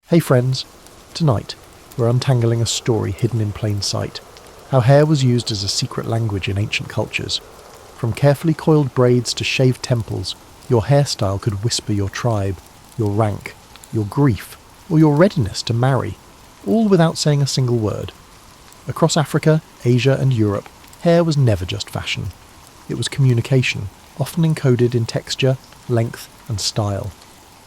Hey friends, tonight we're untangling a story hidden in plain sight, how hair was used as a secret language in ancient cultures. From carefully coiled braids to shaved temples, your hairstyle could whisper your tribe, your rank, your grief, or your readiness to marry, all without saying a single word. Across Africa, Asia and Europe, hair was never just fashion. It was communication, often encoded in texture, length and style.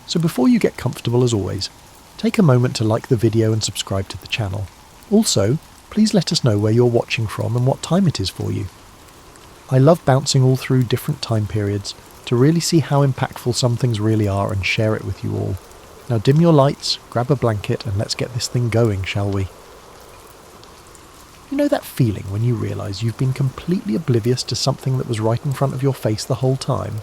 So before you get comfortable, as always, take a moment to like the video and subscribe to the channel. Also, please let us know where you're watching from and what time it is for you. I love bouncing all through different time periods to really see how impactful some things really are and share it with you all. Now dim your lights, grab a blanket and let's get this thing going, shall we? You know that feeling when you realise you've been completely oblivious to something that was right in front of your face the whole time?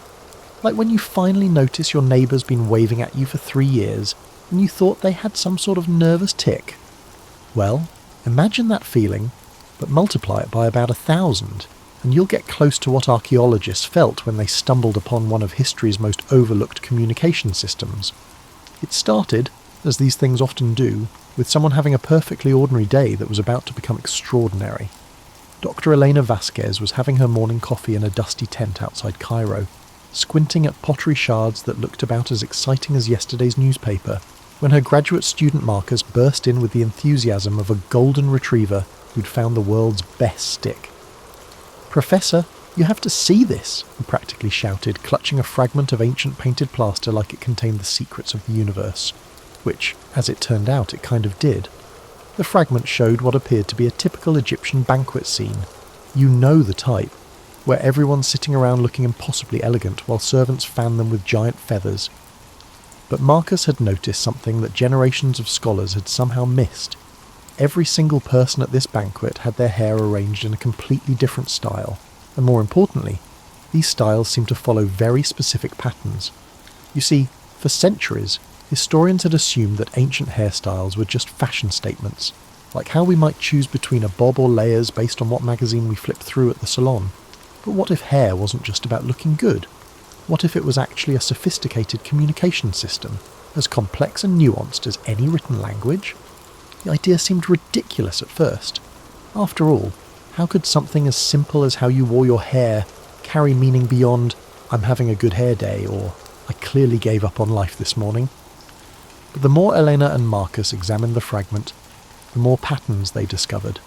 Like when you finally notice your neighbour's been waving at you for 3 years and you thought they had some sort of nervous tic. Well, imagine that feeling, but multiply it by about 1,000, and you'll get close to what archaeologists felt when they stumbled upon one of history's most overlooked communication systems. It started, as these things often do, with someone having a perfectly ordinary day that was about to become extraordinary. Dr. Elena Vasquez was having her morning coffee in a dusty tent outside Cairo, squinting at pottery shards that looked about as exciting as yesterday's newspaper, when her graduate student Marcus burst in with the enthusiasm of a golden retriever who'd found the world's best stick. "Professor, you have to see this," he practically shouted, clutching a fragment of ancient painted plaster like it contained the secrets of the universe. Which, as it turned out, it kind of did. The fragment showed what appeared to be a typical Egyptian banquet scene. You know the type, where everyone's sitting around looking impossibly elegant while servants fan them with giant feathers. But Marcus had noticed something that generations of scholars had somehow missed. Every single person at this banquet had their hair arranged in a completely different style, and more importantly, these styles seemed to follow very specific patterns. You see, for centuries, historians had assumed that ancient hairstyles were just fashion statements, like how we might choose between a bob or layers based on what magazine we flipped through at the salon. But what if hair wasn't just about looking good? What if it was actually a sophisticated communication system, as complex and nuanced as any written language? The idea seemed ridiculous at first. After all, how could something as simple as how you wore your hair carry meaning beyond "I'm having a good hair day" or "I clearly gave up on life this morning"? But the more Elena and Marcus examined the fragment, the more patterns they discovered.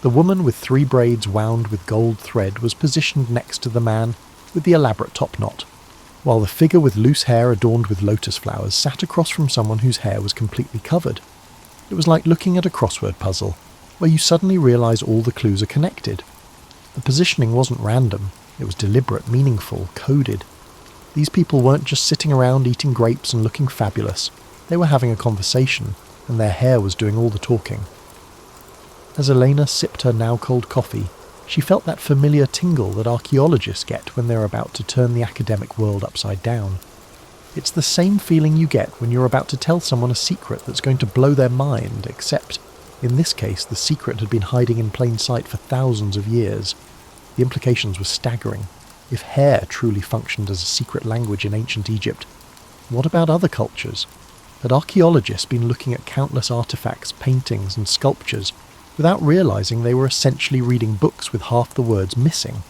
The woman with 3 braids wound with gold thread was positioned next to the man with the elaborate top knot, while the figure with loose hair adorned with lotus flowers sat across from someone whose hair was completely covered. It was like looking at a crossword puzzle, where you suddenly realise all the clues are connected. The positioning wasn't random, it was deliberate, meaningful, coded. These people weren't just sitting around eating grapes and looking fabulous, they were having a conversation, and their hair was doing all the talking. As Elena sipped her now-cold coffee, she felt that familiar tingle that archaeologists get when they're about to turn the academic world upside down. It's the same feeling you get when you're about to tell someone a secret that's going to blow their mind, except, in this case, the secret had been hiding in plain sight for thousands of years. The implications were staggering. If hair truly functioned as a secret language in ancient Egypt, what about other cultures? Had archaeologists been looking at countless artifacts, paintings and sculptures without realising they were essentially reading books with half the words missing?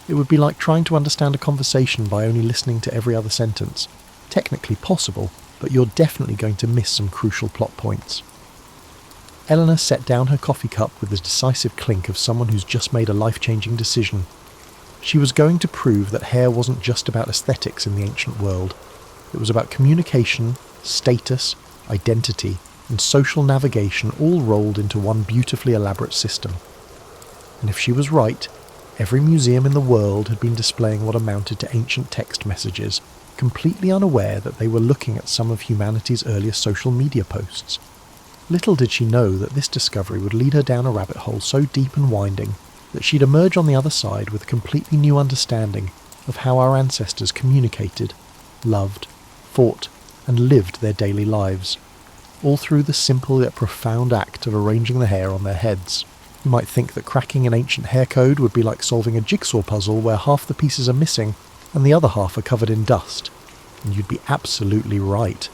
It would be like trying to understand a conversation by only listening to every other sentence. Technically possible, but you're definitely going to miss some crucial plot points. Eleanor set down her coffee cup with the decisive clink of someone who's just made a life-changing decision. She was going to prove that hair wasn't just about aesthetics in the ancient world. It was about communication, status, identity, and social navigation all rolled into one beautifully elaborate system. And if she was right, every museum in the world had been displaying what amounted to ancient text messages, completely unaware that they were looking at some of humanity's earliest social media posts. Little did she know that this discovery would lead her down a rabbit hole so deep and winding that she'd emerge on the other side with a completely new understanding of how our ancestors communicated, loved, fought, and lived their daily lives, all through the simple yet profound act of arranging the hair on their heads. You might think that cracking an ancient hair code would be like solving a jigsaw puzzle where half the pieces are missing and the other half are covered in dust, and you'd be absolutely right.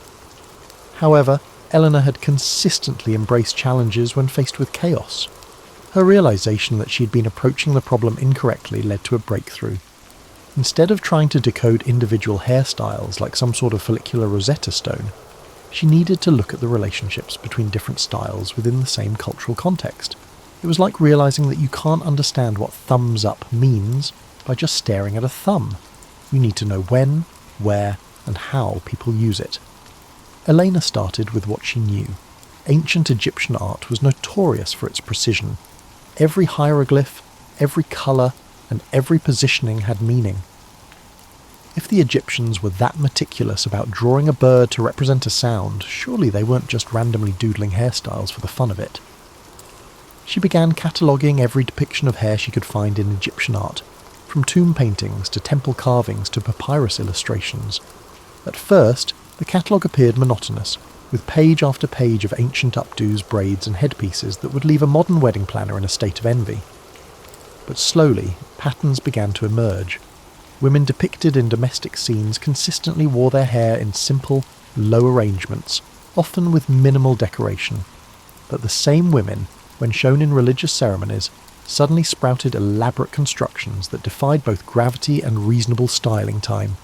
However, Eleanor had consistently embraced challenges when faced with chaos. Her realization that she'd been approaching the problem incorrectly led to a breakthrough. Instead of trying to decode individual hairstyles like some sort of follicular Rosetta Stone, she needed to look at the relationships between different styles within the same cultural context. It was like realizing that you can't understand what thumbs up means by just staring at a thumb. You need to know when, where, and how people use it. Elena started with what she knew. Ancient Egyptian art was notorious for its precision. Every hieroglyph, every colour, and every positioning had meaning. If the Egyptians were that meticulous about drawing a bird to represent a sound, surely they weren't just randomly doodling hairstyles for the fun of it. She began cataloguing every depiction of hair she could find in Egyptian art, from tomb paintings to temple carvings to papyrus illustrations. At first, the catalogue appeared monotonous, with page after page of ancient updos, braids and headpieces that would leave a modern wedding planner in a state of envy. But slowly, patterns began to emerge. Women depicted in domestic scenes consistently wore their hair in simple, low arrangements, often with minimal decoration. But the same women, when shown in religious ceremonies, suddenly sprouted elaborate constructions that defied both gravity and reasonable styling time.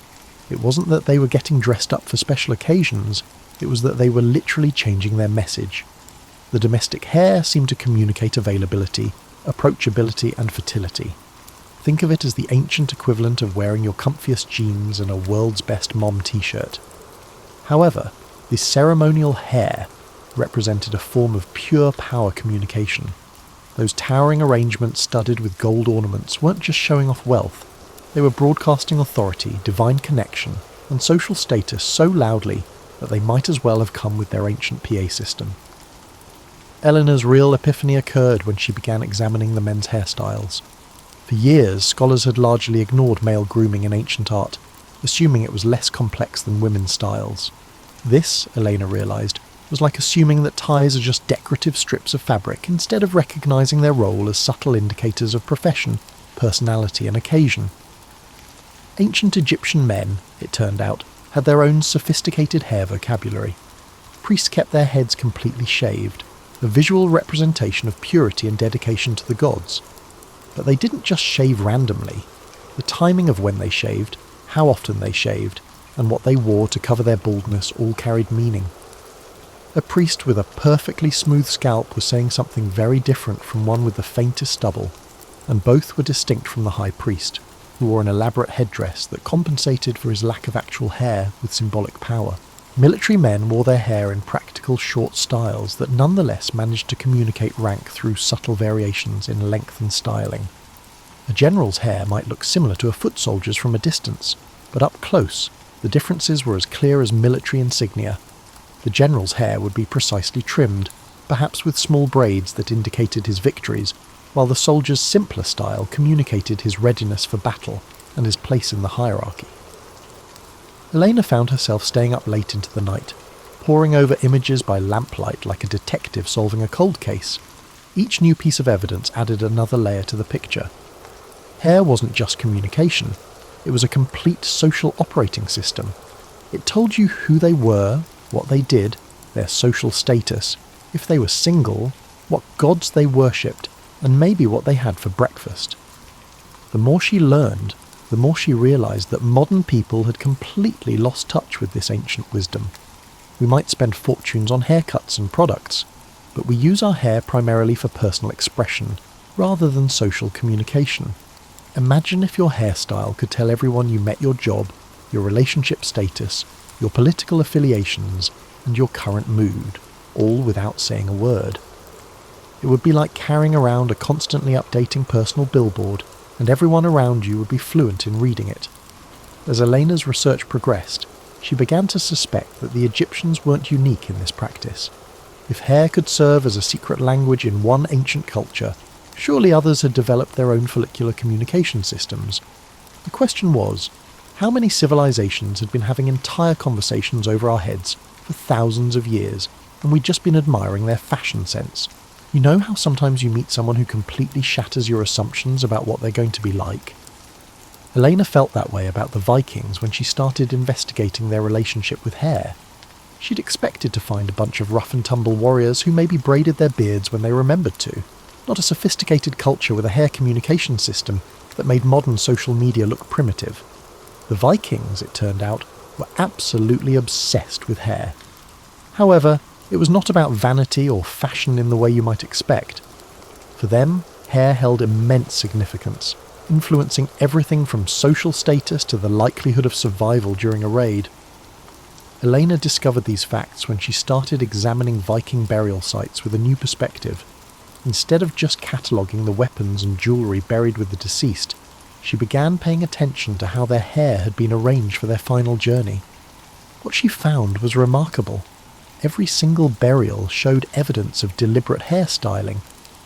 It wasn't that they were getting dressed up for special occasions, it was that they were literally changing their message. The domestic hair seemed to communicate availability, approachability and fertility. Think of it as the ancient equivalent of wearing your comfiest jeans and a world's best mom t-shirt. However, this ceremonial hair represented a form of pure power communication. Those towering arrangements studded with gold ornaments weren't just showing off wealth, they were broadcasting authority, divine connection, and social status so loudly that they might as well have come with their ancient PA system. Eleanor's real epiphany occurred when she began examining the men's hairstyles. For years, scholars had largely ignored male grooming in ancient art, assuming it was less complex than women's styles. This, Elena realised, was like assuming that ties are just decorative strips of fabric instead of recognising their role as subtle indicators of profession, personality and occasion. Ancient Egyptian men, it turned out, had their own sophisticated hair vocabulary. Priests kept their heads completely shaved, a visual representation of purity and dedication to the gods. But they didn't just shave randomly. The timing of when they shaved, how often they shaved, and what they wore to cover their baldness all carried meaning. A priest with a perfectly smooth scalp was saying something very different from one with the faintest stubble, and both were distinct from the high priest, who wore an elaborate headdress that compensated for his lack of actual hair with symbolic power. Military men wore their hair in practical short styles that nonetheless managed to communicate rank through subtle variations in length and styling. A general's hair might look similar to a foot soldier's from a distance, but up close, the differences were as clear as military insignia. The general's hair would be precisely trimmed, perhaps with small braids that indicated his victories, while the soldier's simpler style communicated his readiness for battle and his place in the hierarchy. Elena found herself staying up late into the night, poring over images by lamplight like a detective solving a cold case. Each new piece of evidence added another layer to the picture. Hair wasn't just communication, it was a complete social operating system. It told you who they were, what they did, their social status, if they were single, what gods they worshipped, and maybe what they had for breakfast. The more she learned, the more she realised that modern people had completely lost touch with this ancient wisdom. We might spend fortunes on haircuts and products, but we use our hair primarily for personal expression, rather than social communication. Imagine if your hairstyle could tell everyone you met your job, your relationship status, your political affiliations, and your current mood, all without saying a word. It would be like carrying around a constantly updating personal billboard, and everyone around you would be fluent in reading it. As Elena's research progressed, she began to suspect that the Egyptians weren't unique in this practice. If hair could serve as a secret language in one ancient culture, surely others had developed their own follicular communication systems. The question was, how many civilizations had been having entire conversations over our heads for thousands of years, and we'd just been admiring their fashion sense? You know how sometimes you meet someone who completely shatters your assumptions about what they're going to be like? Elena felt that way about the Vikings when she started investigating their relationship with hair. She'd expected to find a bunch of rough-and-tumble warriors who maybe braided their beards when they remembered to, not a sophisticated culture with a hair communication system that made modern social media look primitive. The Vikings, it turned out, were absolutely obsessed with hair. However, it was not about vanity or fashion in the way you might expect. For them, hair held immense significance, influencing everything from social status to the likelihood of survival during a raid. Elena discovered these facts when she started examining Viking burial sites with a new perspective. Instead of just cataloguing the weapons and jewellery buried with the deceased, she began paying attention to how their hair had been arranged for their final journey. What she found was remarkable. Every single burial showed evidence of deliberate hairstyling,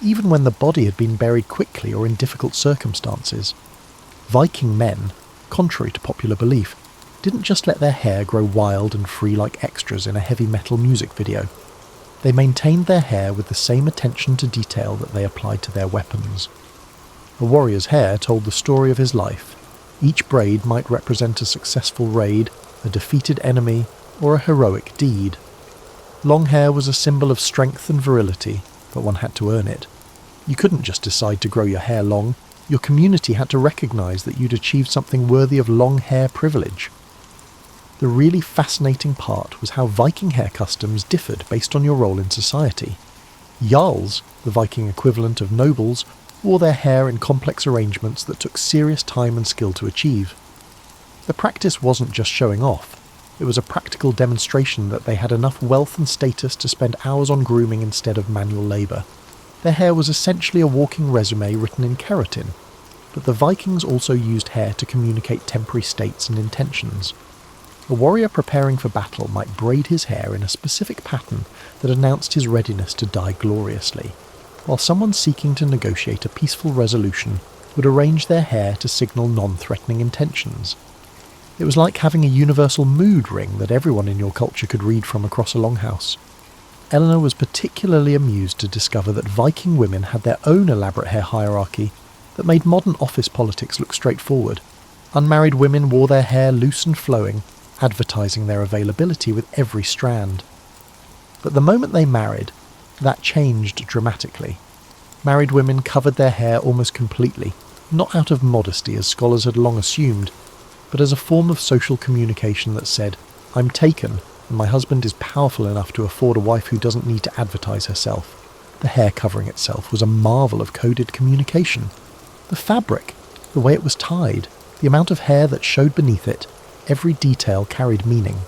even when the body had been buried quickly or in difficult circumstances. Viking men, contrary to popular belief, didn't just let their hair grow wild and free like extras in a heavy metal music video. They maintained their hair with the same attention to detail that they applied to their weapons. A warrior's hair told the story of his life. Each braid might represent a successful raid, a defeated enemy, or a heroic deed. Long hair was a symbol of strength and virility, but one had to earn it. You couldn't just decide to grow your hair long. Your community had to recognise that you'd achieved something worthy of long hair privilege. The really fascinating part was how Viking hair customs differed based on your role in society. Jarls, the Viking equivalent of nobles, wore their hair in complex arrangements that took serious time and skill to achieve. The practice wasn't just showing off. It was a practical demonstration that they had enough wealth and status to spend hours on grooming instead of manual labour. Their hair was essentially a walking resume written in keratin, but the Vikings also used hair to communicate temporary states and intentions. A warrior preparing for battle might braid his hair in a specific pattern that announced his readiness to die gloriously, while someone seeking to negotiate a peaceful resolution would arrange their hair to signal non-threatening intentions. It was like having a universal mood ring that everyone in your culture could read from across a longhouse. Eleanor was particularly amused to discover that Viking women had their own elaborate hair hierarchy that made modern office politics look straightforward. Unmarried women wore their hair loose and flowing, advertising their availability with every strand. But the moment they married, that changed dramatically. Married women covered their hair almost completely, not out of modesty as scholars had long assumed, but as a form of social communication that said, "I'm taken, and my husband is powerful enough to afford a wife who doesn't need to advertise herself." The hair covering itself was a marvel of coded communication. The fabric, the way it was tied, the amount of hair that showed beneath it, every detail carried meaning.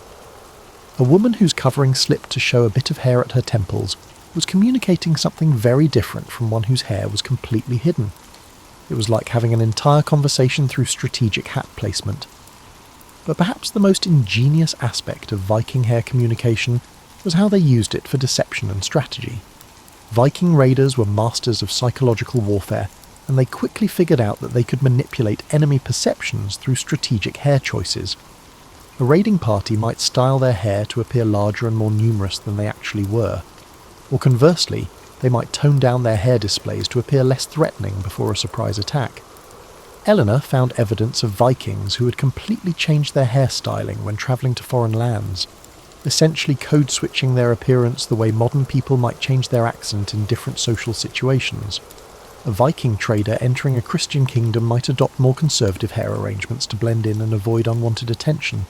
A woman whose covering slipped to show a bit of hair at her temples was communicating something very different from one whose hair was completely hidden. It was like having an entire conversation through strategic hat placement. But perhaps the most ingenious aspect of Viking hair communication was how they used it for deception and strategy. Viking raiders were masters of psychological warfare, and they quickly figured out that they could manipulate enemy perceptions through strategic hair choices. A raiding party might style their hair to appear larger and more numerous than they actually were, or conversely, they might tone down their hair displays to appear less threatening before a surprise attack. Eleanor found evidence of Vikings who had completely changed their hairstyling when travelling to foreign lands, essentially code-switching their appearance the way modern people might change their accent in different social situations. A Viking trader entering a Christian kingdom might adopt more conservative hair arrangements to blend in and avoid unwanted attention,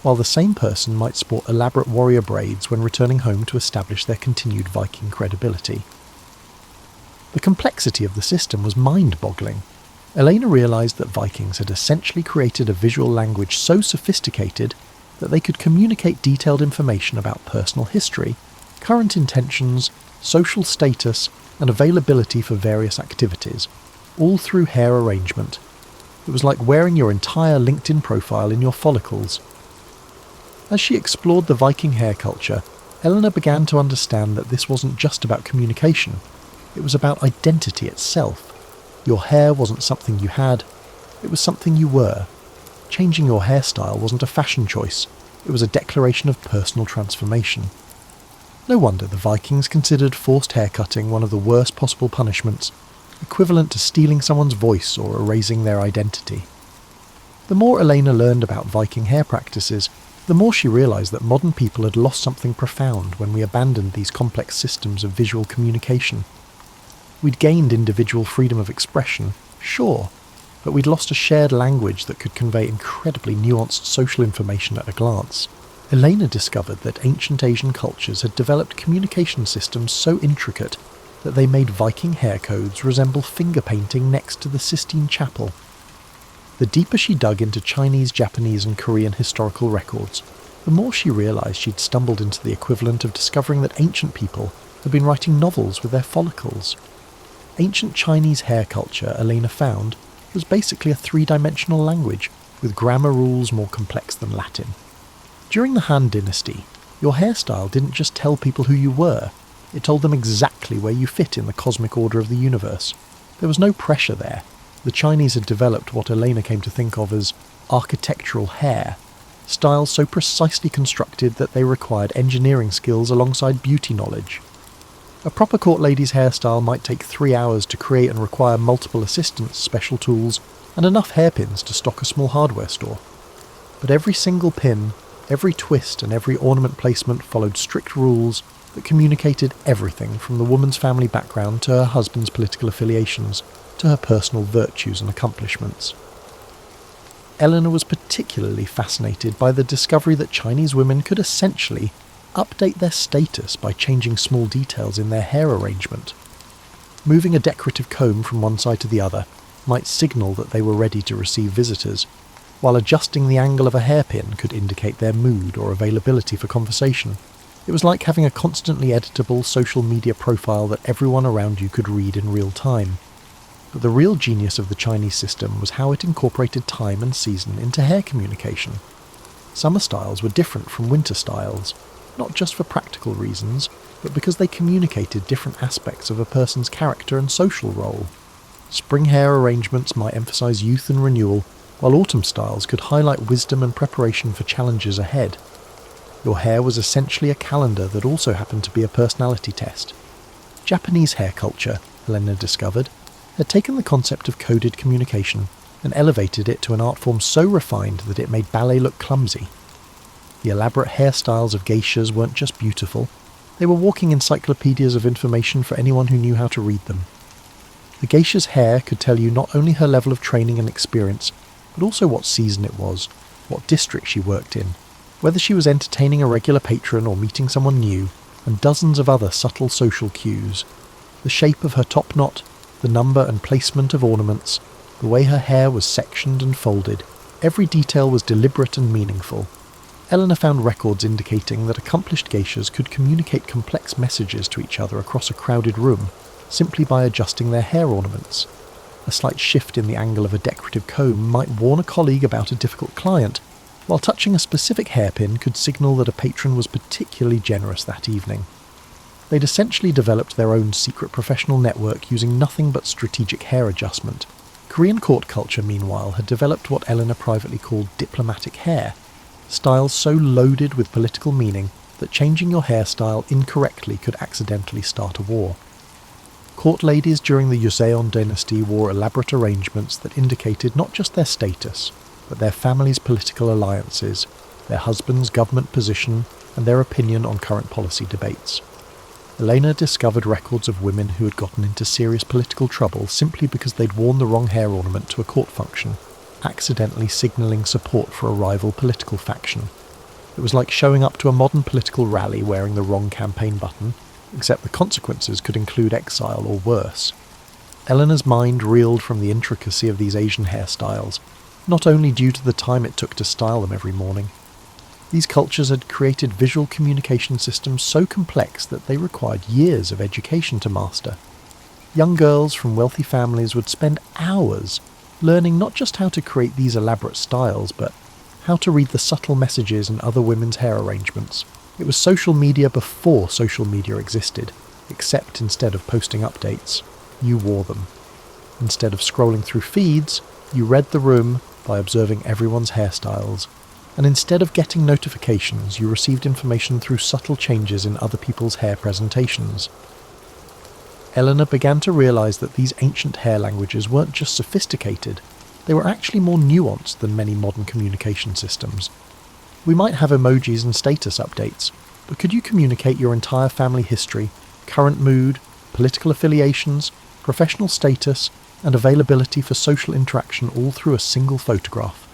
while the same person might sport elaborate warrior braids when returning home to establish their continued Viking credibility. The complexity of the system was mind-boggling. Elena realised that Vikings had essentially created a visual language so sophisticated that they could communicate detailed information about personal history, current intentions, social status, and availability for various activities, all through hair arrangement. It was like wearing your entire LinkedIn profile in your follicles. As she explored the Viking hair culture, Eleanor began to understand that this wasn't just about communication, it was about identity itself. Your hair wasn't something you had, it was something you were. Changing your hairstyle wasn't a fashion choice, it was a declaration of personal transformation. No wonder the Vikings considered forced haircutting one of the worst possible punishments, equivalent to stealing someone's voice or erasing their identity. The more Elena learned about Viking hair practices, the more she realised that modern people had lost something profound when we abandoned these complex systems of visual communication. We'd gained individual freedom of expression, sure, but we'd lost a shared language that could convey incredibly nuanced social information at a glance. Elena discovered that ancient Asian cultures had developed communication systems so intricate that they made Viking hair codes resemble finger painting next to the Sistine Chapel. The deeper she dug into Chinese, Japanese and Korean historical records, the more she realised she'd stumbled into the equivalent of discovering that ancient people had been writing novels with their follicles. Ancient Chinese hair culture, Elena found, was basically a three-dimensional language, with grammar rules more complex than Latin. During the Han Dynasty, your hairstyle didn't just tell people who you were, it told them exactly where you fit in the cosmic order of the universe. There was no pressure there. The Chinese had developed what Elena came to think of as architectural hair, styles so precisely constructed that they required engineering skills alongside beauty knowledge. A proper court lady's hairstyle might take 3 hours to create and require multiple assistants, special tools, and enough hairpins to stock a small hardware store. But every single pin, every twist and every ornament placement followed strict rules that communicated everything from the woman's family background to her husband's political affiliations, to her personal virtues and accomplishments. Eleanor was particularly fascinated by the discovery that Chinese women could essentially update their status by changing small details in their hair arrangement. Moving a decorative comb from one side to the other might signal that they were ready to receive visitors, while adjusting the angle of a hairpin could indicate their mood or availability for conversation. It was like having a constantly editable social media profile that everyone around you could read in real time. But the real genius of the Chinese system was how it incorporated time and season into hair communication. Summer styles were different from winter styles, not just for practical reasons, but because they communicated different aspects of a person's character and social role. Spring hair arrangements might emphasize youth and renewal, while autumn styles could highlight wisdom and preparation for challenges ahead. Your hair was essentially a calendar that also happened to be a personality test. Japanese hair culture, Helena discovered, had taken the concept of coded communication and elevated it to an art form so refined that it made ballet look clumsy. The elaborate hairstyles of geishas weren't just beautiful, they were walking encyclopedias of information for anyone who knew how to read them. The geisha's hair could tell you not only her level of training and experience, but also what season it was, what district she worked in, whether she was entertaining a regular patron or meeting someone new, and dozens of other subtle social cues. The shape of her top knot, the number and placement of ornaments, the way her hair was sectioned and folded, every detail was deliberate and meaningful. Eleanor found records indicating that accomplished geishas could communicate complex messages to each other across a crowded room, simply by adjusting their hair ornaments. A slight shift in the angle of a decorative comb might warn a colleague about a difficult client, while touching a specific hairpin could signal that a patron was particularly generous that evening. They'd essentially developed their own secret professional network using nothing but strategic hair adjustment. Korean court culture, meanwhile, had developed what Eleanor privately called diplomatic hair, styles so loaded with political meaning that changing your hairstyle incorrectly could accidentally start a war. Court ladies during the Joseon dynasty wore elaborate arrangements that indicated not just their status, but their family's political alliances, their husband's government position, and their opinion on current policy debates. Elena discovered records of women who had gotten into serious political trouble simply because they'd worn the wrong hair ornament to a court function, accidentally signalling support for a rival political faction. It was like showing up to a modern political rally wearing the wrong campaign button, except the consequences could include exile or worse. Eleanor's mind reeled from the intricacy of these Asian hairstyles, not only due to the time it took to style them every morning. These cultures had created visual communication systems so complex that they required years of education to master. Young girls from wealthy families would spend hours learning not just how to create these elaborate styles, but how to read the subtle messages in other women's hair arrangements. It was social media before social media existed, except instead of posting updates, you wore them. Instead of scrolling through feeds, you read the room by observing everyone's hairstyles. And instead of getting notifications, you received information through subtle changes in other people's hair presentations. Eleanor began to realise that these ancient hair languages weren't just sophisticated, they were actually more nuanced than many modern communication systems. We might have emojis and status updates, but could you communicate your entire family history, current mood, political affiliations, professional status, and availability for social interaction all through a single photograph?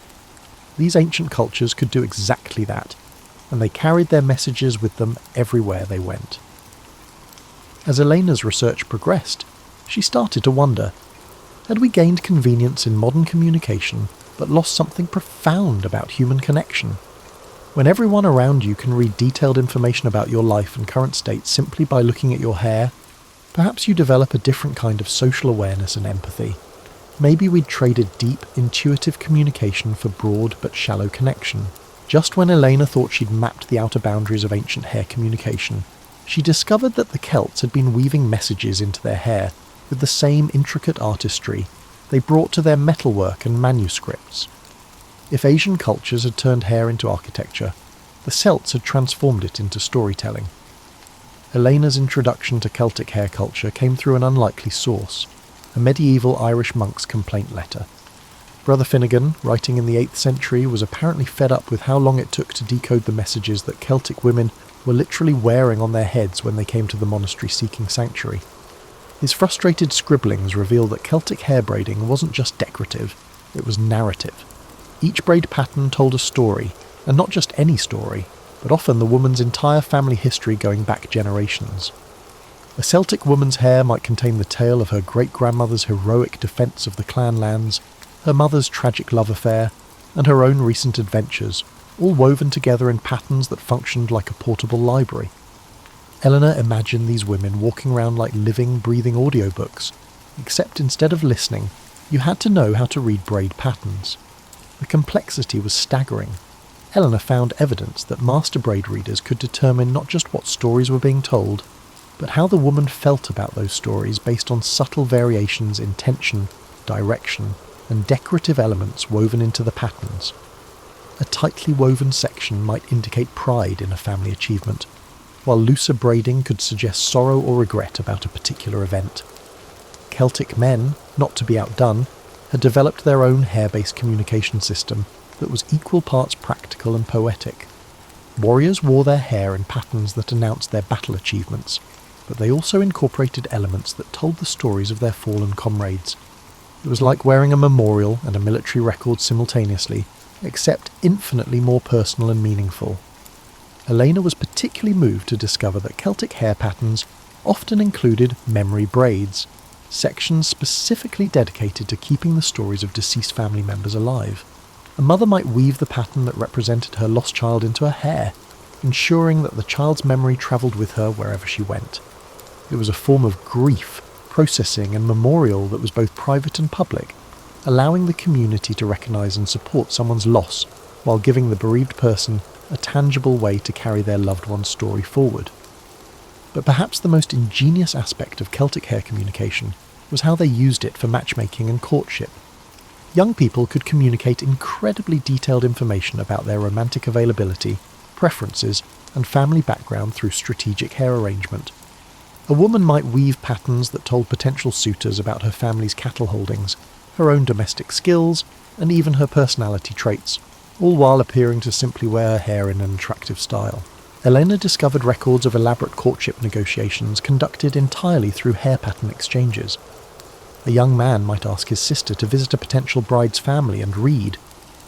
These ancient cultures could do exactly that, and they carried their messages with them everywhere they went. As Elena's research progressed, she started to wonder, had we gained convenience in modern communication but lost something profound about human connection? When everyone around you can read detailed information about your life and current state simply by looking at your hair, perhaps you develop a different kind of social awareness and empathy. Maybe we'd traded deep, intuitive communication for broad but shallow connection. Just when Elena thought she'd mapped the outer boundaries of ancient hair communication, she discovered that the Celts had been weaving messages into their hair with the same intricate artistry they brought to their metalwork and manuscripts. If Asian cultures had turned hair into architecture, the Celts had transformed it into storytelling. Elena's introduction to Celtic hair culture came through an unlikely source, a medieval Irish monk's complaint letter. Brother Finnegan, writing in the 8th century, was apparently fed up with how long it took to decode the messages that Celtic women were literally wearing on their heads when they came to the monastery seeking sanctuary. His frustrated scribblings reveal that Celtic hair braiding wasn't just decorative, it was narrative. Each braid pattern told a story, and not just any story, but often the woman's entire family history going back generations. A Celtic woman's hair might contain the tale of her great-grandmother's heroic defence of the clan lands, her mother's tragic love affair, and her own recent adventures, all woven together in patterns that functioned like a portable library. Eleanor imagined these women walking around like living, breathing audiobooks, except instead of listening, you had to know how to read braid patterns. The complexity was staggering. Eleanor found evidence that master braid readers could determine not just what stories were being told, but how the woman felt about those stories based on subtle variations in tension, direction, and decorative elements woven into the patterns. A tightly woven section might indicate pride in a family achievement, while looser braiding could suggest sorrow or regret about a particular event. Celtic men, not to be outdone, had developed their own hair-based communication system that was equal parts practical and poetic. Warriors wore their hair in patterns that announced their battle achievements, but they also incorporated elements that told the stories of their fallen comrades. It was like wearing a memorial and a military record simultaneously, except infinitely more personal and meaningful. Elena was particularly moved to discover that Celtic hair patterns often included memory braids, sections specifically dedicated to keeping the stories of deceased family members alive. A mother might weave the pattern that represented her lost child into her hair, ensuring that the child's memory travelled with her wherever she went. It was a form of grief, processing and memorial that was both private and public, allowing the community to recognise and support someone's loss while giving the bereaved person a tangible way to carry their loved one's story forward. But perhaps the most ingenious aspect of Celtic hair communication was how they used it for matchmaking and courtship. Young people could communicate incredibly detailed information about their romantic availability, preferences, and family background through strategic hair arrangement. A woman might weave patterns that told potential suitors about her family's cattle holdings, her own domestic skills, and even her personality traits, all while appearing to simply wear her hair in an attractive style. Elena discovered records of elaborate courtship negotiations conducted entirely through hair pattern exchanges. A young man might ask his sister to visit a potential bride's family and read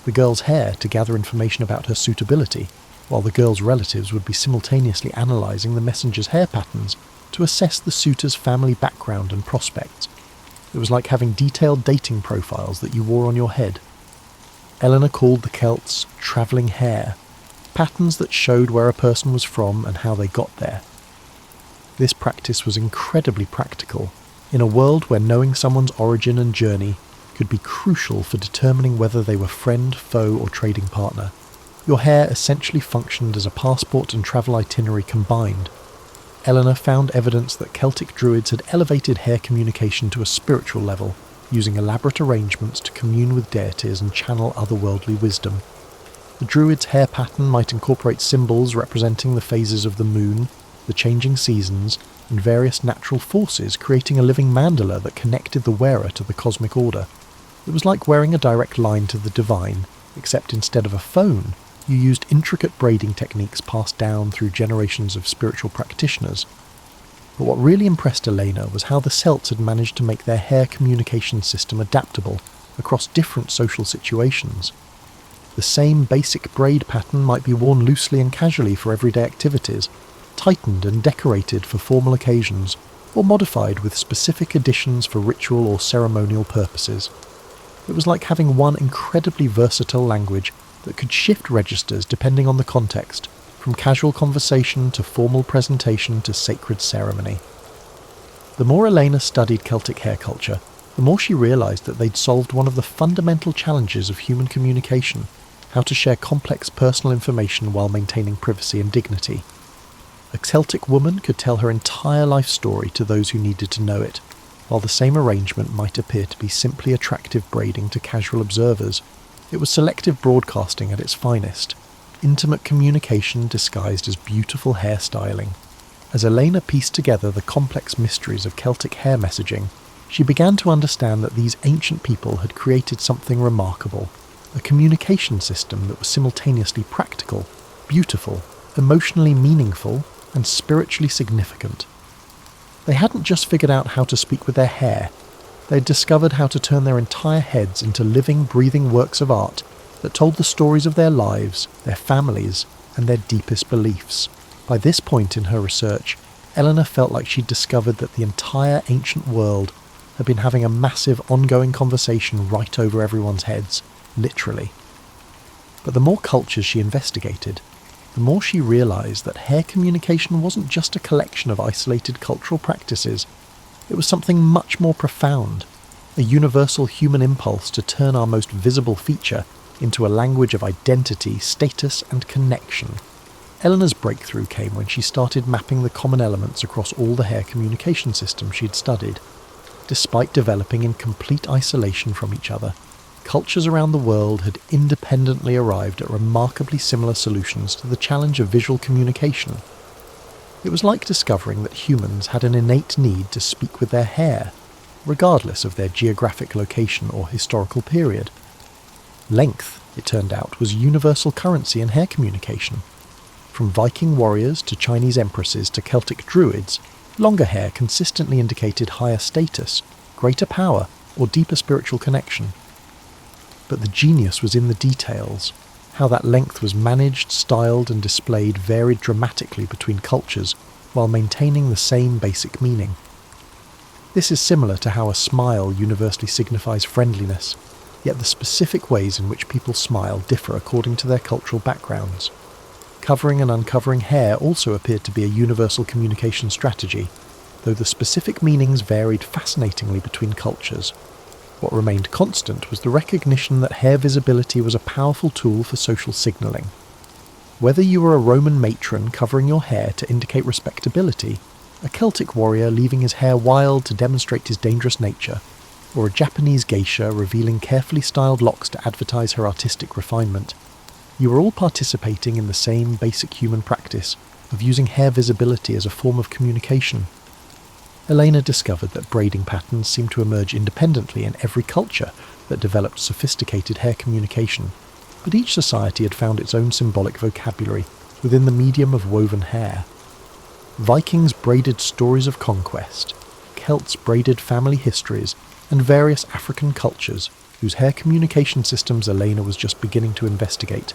the girl's hair to gather information about her suitability, while the girl's relatives would be simultaneously analysing the messenger's hair patterns to assess the suitor's family background and prospects. It was like having detailed dating profiles that you wore on your head. Eleanor called the Celts travelling hair, patterns that showed where a person was from and how they got there. This practice was incredibly practical, in a world where knowing someone's origin and journey could be crucial for determining whether they were friend, foe, or trading partner. Your hair essentially functioned as a passport and travel itinerary combined. Eleanor found evidence that Celtic druids had elevated hair communication to a spiritual level, using elaborate arrangements to commune with deities and channel otherworldly wisdom. The druid's hair pattern might incorporate symbols representing the phases of the moon, the changing seasons, and various natural forces, creating a living mandala that connected the wearer to the cosmic order. It was like wearing a direct line to the divine, except instead of a phone, you used intricate braiding techniques passed down through generations of spiritual practitioners. But what really impressed Elena was how the Celts had managed to make their hair communication system adaptable across different social situations. The same basic braid pattern might be worn loosely and casually for everyday activities, tightened and decorated for formal occasions, or modified with specific additions for ritual or ceremonial purposes. It was like having one incredibly versatile language that could shift registers depending on the context, from casual conversation to formal presentation to sacred ceremony. The more Elena studied Celtic hair culture, the more she realised that they'd solved one of the fundamental challenges of human communication: how to share complex personal information while maintaining privacy and dignity. A Celtic woman could tell her entire life story to those who needed to know it, while the same arrangement might appear to be simply attractive braiding to casual observers. It was selective broadcasting at its finest, intimate communication disguised as beautiful hairstyling. As Elena pieced together the complex mysteries of Celtic hair messaging, she began to understand that these ancient people had created something remarkable, a communication system that was simultaneously practical, beautiful, emotionally meaningful, and spiritually significant. They hadn't just figured out how to speak with their hair, they'd discovered how to turn their entire heads into living, breathing works of art that told the stories of their lives, their families, and their deepest beliefs. By this point in her research, Eleanor felt like she'd discovered that the entire ancient world had been having a massive ongoing conversation right over everyone's heads, literally. But the more cultures she investigated, the more she realised that hair communication wasn't just a collection of isolated cultural practices. It was something much more profound, a universal human impulse to turn our most visible feature into a language of identity, status, and connection. Eleanor's breakthrough came when she started mapping the common elements across all the hair communication systems she'd studied. Despite developing in complete isolation from each other, cultures around the world had independently arrived at remarkably similar solutions to the challenge of visual communication. It was like discovering that humans had an innate need to speak with their hair, regardless of their geographic location or historical period. Length, it turned out, was universal currency in hair communication. From Viking warriors to Chinese empresses to Celtic druids, longer hair consistently indicated higher status, greater power, or deeper spiritual connection. But the genius was in the details. How that length was managed, styled, and displayed varied dramatically between cultures, while maintaining the same basic meaning. This is similar to how a smile universally signifies friendliness, yet the specific ways in which people smile differ according to their cultural backgrounds. Covering and uncovering hair also appeared to be a universal communication strategy, though the specific meanings varied fascinatingly between cultures. What remained constant was the recognition that hair visibility was a powerful tool for social signalling. Whether you were a Roman matron covering your hair to indicate respectability, a Celtic warrior leaving his hair wild to demonstrate his dangerous nature, or a Japanese geisha revealing carefully styled locks to advertise her artistic refinement, you were all participating in the same basic human practice of using hair visibility as a form of communication. Elena discovered that braiding patterns seemed to emerge independently in every culture that developed sophisticated hair communication, but each society had found its own symbolic vocabulary within the medium of woven hair. Vikings braided stories of conquest, Celts braided family histories, and various African cultures, whose hair communication systems Elena was just beginning to investigate,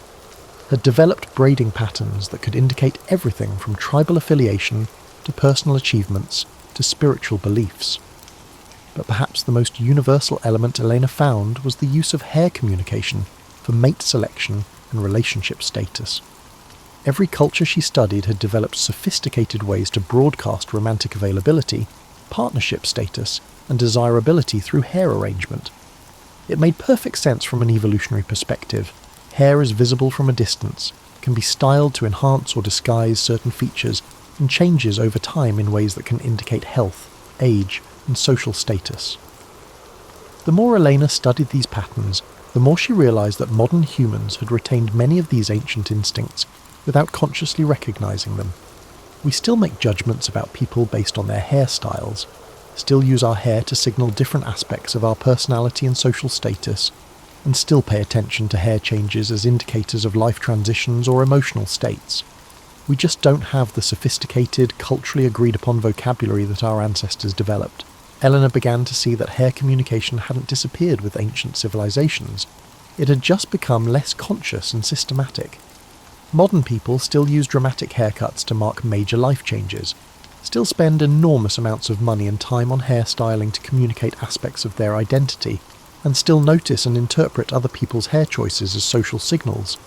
had developed braiding patterns that could indicate everything from tribal affiliation to personal achievements to spiritual beliefs. But perhaps the most universal element Elena found was the use of hair communication for mate selection and relationship status. Every culture she studied had developed sophisticated ways to broadcast romantic availability, partnership status, and desirability through hair arrangement. It made perfect sense from an evolutionary perspective. Hair is visible from a distance, can be styled to enhance or disguise certain features, and changes over time in ways that can indicate health, age, and social status. The more Elena studied these patterns, the more she realised that modern humans had retained many of these ancient instincts without consciously recognising them. We still make judgments about people based on their hairstyles, still use our hair to signal different aspects of our personality and social status, and still pay attention to hair changes as indicators of life transitions or emotional states. We just don't have the sophisticated, culturally agreed upon vocabulary that our ancestors developed. Eleanor began to see that hair communication hadn't disappeared with ancient civilizations. It had just become less conscious and systematic. Modern people still use dramatic haircuts to mark major life changes, still spend enormous amounts of money and time on hairstyling to communicate aspects of their identity, and still notice and interpret other people's hair choices as social signals.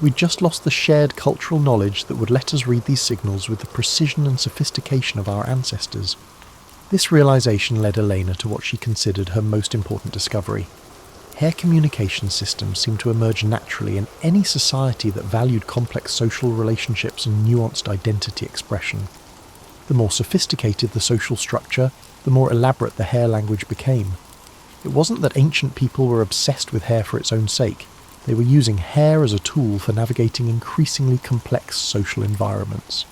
We'd just lost the shared cultural knowledge that would let us read these signals with the precision and sophistication of our ancestors. This realization led Elena to what she considered her most important discovery. Hair communication systems seem to emerge naturally in any society that valued complex social relationships and nuanced identity expression. The more sophisticated the social structure, the more elaborate the hair language became. It wasn't that ancient people were obsessed with hair for its own sake. They were using hair as a tool for navigating increasingly complex social environments.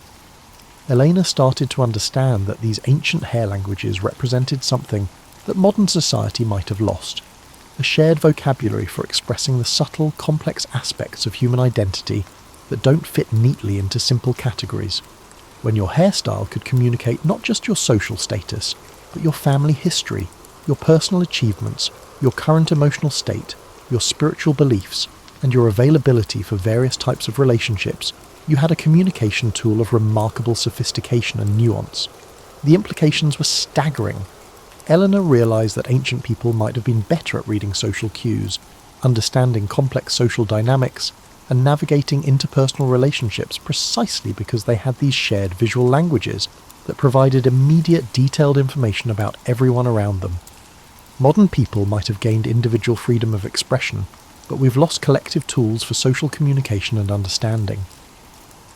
Elena started to understand that these ancient hair languages represented something that modern society might have lost: a shared vocabulary for expressing the subtle, complex aspects of human identity that don't fit neatly into simple categories. When your hairstyle could communicate not just your social status, but your family history, your personal achievements, your current emotional state, your spiritual beliefs, and your availability for various types of relationships, you had a communication tool of remarkable sophistication and nuance. The implications were staggering. Eleanor realized that ancient people might have been better at reading social cues, understanding complex social dynamics, and navigating interpersonal relationships precisely because they had these shared visual languages that provided immediate, detailed information about everyone around them. Modern people might have gained individual freedom of expression, but we've lost collective tools for social communication and understanding.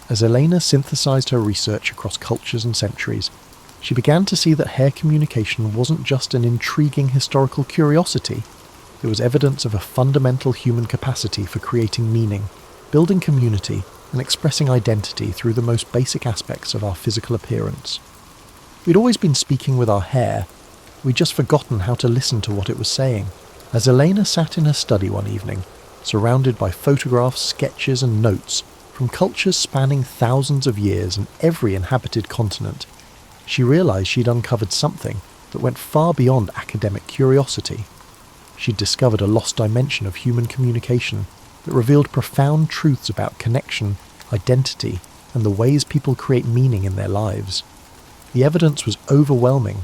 As Elena synthesized her research across cultures and centuries, she began to see that hair communication wasn't just an intriguing historical curiosity. It was evidence of a fundamental human capacity for creating meaning, building community, and expressing identity through the most basic aspects of our physical appearance. We'd always been speaking with our hair. We'd just forgotten how to listen to what it was saying. As Elena sat in her study one evening, surrounded by photographs, sketches, and notes from cultures spanning thousands of years and every inhabited continent, she realized she'd uncovered something that went far beyond academic curiosity. She'd discovered a lost dimension of human communication that revealed profound truths about connection, identity, and the ways people create meaning in their lives. The evidence was overwhelming.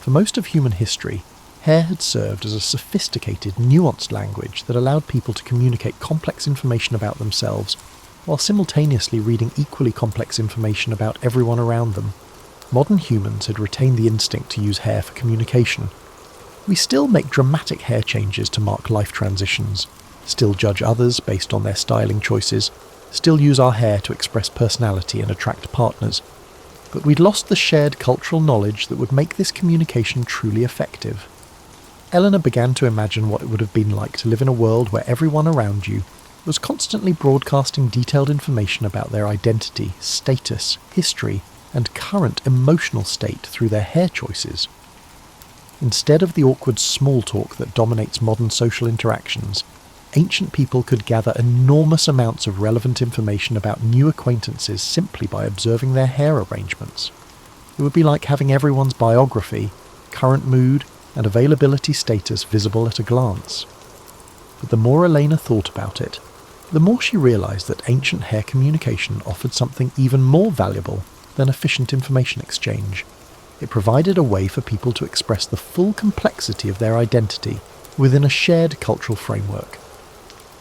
For most of human history, hair had served as a sophisticated, nuanced language that allowed people to communicate complex information about themselves, while simultaneously reading equally complex information about everyone around them. Modern humans had retained the instinct to use hair for communication. We still make dramatic hair changes to mark life transitions, still judge others based on their styling choices, still use our hair to express personality and attract partners. But we'd lost the shared cultural knowledge that would make this communication truly effective. Eleanor began to imagine what it would have been like to live in a world where everyone around you was constantly broadcasting detailed information about their identity, status, history, and current emotional state through their hair choices. Instead of the awkward small talk that dominates modern social interactions, ancient people could gather enormous amounts of relevant information about new acquaintances simply by observing their hair arrangements. It would be like having everyone's biography, current mood, and availability status visible at a glance. But the more Elena thought about it, the more she realized that ancient hair communication offered something even more valuable than efficient information exchange. It provided a way for people to express the full complexity of their identity within a shared cultural framework.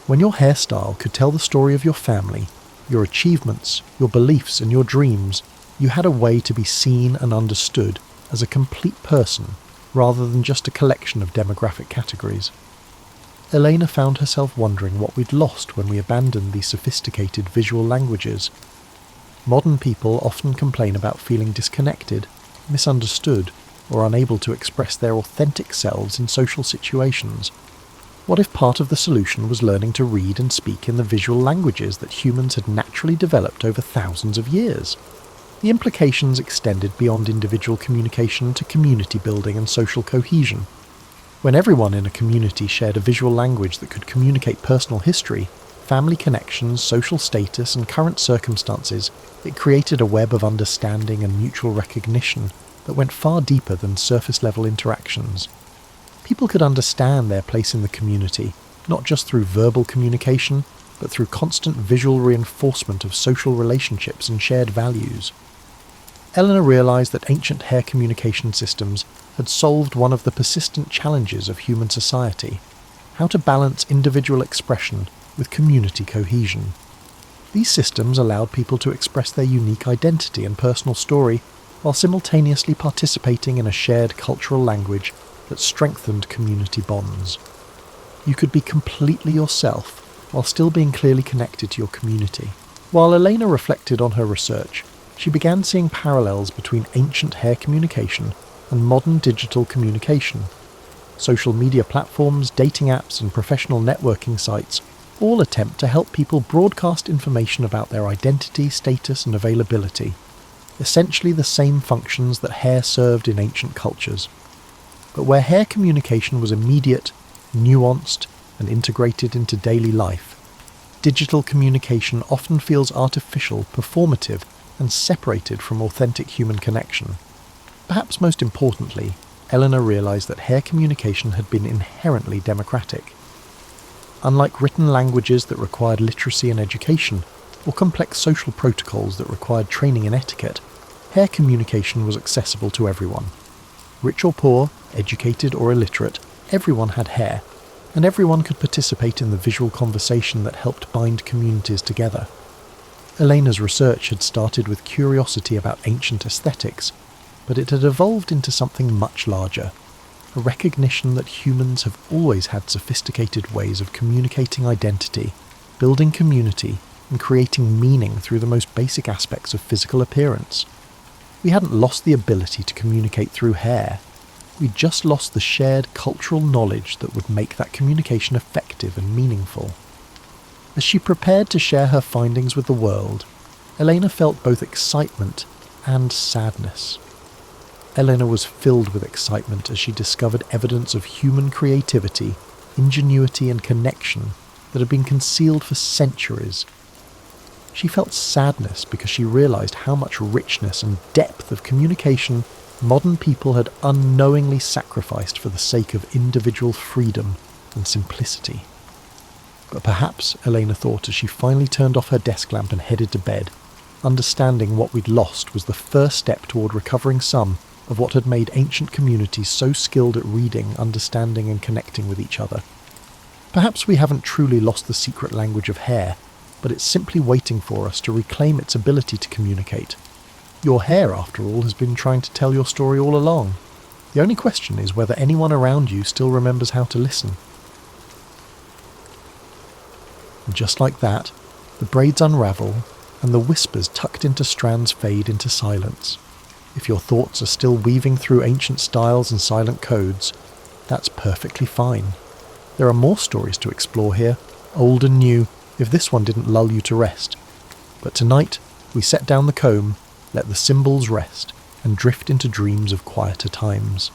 When your hairstyle could tell the story of your family, your achievements, your beliefs, and your dreams, you had a way to be seen and understood as a complete person rather than just a collection of demographic categories. Elena found herself wondering what we'd lost when we abandoned these sophisticated visual languages. Modern people often complain about feeling disconnected, misunderstood, or unable to express their authentic selves in social situations. What if part of the solution was learning to read and speak in the visual languages that humans had naturally developed over thousands of years? The implications extended beyond individual communication to community building and social cohesion. When everyone in a community shared a visual language that could communicate personal history, family connections, social status, and current circumstances, it created a web of understanding and mutual recognition that went far deeper than surface-level interactions. People could understand their place in the community, not just through verbal communication, but through constant visual reinforcement of social relationships and shared values. Eleanor realised that ancient hair communication systems had solved one of the persistent challenges of human society: how to balance individual expression with community cohesion. These systems allowed people to express their unique identity and personal story while simultaneously participating in a shared cultural language that strengthened community bonds. You could be completely yourself while still being clearly connected to your community. While Elena reflected on her research, she began seeing parallels between ancient hair communication and modern digital communication. Social media platforms, dating apps, and professional networking sites all attempt to help people broadcast information about their identity, status, and availability, essentially the same functions that hair served in ancient cultures. But where hair communication was immediate, nuanced, and integrated into daily life, digital communication often feels artificial, performative, and separated from authentic human connection. Perhaps most importantly, Eleanor realised that hair communication had been inherently democratic. Unlike written languages that required literacy and education, or complex social protocols that required training in etiquette, hair communication was accessible to everyone. Rich or poor, educated or illiterate, everyone had hair, and everyone could participate in the visual conversation that helped bind communities together. Elena's research had started with curiosity about ancient aesthetics, but it had evolved into something much larger: a recognition that humans have always had sophisticated ways of communicating identity, building community, and creating meaning through the most basic aspects of physical appearance. We hadn't lost the ability to communicate through hair. We'd just lost the shared cultural knowledge that would make that communication effective and meaningful. As she prepared to share her findings with the world, Elena felt both excitement and sadness. Eleanor was filled with excitement as she discovered evidence of human creativity, ingenuity, and connection that had been concealed for centuries. She felt sadness because she realised how much richness and depth of communication modern people had unknowingly sacrificed for the sake of individual freedom and simplicity. But perhaps, Elena thought as she finally turned off her desk lamp and headed to bed, understanding what we'd lost was the first step toward recovering some of what had made ancient communities so skilled at reading, understanding, and connecting with each other. Perhaps we haven't truly lost the secret language of hair, but it's simply waiting for us to reclaim its ability to communicate. Your hair, after all, has been trying to tell your story all along. The only question is whether anyone around you still remembers how to listen. And just like that, the braids unravel, and the whispers tucked into strands fade into silence. If your thoughts are still weaving through ancient styles and silent codes, that's perfectly fine. There are more stories to explore here, old and new, if this one didn't lull you to rest. But tonight, we set down the comb, let the symbols rest, and drift into dreams of quieter times.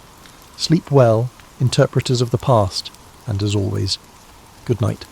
Sleep well, interpreters of the past, and as always, good night.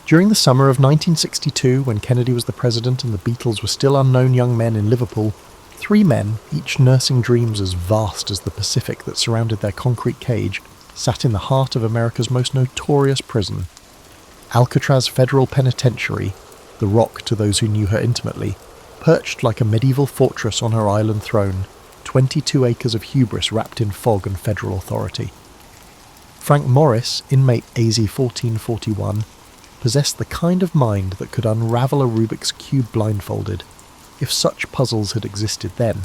During the summer of 1962, when Kennedy was the president and the Beatles were still unknown young men in Liverpool, three men, each nursing dreams as vast as the Pacific that surrounded their concrete cage, sat in the heart of America's most notorious prison. Alcatraz Federal Penitentiary, the Rock to those who knew her intimately, perched like a medieval fortress on her island throne, 22 acres of hubris wrapped in fog and federal authority. Frank Morris, inmate AZ 1441, possessed the kind of mind that could unravel a Rubik's Cube blindfolded, if such puzzles had existed then.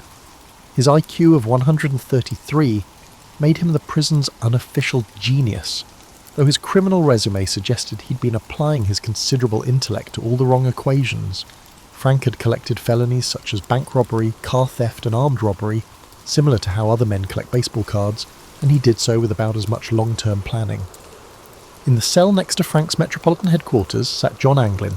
His IQ of 133 made him the prison's unofficial genius, though his criminal resume suggested he'd been applying his considerable intellect to all the wrong equations. Frank had collected felonies such as bank robbery, car theft, and armed robbery, similar to how other men collect baseball cards, and he did so with about as much long-term planning. In the cell next to Frank's metropolitan headquarters sat John Anglin,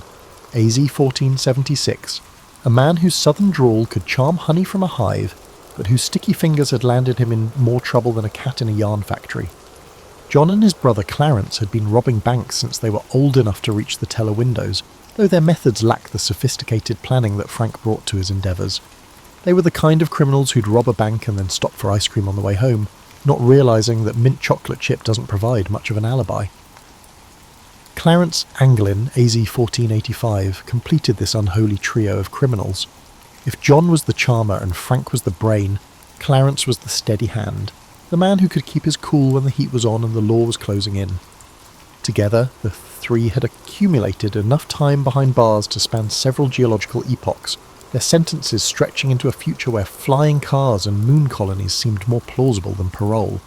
AZ 1476, a man whose southern drawl could charm honey from a hive, but whose sticky fingers had landed him in more trouble than a cat in a yarn factory. John and his brother Clarence had been robbing banks since they were old enough to reach the teller windows, though their methods lacked the sophisticated planning that Frank brought to his endeavours. They were the kind of criminals who'd rob a bank and then stop for ice cream on the way home, not realising that mint chocolate chip doesn't provide much of an alibi. Clarence Anglin, AZ 1485, completed this unholy trio of criminals. If John was the charmer and Frank was the brain, Clarence was the steady hand, the man who could keep his cool when the heat was on and the law was closing in. Together, the three had accumulated enough time behind bars to span several geological epochs, their sentences stretching into a future where flying cars and moon colonies seemed more plausible than parole.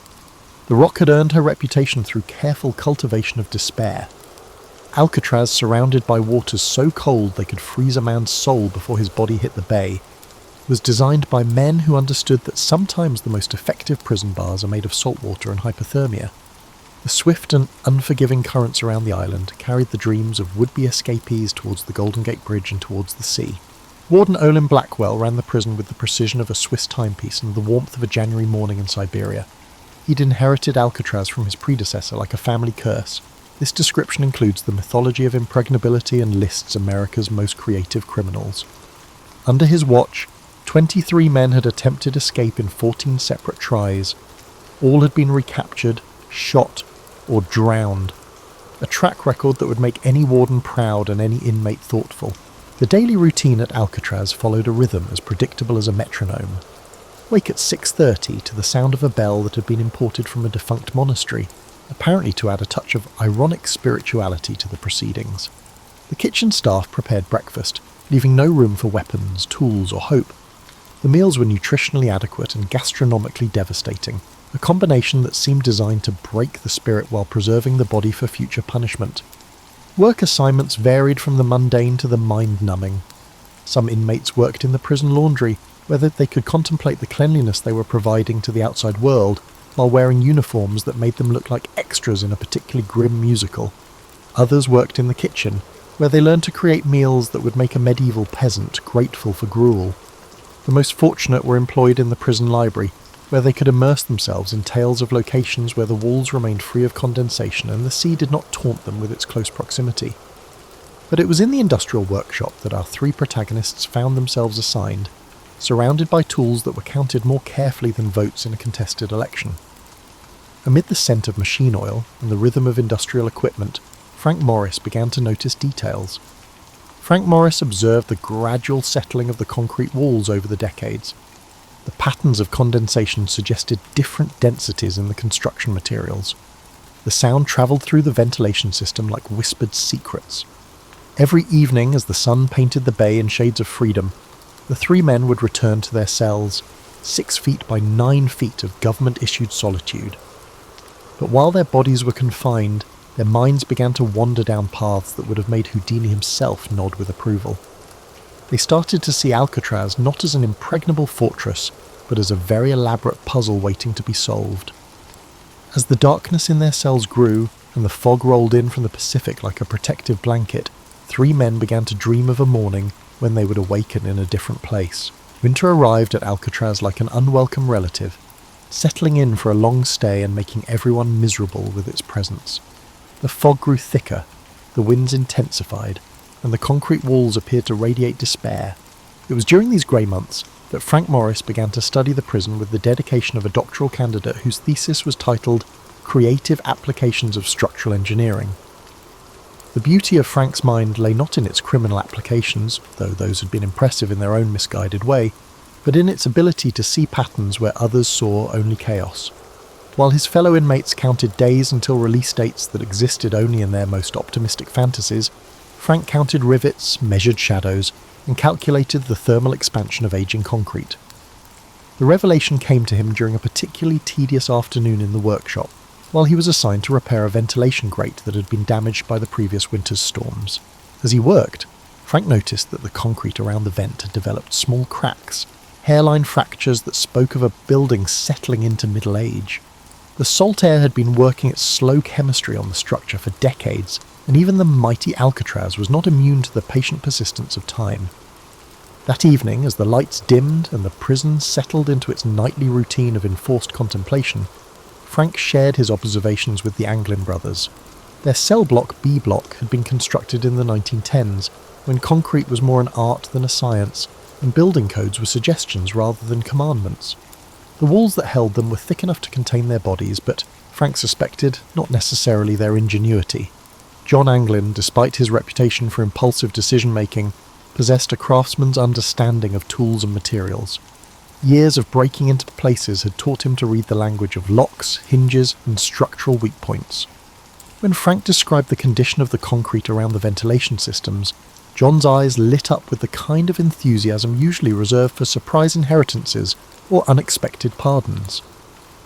The Rock had earned her reputation through careful cultivation of despair. Alcatraz, surrounded by waters so cold they could freeze a man's soul before his body hit the bay, was designed by men who understood that sometimes the most effective prison bars are made of salt water and hypothermia. The swift and unforgiving currents around the island carried the dreams of would-be escapees towards the Golden Gate Bridge and towards the sea. Warden Olin Blackwell ran the prison with the precision of a Swiss timepiece and the warmth of a January morning in Siberia. He'd inherited Alcatraz from his predecessor like a family curse. This description includes the mythology of impregnability and lists America's most creative criminals. Under his watch, 23 men had attempted escape in 14 separate tries. All had been recaptured, shot, or drowned. A track record that would make any warden proud and any inmate thoughtful. The daily routine at Alcatraz followed a rhythm as predictable as a metronome. Wake at 6:30 to the sound of a bell that had been imported from a defunct monastery, apparently to add a touch of ironic spirituality to the proceedings. The kitchen staff prepared breakfast, leaving no room for weapons, tools, or hope. The meals were nutritionally adequate and gastronomically devastating, a combination that seemed designed to break the spirit while preserving the body for future punishment. Work assignments varied from the mundane to the mind-numbing. Some inmates worked in the prison laundry, where they could contemplate the cleanliness they were providing to the outside world, while wearing uniforms that made them look like extras in a particularly grim musical. Others worked in the kitchen, where they learned to create meals that would make a medieval peasant grateful for gruel. The most fortunate were employed in the prison library, where they could immerse themselves in tales of locations where the walls remained free of condensation and the sea did not taunt them with its close proximity. But it was in the industrial workshop that our three protagonists found themselves assigned, surrounded by tools that were counted more carefully than votes in a contested election. Amid the scent of machine oil and the rhythm of industrial equipment, Frank Morris began to notice details. Frank Morris observed the gradual settling of the concrete walls over the decades. The patterns of condensation suggested different densities in the construction materials. The sound travelled through the ventilation system like whispered secrets. Every evening, as the sun painted the bay in shades of freedom, the three men would return to their cells, 6 feet by 9 feet of government-issued solitude. But while their bodies were confined, their minds began to wander down paths that would have made Houdini himself nod with approval. They started to see Alcatraz not as an impregnable fortress, but as a very elaborate puzzle waiting to be solved. As the darkness in their cells grew, and the fog rolled in from the Pacific like a protective blanket, three men began to dream of a morning when they would awaken in a different place. Winter arrived at Alcatraz like an unwelcome relative, settling in for a long stay and making everyone miserable with its presence. The fog grew thicker, the winds intensified, and the concrete walls appeared to radiate despair. It was during these grey months that Frank Morris began to study the prison with the dedication of a doctoral candidate whose thesis was titled Creative Applications of Structural Engineering. The beauty of Frank's mind lay not in its criminal applications, though those had been impressive in their own misguided way, but in its ability to see patterns where others saw only chaos. While his fellow inmates counted days until release dates that existed only in their most optimistic fantasies, Frank counted rivets, measured shadows, and calculated the thermal expansion of aging concrete. The revelation came to him during a particularly tedious afternoon in the workshop, while he was assigned to repair a ventilation grate that had been damaged by the previous winter's storms. As he worked, Frank noticed that the concrete around the vent had developed small cracks, hairline fractures that spoke of a building settling into middle age. The salt air had been working its slow chemistry on the structure for decades, and even the mighty Alcatraz was not immune to the patient persistence of time. That evening, as the lights dimmed and the prison settled into its nightly routine of enforced contemplation, Frank shared his observations with the Anglin brothers. Their cell block B block had been constructed in the 1910s, when concrete was more an art than a science, and building codes were suggestions rather than commandments. The walls that held them were thick enough to contain their bodies, but, Frank suspected, not necessarily their ingenuity. John Anglin, despite his reputation for impulsive decision-making, possessed a craftsman's understanding of tools and materials. Years of breaking into places had taught him to read the language of locks, hinges, and structural weak points. When Frank described the condition of the concrete around the ventilation systems, John's eyes lit up with the kind of enthusiasm usually reserved for surprise inheritances or unexpected pardons.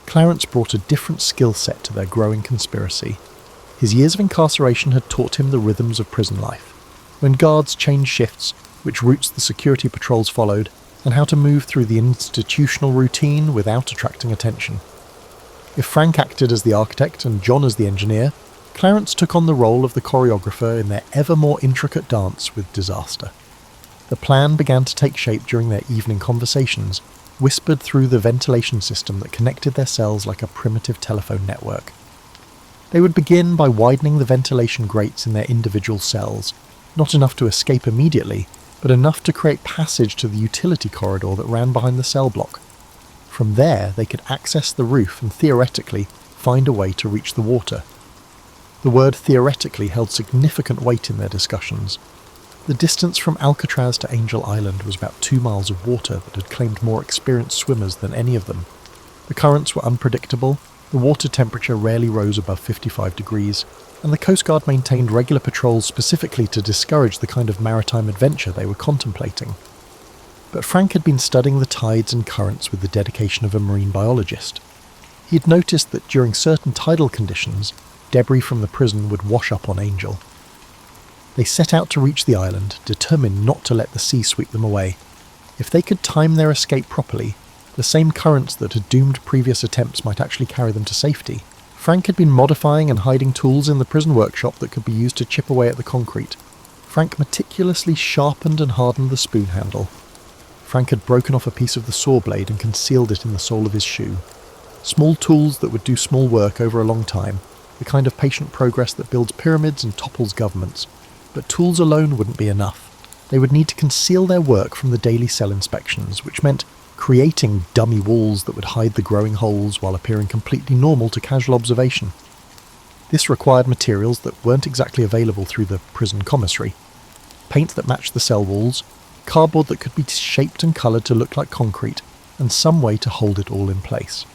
Clarence brought a different skill set to their growing conspiracy. His years of incarceration had taught him the rhythms of prison life, when guards changed shifts, which routes the security patrols followed, and how to move through the institutional routine without attracting attention. If Frank acted as the architect and John as the engineer, Clarence took on the role of the choreographer in their ever more intricate dance with disaster. The plan began to take shape during their evening conversations, whispered through the ventilation system that connected their cells like a primitive telephone network. They would begin by widening the ventilation grates in their individual cells, not enough to escape immediately, but enough to create passage to the utility corridor that ran behind the cell block. From there, they could access the roof and theoretically find a way to reach the water. The word theoretically held significant weight in their discussions. The distance from Alcatraz to Angel Island was about 2 miles of water that had claimed more experienced swimmers than any of them. The currents were unpredictable, the water temperature rarely rose above 55 degrees, and the Coast Guard maintained regular patrols specifically to discourage the kind of maritime adventure they were contemplating. But Frank had been studying the tides and currents with the dedication of a marine biologist. He had noticed that during certain tidal conditions, debris from the prison would wash up on Angel. They set out to reach the island, determined not to let the sea sweep them away. If they could time their escape properly, the same currents that had doomed previous attempts might actually carry them to safety. Frank had been modifying and hiding tools in the prison workshop that could be used to chip away at the concrete. Frank meticulously sharpened and hardened the spoon handle. Frank had broken off a piece of the saw blade and concealed it in the sole of his shoe. Small tools that would do small work over a long time, the kind of patient progress that builds pyramids and topples governments. But tools alone wouldn't be enough. They would need to conceal their work from the daily cell inspections, which meant creating dummy walls that would hide the growing holes while appearing completely normal to casual observation. This required materials that weren't exactly available through the prison commissary. Paint that matched the cell walls, cardboard that could be shaped and coloured to look like concrete, and some way to hold it all in place.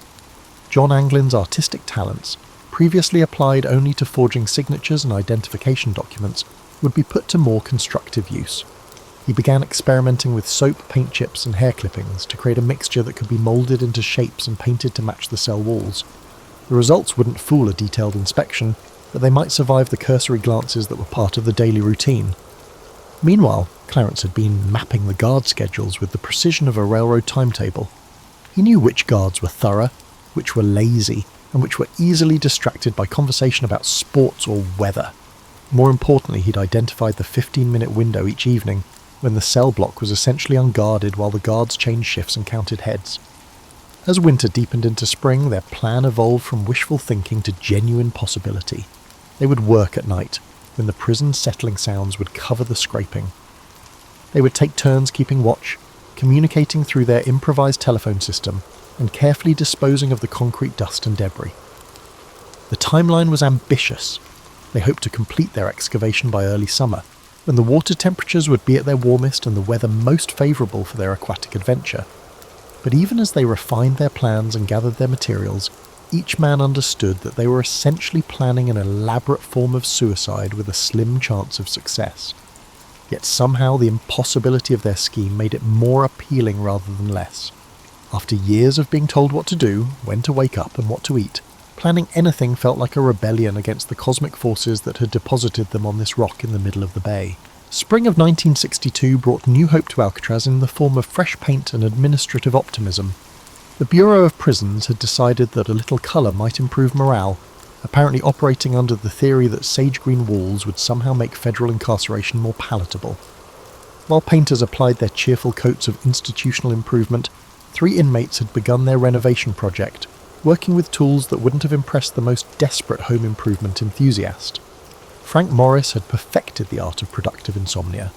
John Anglin's artistic talents, previously applied only to forging signatures and identification documents, would be put to more constructive use. He began experimenting with soap, paint chips and hair clippings to create a mixture that could be moulded into shapes and painted to match the cell walls. The results wouldn't fool a detailed inspection, but they might survive the cursory glances that were part of the daily routine. Meanwhile, Clarence had been mapping the guard schedules with the precision of a railroad timetable. He knew which guards were thorough, which were lazy, and which were easily distracted by conversation about sports or weather. More importantly, he'd identified the 15-minute window each evening when the cell block was essentially unguarded while the guards changed shifts and counted heads. As winter deepened into spring, their plan evolved from wishful thinking to genuine possibility. They would work at night, when the prison's settling sounds would cover the scraping. They would take turns keeping watch, communicating through their improvised telephone system, and carefully disposing of the concrete dust and debris. The timeline was ambitious. They hoped to complete their excavation by early summer, when the water temperatures would be at their warmest and the weather most favourable for their aquatic adventure. But even as they refined their plans and gathered their materials, each man understood that they were essentially planning an elaborate form of suicide with a slim chance of success. Yet somehow the impossibility of their scheme made it more appealing rather than less. After years of being told what to do, when to wake up and what to eat, planning anything felt like a rebellion against the cosmic forces that had deposited them on this rock in the middle of the bay. Spring of 1962 brought new hope to Alcatraz in the form of fresh paint and administrative optimism. The Bureau of Prisons had decided that a little colour might improve morale, apparently operating under the theory that sage green walls would somehow make federal incarceration more palatable. While painters applied their cheerful coats of institutional improvement, 3 inmates had begun their renovation project, working with tools that wouldn't have impressed the most desperate home improvement enthusiast. Frank Morris had perfected the art of productive insomnia.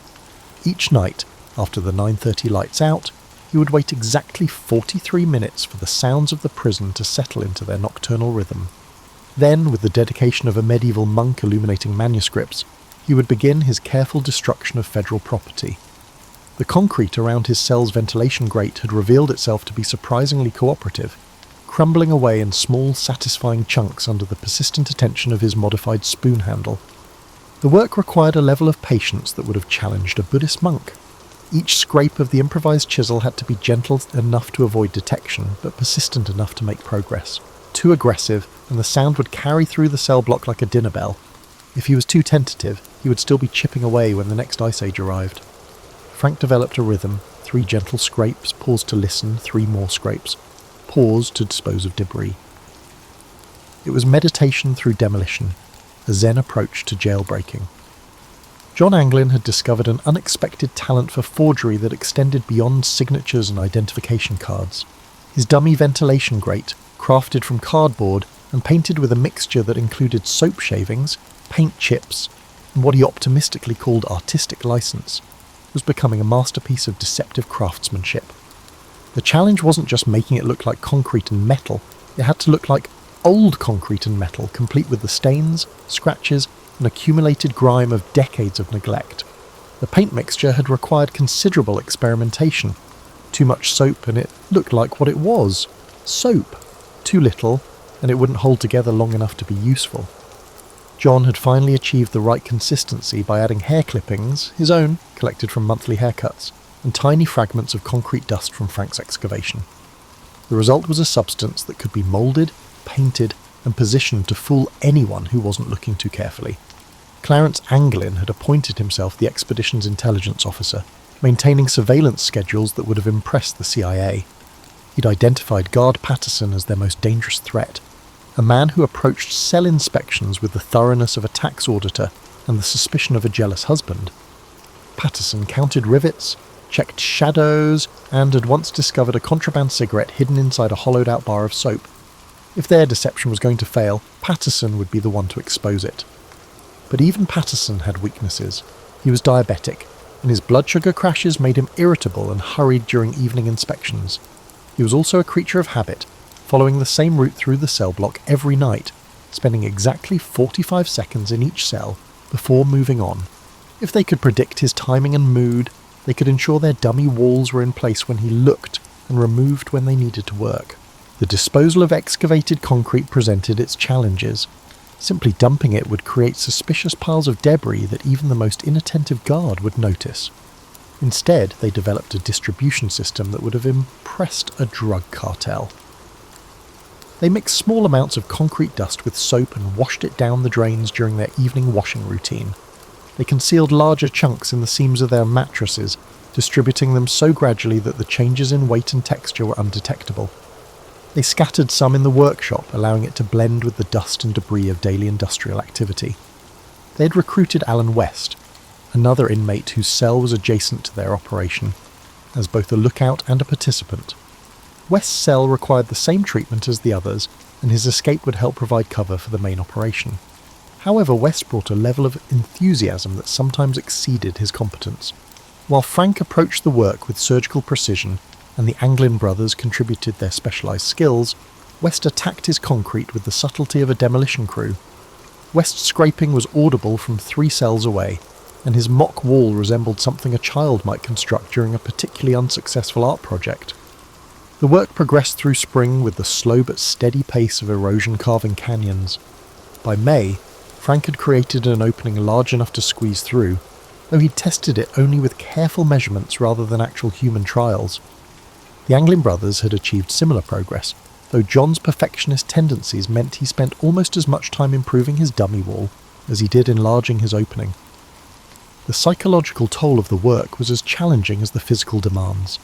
Each night, after the 9:30 lights out, he would wait exactly 43 minutes for the sounds of the prison to settle into their nocturnal rhythm. Then, with the dedication of a medieval monk illuminating manuscripts, he would begin his careful destruction of federal property. The concrete around his cell's ventilation grate had revealed itself to be surprisingly cooperative, crumbling away in small, satisfying chunks under the persistent attention of his modified spoon handle. The work required a level of patience that would have challenged a Buddhist monk. Each scrape of the improvised chisel had to be gentle enough to avoid detection, but persistent enough to make progress. Too aggressive, and the sound would carry through the cell block like a dinner bell. If he was too tentative, he would still be chipping away when the next ice age arrived. Frank developed a rhythm: 3 gentle scrapes, pause to listen, 3 more scrapes, pause to dispose of debris. It was meditation through demolition, a Zen approach to jailbreaking. John Anglin had discovered an unexpected talent for forgery that extended beyond signatures and identification cards. His dummy ventilation grate, crafted from cardboard and painted with a mixture that included soap shavings, paint chips, and what he optimistically called artistic license, was becoming a masterpiece of deceptive craftsmanship. The challenge wasn't just making it look like concrete and metal, it had to look like old concrete and metal, complete with the stains, scratches, and accumulated grime of decades of neglect. The paint mixture had required considerable experimentation. Too much soap and it looked like what it was: soap. Too little, and it wouldn't hold together long enough to be useful. John had finally achieved the right consistency by adding hair clippings, his own, collected from monthly haircuts, and tiny fragments of concrete dust from Frank's excavation. The result was a substance that could be moulded, painted, and positioned to fool anyone who wasn't looking too carefully. Clarence Anglin had appointed himself the expedition's intelligence officer, maintaining surveillance schedules that would have impressed the CIA. He'd identified Guard Patterson as their most dangerous threat, a man who approached cell inspections with the thoroughness of a tax auditor and the suspicion of a jealous husband. Patterson counted rivets, checked shadows, and had once discovered a contraband cigarette hidden inside a hollowed-out bar of soap. If their deception was going to fail, Patterson would be the one to expose it. But even Patterson had weaknesses. He was diabetic, and his blood sugar crashes made him irritable and hurried during evening inspections. He was also a creature of habit, following the same route through the cell block every night, spending exactly 45 seconds in each cell before moving on. If they could predict his timing and mood, they could ensure their dummy walls were in place when he looked and removed when they needed to work. The disposal of excavated concrete presented its challenges. Simply dumping it would create suspicious piles of debris that even the most inattentive guard would notice. Instead, they developed a distribution system that would have impressed a drug cartel. They mixed small amounts of concrete dust with soap and washed it down the drains during their evening washing routine. They concealed larger chunks in the seams of their mattresses, distributing them so gradually that the changes in weight and texture were undetectable. They scattered some in the workshop, allowing it to blend with the dust and debris of daily industrial activity. They had recruited Alan West, another inmate whose cell was adjacent to their operation, as both a lookout and a participant. West's cell required the same treatment as the others, and his escape would help provide cover for the main operation. However, West brought a level of enthusiasm that sometimes exceeded his competence. While Frank approached the work with surgical precision, and the Anglin brothers contributed their specialised skills, West attacked his concrete with the subtlety of a demolition crew. West's scraping was audible from 3 cells away, and his mock wall resembled something a child might construct during a particularly unsuccessful art project. The work progressed through spring with the slow but steady pace of erosion carving canyons. By May, Frank had created an opening large enough to squeeze through, though he'd tested it only with careful measurements rather than actual human trials. The Anglin brothers had achieved similar progress, though John's perfectionist tendencies meant he spent almost as much time improving his dummy wall as he did enlarging his opening. The psychological toll of the work was as challenging as the physical demands.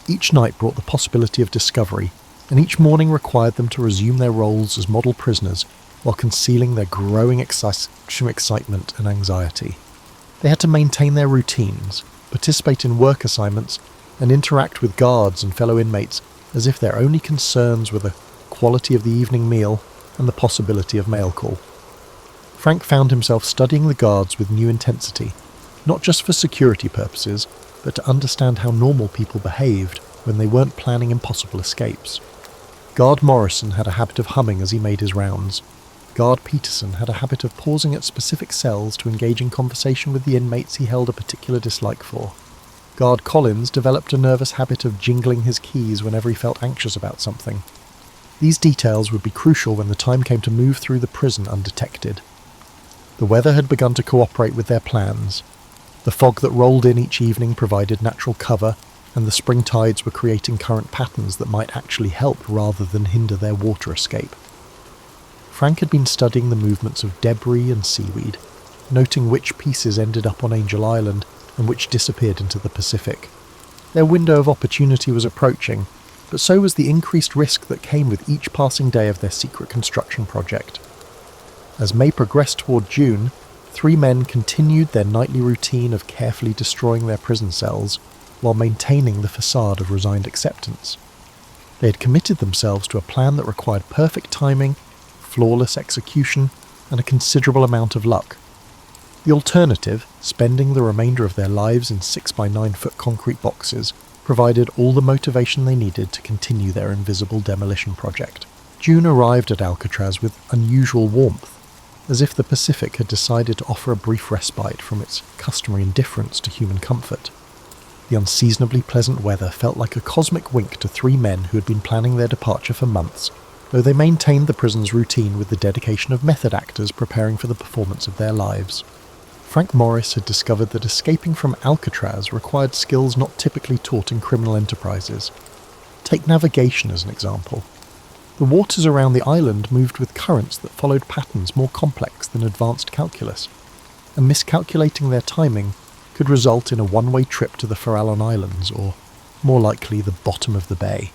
Each night brought the possibility of discovery, and each morning required them to resume their roles as model prisoners while concealing their growing excitement and anxiety. They had to maintain their routines, participate in work assignments, and interact with guards and fellow inmates as if their only concerns were the quality of the evening meal and the possibility of mail call. Frank found himself studying the guards with new intensity, not just for security purposes, but to understand how normal people behaved when they weren't planning impossible escapes. Guard Morrison had a habit of humming as he made his rounds. Guard Peterson had a habit of pausing at specific cells to engage in conversation with the inmates he held a particular dislike for. Guard Collins developed a nervous habit of jingling his keys whenever he felt anxious about something. These details would be crucial when the time came to move through the prison undetected. The weather had begun to cooperate with their plans. The fog that rolled in each evening provided natural cover, and the spring tides were creating current patterns that might actually help rather than hinder their water escape. Frank had been studying the movements of debris and seaweed, noting which pieces ended up on Angel Island and which disappeared into the Pacific. Their window of opportunity was approaching, but so was the increased risk that came with each passing day of their secret construction project. As May progressed toward June, 3 men continued their nightly routine of carefully destroying their prison cells while maintaining the facade of resigned acceptance. They had committed themselves to a plan that required perfect timing, flawless execution, and a considerable amount of luck. The alternative, spending the remainder of their lives in 6x9-foot concrete boxes, provided all the motivation they needed to continue their invisible demolition project. June arrived at Alcatraz with unusual warmth, as if the Pacific had decided to offer a brief respite from its customary indifference to human comfort. The unseasonably pleasant weather felt like a cosmic wink to 3 men who had been planning their departure for months, though they maintained the prison's routine with the dedication of method actors preparing for the performance of their lives. Frank Morris had discovered that escaping from Alcatraz required skills not typically taught in criminal enterprises. Take navigation as an example. The waters around the island moved with currents that followed patterns more complex than advanced calculus, and miscalculating their timing could result in a one-way trip to the Farallon Islands, or, more likely, the bottom of the bay.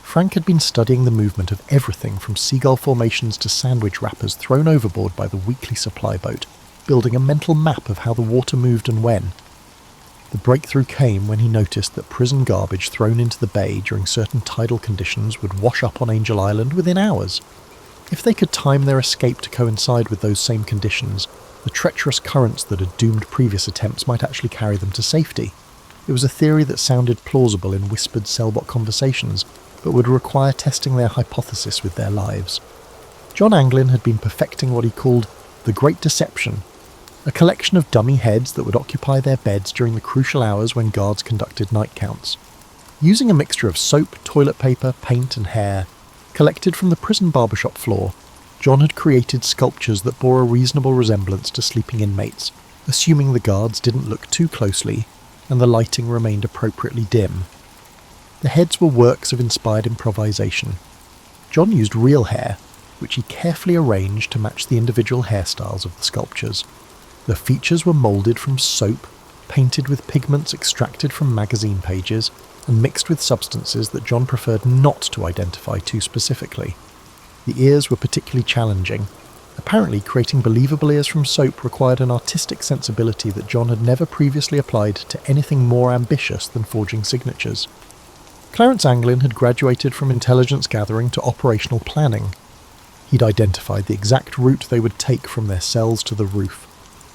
Frank had been studying the movement of everything from seagull formations to sandwich wrappers thrown overboard by the weekly supply boat, building a mental map of how the water moved and when. The breakthrough came when he noticed that prison garbage thrown into the bay during certain tidal conditions would wash up on Angel Island within hours. If they could time their escape to coincide with those same conditions, the treacherous currents that had doomed previous attempts might actually carry them to safety. It was a theory that sounded plausible in whispered cellblock conversations, but would require testing their hypothesis with their lives. John Anglin had been perfecting what he called the Great Deception, a collection of dummy heads that would occupy their beds during the crucial hours when guards conducted night counts. Using a mixture of soap, toilet paper, paint and hair, collected from the prison barbershop floor, John had created sculptures that bore a reasonable resemblance to sleeping inmates, assuming the guards didn't look too closely and the lighting remained appropriately dim. The heads were works of inspired improvisation. John used real hair, which he carefully arranged to match the individual hairstyles of the sculptures. The features were moulded from soap, painted with pigments extracted from magazine pages, and mixed with substances that John preferred not to identify too specifically. The ears were particularly challenging. Apparently, creating believable ears from soap required an artistic sensibility that John had never previously applied to anything more ambitious than forging signatures. Clarence Anglin had graduated from intelligence gathering to operational planning. He'd identified the exact route they would take from their cells to the roof,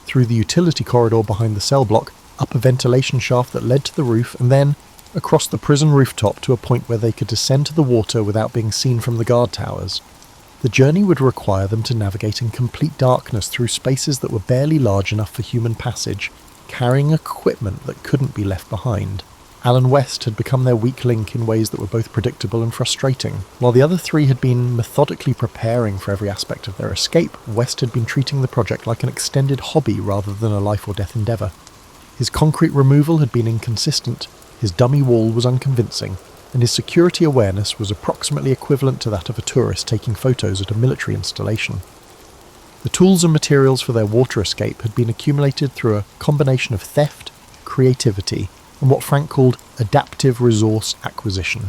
through the utility corridor behind the cell block, up a ventilation shaft that led to the roof, and then across the prison rooftop to a point where they could descend to the water without being seen from the guard towers. The journey would require them to navigate in complete darkness through spaces that were barely large enough for human passage, carrying equipment that couldn't be left behind. Alan West had become their weak link in ways that were both predictable and frustrating. While the other 3 had been methodically preparing for every aspect of their escape, West had been treating the project like an extended hobby rather than a life-or-death endeavour. His concrete removal had been inconsistent, his dummy wall was unconvincing, and his security awareness was approximately equivalent to that of a tourist taking photos at a military installation. The tools and materials for their water escape had been accumulated through a combination of theft, creativity, and what Frank called adaptive resource acquisition.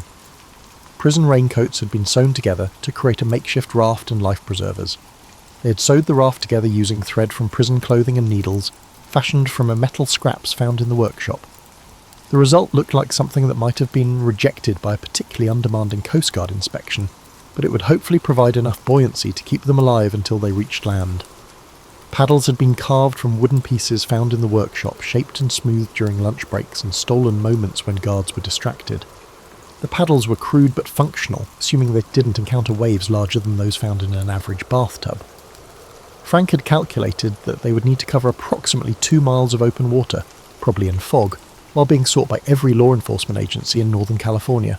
prison raincoats had been sewn together to create a makeshift raft and life preservers. They had sewed the raft together using thread from prison clothing and needles, fashioned from a metal scraps found in the workshop. The result looked like something that might have been rejected by a particularly undemanding Coast Guard inspection, but it would hopefully provide enough buoyancy to keep them alive until they reached land. Paddles had been carved from wooden pieces found in the workshop, shaped and smoothed during lunch breaks and stolen moments when guards were distracted. The paddles were crude but functional, assuming they didn't encounter waves larger than those found in an average bathtub. Frank had calculated that they would need to cover approximately 2 miles of open water, probably in fog, while being sought by every law enforcement agency in Northern California.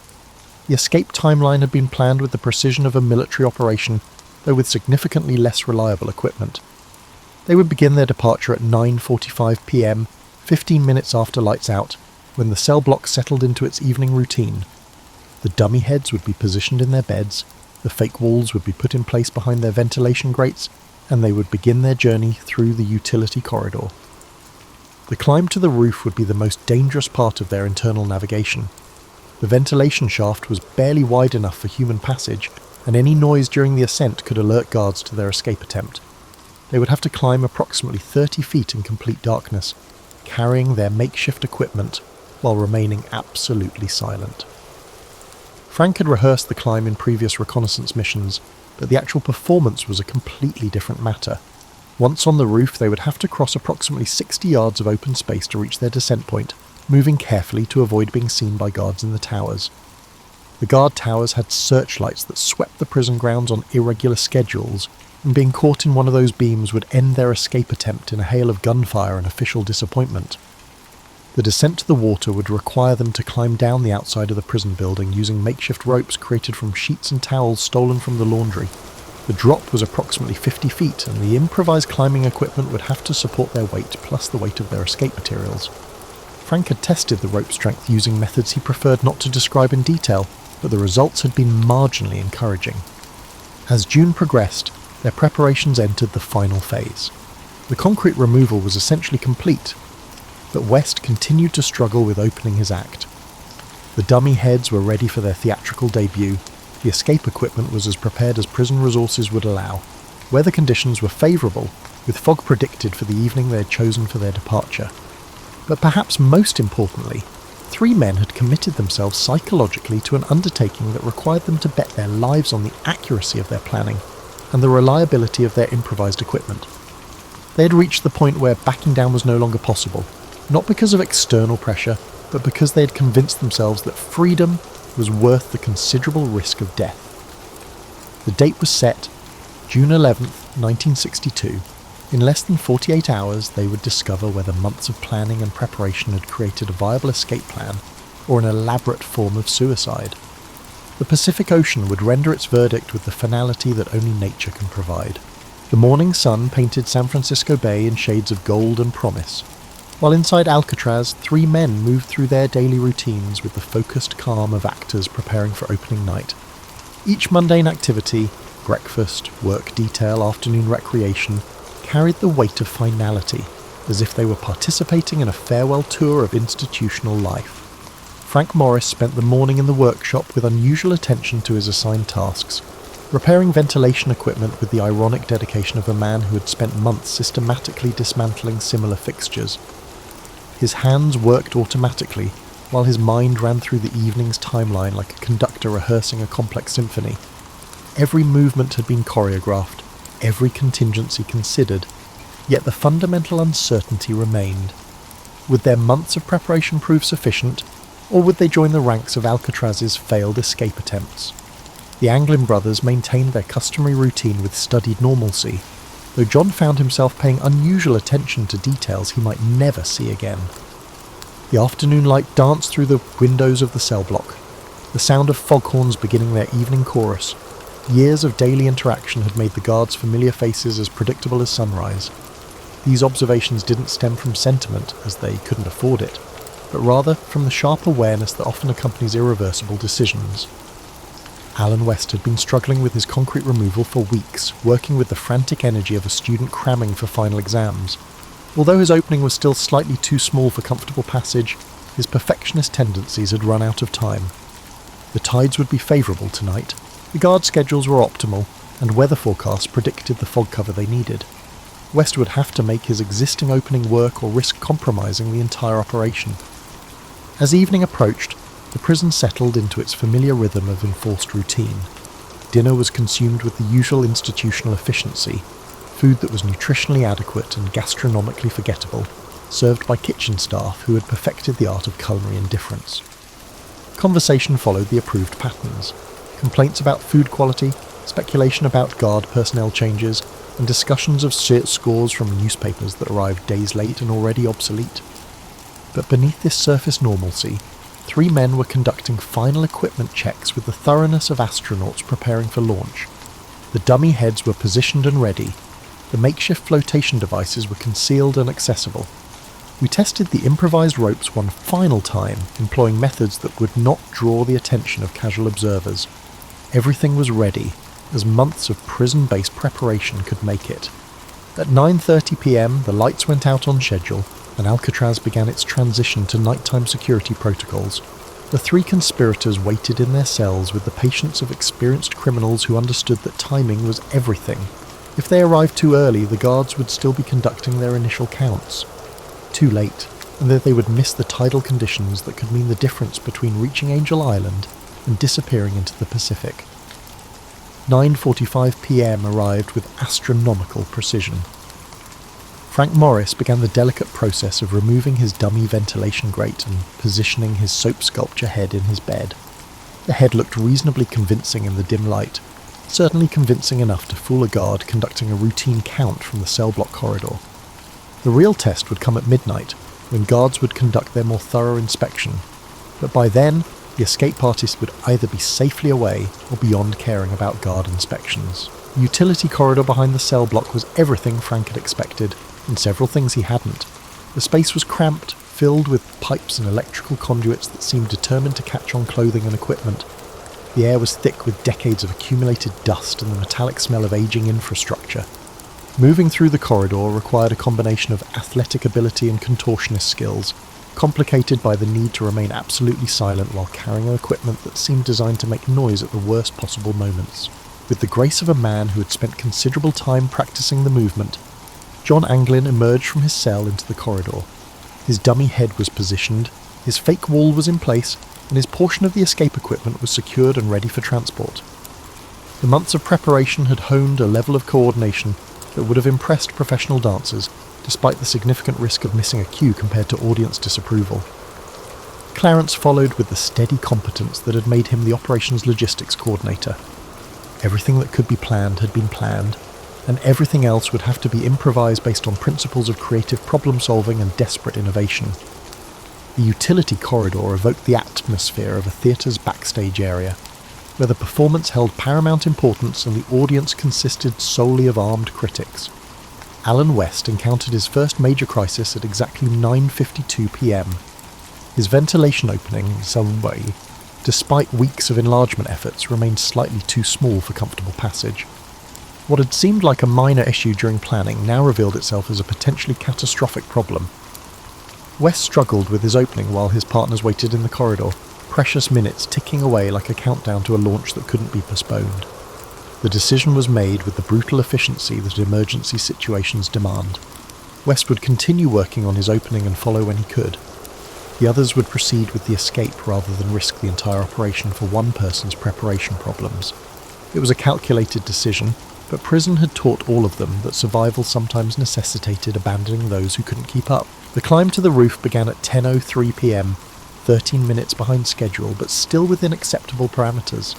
The escape timeline had been planned with the precision of a military operation, though with significantly less reliable equipment. They would begin their departure at 9:45 p.m, 15 minutes after lights out, when the cell block settled into its evening routine. The dummy heads would be positioned in their beds, the fake walls would be put in place behind their ventilation grates, and they would begin their journey through the utility corridor. The climb to the roof would be the most dangerous part of their internal navigation. The ventilation shaft was barely wide enough for human passage, and any noise during the ascent could alert guards to their escape attempt. They would have to climb approximately 30 feet in complete darkness, carrying their makeshift equipment while remaining absolutely silent. Frank had rehearsed the climb in previous reconnaissance missions, but the actual performance was a completely different matter. Once on the roof, they would have to cross approximately 60 yards of open space to reach their descent point, moving carefully to avoid being seen by guards in the towers. The guard towers had searchlights that swept the prison grounds on irregular schedules, and being caught in one of those beams would end their escape attempt in a hail of gunfire and official disappointment. The descent to the water would require them to climb down the outside of the prison building using makeshift ropes created from sheets and towels stolen from the laundry. The drop was approximately 50 feet, and the improvised climbing equipment would have to support their weight plus the weight of their escape materials. Frank had tested the rope strength using methods he preferred not to describe in detail, but the results had been marginally encouraging. As June progressed, their preparations entered the final phase. The concrete removal was essentially complete, but West continued to struggle with opening his act. The dummy heads were ready for their theatrical debut. The escape equipment was as prepared as prison resources would allow. Weather conditions were favourable, with fog predicted for the evening they had chosen for their departure. But perhaps most importantly, 3 men had committed themselves psychologically to an undertaking that required them to bet their lives on the accuracy of their planning and the reliability of their improvised equipment. They had reached the point where backing down was no longer possible, not because of external pressure, but because they had convinced themselves that freedom was worth the considerable risk of death. The date was set, June 11th, 1962. In less than 48 hours, they would discover whether months of planning and preparation had created a viable escape plan or an elaborate form of suicide. The Pacific Ocean would render its verdict with the finality that only nature can provide. The morning sun painted San Francisco Bay in shades of gold and promise, while inside Alcatraz, 3 men moved through their daily routines with the focused calm of actors preparing for opening night. Each mundane activity, breakfast, work detail, afternoon recreation, carried the weight of finality, as if they were participating in a farewell tour of institutional life. Frank Morris spent the morning in the workshop with unusual attention to his assigned tasks, repairing ventilation equipment with the ironic dedication of a man who had spent months systematically dismantling similar fixtures. His hands worked automatically, while his mind ran through the evening's timeline like a conductor rehearsing a complex symphony. Every movement had been choreographed, every contingency considered, yet the fundamental uncertainty remained. Would their months of preparation prove sufficient, or would they join the ranks of Alcatraz's failed escape attempts? The Anglin brothers maintained their customary routine with studied normalcy, though John found himself paying unusual attention to details he might never see again. The afternoon light danced through the windows of the cell block, the sound of foghorns beginning their evening chorus. Years of daily interaction had made the guards' familiar faces as predictable as sunrise. These observations didn't stem from sentiment, as they couldn't afford it, but rather from the sharp awareness that often accompanies irreversible decisions. Alan West had been struggling with his concrete removal for weeks, working with the frantic energy of a student cramming for final exams. Although his opening was still slightly too small for comfortable passage, his perfectionist tendencies had run out of time. The tides would be favourable tonight, the guard schedules were optimal, and weather forecasts predicted the fog cover they needed. West would have to make his existing opening work or risk compromising the entire operation. As evening approached, the prison settled into its familiar rhythm of enforced routine. Dinner was consumed with the usual institutional efficiency, food that was nutritionally adequate and gastronomically forgettable, served by kitchen staff who had perfected the art of culinary indifference. Conversation followed the approved patterns. Complaints about food quality, speculation about guard personnel changes, and discussions of scores from newspapers that arrived days late and already obsolete. But beneath this surface normalcy, 3 men were conducting final equipment checks with the thoroughness of astronauts preparing for launch. The dummy heads were positioned and ready. The makeshift flotation devices were concealed and accessible. We tested the improvised ropes one final time, employing methods that would not draw the attention of casual observers. Everything was ready, as months of prison-based preparation could make it. At 9:30 p.m, the lights went out on schedule, and Alcatraz began its transition to nighttime security protocols. The 3 conspirators waited in their cells with the patience of experienced criminals who understood that timing was everything. If they arrived too early, the guards would still be conducting their initial counts. Too late, and that they would miss the tidal conditions that could mean the difference between reaching Angel Island and disappearing into the Pacific. 9:45 p.m. arrived with astronomical precision. Frank Morris began the delicate process of removing his dummy ventilation grate and positioning his soap sculpture head in his bed. The head looked reasonably convincing in the dim light, certainly convincing enough to fool a guard conducting a routine count from the cell block corridor. The real test would come at midnight, when guards would conduct their more thorough inspection, but by then, the escape artist would either be safely away or beyond caring about guard inspections. The utility corridor behind the cell block was everything Frank had expected, and several things he hadn't. The space was cramped, filled with pipes and electrical conduits that seemed determined to catch on clothing and equipment. The air was thick with decades of accumulated dust and the metallic smell of aging infrastructure. Moving through the corridor required a combination of athletic ability and contortionist skills, complicated by the need to remain absolutely silent while carrying equipment that seemed designed to make noise at the worst possible moments. With the grace of a man who had spent considerable time practicing the movement, John Anglin emerged from his cell into the corridor. His dummy head was positioned, his fake wall was in place, and his portion of the escape equipment was secured and ready for transport. The months of preparation had honed a level of coordination that would have impressed professional dancers, despite the significant risk of missing a cue compared to audience disapproval. Clarence followed with the steady competence that had made him the operations logistics coordinator. Everything that could be planned had been planned, and everything else would have to be improvised based on principles of creative problem-solving and desperate innovation. The utility corridor evoked the atmosphere of a theatre's backstage area, where the performance held paramount importance and the audience consisted solely of armed critics. Alan West encountered his first major crisis at exactly 9:52 p.m. His ventilation opening, some way, despite weeks of enlargement efforts, remained slightly too small for comfortable passage. What had seemed like a minor issue during planning now revealed itself as a potentially catastrophic problem. West struggled with his opening while his partners waited in the corridor, precious minutes ticking away like a countdown to a launch that couldn't be postponed. The decision was made with the brutal efficiency that emergency situations demand. West would continue working on his opening and follow when he could. The others would proceed with the escape rather than risk the entire operation for one person's preparation problems. It was a calculated decision, but prison had taught all of them that survival sometimes necessitated abandoning those who couldn't keep up. The climb to the roof began at 10:03 p.m, 13 minutes behind schedule, but still within acceptable parameters.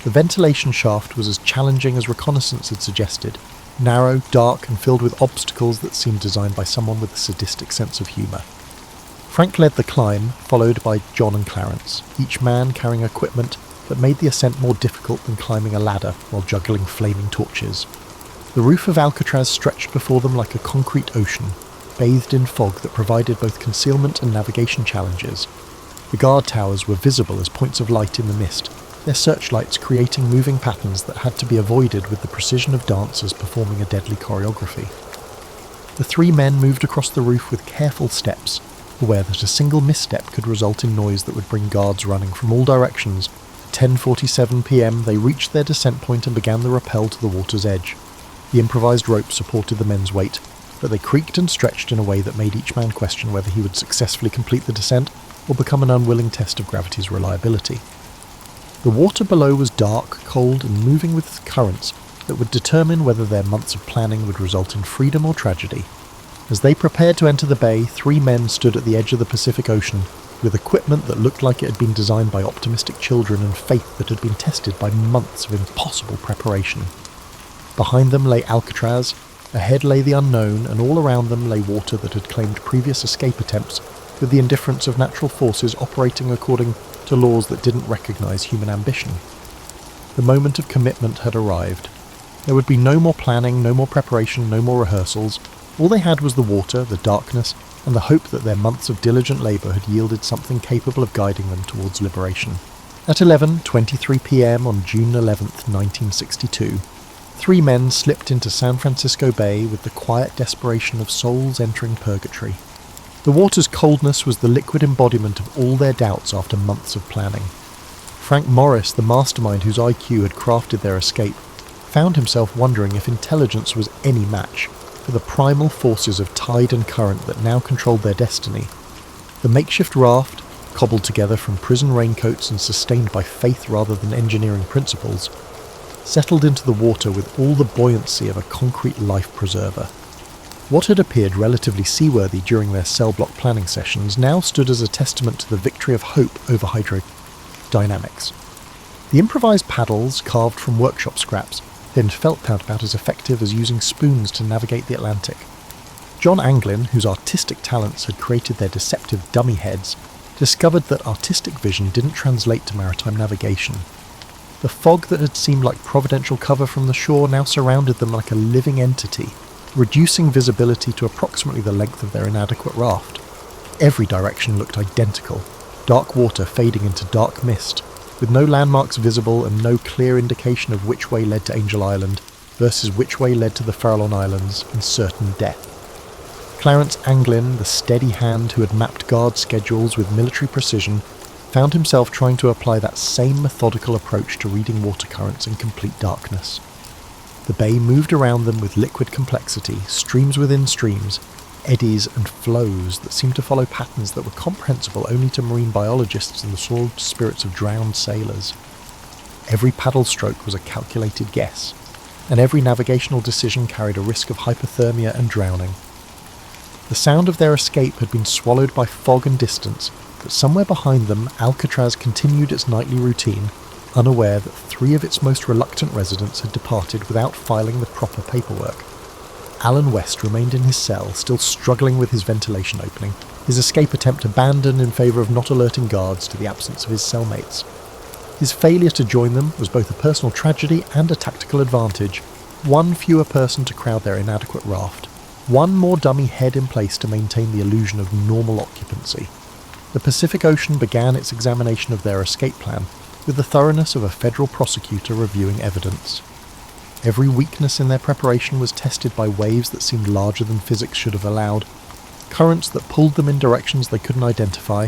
The ventilation shaft was as challenging as reconnaissance had suggested, narrow, dark, and filled with obstacles that seemed designed by someone with a sadistic sense of humour. Frank led the climb, followed by John and Clarence, each man carrying equipment that made the ascent more difficult than climbing a ladder while juggling flaming torches. The roof of Alcatraz stretched before them like a concrete ocean, bathed in fog that provided both concealment and navigation challenges. The guard towers were visible as points of light in the mist, their searchlights creating moving patterns that had to be avoided with the precision of dancers performing a deadly choreography. The 3 men moved across the roof with careful steps, aware that a single misstep could result in noise that would bring guards running from all directions At 10:47 p.m, they reached their descent point and began the rappel to the water's edge. The improvised rope supported the men's weight, but they creaked and stretched in a way that made each man question whether he would successfully complete the descent or become an unwilling test of gravity's reliability. The water below was dark, cold, and moving with currents that would determine whether their months of planning would result in freedom or tragedy. As they prepared to enter the bay, 3 men stood at the edge of the Pacific Ocean with equipment that looked like it had been designed by optimistic children and faith that had been tested by months of impossible preparation. Behind them lay Alcatraz, ahead lay the unknown, and all around them lay water that had claimed previous escape attempts with the indifference of natural forces operating according to laws that didn't recognise human ambition. The moment of commitment had arrived. There would be no more planning, no more preparation, no more rehearsals. All they had was the water, the darkness, and the hope that their months of diligent labour had yielded something capable of guiding them towards liberation. At 11:23 p.m. on June 11th, 1962, 3 men slipped into San Francisco Bay with the quiet desperation of souls entering purgatory. The water's coldness was the liquid embodiment of all their doubts after months of planning. Frank Morris, the mastermind whose IQ had crafted their escape, found himself wondering if intelligence was any match for the primal forces of tide and current that now controlled their destiny. The makeshift raft, cobbled together from prison raincoats and sustained by faith rather than engineering principles, settled into the water with all the buoyancy of a concrete life preserver. What had appeared relatively seaworthy during their cell block planning sessions now stood as a testament to the victory of hope over hydrodynamics. The improvised paddles, carved from workshop scraps, then felt about as effective as using spoons to navigate the Atlantic. John Anglin, whose artistic talents had created their deceptive dummy heads, discovered that artistic vision didn't translate to maritime navigation. The fog that had seemed like providential cover from the shore now surrounded them like a living entity, reducing visibility to approximately the length of their inadequate raft. Every direction looked identical, dark water fading into dark mist, with no landmarks visible and no clear indication of which way led to Angel Island versus which way led to the Farallon Islands and certain death. Clarence Anglin, the steady hand who had mapped guard schedules with military precision, found himself trying to apply that same methodical approach to reading water currents in complete darkness. The bay moved around them with liquid complexity, streams within streams, eddies and flows that seemed to follow patterns that were comprehensible only to marine biologists and the soiled spirits of drowned sailors. Every paddle stroke was a calculated guess, and every navigational decision carried a risk of hypothermia and drowning. The sound of their escape had been swallowed by fog and distance, but somewhere behind them Alcatraz continued its nightly routine, unaware that 3 of its most reluctant residents had departed without filing the proper paperwork. Alan West remained in his cell, still struggling with his ventilation opening, his escape attempt abandoned in favour of not alerting guards to the absence of his cellmates. His failure to join them was both a personal tragedy and a tactical advantage, 1 fewer person to crowd their inadequate raft, 1 more dummy head in place to maintain the illusion of normal occupancy. The Pacific Ocean began its examination of their escape plan with the thoroughness of a federal prosecutor reviewing evidence. Every weakness in their preparation was tested by waves that seemed larger than physics should have allowed, currents that pulled them in directions they couldn't identify,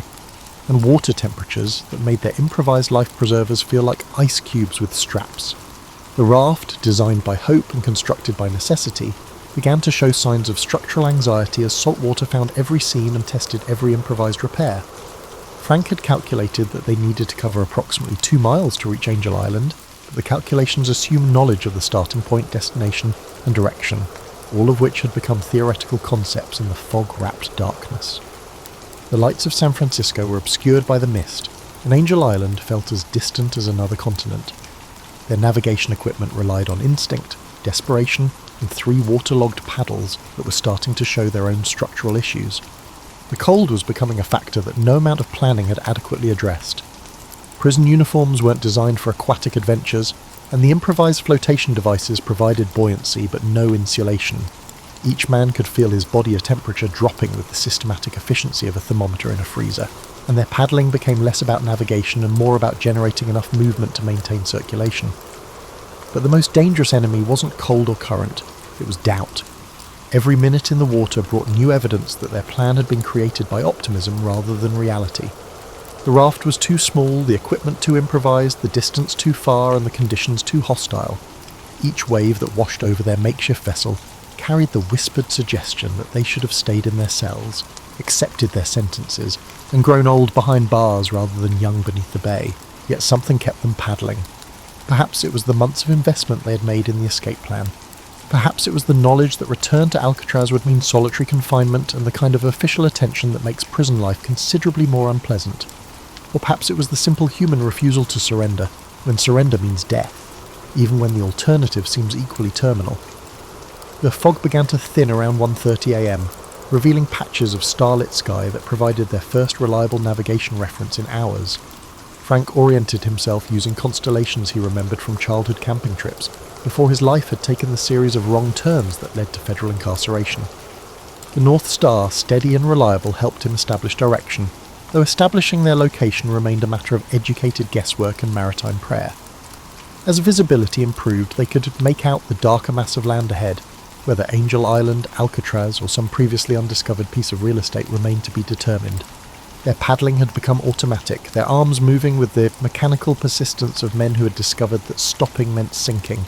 and water temperatures that made their improvised life preservers feel like ice cubes with straps. The raft, designed by hope and constructed by necessity, began to show signs of structural anxiety as salt water found every seam and tested every improvised repair. Frank had calculated that they needed to cover approximately 2 miles to reach Angel Island, but the calculations assumed knowledge of the starting point, destination, and direction, all of which had become theoretical concepts in the fog-wrapped darkness. The lights of San Francisco were obscured by the mist, and Angel Island felt as distant as another continent. Their navigation equipment relied on instinct, desperation, and 3 waterlogged paddles that were starting to show their own structural issues. The cold was becoming a factor that no amount of planning had adequately addressed. Prison uniforms weren't designed for aquatic adventures, and the improvised flotation devices provided buoyancy but no insulation. Each man could feel his body temperature dropping with the systematic efficiency of a thermometer in a freezer, and their paddling became less about navigation and more about generating enough movement to maintain circulation. But the most dangerous enemy wasn't cold or current, it was doubt. Every minute in the water brought new evidence that their plan had been created by optimism rather than reality. The raft was too small, the equipment too improvised, the distance too far, and the conditions too hostile. Each wave that washed over their makeshift vessel carried the whispered suggestion that they should have stayed in their cells, accepted their sentences, and grown old behind bars rather than young beneath the bay, yet something kept them paddling. Perhaps it was the months of investment they had made in the escape plan. Perhaps it was the knowledge that return to Alcatraz would mean solitary confinement and the kind of official attention that makes prison life considerably more unpleasant. Or perhaps it was the simple human refusal to surrender, when surrender means death, even when the alternative seems equally terminal. The fog began to thin around 1:30 a.m, revealing patches of starlit sky that provided their first reliable navigation reference in hours. Frank oriented himself using constellations he remembered from childhood camping trips, before his life had taken the series of wrong turns that led to federal incarceration. The North Star, steady and reliable, helped him establish direction, though establishing their location remained a matter of educated guesswork and maritime prayer. As visibility improved, they could make out the darker mass of land ahead, whether Angel Island, Alcatraz, or some previously undiscovered piece of real estate remained to be determined. Their paddling had become automatic, their arms moving with the mechanical persistence of men who had discovered that stopping meant sinking.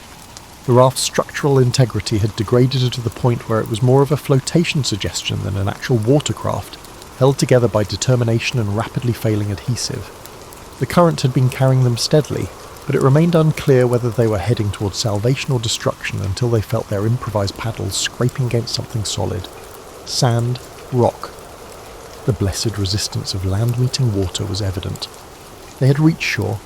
The raft's structural integrity had degraded to the point where it was more of a flotation suggestion than an actual watercraft, held together by determination and rapidly failing adhesive. The current had been carrying them steadily, but it remained unclear whether they were heading towards salvation or destruction until they felt their improvised paddles scraping against something solid. Sand, rock. The blessed resistance of land meeting water was evident. They had reached shore,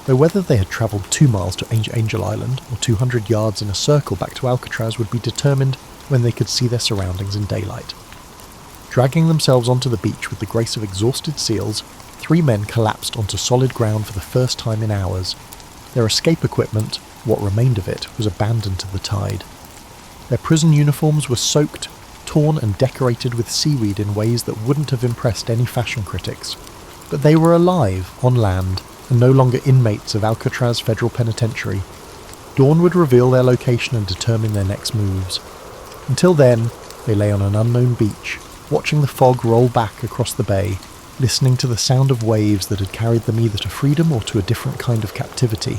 though whether they had travelled 2 miles to Angel Island or 200 yards in a circle back to Alcatraz would be determined when they could see their surroundings in daylight. Dragging themselves onto the beach with the grace of exhausted seals, 3 men collapsed onto solid ground for the first time in hours. Their escape equipment, what remained of it, was abandoned to the tide. Their prison uniforms were soaked, torn and decorated with seaweed in ways that wouldn't have impressed any fashion critics. But they were alive, on land, and no longer inmates of Alcatraz Federal Penitentiary. Dawn would reveal their location and determine their next moves. Until then, they lay on an unknown beach, watching the fog roll back across the bay, listening to the sound of waves that had carried them either to freedom or to a different kind of captivity.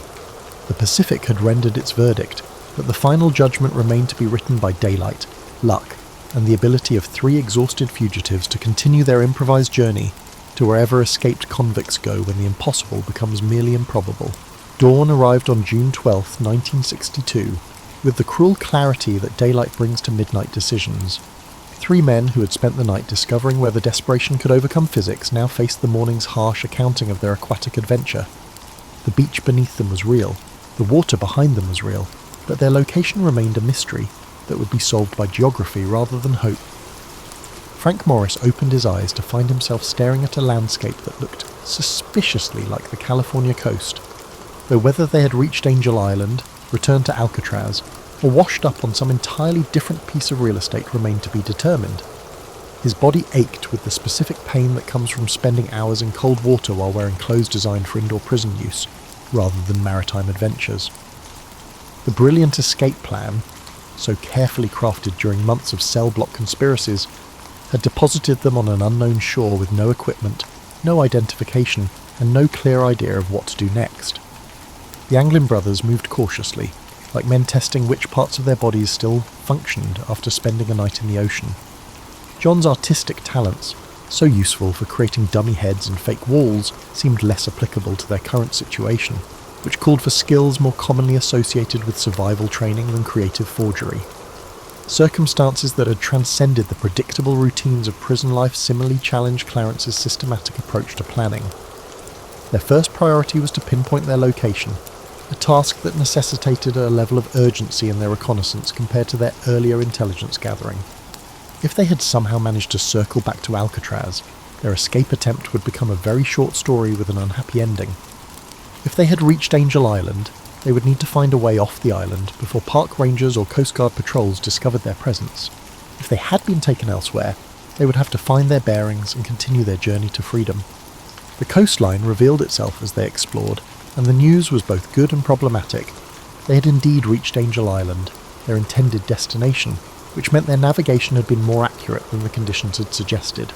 The Pacific had rendered its verdict, but the final judgment remained to be written by daylight, luck, and the ability of 3 exhausted fugitives to continue their improvised journey to wherever escaped convicts go when the impossible becomes merely improbable. Dawn arrived on June 12, 1962, with the cruel clarity that daylight brings to midnight decisions. 3 men who had spent the night discovering whether desperation could overcome physics now faced the morning's harsh accounting of their aquatic adventure. The beach beneath them was real, the water behind them was real, but their location remained a mystery that would be solved by geography rather than hope. Frank Morris opened his eyes to find himself staring at a landscape that looked suspiciously like the California coast, though whether they had reached Angel Island, returned to Alcatraz, or washed up on some entirely different piece of real estate remained to be determined. His body ached with the specific pain that comes from spending hours in cold water while wearing clothes designed for indoor prison use, rather than maritime adventures. The brilliant escape plan, so carefully crafted during months of cell block conspiracies, had deposited them on an unknown shore with no equipment, no identification, and no clear idea of what to do next. The Anglin brothers moved cautiously, like men testing which parts of their bodies still functioned after spending a night in the ocean. John's artistic talents, so useful for creating dummy heads and fake walls, seemed less applicable to their current situation, which called for skills more commonly associated with survival training than creative forgery. Circumstances that had transcended the predictable routines of prison life similarly challenged Clarence's systematic approach to planning. Their first priority was to pinpoint their location, a task that necessitated a level of urgency in their reconnaissance compared to their earlier intelligence gathering. If they had somehow managed to circle back to Alcatraz, their escape attempt would become a very short story with an unhappy ending. If they had reached Angel Island, they would need to find a way off the island before park rangers or Coast Guard patrols discovered their presence. If they had been taken elsewhere, they would have to find their bearings and continue their journey to freedom. The coastline revealed itself as they explored, and the news was both good and problematic. They had indeed reached Angel Island, their intended destination, which meant their navigation had been more accurate than the conditions had suggested.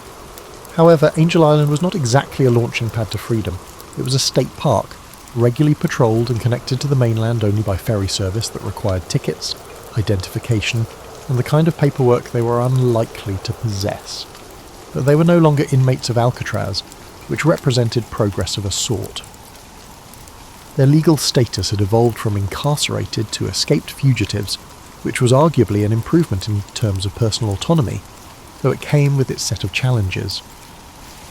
However, Angel Island was not exactly a launching pad to freedom. It was a state park, regularly patrolled and connected to the mainland only by ferry service that required tickets, identification, and the kind of paperwork they were unlikely to possess. But they were no longer inmates of Alcatraz, which represented progress of a sort. Their legal status had evolved from incarcerated to escaped fugitives, which was arguably an improvement in terms of personal autonomy, though it came with its set of challenges.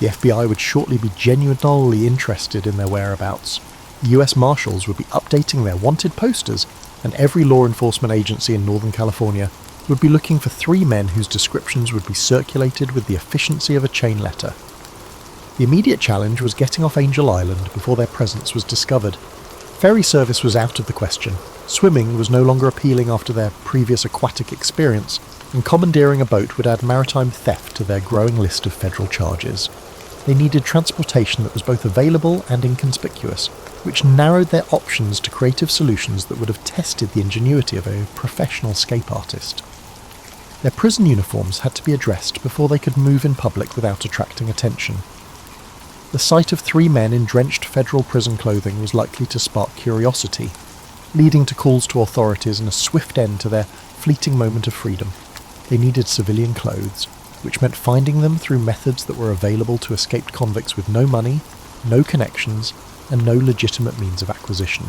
The FBI would shortly be genuinely interested in their whereabouts. The US Marshals would be updating their wanted posters, and every law enforcement agency in Northern California would be looking for 3 men whose descriptions would be circulated with the efficiency of a chain letter. The immediate challenge was getting off Angel Island before their presence was discovered. Ferry service was out of the question. Swimming was no longer appealing after their previous aquatic experience, and commandeering a boat would add maritime theft to their growing list of federal charges. They needed transportation that was both available and inconspicuous, which narrowed their options to creative solutions that would have tested the ingenuity of a professional escape artist. Their prison uniforms had to be addressed before they could move in public without attracting attention. The sight of 3 men in drenched federal prison clothing was likely to spark curiosity, leading to calls to authorities and a swift end to their fleeting moment of freedom. They needed civilian clothes, which meant finding them through methods that were available to escaped convicts with no money, no connections, and no legitimate means of acquisition.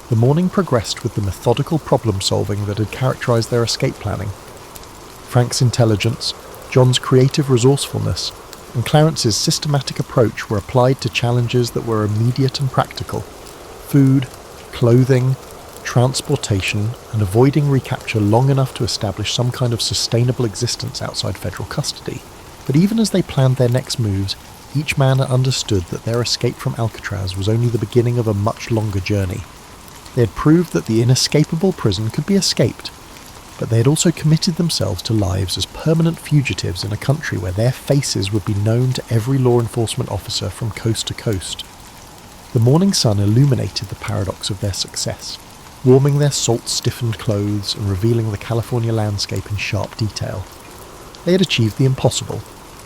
The morning progressed with the methodical problem-solving that had characterized their escape planning. Frank's intelligence, John's creative resourcefulness, and Clarence's systematic approach were applied to challenges that were immediate and practical: food, clothing, transportation, and avoiding recapture long enough to establish some kind of sustainable existence outside federal custody. But even as they planned their next moves, each man understood that their escape from Alcatraz was only the beginning of a much longer journey. They had proved that the inescapable prison could be escaped, but they had also committed themselves to lives as permanent fugitives in a country where their faces would be known to every law enforcement officer from coast to coast. The morning sun illuminated the paradox of their success, warming their salt-stiffened clothes and revealing the California landscape in sharp detail. They had achieved the impossible,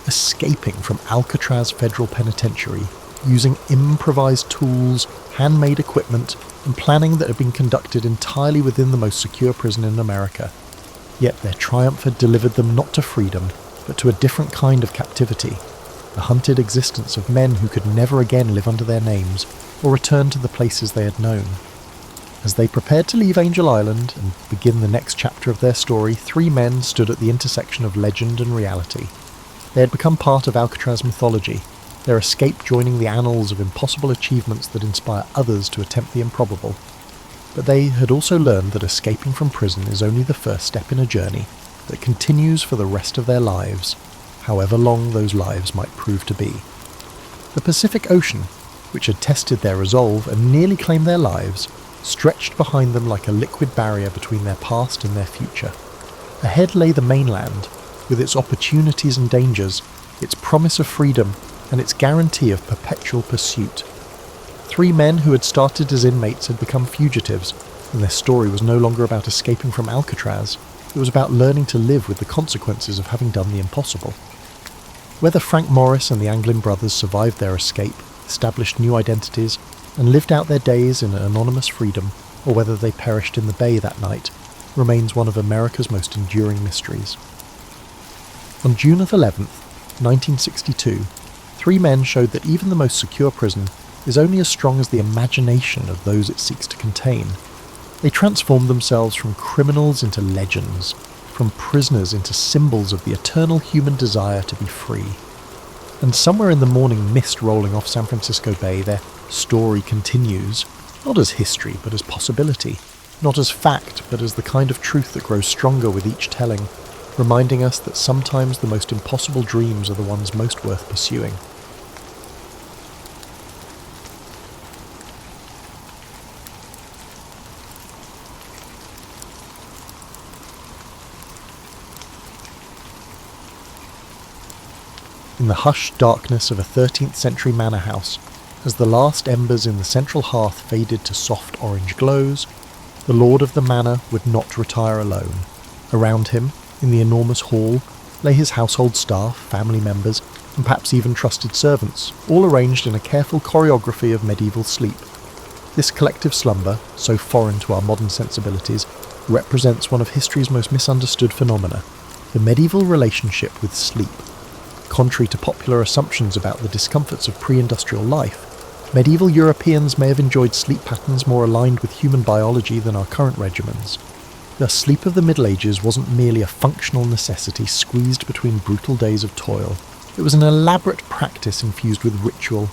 escaping from Alcatraz Federal Penitentiary, using improvised tools, handmade equipment, and planning that had been conducted entirely within the most secure prison in America. Yet their triumph had delivered them not to freedom, but to a different kind of captivity, the hunted existence of men who could never again live under their names or return to the places they had known. As they prepared to leave Angel Island and begin the next chapter of their story, 3 men stood at the intersection of legend and reality. They had become part of Alcatraz mythology, their escape joining the annals of impossible achievements that inspire others to attempt the improbable. But they had also learned that escaping from prison is only the first step in a journey that continues for the rest of their lives, however long those lives might prove to be. The Pacific Ocean, which had tested their resolve and nearly claimed their lives, stretched behind them like a liquid barrier between their past and their future. Ahead lay the mainland, with its opportunities and dangers, its promise of freedom, and its guarantee of perpetual pursuit. 3 men who had started as inmates had become fugitives, and their story was no longer about escaping from Alcatraz, it was about learning to live with the consequences of having done the impossible. Whether Frank Morris and the Anglin brothers survived their escape, established new identities, and lived out their days in anonymous freedom, or whether they perished in the bay that night, remains one of America's most enduring mysteries. On June 11th, 1962, 3 men showed that even the most secure prison is only as strong as the imagination of those it seeks to contain. They transformed themselves from criminals into legends, from prisoners into symbols of the eternal human desire to be free. And somewhere in the morning mist rolling off San Francisco Bay, their story continues, not as history but as possibility, not as fact but as the kind of truth that grows stronger with each telling, reminding us that sometimes the most impossible dreams are the ones most worth pursuing. In the hushed darkness of a 13th century manor house, as the last embers in the central hearth faded to soft orange glows, the lord of the manor would not retire alone. Around him, in the enormous hall, lay his household staff, family members, and perhaps even trusted servants, all arranged in a careful choreography of medieval sleep. This collective slumber, so foreign to our modern sensibilities, represents one of history's most misunderstood phenomena, the medieval relationship with sleep. Contrary to popular assumptions about the discomforts of pre-industrial life, medieval Europeans may have enjoyed sleep patterns more aligned with human biology than our current regimens. The sleep of the Middle Ages wasn't merely a functional necessity squeezed between brutal days of toil. It was an elaborate practice infused with ritual,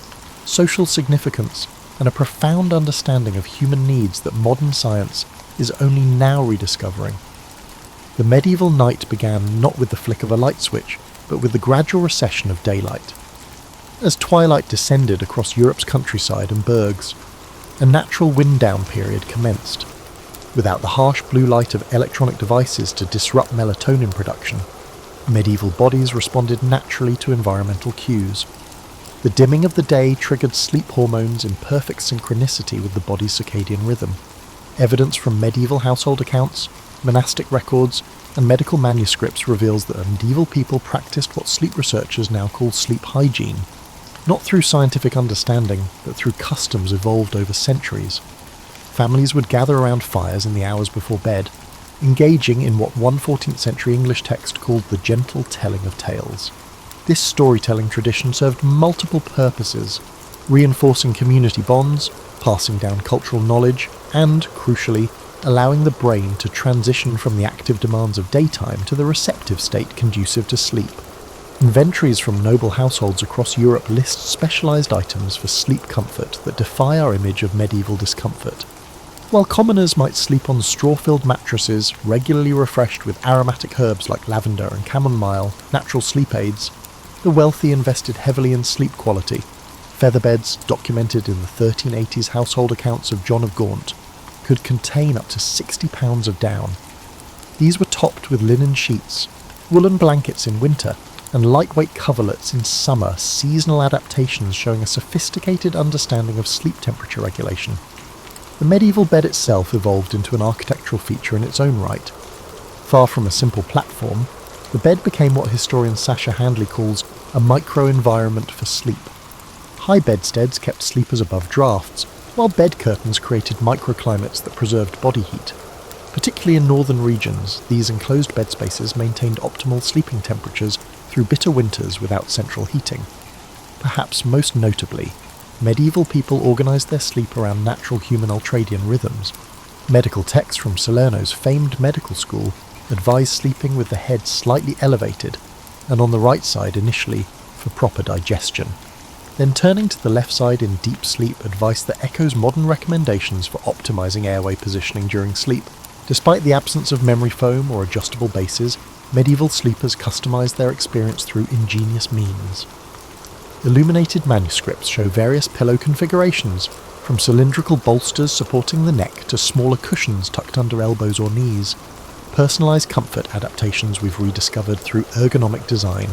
social significance, and a profound understanding of human needs that modern science is only now rediscovering. The medieval night began not with the flick of a light switch, but with the gradual recession of daylight. As twilight descended across Europe's countryside and burgs, a natural wind-down period commenced. Without the harsh blue light of electronic devices to disrupt melatonin production, medieval bodies responded naturally to environmental cues. The dimming of the day triggered sleep hormones in perfect synchronicity with the body's circadian rhythm. Evidence from medieval household accounts, monastic records, and medical manuscripts reveals that medieval people practiced what sleep researchers now call sleep hygiene, not through scientific understanding, but through customs evolved over centuries. Families would gather around fires in the hours before bed, engaging in what one 14th century English text called the gentle telling of tales. This storytelling tradition served multiple purposes, reinforcing community bonds, passing down cultural knowledge, and, crucially, allowing the brain to transition from the active demands of daytime to the receptive state conducive to sleep. Inventories from noble households across Europe list specialised items for sleep comfort that defy our image of medieval discomfort. While commoners might sleep on straw-filled mattresses, regularly refreshed with aromatic herbs like lavender and chamomile, natural sleep aids, the wealthy invested heavily in sleep quality. Featherbeds, documented in the 1380s household accounts of John of Gaunt, could contain up to 60 pounds of down. These were topped with linen sheets, woolen blankets in winter, and lightweight coverlets in summer, seasonal adaptations showing a sophisticated understanding of sleep temperature regulation. The medieval bed itself evolved into an architectural feature in its own right. Far from a simple platform, the bed became what historian Sasha Handley calls a micro-environment for sleep. High bedsteads kept sleepers above drafts, while bed curtains created microclimates that preserved body heat. Particularly in northern regions, these enclosed bed spaces maintained optimal sleeping temperatures through bitter winters without central heating. Perhaps most notably, medieval people organised their sleep around natural human ultradian rhythms. Medical texts from Salerno's famed medical school advised sleeping with the head slightly elevated, and on the right side initially, for proper digestion. Then turning to the left side in deep sleep advice that echoes modern recommendations for optimising airway positioning during sleep. Despite the absence of memory foam or adjustable bases, medieval sleepers customised their experience through ingenious means. Illuminated manuscripts show various pillow configurations, from cylindrical bolsters supporting the neck to smaller cushions tucked under elbows or knees. Personalised comfort adaptations we've rediscovered through ergonomic design.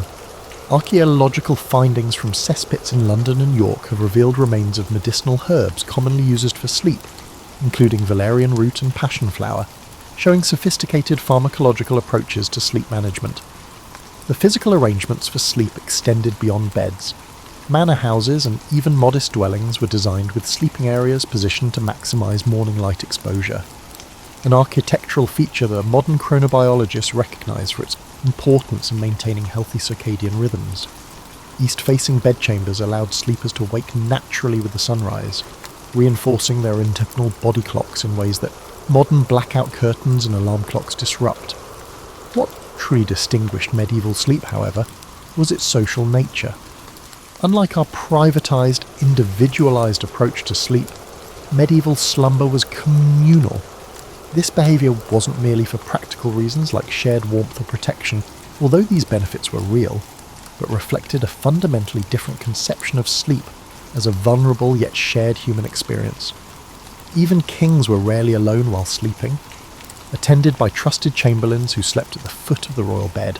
Archaeological findings from cesspits in London and York have revealed remains of medicinal herbs commonly used for sleep, including valerian root and passion flower, showing sophisticated pharmacological approaches to sleep management. The physical arrangements for sleep extended beyond beds. Manor houses and even modest dwellings were designed with sleeping areas positioned to maximise morning light exposure. An architectural feature that modern chronobiologists recognise for its importance in maintaining healthy circadian rhythms. East-facing bedchambers allowed sleepers to wake naturally with the sunrise, reinforcing their internal body clocks in ways that modern blackout curtains and alarm clocks disrupt. What truly distinguished medieval sleep, however, was its social nature. Unlike our privatised, individualised approach to sleep, medieval slumber was communal. This behaviour wasn't merely for practical reasons like shared warmth or protection, although these benefits were real, but reflected a fundamentally different conception of sleep as a vulnerable yet shared human experience. Even kings were rarely alone while sleeping, attended by trusted chamberlains who slept at the foot of the royal bed,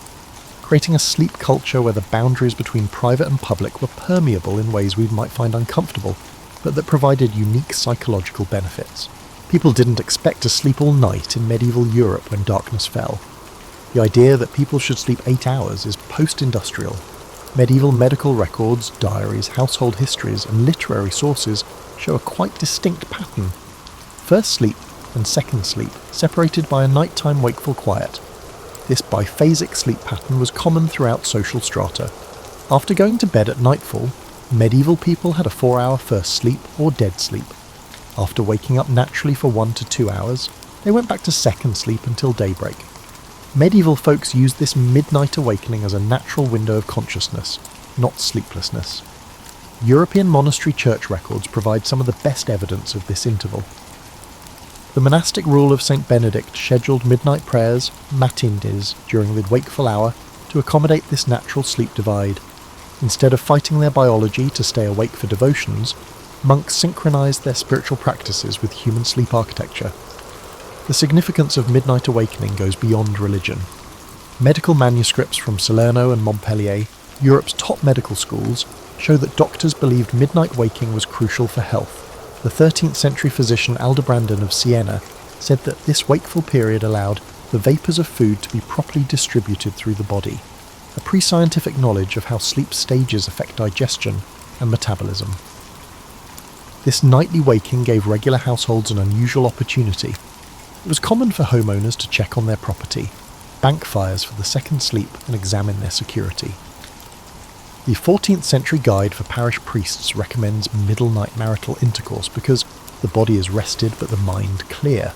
creating a sleep culture where the boundaries between private and public were permeable in ways we might find uncomfortable, but that provided unique psychological benefits. People didn't expect to sleep all night in medieval Europe when darkness fell. The idea that people should sleep 8 hours is post-industrial, Medieval medical records, diaries, household histories, and literary sources show a quite distinct pattern. First sleep and second sleep separated by a nighttime wakeful quiet. This biphasic sleep pattern was common throughout social strata. After going to bed at nightfall, medieval people had a 4-hour first sleep or dead sleep. After waking up naturally for 1 to 2 hours, they went back to second sleep until daybreak. Medieval folks used this midnight awakening as a natural window of consciousness, not sleeplessness. European monastery church records provide some of the best evidence of this interval. The monastic rule of St. Benedict scheduled midnight prayers, matines, during the wakeful hour to accommodate this natural sleep divide. Instead of fighting their biology to stay awake for devotions, monks synchronized their spiritual practices with human sleep architecture. The significance of midnight awakening goes beyond religion. Medical manuscripts from Salerno and Montpellier, Europe's top medical schools, show that doctors believed midnight waking was crucial for health. The 13th century physician Aldebrandon of Siena said that this wakeful period allowed the vapours of food to be properly distributed through the body, a pre-scientific knowledge of how sleep stages affect digestion and metabolism. This nightly waking gave regular households an unusual opportunity. It was common for homeowners to check on their property, bank fires for the second sleep, and examine their security. The 14th century guide for parish priests recommends middle night marital intercourse because the body is rested but the mind clear.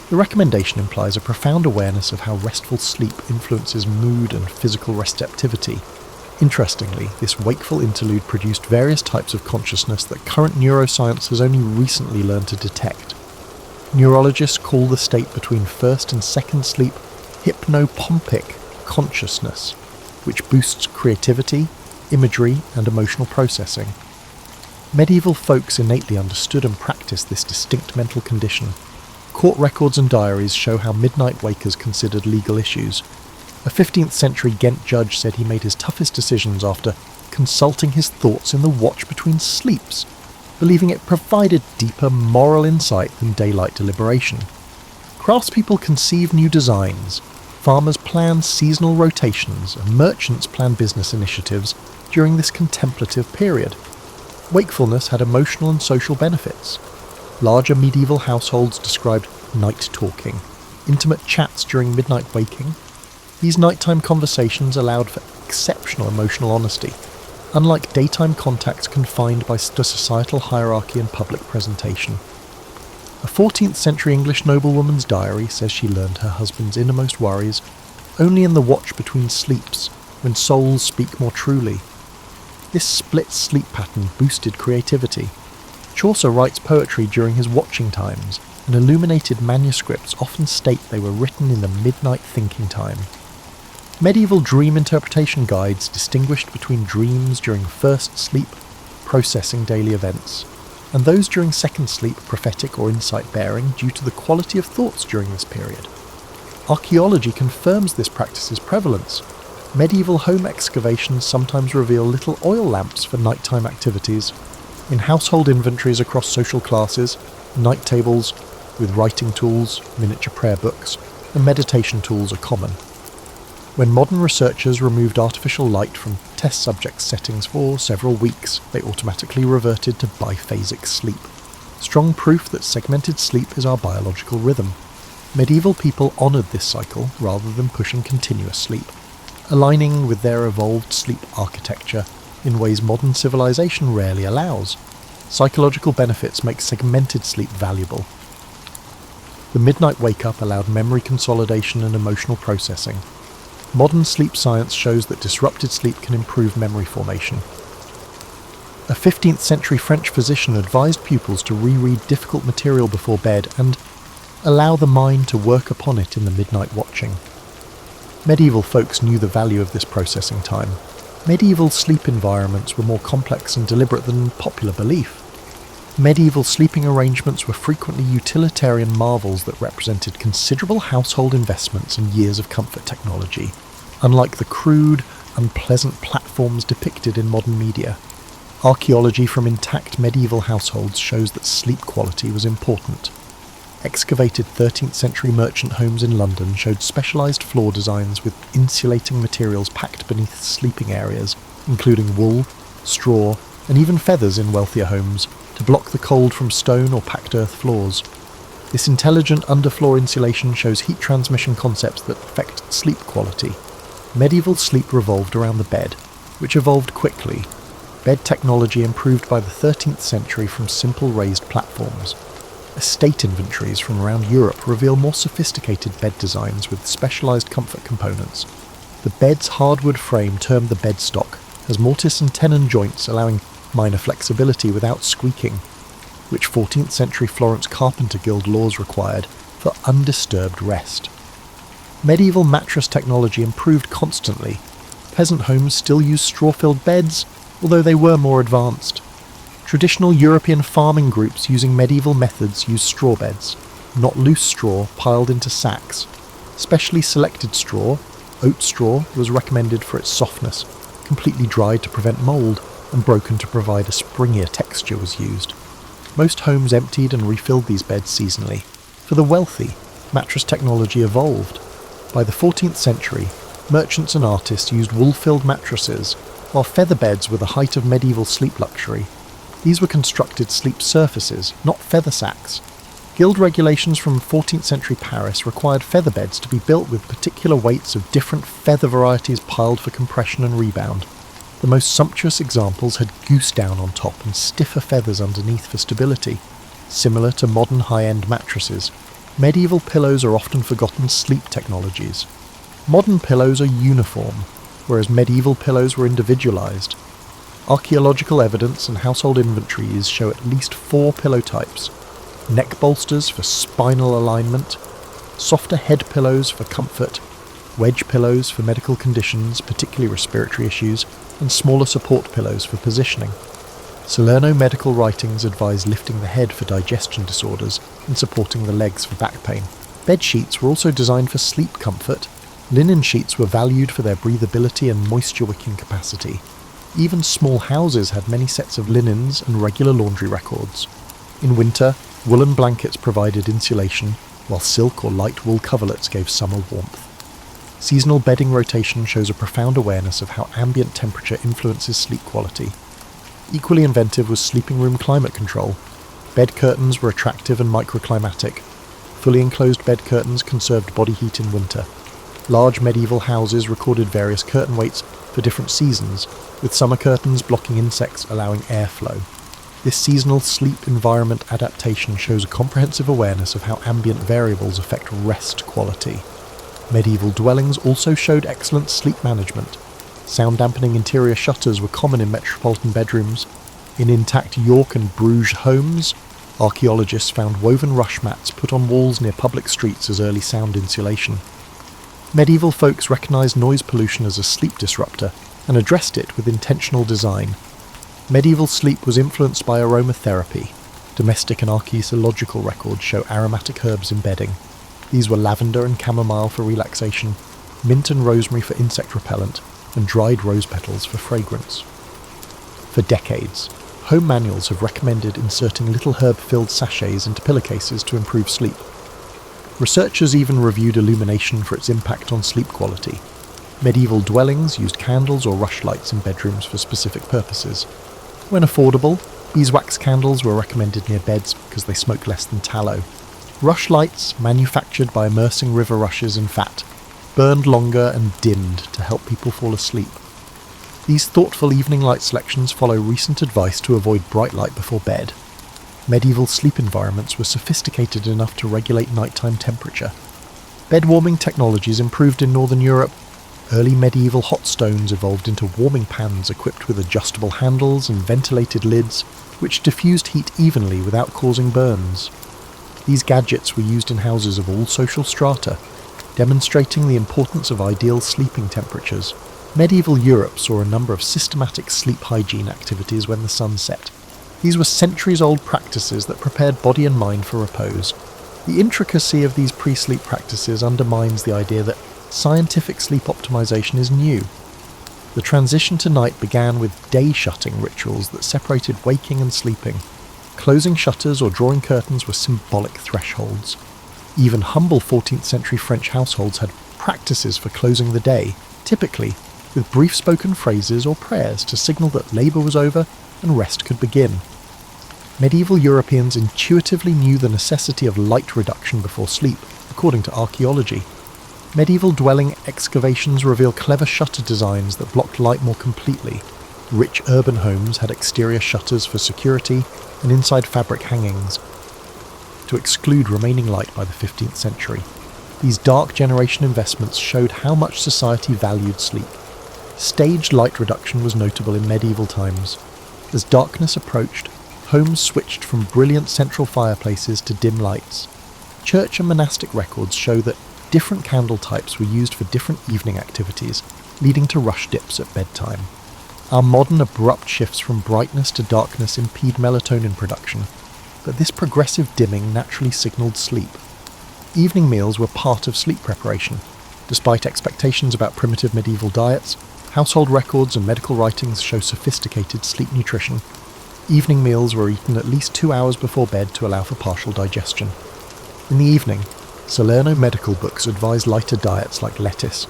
The recommendation implies a profound awareness of how restful sleep influences mood and physical receptivity. Interestingly, this wakeful interlude produced various types of consciousness that current neuroscience has only recently learned to detect. Neurologists call the state between first and second sleep hypnopompic consciousness, which boosts creativity, imagery, and emotional processing. Medieval folks innately understood and practiced this distinct mental condition. Court records and diaries show how midnight wakers considered legal issues. A 15th century Ghent judge said he made his toughest decisions after consulting his thoughts in the watch between sleeps, believing it provided deeper moral insight than daylight deliberation. Craftspeople conceive new designs, farmers plan seasonal rotations, and merchants plan business initiatives during this contemplative period. Wakefulness had emotional and social benefits. Larger medieval households described night talking, intimate chats during midnight waking. These nighttime conversations allowed for exceptional emotional honesty, unlike daytime contacts confined by societal hierarchy and public presentation. A 14th century English noblewoman's diary says she learned her husband's innermost worries only in the watch between sleeps, when souls speak more truly. This split sleep pattern boosted creativity. Chaucer writes poetry during his watching times, and illuminated manuscripts often state they were written in the midnight thinking time. Medieval dream interpretation guides distinguished between dreams during first sleep, processing daily events, and those during second sleep, prophetic or insight-bearing, due to the quality of thoughts during this period. Archaeology confirms this practice's prevalence. Medieval home excavations sometimes reveal little oil lamps for nighttime activities. In household inventories across social classes, night tables with writing tools, miniature prayer books, and meditation tools are common. When modern researchers removed artificial light from test subject settings for several weeks, they automatically reverted to biphasic sleep. Strong proof that segmented sleep is our biological rhythm. Medieval people honoured this cycle rather than pushing continuous sleep, aligning with their evolved sleep architecture in ways modern civilization rarely allows. Psychological benefits make segmented sleep valuable. The midnight wake-up allowed memory consolidation and emotional processing. Modern sleep science shows that disrupted sleep can improve memory formation. A 15th century French physician advised pupils to reread difficult material before bed and allow the mind to work upon it in the midnight watching. Medieval folks knew the value of this processing time. Medieval sleep environments were more complex and deliberate than popular belief. Medieval sleeping arrangements were frequently utilitarian marvels that represented considerable household investments and years of comfort technology, unlike the crude, unpleasant platforms depicted in modern media. Archaeology from intact medieval households shows that sleep quality was important. Excavated 13th century merchant homes in London showed specialised floor designs with insulating materials packed beneath sleeping areas, including wool, straw, and even feathers in wealthier homes, to block the cold from stone or packed earth floors. This intelligent underfloor insulation shows heat transmission concepts that affect sleep quality. Medieval sleep revolved around the bed, which evolved quickly. Bed technology improved by the 13th century from simple raised platforms. Estate inventories from around Europe reveal more sophisticated bed designs with specialised comfort components. The bed's hardwood frame, termed the bedstock, has mortise and tenon joints allowing minor flexibility without squeaking, which 14th century Florence carpenter guild laws required for undisturbed rest. Medieval mattress technology improved constantly. Peasant homes still used straw-filled beds, although they were more advanced. Traditional European farming groups using medieval methods used straw beds, not loose straw piled into sacks. Specially selected straw, oat straw, was recommended for its softness. Completely dried to prevent mould and broken to provide a springier texture was used. Most homes emptied and refilled these beds seasonally. For the wealthy, mattress technology evolved. By the 14th century, merchants and artists used wool-filled mattresses, while feather beds were the height of medieval sleep luxury. These were constructed sleep surfaces, not feather sacks. Guild regulations from 14th century Paris required feather beds to be built with particular weights of different feather varieties piled for compression and rebound. The most sumptuous examples had goose down on top and stiffer feathers underneath for stability. Similar to modern high-end mattresses, medieval pillows are often forgotten sleep technologies. Modern pillows are uniform, whereas medieval pillows were individualized. Archaeological evidence and household inventories show at least 4 pillow types: neck bolsters for spinal alignment, softer head pillows for comfort, wedge pillows for medical conditions, particularly respiratory issues, and smaller support pillows for positioning. Salerno medical writings advise lifting the head for digestion disorders and supporting the legs for back pain. Bed sheets were also designed for sleep comfort. Linen sheets were valued for their breathability and moisture-wicking capacity. Even small houses had many sets of linens and regular laundry records. In winter, woolen blankets provided insulation, while silk or light wool coverlets gave summer warmth. Seasonal bedding rotation shows a profound awareness of how ambient temperature influences sleep quality. Equally inventive was sleeping room climate control. Bed curtains were attractive and microclimatic. Fully enclosed bed curtains conserved body heat in winter. Large medieval houses recorded various curtain weights for different seasons, with summer curtains blocking insects allowing airflow. This seasonal sleep environment adaptation shows a comprehensive awareness of how ambient variables affect rest quality. Medieval dwellings also showed excellent sleep management. Sound-dampening interior shutters were common in metropolitan bedrooms. In intact York and Bruges homes, archaeologists found woven rush mats put on walls near public streets as early sound insulation. Medieval folks recognised noise pollution as a sleep disruptor and addressed it with intentional design. Medieval sleep was influenced by aromatherapy. Domestic and archaeological records show aromatic herbs in bedding. These were lavender and chamomile for relaxation, mint and rosemary for insect repellent, and dried rose petals for fragrance. For decades, home manuals have recommended inserting little herb-filled sachets into pillowcases to improve sleep. Researchers even reviewed illumination for its impact on sleep quality. Medieval dwellings used candles or rushlights in bedrooms for specific purposes. When affordable, beeswax candles were recommended near beds because they smoke less than tallow. Rushlights, manufactured by immersing river rushes in fat, burned longer and dimmed to help people fall asleep. These thoughtful evening light selections follow recent advice to avoid bright light before bed. Medieval sleep environments were sophisticated enough to regulate nighttime temperature. Bed warming technologies improved in Northern Europe. Early medieval hot stones evolved into warming pans equipped with adjustable handles and ventilated lids, which diffused heat evenly without causing burns. These gadgets were used in houses of all social strata, demonstrating the importance of ideal sleeping temperatures. Medieval Europe saw a number of systematic sleep hygiene activities when the sun set. These were centuries-old practices that prepared body and mind for repose. The intricacy of these pre-sleep practices undermines the idea that scientific sleep optimization is new. The transition to night began with day-shutting rituals that separated waking and sleeping. Closing shutters or drawing curtains were symbolic thresholds. Even humble 14th century French households had practices for closing the day, typically with brief spoken phrases or prayers to signal that labour was over and rest could begin. Medieval Europeans intuitively knew the necessity of light reduction before sleep, according to archaeology. Medieval dwelling excavations reveal clever shutter designs that blocked light more completely. Rich urban homes had exterior shutters for security and inside fabric hangings to exclude remaining light by the 15th century. These dark generation investments showed how much society valued sleep. Staged light reduction was notable in medieval times. As darkness approached, homes switched from brilliant central fireplaces to dim lights. Church and monastic records show that different candle types were used for different evening activities, leading to rush dips at bedtime. Our modern abrupt shifts from brightness to darkness impede melatonin production, but this progressive dimming naturally signalled sleep. Evening meals were part of sleep preparation. Despite expectations about primitive medieval diets, household records and medical writings show sophisticated sleep nutrition. Evening meals were eaten at least 2 hours before bed to allow for partial digestion. In the evening, Salerno medical books advise lighter diets like lettuce,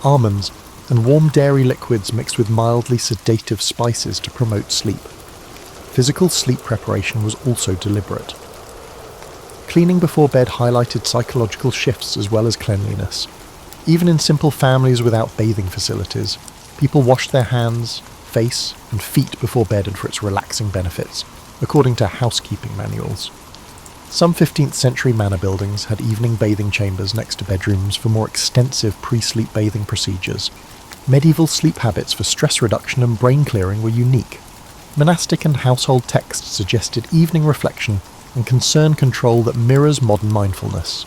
almonds, and warm dairy liquids mixed with mildly sedative spices to promote sleep. Physical sleep preparation was also deliberate. Cleaning before bed highlighted psychological shifts as well as cleanliness. Even in simple families without bathing facilities, people washed their hands, face, and feet before bed and for its relaxing benefits, according to housekeeping manuals. Some 15th century manor buildings had evening bathing chambers next to bedrooms for more extensive pre-sleep bathing procedures. Medieval sleep habits for stress reduction and brain clearing were unique. Monastic and household texts suggested evening reflection and concern control that mirrors modern mindfulness.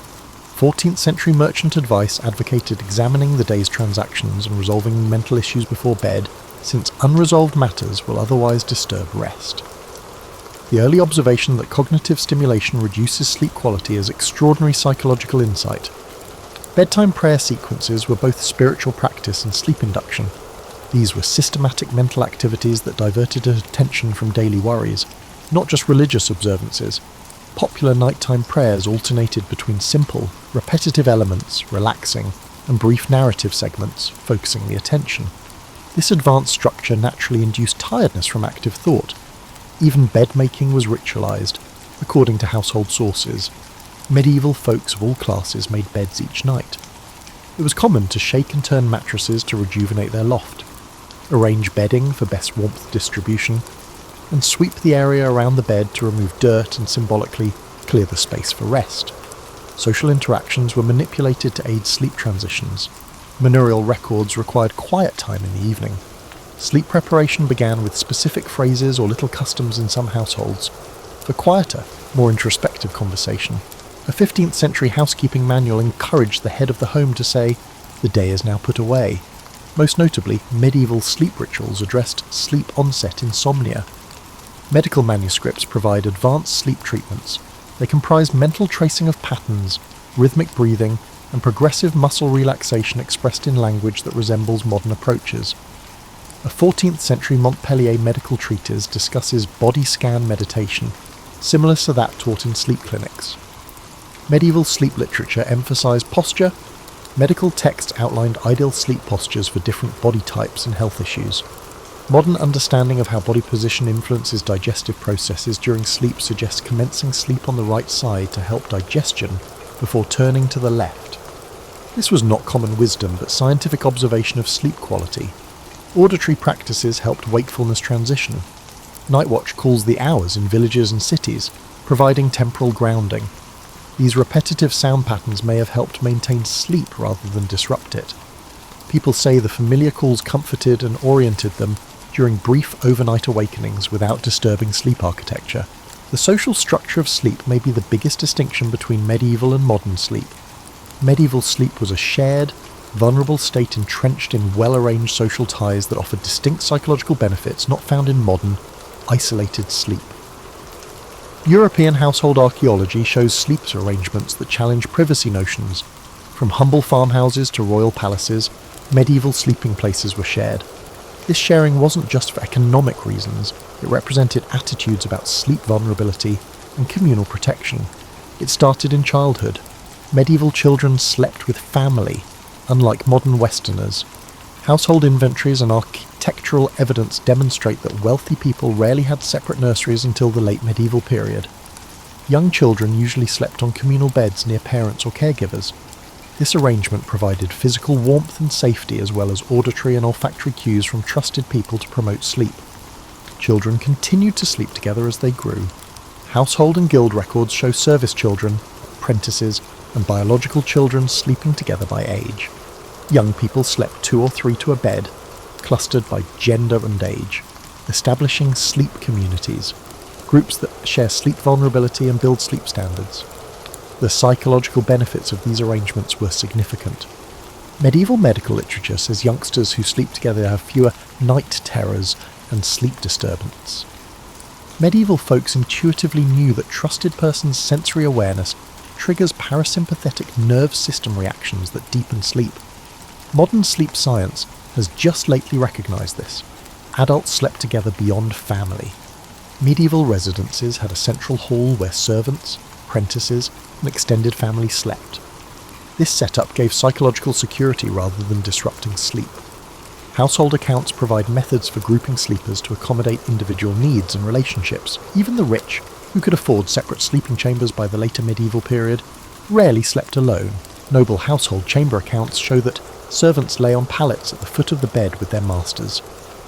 14th century merchant advice advocated examining the day's transactions and resolving mental issues before bed, since unresolved matters will otherwise disturb rest. The early observation that cognitive stimulation reduces sleep quality is extraordinary psychological insight. Bedtime prayer sequences were both spiritual practice and sleep induction. These were systematic mental activities that diverted attention from daily worries, not just religious observances. Popular nighttime prayers alternated between simple, repetitive elements, relaxing, and brief narrative segments, focusing the attention. This advanced structure naturally induced tiredness from active thought. Even bed-making was ritualized, according to household sources. Medieval folks of all classes made beds each night. It was common to shake and turn mattresses to rejuvenate their loft, arrange bedding for best warmth distribution, and sweep the area around the bed to remove dirt and symbolically clear the space for rest. Social interactions were manipulated to aid sleep transitions. Manorial records required quiet time in the evening. Sleep preparation began with specific phrases or little customs in some households. For quieter, more introspective conversation, a 15th century housekeeping manual encouraged the head of the home to say, "The day is now put away." Most notably, medieval sleep rituals addressed sleep onset insomnia. Medical manuscripts provide advanced sleep treatments. They comprise mental tracing of patterns, rhythmic breathing, and progressive muscle relaxation expressed in language that resembles modern approaches. A 14th century Montpellier medical treatise discusses body scan meditation, similar to that taught in sleep clinics. Medieval sleep literature emphasized posture. Medical texts outlined ideal sleep postures for different body types and health issues. Modern understanding of how body position influences digestive processes during sleep suggests commencing sleep on the right side to help digestion before turning to the left. This was not common wisdom, but scientific observation of sleep quality. Auditory practices helped wakefulness transition. Night watch calls the hours in villages and cities, providing temporal grounding. These repetitive sound patterns may have helped maintain sleep rather than disrupt it. People say the familiar calls comforted and oriented them during brief overnight awakenings without disturbing sleep architecture. The social structure of sleep may be the biggest distinction between medieval and modern sleep. Medieval sleep was a shared, vulnerable state entrenched in well-arranged social ties that offered distinct psychological benefits not found in modern, isolated sleep. European household archaeology shows sleep arrangements that challenge privacy notions. From humble farmhouses to royal palaces, medieval sleeping places were shared. This sharing wasn't just for economic reasons, it represented attitudes about sleep vulnerability and communal protection. It started in childhood. Medieval children slept with family, unlike modern Westerners. Household inventories and architectural evidence demonstrate that wealthy people rarely had separate nurseries until the late medieval period. Young children usually slept on communal beds near parents or caregivers. This arrangement provided physical warmth and safety as well as auditory and olfactory cues from trusted people to promote sleep. Children continued to sleep together as they grew. Household and guild records show service children, apprentices, and biological children sleeping together by age. Young people slept 2 or 3 to a bed, clustered by gender and age, establishing sleep communities, groups that share sleep vulnerability and build sleep standards. The psychological benefits of these arrangements were significant. Medieval medical literature says youngsters who sleep together have fewer night terrors and sleep disturbance. Medieval folks intuitively knew that trusted persons' sensory awareness triggers parasympathetic nerve system reactions that deepen sleep. Modern sleep science has just lately recognised this. Adults slept together beyond family. Medieval residences had a central hall where servants, apprentices, and extended family slept. This setup gave psychological security rather than disrupting sleep. Household accounts provide methods for grouping sleepers to accommodate individual needs and relationships. Even the rich, who could afford separate sleeping chambers by the later medieval period, rarely slept alone. Noble household chamber accounts show that servants lay on pallets at the foot of the bed with their masters.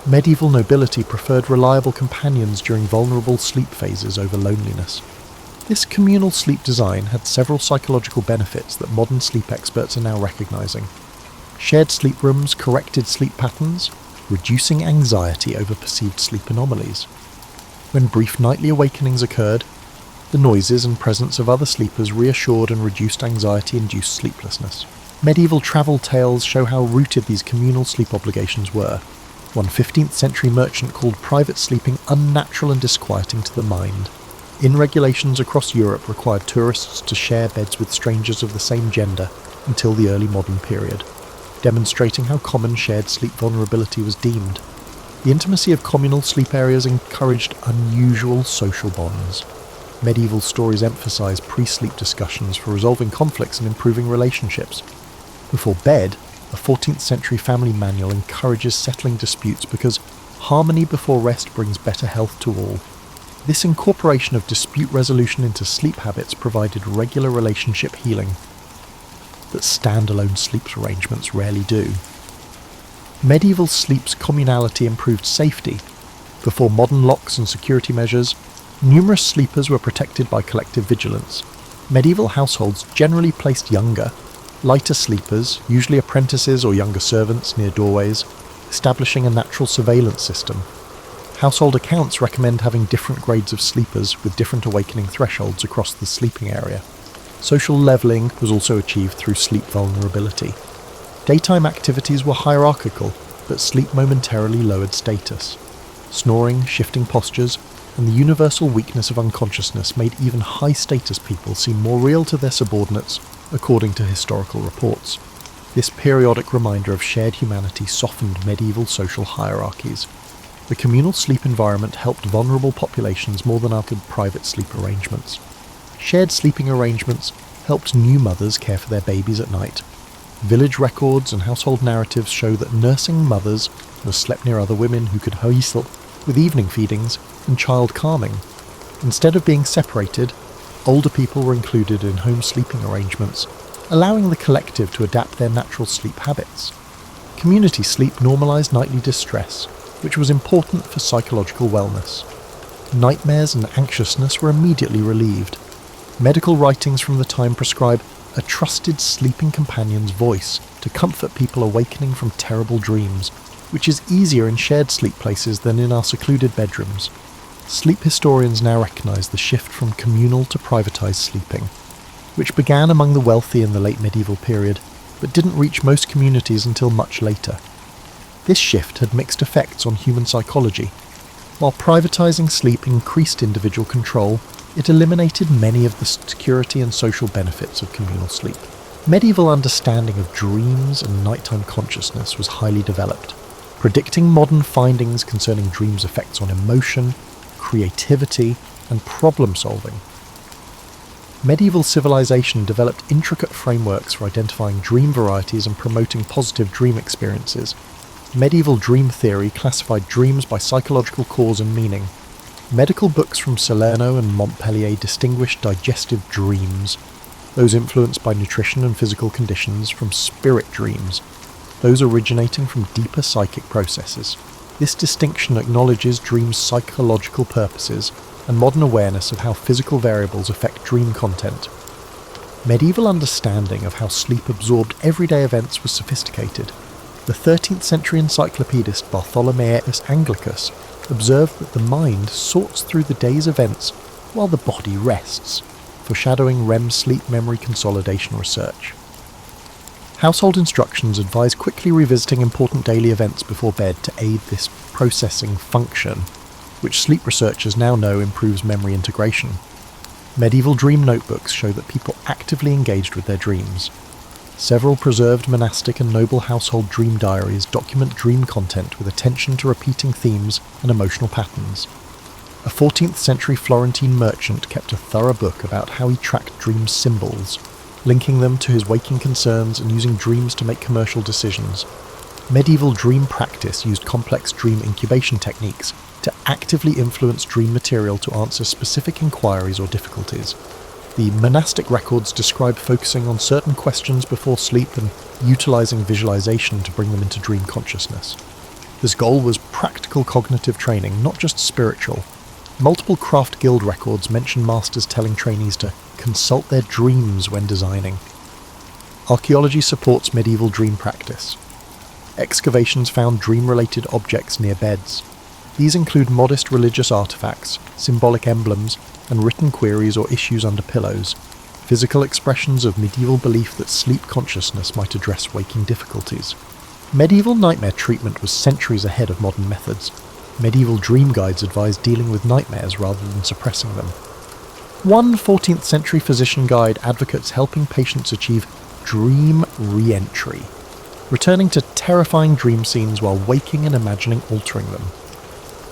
Medieval nobility preferred reliable companions during vulnerable sleep phases over loneliness. This communal sleep design had several psychological benefits that modern sleep experts are now recognising. Shared sleep rooms corrected sleep patterns, reducing anxiety over perceived sleep anomalies. When brief nightly awakenings occurred, the noises and presence of other sleepers reassured and reduced anxiety-induced sleeplessness. Medieval travel tales show how rooted these communal sleep obligations were. One 15th century merchant called private sleeping unnatural and disquieting to the mind. Inn regulations across Europe required tourists to share beds with strangers of the same gender until the early modern period, demonstrating how common shared sleep vulnerability was deemed. The intimacy of communal sleep areas encouraged unusual social bonds. Medieval stories emphasise pre-sleep discussions for resolving conflicts and improving relationships. Before bed, a 14th century family manual encourages settling disputes because harmony before rest brings better health to all. This incorporation of dispute resolution into sleep habits provided regular relationship healing that standalone sleep arrangements rarely do. Medieval sleep's communality improved safety. Before modern locks and security measures, numerous sleepers were protected by collective vigilance. Medieval households generally placed younger, lighter sleepers, usually apprentices or younger servants, near doorways, establishing a natural surveillance system. Household accounts recommend having different grades of sleepers with different awakening thresholds across the sleeping area. Social levelling was also achieved through sleep vulnerability. Daytime activities were hierarchical, but sleep momentarily lowered status. Snoring, shifting postures, and the universal weakness of unconsciousness made even high-status people seem more real to their subordinates, according to historical reports. This periodic reminder of shared humanity softened medieval social hierarchies. The communal sleep environment helped vulnerable populations more than other private sleep arrangements. Shared sleeping arrangements helped new mothers care for their babies at night. Village records and household narratives show that nursing mothers slept near other women who could hassle with evening feedings and child calming. Instead of being separated, older people were included in home sleeping arrangements, allowing the collective to adapt their natural sleep habits. Community sleep normalised nightly distress, which was important for psychological wellness. Nightmares and anxiousness were immediately relieved. Medical writings from the time prescribe a trusted sleeping companion's voice to comfort people awakening from terrible dreams, which is easier in shared sleep places than in our secluded bedrooms. Sleep historians now recognise the shift from communal to privatised sleeping, which began among the wealthy in the late medieval period, but didn't reach most communities until much later. This shift had mixed effects on human psychology. While privatising sleep increased individual control, it eliminated many of the security and social benefits of communal sleep. Medieval understanding of dreams and nighttime consciousness was highly developed. predicting modern findings concerning dreams' effects on emotion, creativity, and problem-solving. Medieval civilization developed intricate frameworks for identifying dream varieties and promoting positive dream experiences. Medieval dream theory classified dreams by psychological cause and meaning. Medical books from Salerno and Montpellier distinguished digestive dreams, those influenced by nutrition and physical conditions, from spirit dreams, those originating from deeper psychic processes. This distinction acknowledges dreams' psychological purposes and modern awareness of how physical variables affect dream content. Medieval understanding of how sleep absorbed everyday events was sophisticated. The 13th century encyclopedist Bartholomeus Anglicus observed that the mind sorts through the day's events while the body rests, foreshadowing REM sleep memory consolidation research. Household instructions advise quickly revisiting important daily events before bed to aid this processing function, which sleep researchers now know improves memory integration. Medieval dream notebooks show that people actively engaged with their dreams. Several preserved monastic and noble household dream diaries document dream content with attention to repeating themes and emotional patterns. A 14th century Florentine merchant kept a thorough book about how he tracked dream symbols, linking them to his waking concerns and using dreams to make commercial decisions. Medieval dream practice used complex dream incubation techniques to actively influence dream material to answer specific inquiries or difficulties. The monastic records describe focusing on certain questions before sleep and utilizing visualization to bring them into dream consciousness. This goal was practical cognitive training, not just spiritual. Multiple craft guild records mention masters telling trainees to consult their dreams when designing. Archaeology supports medieval dream practice. Excavations found dream-related objects near beds. These include modest religious artifacts, symbolic emblems, and written queries or issues under pillows, physical expressions of medieval belief that sleep consciousness might address waking difficulties. Medieval nightmare treatment was centuries ahead of modern methods. Medieval dream guides advised dealing with nightmares rather than suppressing them. One 14th century physician guide advocates helping patients achieve dream re-entry, returning to terrifying dream scenes while waking and imagining altering them.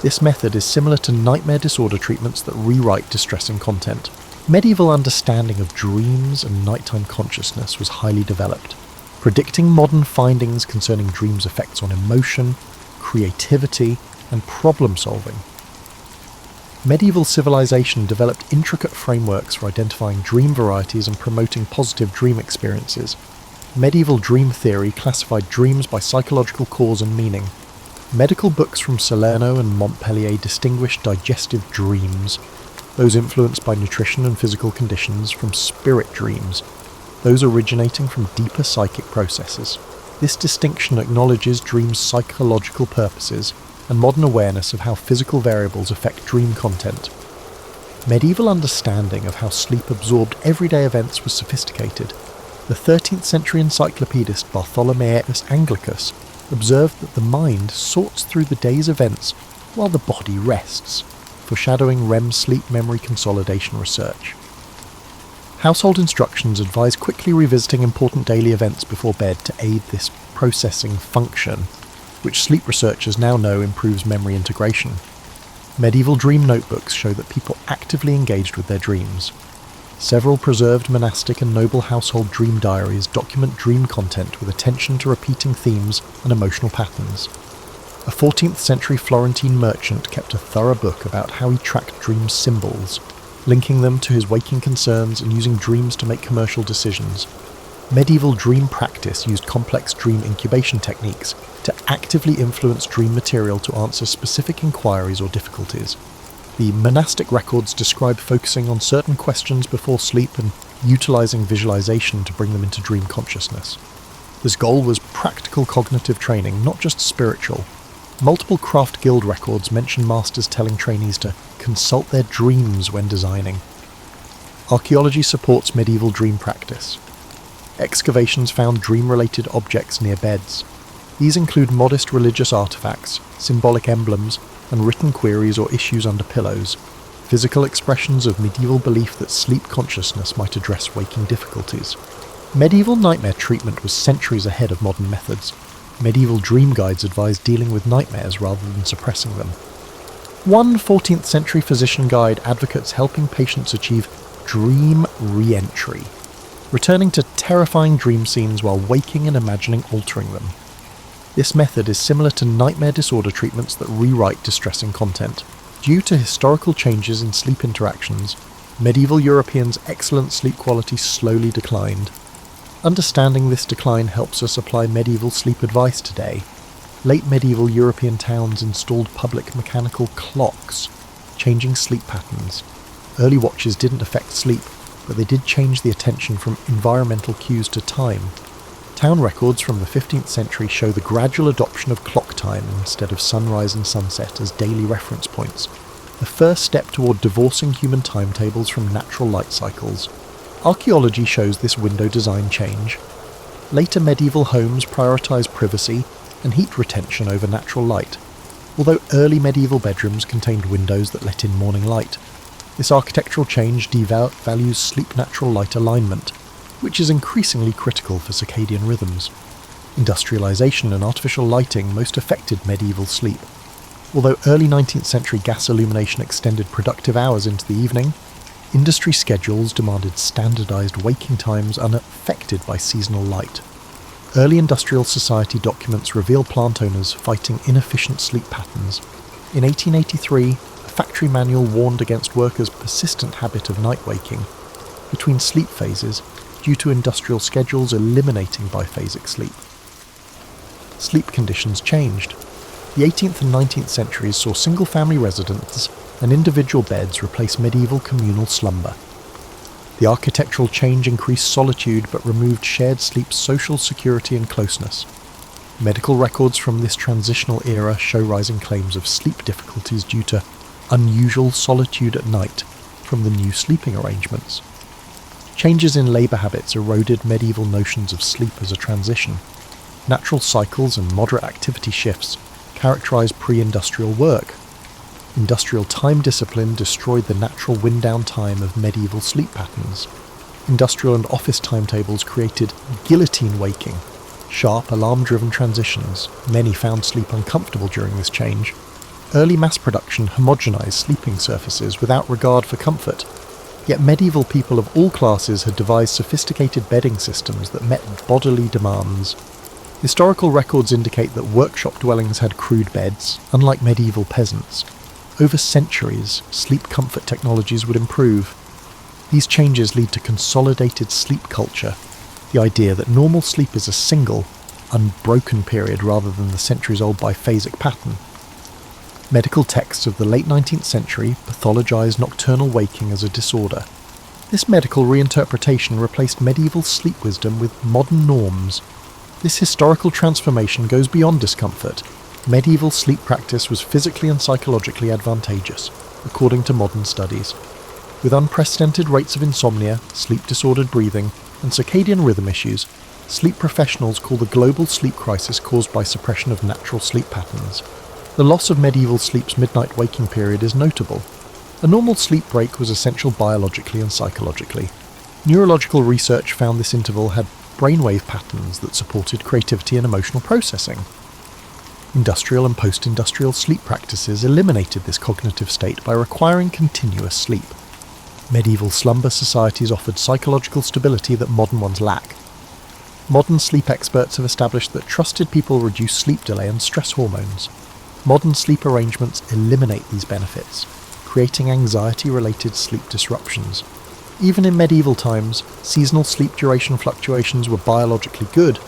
This method is similar to nightmare disorder treatments that rewrite distressing content. Medieval understanding of dreams and nighttime consciousness was highly developed, predicting modern findings concerning dreams' effects on emotion, creativity, and problem-solving. Medieval civilization developed intricate frameworks for identifying dream varieties and promoting positive dream experiences. Medieval dream theory classified dreams by psychological cause and meaning. Medical books from Salerno and Montpellier distinguished digestive dreams, those influenced by nutrition and physical conditions, from spirit dreams, those originating from deeper psychic processes. This distinction acknowledges dreams' psychological purposes and modern awareness of how physical variables affect dream content. Medieval understanding of how sleep absorbed everyday events was sophisticated. The 13th century encyclopedist Bartholomeus Anglicus observed that the mind sorts through the day's events while the body rests, foreshadowing REM sleep memory consolidation research. Household instructions advise quickly revisiting important daily events before bed to aid this processing function, which sleep researchers now know improves memory integration. Medieval dream notebooks show that people actively engaged with their dreams. Several preserved monastic and noble household dream diaries document dream content with attention to repeating themes and emotional patterns. A 14th century Florentine merchant kept a thorough book about how he tracked dream symbols, linking them to his waking concerns and using dreams to make commercial decisions. Medieval dream practice used complex dream incubation techniques to actively influence dream material to answer specific inquiries or difficulties. The monastic records describe focusing on certain questions before sleep and utilizing visualization to bring them into dream consciousness. This goal was practical cognitive training, not just spiritual. Multiple craft guild records mention masters telling trainees to consult their dreams when designing. Archaeology supports medieval dream practice. Excavations found dream-related objects near beds. These include modest religious artifacts, symbolic emblems, and written queries or issues under pillows, physical expressions of medieval belief that sleep consciousness might address waking difficulties. Medieval nightmare treatment was centuries ahead of modern methods. Medieval dream guides advised dealing with nightmares rather than suppressing them. One 14th century physician guide advocates helping patients achieve dream re-entry, returning to terrifying dream scenes while waking and imagining altering them. This method is similar to nightmare disorder treatments that rewrite distressing content. Due to historical changes in sleep interactions, medieval Europeans' excellent sleep quality slowly declined. Understanding this decline helps us apply medieval sleep advice today. Late medieval European towns installed public mechanical clocks, changing sleep patterns. Early watches didn't affect sleep, but they did change the attention from environmental cues to time. Town records from the 15th century show the gradual adoption of clock time instead of sunrise and sunset as daily reference points, the first step toward divorcing human timetables from natural light cycles. Archaeology shows this window design change. Later medieval homes prioritised privacy and heat retention over natural light, although early medieval bedrooms contained windows that let in morning light. This architectural change devalues sleep-natural light alignment, which is increasingly critical for circadian rhythms. Industrialisation and artificial lighting most affected medieval sleep. Although early 19th century gas illumination extended productive hours into the evening, industry schedules demanded standardised waking times unaffected by seasonal light. Early industrial society documents reveal plant owners fighting inefficient sleep patterns. In 1883, a factory manual warned against workers' persistent habit of night waking between sleep phases due to industrial schedules eliminating biphasic sleep. Sleep conditions changed. The 18th and 19th centuries saw single-family residence and individual beds replace medieval communal slumber. The architectural change increased solitude but removed shared sleep's social security and closeness. Medical records from this transitional era show rising claims of sleep difficulties due to unusual solitude at night from the new sleeping arrangements. Changes in labour habits eroded medieval notions of sleep as a transition. Natural cycles and moderate activity shifts characterised pre-industrial work. Industrial time discipline destroyed the natural wind-down time of medieval sleep patterns. Industrial and office timetables created guillotine waking, sharp alarm-driven transitions. Many found sleep uncomfortable during this change. Early mass production homogenized sleeping surfaces without regard for comfort. Yet medieval people of all classes had devised sophisticated bedding systems that met bodily demands. Historical records indicate that workshop dwellings had crude beds, unlike medieval peasants. Over centuries, sleep comfort technologies would improve. These changes lead to consolidated sleep culture, the idea that normal sleep is a single, unbroken period rather than the centuries-old biphasic pattern. Medical texts of the late 19th century pathologized nocturnal waking as a disorder. This medical reinterpretation replaced medieval sleep wisdom with modern norms. This historical transformation goes beyond discomfort. Medieval sleep practice was physically and psychologically advantageous, according to modern studies. With unprecedented rates of insomnia, sleep-disordered breathing, and circadian rhythm issues, sleep professionals call the global sleep crisis caused by suppression of natural sleep patterns. The loss of medieval sleep's midnight waking period is notable. A normal sleep break was essential biologically and psychologically. Neurological research found this interval had brainwave patterns that supported creativity and emotional processing. Industrial and post-industrial sleep practices eliminated this cognitive state by requiring continuous sleep. Medieval slumber societies offered psychological stability that modern ones lack. Modern sleep experts have established that trusted people reduce sleep delay and stress hormones. Modern sleep arrangements eliminate these benefits, creating anxiety-related sleep disruptions. Even in medieval times, seasonal sleep duration fluctuations were biologically good.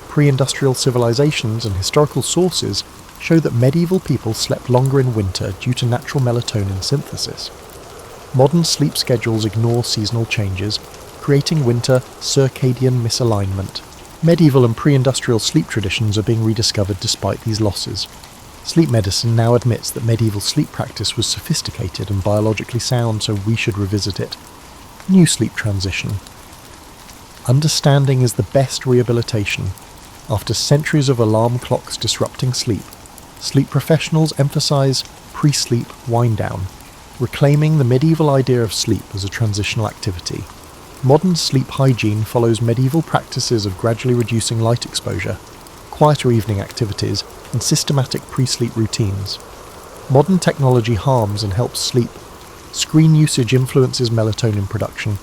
Pre-industrial civilizations and historical sources show that medieval people slept longer in winter due to natural melatonin synthesis. Modern sleep schedules ignore seasonal changes, creating winter circadian misalignment. Medieval and pre-industrial sleep traditions are being rediscovered despite these losses. Sleep medicine now admits that medieval sleep practice was sophisticated and biologically sound, so we should revisit it. New sleep transition. Understanding is the best rehabilitation. After centuries of alarm clocks disrupting sleep, sleep professionals emphasize pre-sleep wind-down, reclaiming the medieval idea of sleep as a transitional activity. Modern sleep hygiene follows medieval practices of gradually reducing light exposure, quieter evening activities, and systematic pre-sleep routines. Modern technology harms and helps sleep. Screen usage influences melatonin production,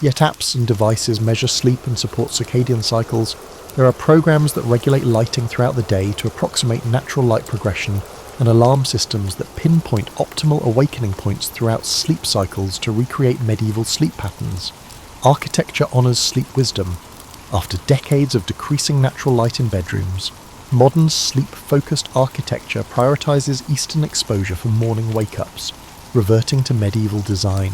yet apps and devices measure sleep and support circadian cycles. There are programs that regulate lighting throughout the day to approximate natural light progression, and alarm systems that pinpoint optimal awakening points throughout sleep cycles to recreate medieval sleep patterns. Architecture honours sleep wisdom. After decades of decreasing natural light in bedrooms, modern sleep-focused architecture prioritises eastern exposure for morning wake-ups, reverting to medieval design.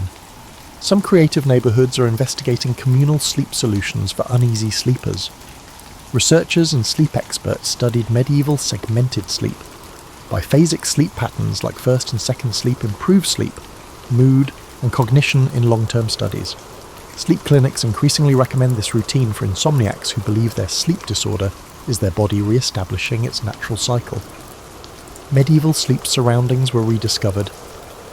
Some creative neighbourhoods are investigating communal sleep solutions for uneasy sleepers. Researchers and sleep experts studied medieval segmented sleep. Biphasic sleep patterns like first and second sleep improve sleep, mood, and cognition in long-term studies. Sleep clinics increasingly recommend this routine for insomniacs who believe their sleep disorder is their body re-establishing its natural cycle. Medieval sleep surroundings were rediscovered.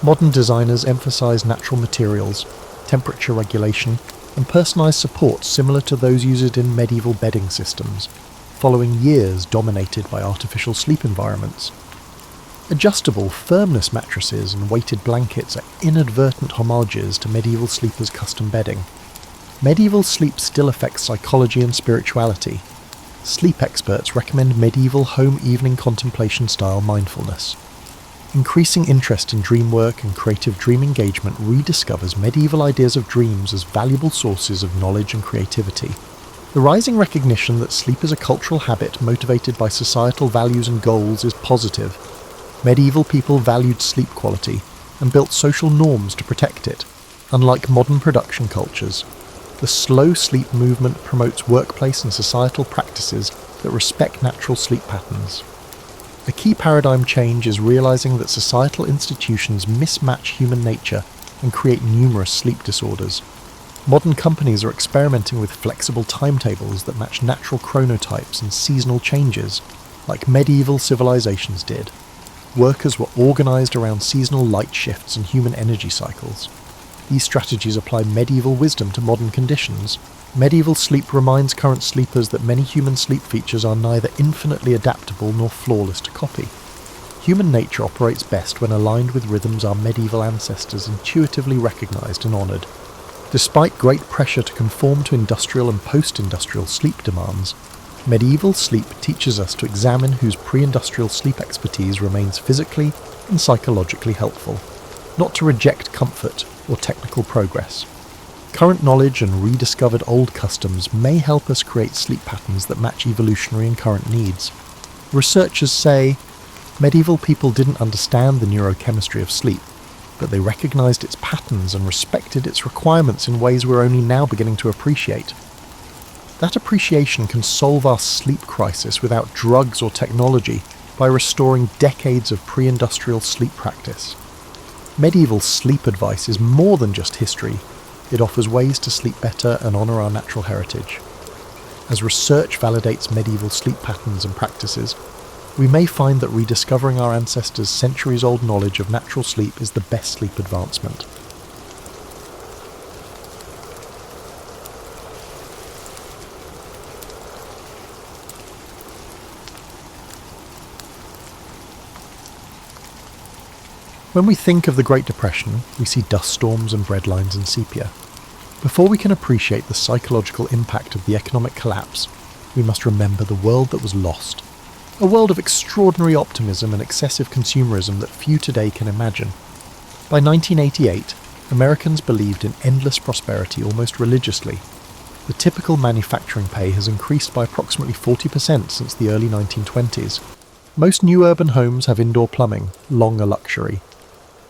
Modern designers emphasise natural materials, temperature regulation, and personalised support similar to those used in medieval bedding systems, following years dominated by artificial sleep environments. Adjustable firmness mattresses and weighted blankets are inadvertent homages to medieval sleepers' custom bedding. Medieval sleep still affects psychology and spirituality. Sleep experts recommend medieval home evening contemplation style mindfulness. Increasing interest in dream work and creative dream engagement rediscovers medieval ideas of dreams as valuable sources of knowledge and creativity. The rising recognition that sleep is a cultural habit motivated by societal values and goals is positive. Medieval people valued sleep quality and built social norms to protect it, unlike modern production cultures. The slow sleep movement promotes workplace and societal practices that respect natural sleep patterns. A key paradigm change is realizing that societal institutions mismatch human nature and create numerous sleep disorders. Modern companies are experimenting with flexible timetables that match natural chronotypes and seasonal changes, like medieval civilizations did. Workers were organized around seasonal light shifts and human energy cycles. These strategies apply medieval wisdom to modern conditions. Medieval sleep reminds current sleepers that many human sleep features are neither infinitely adaptable nor flawless to copy. Human nature operates best when aligned with rhythms our medieval ancestors intuitively recognized and honored. Despite great pressure to conform to industrial and post-industrial sleep demands, medieval sleep teaches us to examine whose pre-industrial sleep expertise remains physically and psychologically helpful, not to reject comfort or technical progress. Current knowledge and rediscovered old customs may help us create sleep patterns that match evolutionary and current needs. Researchers say medieval people didn't understand the neurochemistry of sleep, but they recognized its patterns and respected its requirements in ways we're only now beginning to appreciate. That appreciation can solve our sleep crisis without drugs or technology by restoring decades of pre-industrial sleep practice. Medieval sleep advice is more than just history. It offers ways to sleep better and honour our natural heritage. As research validates medieval sleep patterns and practices, we may find that rediscovering our ancestors' centuries-old knowledge of natural sleep is the best sleep advancement. When we think of the Great Depression, we see dust storms and breadlines in sepia. Before we can appreciate the psychological impact of the economic collapse, we must remember the world that was lost. A world of extraordinary optimism and excessive consumerism that few today can imagine. By 1988, Americans believed in endless prosperity almost religiously. The typical manufacturing pay has increased by approximately 40% since the early 1920s. Most new urban homes have indoor plumbing, long a luxury.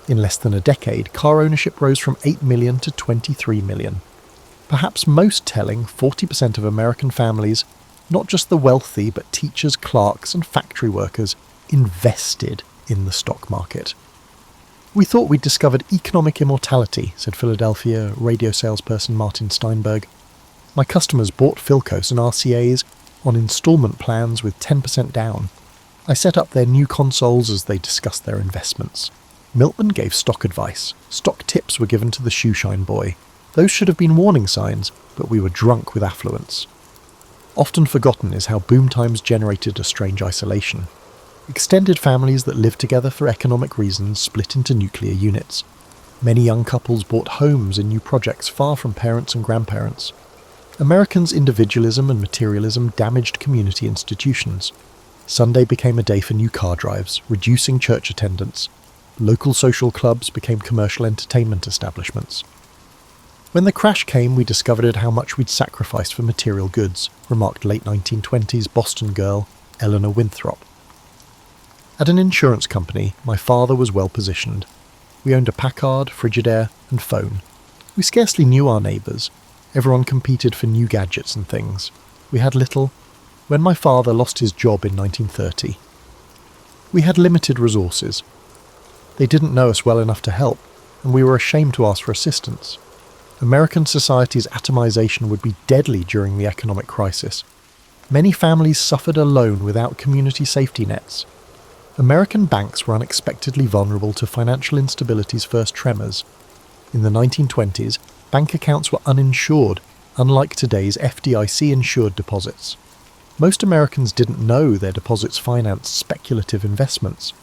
In less than a decade, car ownership rose from 8 million to 23 million. Perhaps most telling, 40% of American families, not just the wealthy but teachers, clerks and factory workers, invested in the stock market. "We thought we'd discovered economic immortality," said Philadelphia radio salesperson Martin Steinberg. "My customers bought Philcos and RCAs on installment plans with 10% down. I set up their new consoles as they discussed their investments. Milton gave stock advice. Stock tips were given to the shoeshine boy. Those should have been warning signs, but we were drunk with affluence." Often forgotten is how boom times generated a strange isolation. Extended families that lived together for economic reasons split into nuclear units. Many young couples bought homes in new projects far from parents and grandparents. Americans' individualism and materialism damaged community institutions. Sunday became a day for new car drives, reducing church attendance. Local social clubs became commercial entertainment establishments. When the crash came, we discovered how much we'd sacrificed for material goods, remarked late 1920s Boston girl Eleanor Winthrop. At an insurance company, my father was well positioned. We owned a Packard, Frigidaire, and phone. We scarcely knew our neighbours. Everyone competed for new gadgets and things. We had little. When my father lost his job in 1930, we had limited resources. They didn't know us well enough to help, and we were ashamed to ask for assistance. American society's atomization would be deadly during the economic crisis. Many families suffered alone without community safety nets. American banks were unexpectedly vulnerable to financial instability's first tremors. In the 1920s, bank accounts were uninsured, unlike today's FDIC-insured deposits. Most Americans didn't know their deposits financed speculative investments.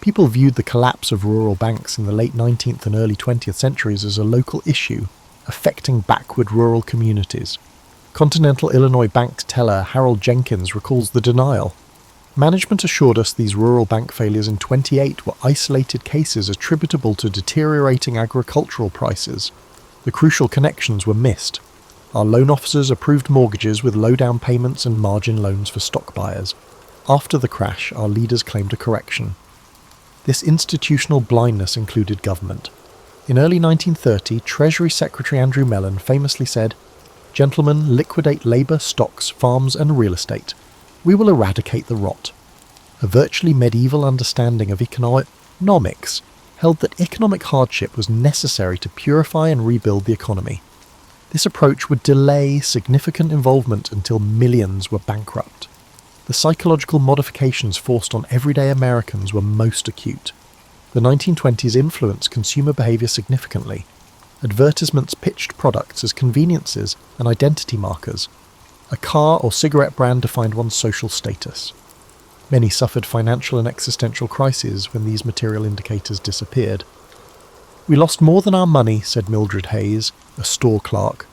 People viewed the collapse of rural banks in the late 19th and early 20th centuries as a local issue, affecting backward rural communities. Continental Illinois bank teller Harold Jenkins recalls the denial. Management assured us these rural bank failures in 28 were isolated cases attributable to deteriorating agricultural prices. The crucial connections were missed. Our loan officers approved mortgages with low down payments and margin loans for stock buyers. After the crash, our leaders claimed a correction. This institutional blindness included government. In early 1930, Treasury Secretary Andrew Mellon famously said, "Gentlemen, liquidate labour, stocks, farms and real estate. We will eradicate the rot." A virtually medieval understanding of economics held that economic hardship was necessary to purify and rebuild the economy. This approach would delay significant involvement until millions were bankrupt. The psychological modifications forced on everyday Americans were most acute. The 1920s influenced consumer behaviour significantly. Advertisements pitched products as conveniences and identity markers. A car or cigarette brand defined one's social status. Many suffered financial and existential crises when these material indicators disappeared. "We lost more than our money," said Mildred Hayes, a store clerk.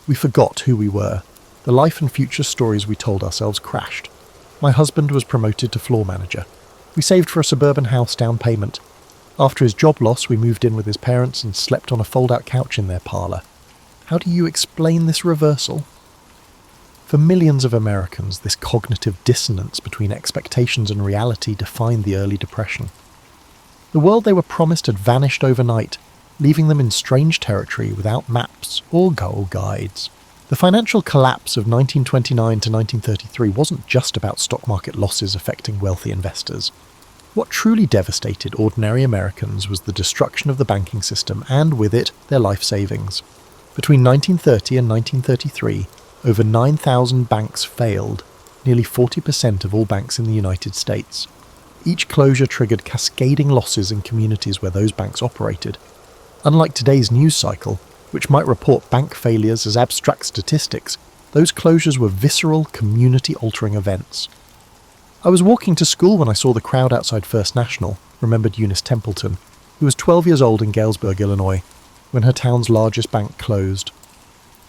"We forgot who we were. The life and future stories we told ourselves crashed. My husband was promoted to floor manager. We saved for a suburban house down payment. After his job loss, we moved in with his parents and slept on a fold-out couch in their parlour. How do you explain this reversal?" For millions of Americans, this cognitive dissonance between expectations and reality defined the early Depression. The world they were promised had vanished overnight, leaving them in strange territory without maps or goal guides. The financial collapse of 1929 to 1933 wasn't just about stock market losses affecting wealthy investors. What truly devastated ordinary Americans was the destruction of the banking system and, with it, their life savings. Between 1930 and 1933, over 9,000 banks failed, nearly 40% of all banks in the United States. Each closure triggered cascading losses in communities where those banks operated. Unlike today's news cycle, which might report bank failures as abstract statistics, those closures were visceral, community-altering events. "I was walking to school when I saw the crowd outside First National," remembered Eunice Templeton, who was 12 years old in Galesburg, Illinois, when her town's largest bank closed.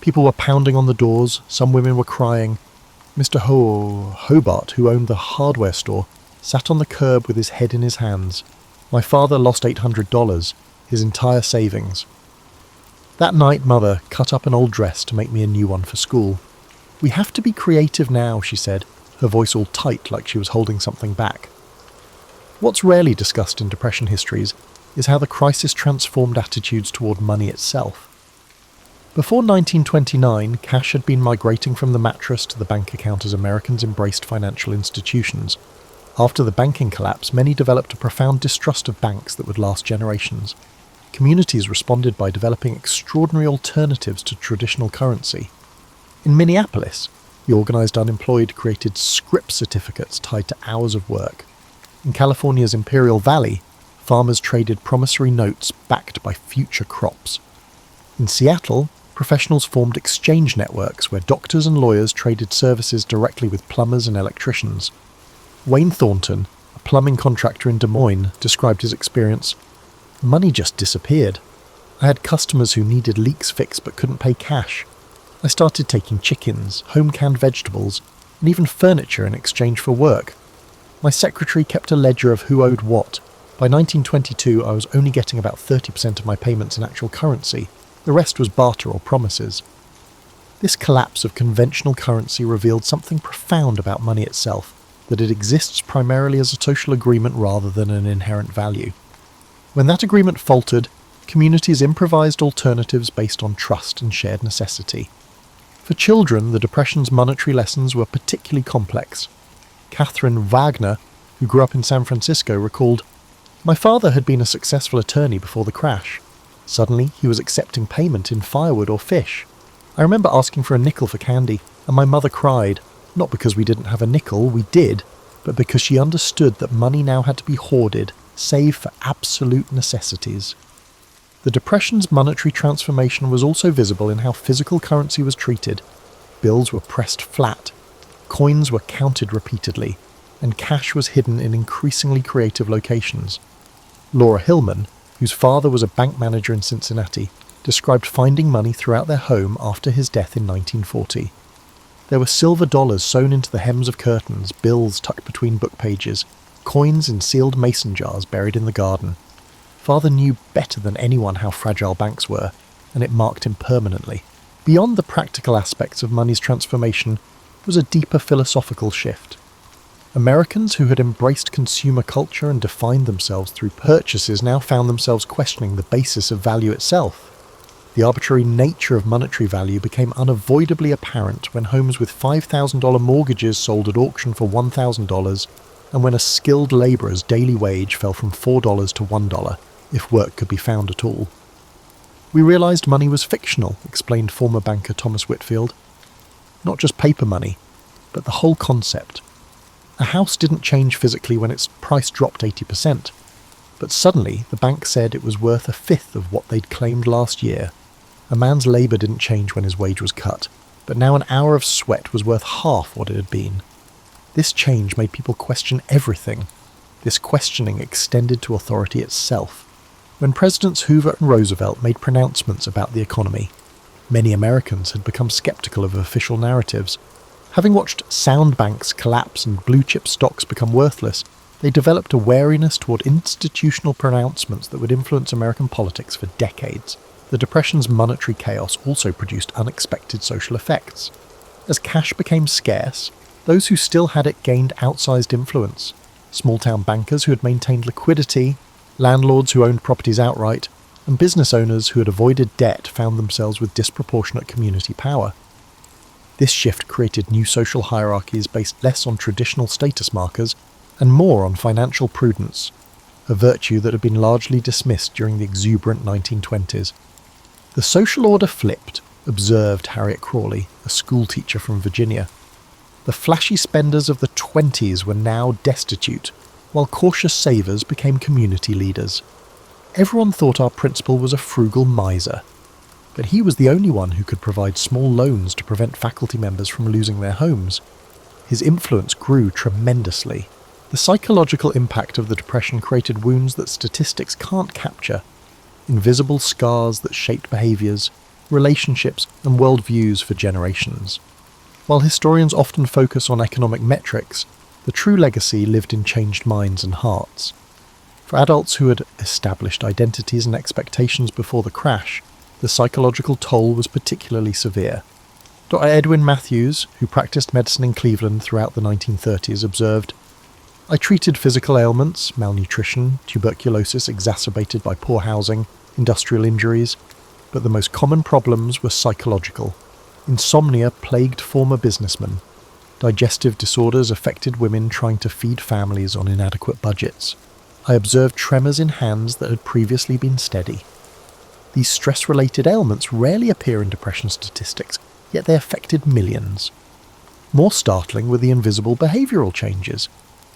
People were pounding on the doors, some women were crying. Mr. Hobart, who owned the hardware store, sat on the curb with his head in his hands. My father lost $800, his entire savings. That night, Mother cut up an old dress to make me a new one for school. "We have to be creative now," she said, her voice all tight like she was holding something back. What's rarely discussed in Depression histories is how the crisis transformed attitudes toward money itself. Before 1929, cash had been migrating from the mattress to the bank account as Americans embraced financial institutions. After the banking collapse, many developed a profound distrust of banks that would last generations. Communities responded by developing extraordinary alternatives to traditional currency. In Minneapolis, the organized unemployed created scrip certificates tied to hours of work. In California's Imperial Valley, farmers traded promissory notes backed by future crops. In Seattle, Professionals formed exchange networks where doctors and lawyers traded services directly with plumbers and electricians. Wayne Thornton, a plumbing contractor in Des Moines, described his experience. Money just disappeared. I had customers who needed leaks fixed but couldn't pay cash. I started taking chickens, home-canned vegetables, and even furniture in exchange for work. My secretary kept a ledger of who owed what. By 1922, I was only getting about 30% of my payments in actual currency. The rest was barter or promises. This collapse of conventional currency revealed something profound about money itself, that it exists primarily as a social agreement rather than an inherent value. When that agreement faltered, communities improvised alternatives based on trust and shared necessity. For children, the Depression's monetary lessons were particularly complex. Catherine Wagner, who grew up in San Francisco, recalled, "My father had been a successful attorney before the crash. Suddenly, he was accepting payment in firewood or fish. I remember asking for a nickel for candy, and my mother cried, not because we didn't have a nickel, we did, but because she understood that money now had to be hoarded, save for absolute necessities." The Depression's monetary transformation was also visible in how physical currency was treated. Bills were pressed flat, coins were counted repeatedly, and cash was hidden in increasingly creative locations. Laura Hillman, whose father was a bank manager in Cincinnati, described finding money throughout their home after his death in 1940. There were silver dollars sewn into the hems of curtains, bills tucked between book pages, coins in sealed mason jars buried in the garden. Father knew better than anyone how fragile banks were, and it marked him permanently. Beyond the practical aspects of money's transformation was a deeper philosophical shift. Americans who had embraced consumer culture and defined themselves through purchases now found themselves questioning the basis of value itself. The arbitrary nature of monetary value became unavoidably apparent when homes with $5,000 mortgages sold at auction for $1,000, and when a skilled labourer's daily wage fell from $4 to $1, if work could be found at all. "We realised money was fictional," explained former banker Thomas Whitfield. "Not just paper money, but the whole concept. A house didn't change physically when its price dropped 80%, but suddenly the bank said it was worth a fifth of what they'd claimed last year. A man's labour didn't change when his wage was cut, but now an hour of sweat was worth half what it had been. This change made people question everything. This questioning extended to authority itself. When Presidents Hoover and Roosevelt made pronouncements about the economy, many Americans had become skeptical of official narratives. Having watched sound banks collapse and blue-chip stocks become worthless, they developed a wariness toward institutional pronouncements that would influence American politics for decades. The Depression's monetary chaos also produced unexpected social effects. As cash became scarce, those who still had it gained outsized influence. Small-town bankers who had maintained liquidity, landlords who owned properties outright, and business owners who had avoided debt found themselves with disproportionate community power. This shift created new social hierarchies based less on traditional status markers and more on financial prudence, a virtue that had been largely dismissed during the exuberant 1920s. "The social order flipped," observed Harriet Crawley, a schoolteacher from Virginia. "The flashy spenders of the 20s were now destitute, while cautious savers became community leaders. Everyone thought our principal was a frugal miser, but he was the only one who could provide small loans to prevent faculty members from losing their homes. His influence grew tremendously. The psychological impact of the Depression created wounds that statistics can't capture, invisible scars that shaped behaviours, relationships and worldviews for generations. While historians often focus on economic metrics, the true legacy lived in changed minds and hearts. For adults who had established identities and expectations before the crash, the psychological toll was particularly severe. Dr. Edwin Matthews, who practiced medicine in Cleveland throughout the 1930s, observed, "I treated physical ailments, malnutrition, tuberculosis exacerbated by poor housing, industrial injuries, but the most common problems were psychological. Insomnia plagued former businessmen. Digestive disorders affected women trying to feed families on inadequate budgets. I observed tremors in hands that had previously been steady. These stress-related ailments rarely appear in depression statistics, yet they affected millions. More startling were the invisible behavioural changes.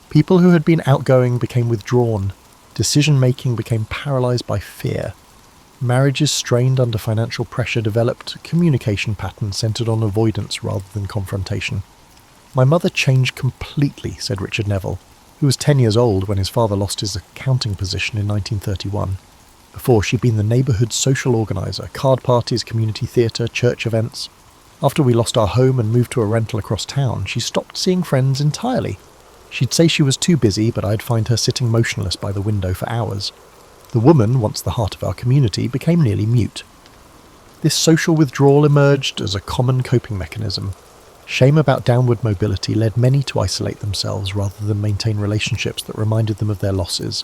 People who had been outgoing became withdrawn. Decision-making became paralysed by fear. Marriages strained under financial pressure developed communication patterns centred on avoidance rather than confrontation. "My mother changed completely," said Richard Neville, who was 10 years old when his father lost his accounting position in 1931. Before, she'd been the neighbourhood social organiser, card parties, community theatre, church events. After we lost our home and moved to a rental across town, she stopped seeing friends entirely. She'd say she was too busy, but I'd find her sitting motionless by the window for hours. The woman, once the heart of our community, became nearly mute. This social withdrawal emerged as a common coping mechanism. Shame about downward mobility led many to isolate themselves rather than maintain relationships that reminded them of their losses.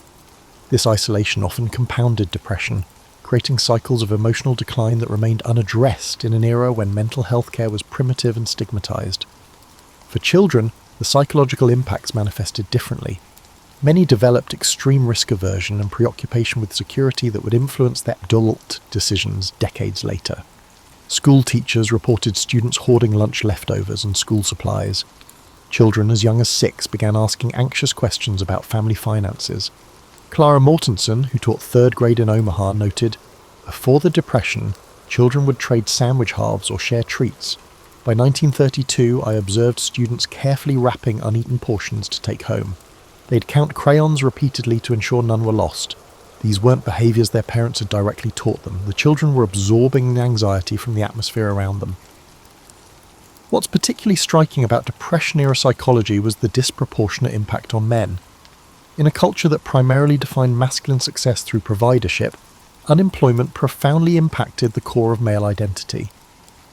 This isolation often compounded depression, creating cycles of emotional decline that remained unaddressed in an era when mental health care was primitive and stigmatized. For children, the psychological impacts manifested differently. Many developed extreme risk aversion and preoccupation with security that would influence their adult decisions decades later. School teachers reported students hoarding lunch leftovers and school supplies. Children as young as 6 began asking anxious questions about family finances. Clara Mortensen, who taught 3rd grade in Omaha, noted, "Before the Depression, children would trade sandwich halves or share treats. By 1932, I observed students carefully wrapping uneaten portions to take home. They'd count crayons repeatedly to ensure none were lost. These weren't behaviours their parents had directly taught them. The children were absorbing the anxiety from the atmosphere around them." What's particularly striking about Depression-era psychology was the disproportionate impact on men. In a culture that primarily defined masculine success through providership, unemployment profoundly impacted the core of male identity.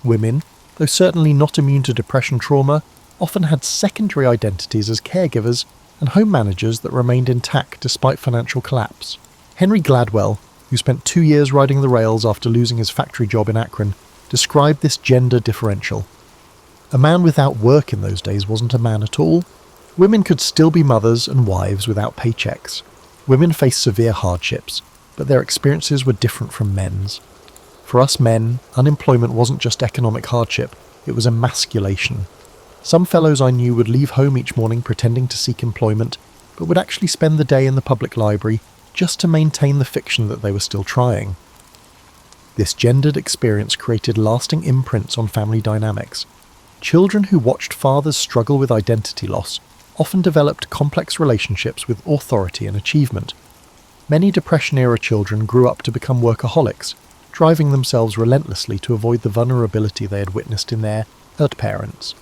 Women, though certainly not immune to depression trauma, often had secondary identities as caregivers and home managers that remained intact despite financial collapse. Henry Gladwell, who spent 2 years riding the rails after losing his factory job in Akron, described this gender differential. A man without work in those days wasn't a man at all. Women could still be mothers and wives without paychecks. Women faced severe hardships, but their experiences were different from men's. For us men, unemployment wasn't just economic hardship, it was emasculation. Some fellows I knew would leave home each morning pretending to seek employment, but would actually spend the day in the public library just to maintain the fiction that they were still trying. This gendered experience created lasting imprints on family dynamics. Children who watched fathers struggle with identity loss often developed complex relationships with authority and achievement. Many Depression-era children grew up to become workaholics, driving themselves relentlessly to avoid the vulnerability they had witnessed in their parents.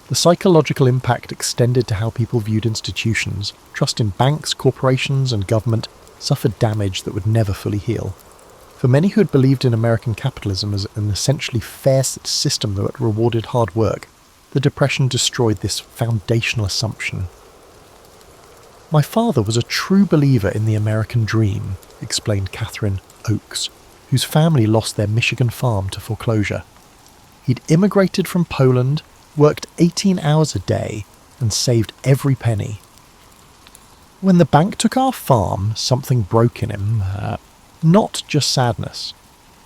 The psychological impact extended to how people viewed institutions. Trust in banks, corporations, and government suffered damage that would never fully heal. For many who had believed in American capitalism as an essentially fair system that rewarded hard work, the Depression destroyed this foundational assumption. "My father was a true believer in the American dream," explained Catherine Oakes, whose family lost their Michigan farm to foreclosure. "He'd immigrated from Poland, worked 18 hours a day, and saved every penny. When the bank took our farm, something broke in him. Not just sadness.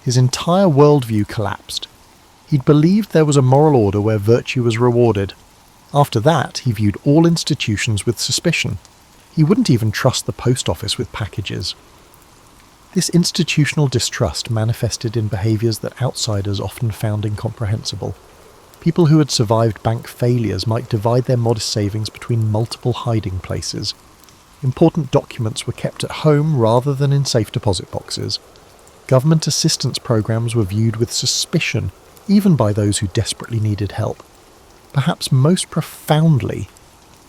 His entire worldview collapsed. He'd believed there was a moral order where virtue was rewarded. After that, he viewed all institutions with suspicion. He wouldn't even trust the post office with packages." This institutional distrust manifested in behaviours that outsiders often found incomprehensible. People who had survived bank failures might divide their modest savings between multiple hiding places. Important documents were kept at home rather than in safe deposit boxes. Government assistance programs were viewed with suspicion, even by those who desperately needed help. Perhaps most profoundly,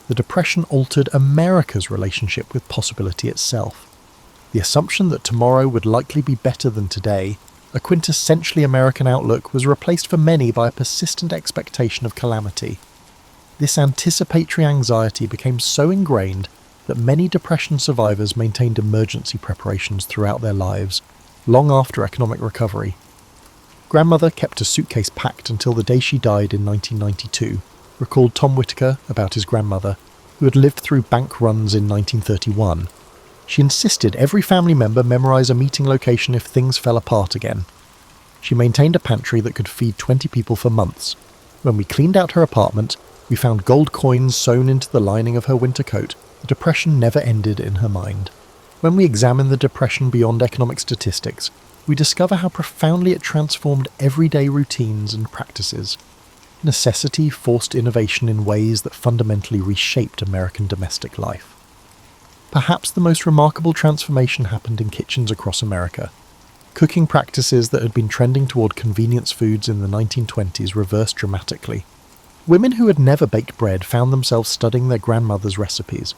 the Depression altered America's relationship with possibility itself. The assumption that tomorrow would likely be better than today, a quintessentially American outlook, was replaced for many by a persistent expectation of calamity. This anticipatory anxiety became so ingrained that many Depression survivors maintained emergency preparations throughout their lives, long after economic recovery. Grandmother kept a suitcase packed until the day she died in 1992, recalled Tom Whitaker about his grandmother, who had lived through bank runs in 1931. She insisted every family member memorize a meeting location if things fell apart again. She maintained a pantry that could feed 20 people for months. When we cleaned out her apartment, we found gold coins sewn into the lining of her winter coat. The Depression never ended in her mind. When we examine the Depression beyond economic statistics, we discover how profoundly it transformed everyday routines and practices. Necessity forced innovation in ways that fundamentally reshaped American domestic life. Perhaps the most remarkable transformation happened in kitchens across America. Cooking practices that had been trending toward convenience foods in the 1920s reversed dramatically. Women who had never baked bread found themselves studying their grandmother's recipes.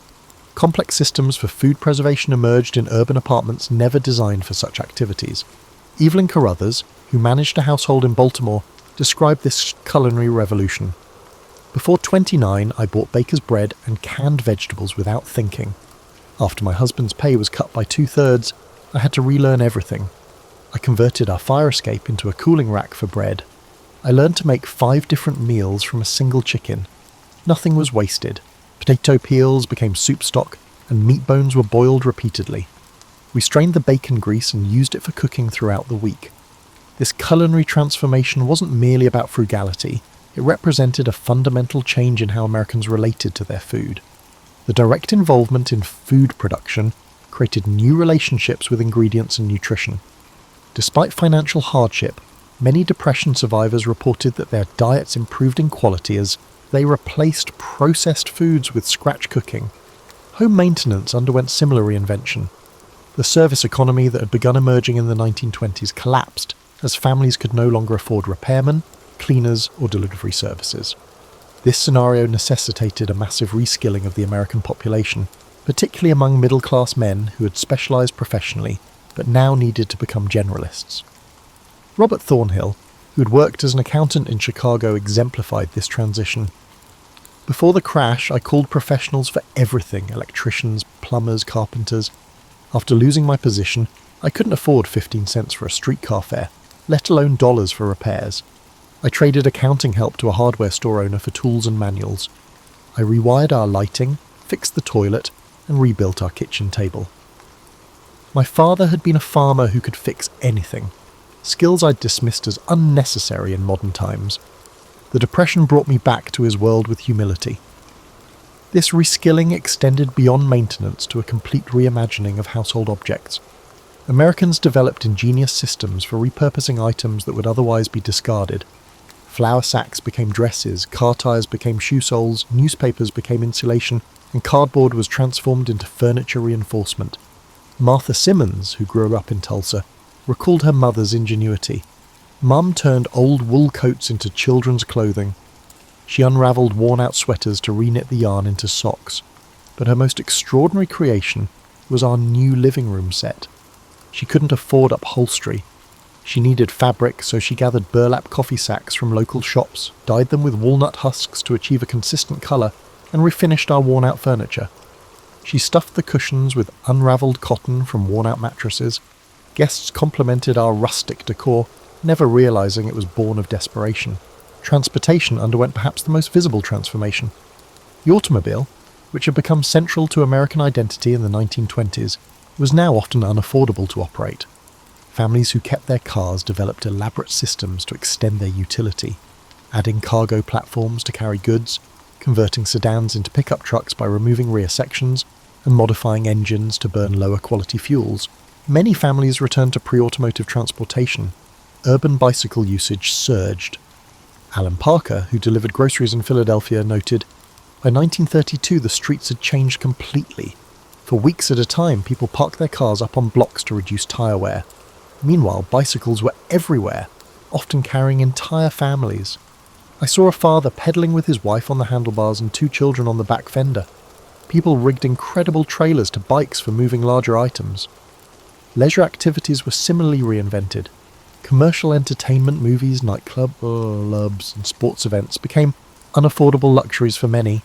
Complex systems for food preservation emerged in urban apartments never designed for such activities. Evelyn Carruthers, who managed a household in Baltimore, described this culinary revolution. Before 29, I bought baker's bread and canned vegetables without thinking. After my husband's pay was cut by 2/3, I had to relearn everything. I converted our fire escape into a cooling rack for bread. I learned to make 5 different meals from a single chicken. Nothing was wasted. Potato peels became soup stock, and meat bones were boiled repeatedly. We strained the bacon grease and used it for cooking throughout the week. This culinary transformation wasn't merely about frugality, it represented a fundamental change in how Americans related to their food. The direct involvement in food production created new relationships with ingredients and nutrition. Despite financial hardship, many depression survivors reported that their diets improved in quality as they replaced processed foods with scratch cooking. Home maintenance underwent similar reinvention. The service economy that had begun emerging in the 1920s collapsed as families could no longer afford repairmen, cleaners, or delivery services. This scenario necessitated a massive reskilling of the American population, particularly among middle-class men who had specialized professionally but now needed to become generalists. Robert Thornhill, who had worked as an accountant in Chicago, exemplified this transition. Before the crash, I called professionals for everything: electricians, plumbers, carpenters. After losing my position, I couldn't afford 15 cents for a streetcar fare, let alone dollars for repairs. I traded accounting help to a hardware store owner for tools and manuals. I rewired our lighting, fixed the toilet, and rebuilt our kitchen table. My father had been a farmer who could fix anything, skills I'd dismissed as unnecessary in modern times. The Depression brought me back to his world with humility. This reskilling extended beyond maintenance to a complete reimagining of household objects. Americans developed ingenious systems for repurposing items that would otherwise be discarded. Flour sacks became dresses, car tires became shoe soles, newspapers became insulation, and cardboard was transformed into furniture reinforcement. Martha Simmons, who grew up in Tulsa, recalled her mother's ingenuity. Mum turned old wool coats into children's clothing. She unravelled worn-out sweaters to reknit the yarn into socks. But her most extraordinary creation was our new living room set. She couldn't afford upholstery. She needed fabric, so she gathered burlap coffee sacks from local shops, dyed them with walnut husks to achieve a consistent colour, and refinished our worn-out furniture. She stuffed the cushions with unravelled cotton from worn-out mattresses. Guests complimented our rustic decor, never realising it was born of desperation. Transportation underwent perhaps the most visible transformation. The automobile, which had become central to American identity in the 1920s, was now often unaffordable to operate. Families who kept their cars developed elaborate systems to extend their utility, adding cargo platforms to carry goods, converting sedans into pickup trucks by removing rear sections, and modifying engines to burn lower quality fuels. Many families returned to pre-automotive transportation. Urban bicycle usage surged. Alan Parker, who delivered groceries in Philadelphia, noted, "By 1932 the streets had changed completely. For weeks at a time, people parked their cars up on blocks to reduce tyre wear. Meanwhile, bicycles were everywhere, often carrying entire families. I saw a father pedaling with his wife on the handlebars and 2 children on the back fender. People rigged incredible trailers to bikes for moving larger items." Leisure activities were similarly reinvented. Commercial entertainment, movies, clubs, and sports events became unaffordable luxuries for many.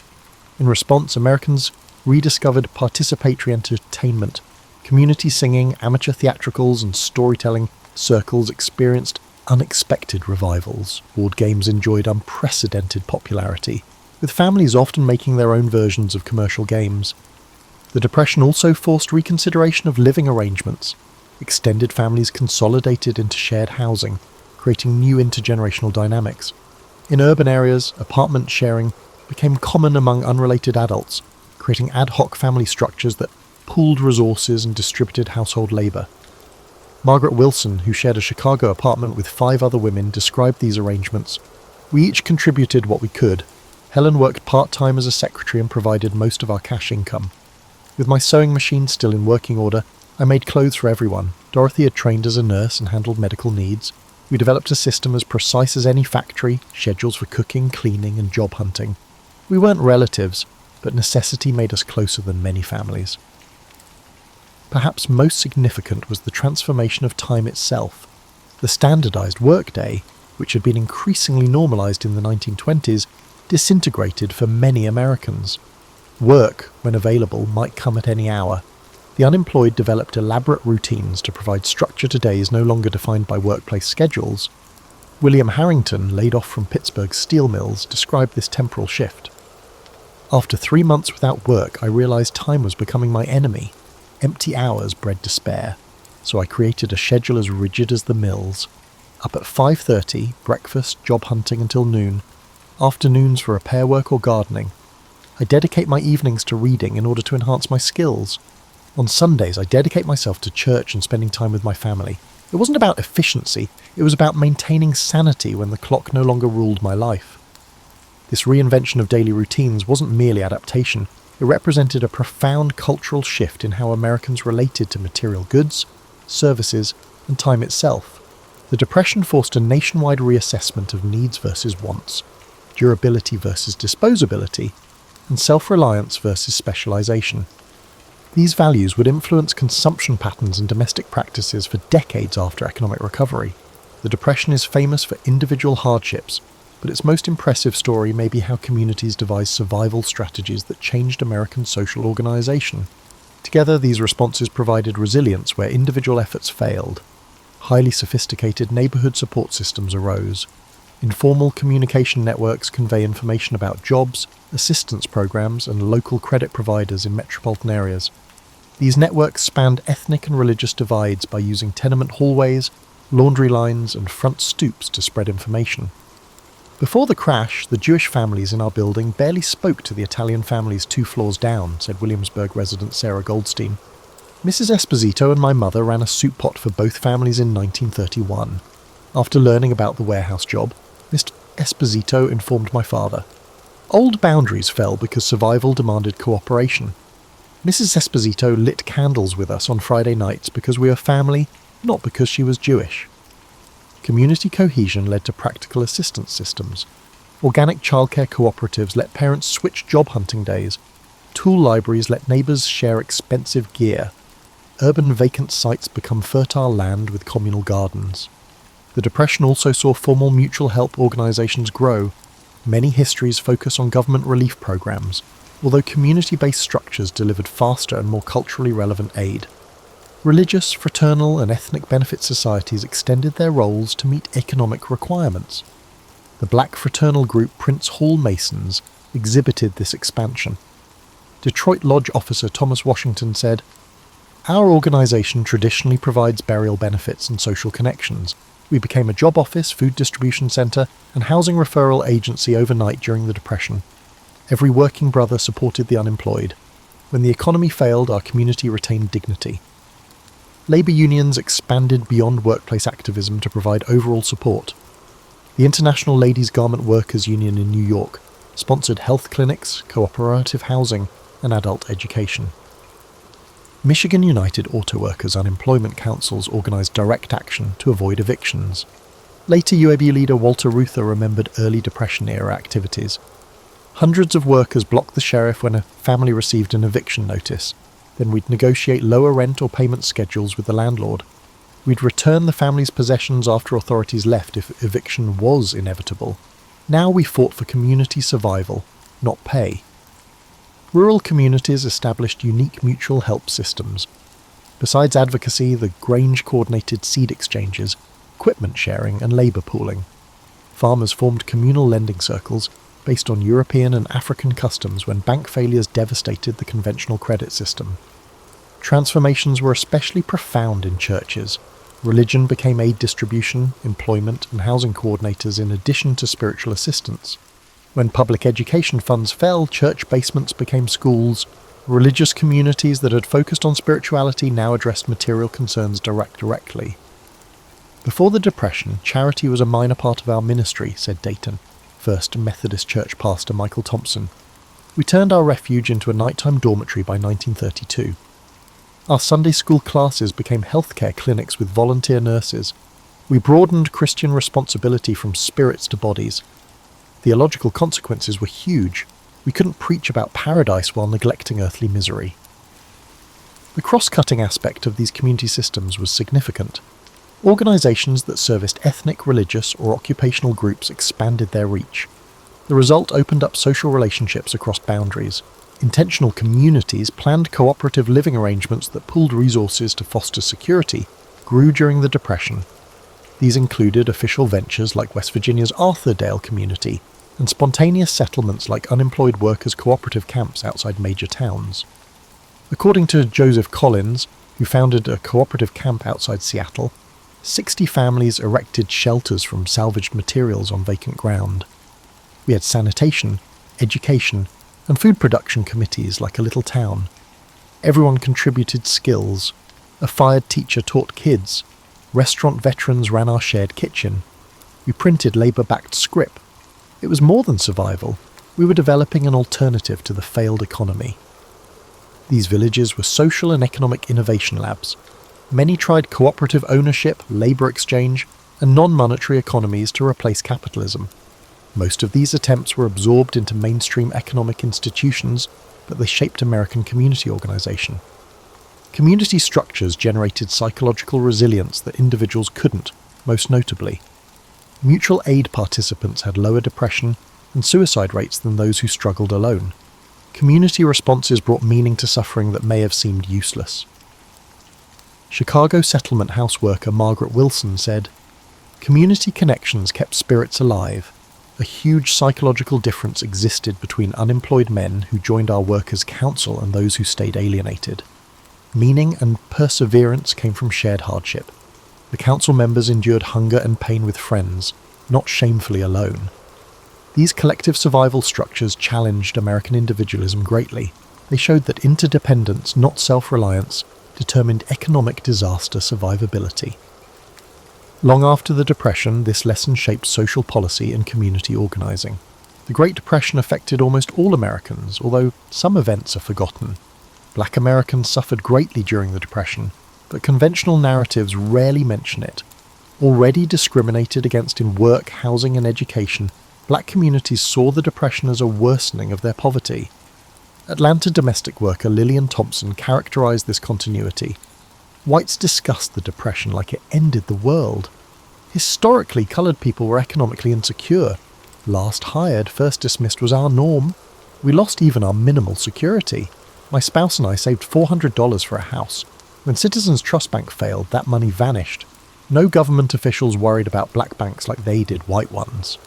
In response, Americans rediscovered participatory entertainment. Community singing, amateur theatricals, and storytelling circles experienced unexpected revivals. Board games enjoyed unprecedented popularity, with families often making their own versions of commercial games. The Depression also forced reconsideration of living arrangements. Extended families consolidated into shared housing, creating new intergenerational dynamics. In urban areas, apartment sharing became common among unrelated adults, creating ad hoc family structures that pooled resources and distributed household labour. Margaret Wilson, who shared a Chicago apartment with 5 other women, described these arrangements. We each contributed what we could. Helen worked part-time as a secretary and provided most of our cash income. With my sewing machine still in working order, I made clothes for everyone. Dorothy had trained as a nurse and handled medical needs. We developed a system as precise as any factory, schedules for cooking, cleaning, and job hunting. We weren't relatives, but necessity made us closer than many families. Perhaps most significant was the transformation of time itself. The standardized workday, which had been increasingly normalized in the 1920s, disintegrated for many Americans. Work, when available, might come at any hour. The unemployed developed elaborate routines to provide structure to days no longer defined by workplace schedules. William Harrington, laid off from Pittsburgh's steel mills, described this temporal shift. After 3 months without work, I realized time was becoming my enemy. Empty hours bred despair, so I created a schedule as rigid as the mills. Up at 5:30, breakfast, job hunting until noon. Afternoons for repair work or gardening. I dedicate my evenings to reading in order to enhance my skills. On Sundays, I dedicate myself to church and spending time with my family. It wasn't about efficiency, it was about maintaining sanity when the clock no longer ruled my life. This reinvention of daily routines wasn't merely adaptation, it represented a profound cultural shift in how Americans related to material goods, services, and time itself. The Depression forced a nationwide reassessment of needs versus wants, durability versus disposability, and self-reliance versus specialization. These values would influence consumption patterns and domestic practices for decades after economic recovery. The Depression is famous for individual hardships, but its most impressive story may be how communities devised survival strategies that changed American social organization. Together, these responses provided resilience where individual efforts failed. Highly sophisticated neighborhood support systems arose. Informal communication networks convey information about jobs, assistance programs, and local credit providers in metropolitan areas. These networks spanned ethnic and religious divides by using tenement hallways, laundry lines, and front stoops to spread information. Before the crash, the Jewish families in our building barely spoke to the Italian families 2 floors down, said Williamsburg resident Sarah Goldstein. Mrs. Esposito and my mother ran a soup pot for both families in 1931. After learning about the warehouse job, Mr. Esposito informed my father. Old boundaries fell because survival demanded cooperation. Mrs. Esposito lit candles with us on Friday nights because we were family, not because she was Jewish. Community cohesion led to practical assistance systems. Organic childcare cooperatives let parents switch job hunting days. Tool libraries let neighbours share expensive gear. Urban vacant sites become fertile land with communal gardens. The Depression also saw formal mutual help organisations grow. Many histories focus on government relief programs, although community-based structures delivered faster and more culturally relevant aid. Religious, fraternal, and ethnic benefit societies extended their roles to meet economic requirements. The black fraternal group Prince Hall Masons exhibited this expansion. Detroit Lodge officer Thomas Washington said, "Our organisation traditionally provides burial benefits and social connections. We became a job office, food distribution centre, and housing referral agency overnight during the Depression. Every working brother supported the unemployed. When the economy failed, our community retained dignity." Labour unions expanded beyond workplace activism to provide overall support. The International Ladies Garment Workers Union in New York sponsored health clinics, cooperative housing, and adult education. Michigan United Auto Workers Unemployment Councils organised direct action to avoid evictions. Later UAW leader Walter Reuther remembered early Depression-era activities. Hundreds of workers blocked the sheriff when a family received an eviction notice. Then we'd negotiate lower rent or payment schedules with the landlord. We'd return the family's possessions after authorities left if eviction was inevitable. Now we fought for community survival, not pay. Rural communities established unique mutual help systems. Besides advocacy, the Grange coordinated seed exchanges, equipment sharing, and labour pooling. Farmers formed communal lending circles based on European and African customs when bank failures devastated the conventional credit system. Transformations were especially profound in churches. Religion became aid distribution, employment, and housing coordinators in addition to spiritual assistance. When public education funds fell, church basements became schools, Religious communities that had focused on spirituality now addressed material concerns directly. Before the Depression, charity was a minor part of our ministry, said Dayton, First Methodist Church pastor Michael Thompson. We turned our refuge into a nighttime dormitory by 1932. Our Sunday school classes became healthcare clinics with volunteer nurses. We broadened Christian responsibility from spirits to bodies. Theological consequences were huge. We couldn't preach about paradise while neglecting earthly misery. The cross-cutting aspect of these community systems was significant. Organisations that serviced ethnic, religious, or occupational groups expanded their reach. The result opened up social relationships across boundaries. Intentional communities planned cooperative living arrangements that pooled resources to foster security grew during the Depression. These included official ventures like West Virginia's Arthurdale community and spontaneous settlements like unemployed workers' cooperative camps outside major towns. According to Joseph Collins, who founded a cooperative camp outside Seattle, 60 families erected shelters from salvaged materials on vacant ground. We had sanitation, education, and food production committees like a little town. Everyone contributed skills. A fired teacher taught kids. Restaurant veterans ran our shared kitchen. We printed labour-backed scrip. It was more than survival. We were developing an alternative to the failed economy. These villages were social and economic innovation labs. Many tried cooperative ownership, labour exchange, and non-monetary economies to replace capitalism. Most of these attempts were absorbed into mainstream economic institutions, but they shaped American community organisation. Community structures generated psychological resilience that individuals couldn't, most notably. Mutual aid participants had lower depression and suicide rates than those who struggled alone. Community responses brought meaning to suffering that may have seemed useless. Chicago settlement house worker Margaret Wilson said, "Community connections kept spirits alive. A huge psychological difference existed between unemployed men who joined our workers' council and those who stayed alienated. Meaning and perseverance came from shared hardship. The council members endured hunger and pain with friends, not shamefully alone. These collective survival structures challenged American individualism greatly. They showed that interdependence, not self-reliance, determined economic disaster survivability." Long after the Depression, this lesson shaped social policy and community organising. The Great Depression affected almost all Americans, although some events are forgotten. Black Americans suffered greatly during the Depression, but conventional narratives rarely mention it. Already discriminated against in work, housing and education, black communities saw the Depression as a worsening of their poverty. Atlanta domestic worker Lillian Thompson characterised this continuity. Whites discussed the Depression like it ended the world. Historically, coloured people were economically insecure. Last hired, first dismissed was our norm. We lost even our minimal security. My spouse and I saved $400 for a house. When Citizens Trust Bank failed, that money vanished. No government officials worried about black banks like they did white ones.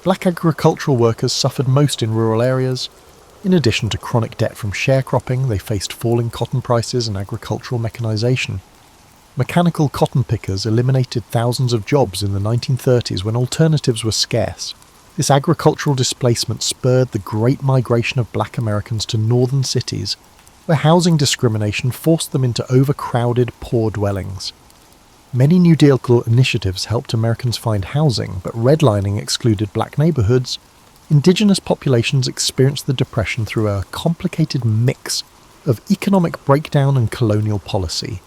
Black agricultural workers suffered most in rural areas. In addition to chronic debt from sharecropping, they faced falling cotton prices and agricultural mechanisation. Mechanical cotton pickers eliminated thousands of jobs in the 1930s when alternatives were scarce. This agricultural displacement spurred the great migration of black Americans to northern cities, where housing discrimination forced them into overcrowded, poor dwellings. Many New Deal initiatives helped Americans find housing, but redlining excluded black neighbourhoods. Indigenous populations experienced the Depression through a complicated mix of economic breakdown and colonial policy.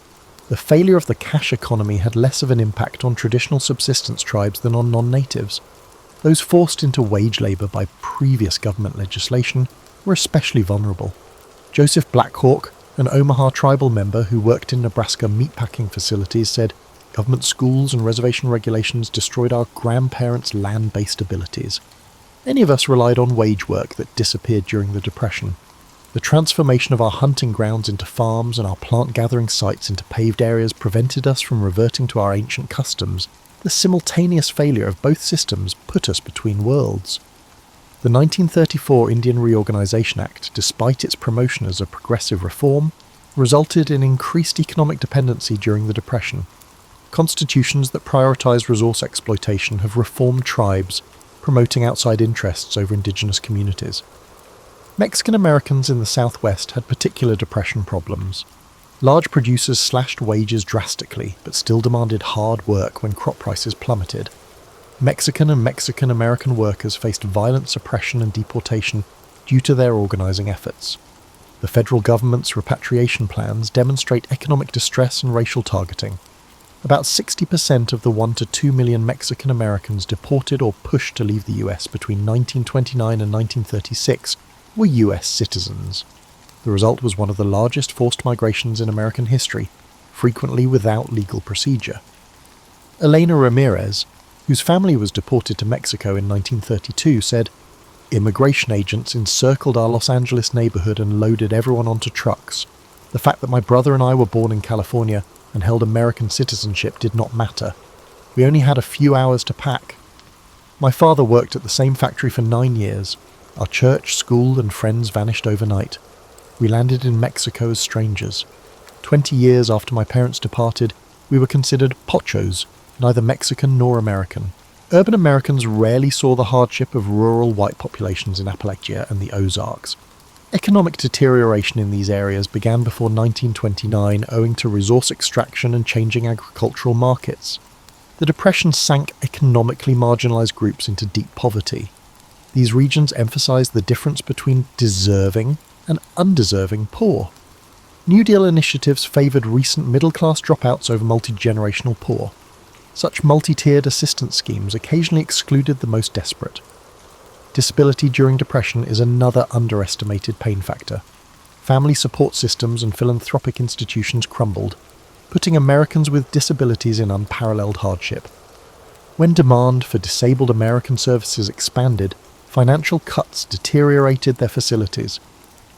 The failure of the cash economy had less of an impact on traditional subsistence tribes than on non-natives. Those forced into wage labour by previous government legislation were especially vulnerable. Joseph Blackhawk, an Omaha tribal member who worked in Nebraska meatpacking facilities, said, "Government schools and reservation regulations destroyed our grandparents' land-based abilities." Many of us relied on wage work that disappeared during the Depression. The transformation of our hunting grounds into farms and our plant-gathering sites into paved areas prevented us from reverting to our ancient customs. The simultaneous failure of both systems put us between worlds. The 1934 Indian Reorganization Act, despite its promotion as a progressive reform, resulted in increased economic dependency during the Depression. Constitutions that prioritize resource exploitation have reformed tribes, promoting outside interests over indigenous communities. Mexican Americans in the Southwest had particular depression problems. Large producers slashed wages drastically, but still demanded hard work when crop prices plummeted. Mexican and Mexican-American workers faced violent suppression and deportation due to their organizing efforts. The federal government's repatriation plans demonstrate economic distress and racial targeting. About 60% of the 1 to 2 million Mexican Americans deported or pushed to leave the US between 1929 and 1936 were US citizens. The result was one of the largest forced migrations in American history, frequently without legal procedure. Elena Ramirez, whose family was deported to Mexico in 1932, said, "Immigration agents encircled our Los Angeles neighborhood and loaded everyone onto trucks. The fact that my brother and I were born in California and held American citizenship did not matter. We only had a few hours to pack. My father worked at the same factory for 9 years. Our church, school, and friends vanished overnight. We landed in Mexico as strangers. 20 years after my parents departed, we were considered pochos, neither Mexican nor American." Urban Americans rarely saw the hardship of rural white populations in Appalachia and the Ozarks. Economic deterioration in these areas began before 1929 owing to resource extraction and changing agricultural markets. The Depression sank economically marginalized groups into deep poverty. These regions emphasized the difference between deserving and undeserving poor. New Deal initiatives favored recent middle-class dropouts over multi-generational poor. Such multi-tiered assistance schemes occasionally excluded the most desperate. Disability during depression is another underestimated pain factor. Family support systems and philanthropic institutions crumbled, putting Americans with disabilities in unparalleled hardship. When demand for disabled American services expanded, financial cuts deteriorated their facilities.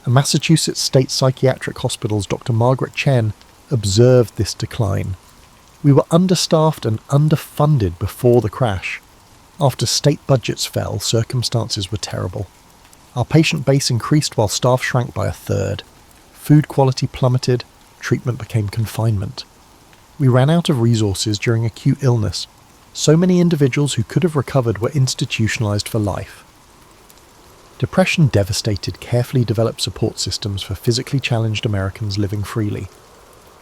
A Massachusetts state psychiatric hospital's Dr. Margaret Chen observed this decline. "We were understaffed and underfunded before the crash. After state budgets fell, circumstances were terrible. Our patient base increased while staff shrank by a third. Food quality plummeted, treatment became confinement. We ran out of resources during acute illness. So many individuals who could have recovered were institutionalized for life." Depression devastated carefully developed support systems for physically challenged Americans living freely.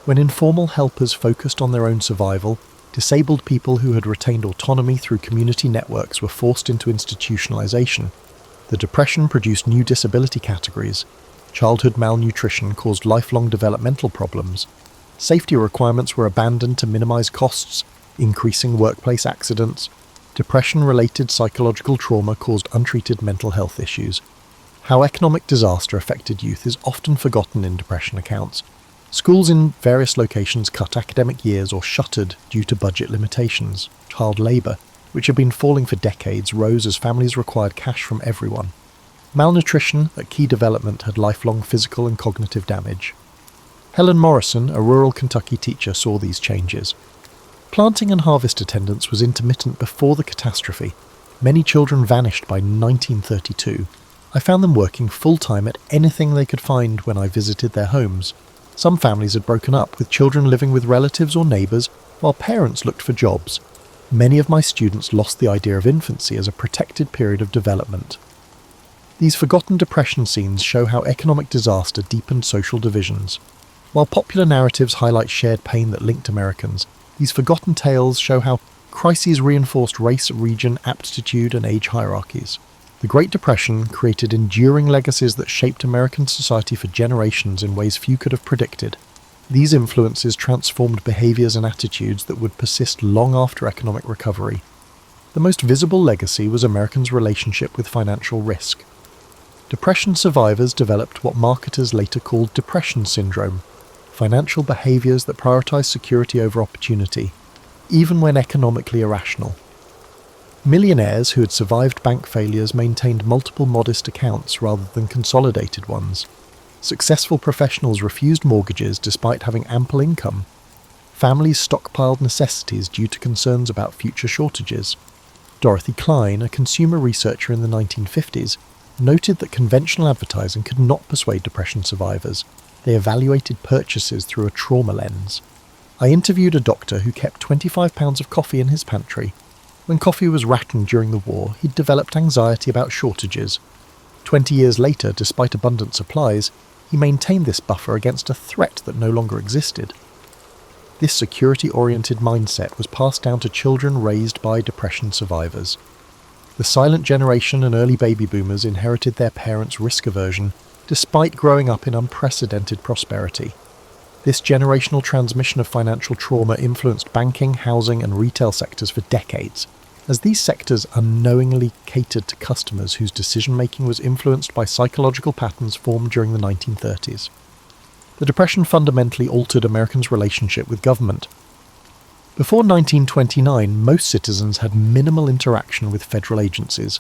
When informal helpers focused on their own survival, disabled people who had retained autonomy through community networks were forced into institutionalization. The Depression produced new disability categories. Childhood malnutrition caused lifelong developmental problems. Safety requirements were abandoned to minimize costs, increasing workplace accidents. Depression-related psychological trauma caused untreated mental health issues. How economic disaster affected youth is often forgotten in depression accounts. Schools in various locations cut academic years or shuttered due to budget limitations. Child labour, which had been falling for decades, rose as families required cash from everyone. Malnutrition at key development had lifelong physical and cognitive damage. Helen Morrison, a rural Kentucky teacher, saw these changes. Planting and harvest attendance was intermittent before the catastrophe. Many children vanished by 1932. I found them working full-time at anything they could find when I visited their homes. Some families had broken up, with children living with relatives or neighbours, while parents looked for jobs. Many of my students lost the idea of infancy as a protected period of development. These forgotten depression scenes show how economic disaster deepened social divisions. While popular narratives highlight shared pain that linked Americans, these forgotten tales show how crises reinforced race, region, aptitude, and age hierarchies. The Great Depression created enduring legacies that shaped American society for generations in ways few could have predicted. These influences transformed behaviours and attitudes that would persist long after economic recovery. The most visible legacy was Americans' relationship with financial risk. Depression survivors developed what marketers later called depression syndrome, financial behaviours that prioritise security over opportunity, even when economically irrational. Millionaires who had survived bank failures maintained multiple modest accounts rather than consolidated ones. Successful professionals refused mortgages despite having ample income. Families stockpiled necessities due to concerns about future shortages. Dorothy Klein, a consumer researcher in the 1950s, noted that conventional advertising could not persuade depression survivors. They evaluated purchases through a trauma lens. I interviewed a doctor who kept 25 pounds of coffee in his pantry. When coffee was rationed during the war, he'd developed anxiety about shortages. 20 years later, despite abundant supplies, he maintained this buffer against a threat that no longer existed. This security-oriented mindset was passed down to children raised by Depression survivors. The silent generation and early baby boomers inherited their parents' risk aversion despite growing up in unprecedented prosperity. This generational transmission of financial trauma influenced banking, housing and retail sectors for decades, as these sectors unknowingly catered to customers whose decision-making was influenced by psychological patterns formed during the 1930s. The Depression fundamentally altered Americans' relationship with government. Before 1929, most citizens had minimal interaction with federal agencies.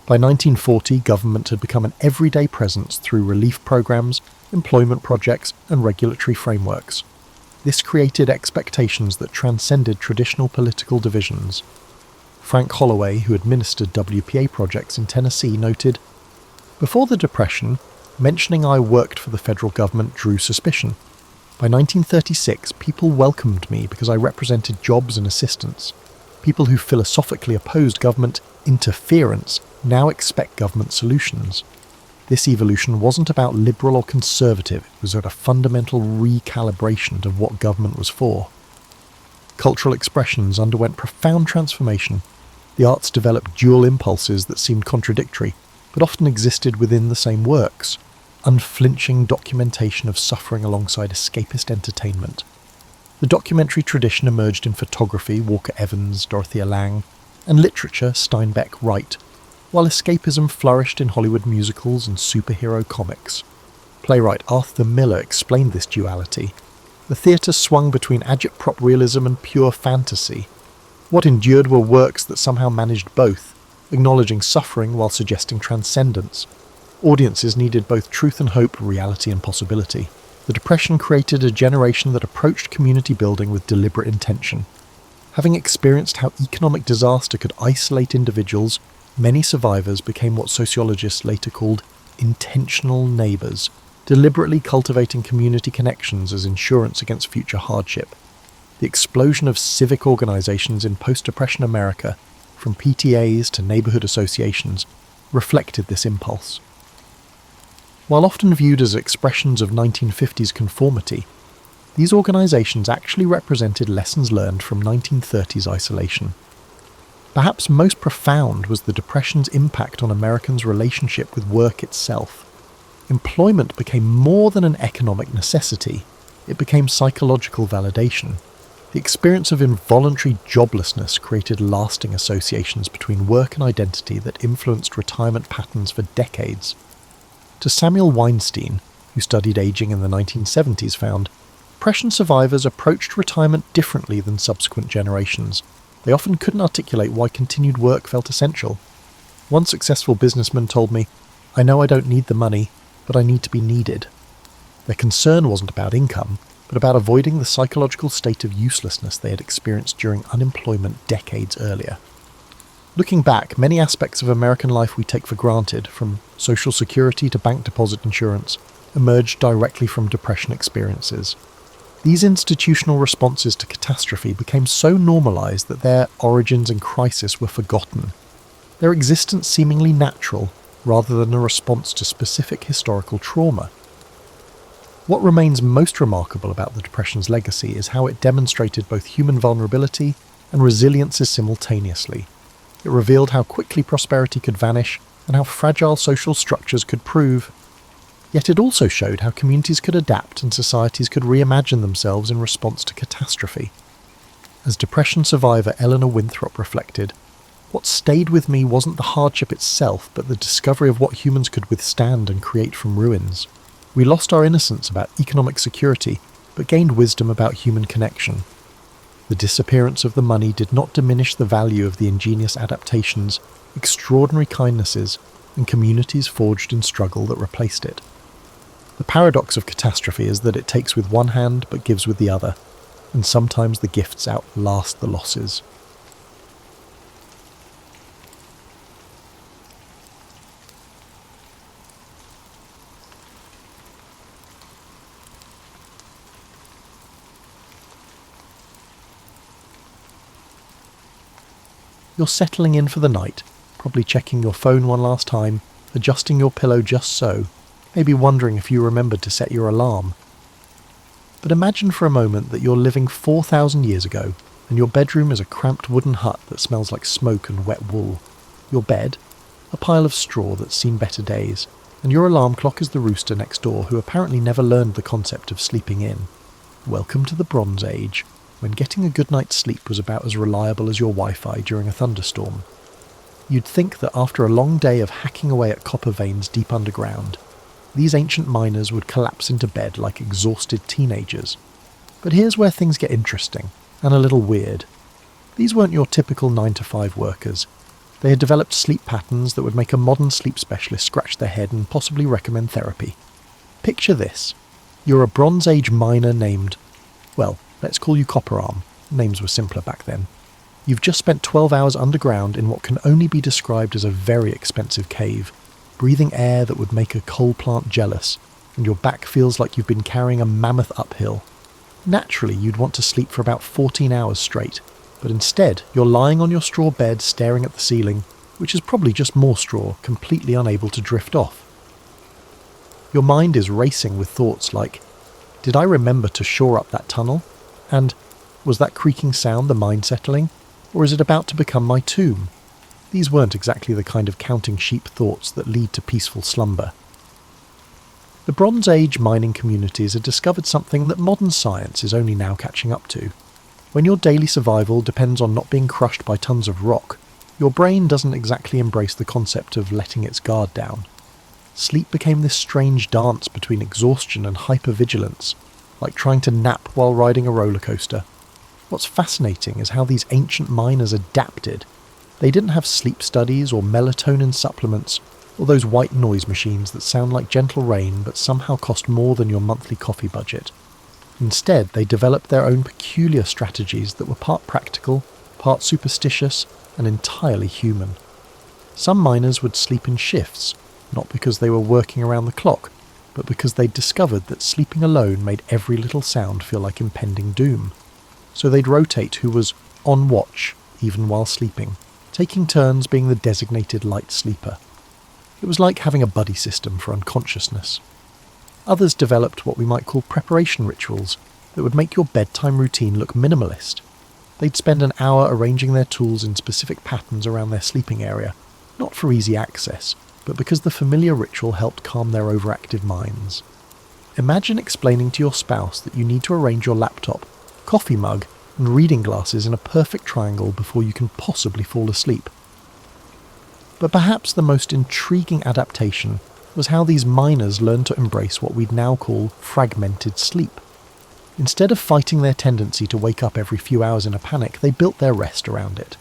By 1940, government had become an everyday presence through relief programs, employment projects, and regulatory frameworks. This created expectations that transcended traditional political divisions. Frank Holloway, who administered WPA projects in Tennessee, noted, "Before the Depression, mentioning I worked for the federal government drew suspicion. By 1936, people welcomed me because I represented jobs and assistance. People who philosophically opposed government interference now expect government solutions. This evolution wasn't about liberal or conservative, it was about a fundamental recalibration of what government was for." Cultural expressions underwent profound transformation. The arts developed dual impulses that seemed contradictory, but often existed within the same works. Unflinching documentation of suffering alongside escapist entertainment. The documentary tradition emerged in photography, Walker Evans, Dorothea Lange, and literature, Steinbeck, Wright, while escapism flourished in Hollywood musicals and superhero comics. Playwright Arthur Miller explained this duality. The theatre swung between agitprop realism and pure fantasy. What endured were works that somehow managed both, acknowledging suffering while suggesting transcendence. Audiences needed both truth and hope, reality and possibility. The Depression created a generation that approached community building with deliberate intention. Having experienced how economic disaster could isolate individuals, many survivors became what sociologists later called intentional neighbours, deliberately cultivating community connections as insurance against future hardship. The explosion of civic organisations in post-Depression America, from PTAs to neighbourhood associations, reflected this impulse. While often viewed as expressions of 1950s conformity, these organisations actually represented lessons learned from 1930s isolation. Perhaps most profound was the Depression's impact on Americans' relationship with work itself. Employment became more than an economic necessity, it became psychological validation. The experience of involuntary joblessness created lasting associations between work and identity that influenced retirement patterns for decades. To Samuel Weinstein, who studied aging in the 1970s, found, Depression survivors approached retirement differently than subsequent generations. They often couldn't articulate why continued work felt essential. One successful businessman told me, "I know I don't need the money, but I need to be needed." Their concern wasn't about income, but about avoiding the psychological state of uselessness they had experienced during unemployment decades earlier. Looking back, many aspects of American life we take for granted, from social security to bank deposit insurance, emerged directly from Depression experiences. These institutional responses to catastrophe became so normalized that their origins in crisis were forgotten, their existence seemingly natural rather than a response to specific historical trauma. What remains most remarkable about the Depression's legacy is how it demonstrated both human vulnerability and resilience simultaneously. It revealed how quickly prosperity could vanish and how fragile social structures could prove. Yet it also showed how communities could adapt and societies could reimagine themselves in response to catastrophe. As Depression survivor Eleanor Winthrop reflected, what stayed with me wasn't the hardship itself, but the discovery of what humans could withstand and create from ruins. We lost our innocence about economic security, but gained wisdom about human connection. The disappearance of the money did not diminish the value of the ingenious adaptations, extraordinary kindnesses, and communities forged in struggle that replaced it. The paradox of catastrophe is that it takes with one hand but gives with the other, and sometimes the gifts outlast the losses. You're settling in for the night, probably checking your phone one last time, adjusting your pillow just so, maybe wondering if you remembered to set your alarm. But imagine for a moment that you're living 4,000 years ago, and your bedroom is a cramped wooden hut that smells like smoke and wet wool. Your bed, a pile of straw that's seen better days, and your alarm clock is the rooster next door who apparently never learned the concept of sleeping in. Welcome to the Bronze Age, when getting a good night's sleep was about as reliable as your Wi-Fi during a thunderstorm. You'd think that after a long day of hacking away at copper veins deep underground, these ancient miners would collapse into bed like exhausted teenagers. But here's where things get interesting, and a little weird. These weren't your typical 9-to-5 workers. They had developed sleep patterns that would make a modern sleep specialist scratch their head and possibly recommend therapy. Picture this. You're a Bronze Age miner named, well, let's call you Copperarm. Names were simpler back then. You've just spent 12 hours underground in what can only be described as a very expensive cave, breathing air that would make a coal plant jealous, and your back feels like you've been carrying a mammoth uphill. Naturally, you'd want to sleep for about 14 hours straight, but instead you're lying on your straw bed staring at the ceiling, which is probably just more straw, completely unable to drift off. Your mind is racing with thoughts like, did I remember to shore up that tunnel? And, was that creaking sound the mine settling? Or is it about to become my tomb? These weren't exactly the kind of counting sheep thoughts that lead to peaceful slumber. The Bronze Age mining communities had discovered something that modern science is only now catching up to. When your daily survival depends on not being crushed by tons of rock, your brain doesn't exactly embrace the concept of letting its guard down. Sleep became this strange dance between exhaustion and hypervigilance, like trying to nap while riding a roller coaster. What's fascinating is how these ancient miners adapted. They didn't have sleep studies or melatonin supplements, or those white noise machines that sound like gentle rain but somehow cost more than your monthly coffee budget. Instead, they developed their own peculiar strategies that were part practical, part superstitious, and entirely human. Some miners would sleep in shifts, not because they were working around the clock, but because they'd discovered that sleeping alone made every little sound feel like impending doom. So they'd rotate who was on watch, even while sleeping, taking turns being the designated light sleeper. It was like having a buddy system for unconsciousness. Others developed what we might call preparation rituals that would make your bedtime routine look minimalist. They'd spend an hour arranging their tools in specific patterns around their sleeping area, not for easy access, but because the familiar ritual helped calm their overactive minds. Imagine explaining to your spouse that you need to arrange your laptop, coffee mug, and reading glasses in a perfect triangle before you can possibly fall asleep. But perhaps the most intriguing adaptation was how these miners learned to embrace what we'd now call fragmented sleep. Instead of fighting their tendency to wake up every few hours in a panic, they built their rest around it.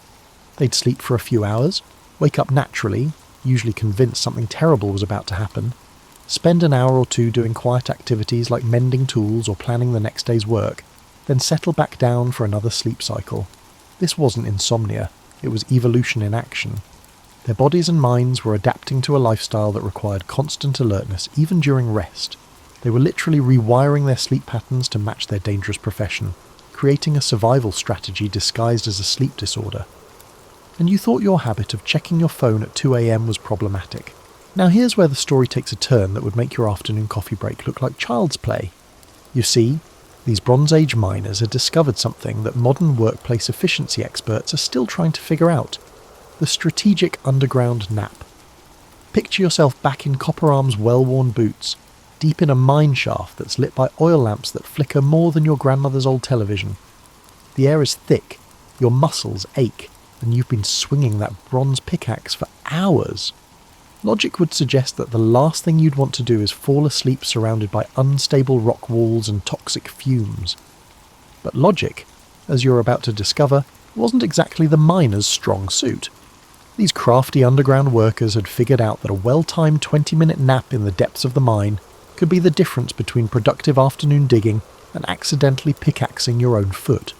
They'd sleep for a few hours, wake up naturally, usually convinced something terrible was about to happen, spend an hour or two doing quiet activities like mending tools or planning the next day's work, then settle back down for another sleep cycle. This wasn't insomnia, it was evolution in action. Their bodies and minds were adapting to a lifestyle that required constant alertness, even during rest. They were literally rewiring their sleep patterns to match their dangerous profession, creating a survival strategy disguised as a sleep disorder. And you thought your habit of checking your phone at 2 a.m. was problematic. Now here's where the story takes a turn that would make your afternoon coffee break look like child's play. You see, these Bronze Age miners had discovered something that modern workplace efficiency experts are still trying to figure out: the strategic underground nap. Picture yourself back in Copperarm's well-worn boots, deep in a mine shaft that's lit by oil lamps that flicker more than your grandmother's old television. The air is thick, your muscles ache, and you've been swinging that bronze pickaxe for hours. Logic would suggest that the last thing you'd want to do is fall asleep surrounded by unstable rock walls and toxic fumes. But logic, as you're about to discover, wasn't exactly the miner's strong suit. These crafty underground workers had figured out that a well-timed 20-minute nap in the depths of the mine could be the difference between productive afternoon digging and accidentally pickaxing your own foot.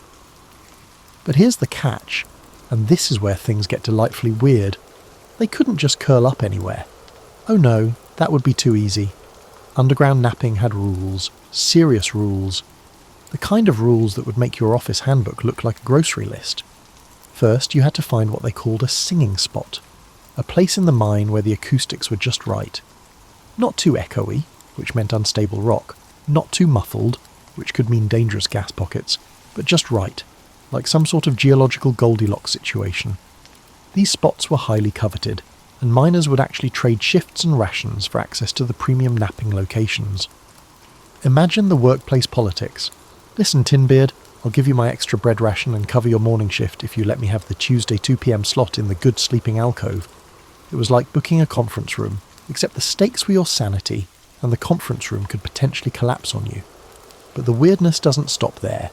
But here's the catch, and this is where things get delightfully weird. They couldn't just curl up anywhere. Oh no, that would be too easy. Underground napping had rules, serious rules. The kind of rules that would make your office handbook look like a grocery list. First, you had to find what they called a singing spot. a place in the mine where the acoustics were just right. Not too echoey, which meant unstable rock, not too muffled, which could mean dangerous gas pockets, but just right, like some sort of geological Goldilocks situation. These spots were highly coveted, and miners would actually trade shifts and rations for access to the premium napping locations. Imagine the workplace politics. Listen, Tinbeard, I'll give you my extra bread ration and cover your morning shift if you let me have the Tuesday 2 p.m. slot in the good sleeping alcove. It was like booking a conference room, except the stakes were your sanity, and the conference room could potentially collapse on you. But the weirdness doesn't stop there.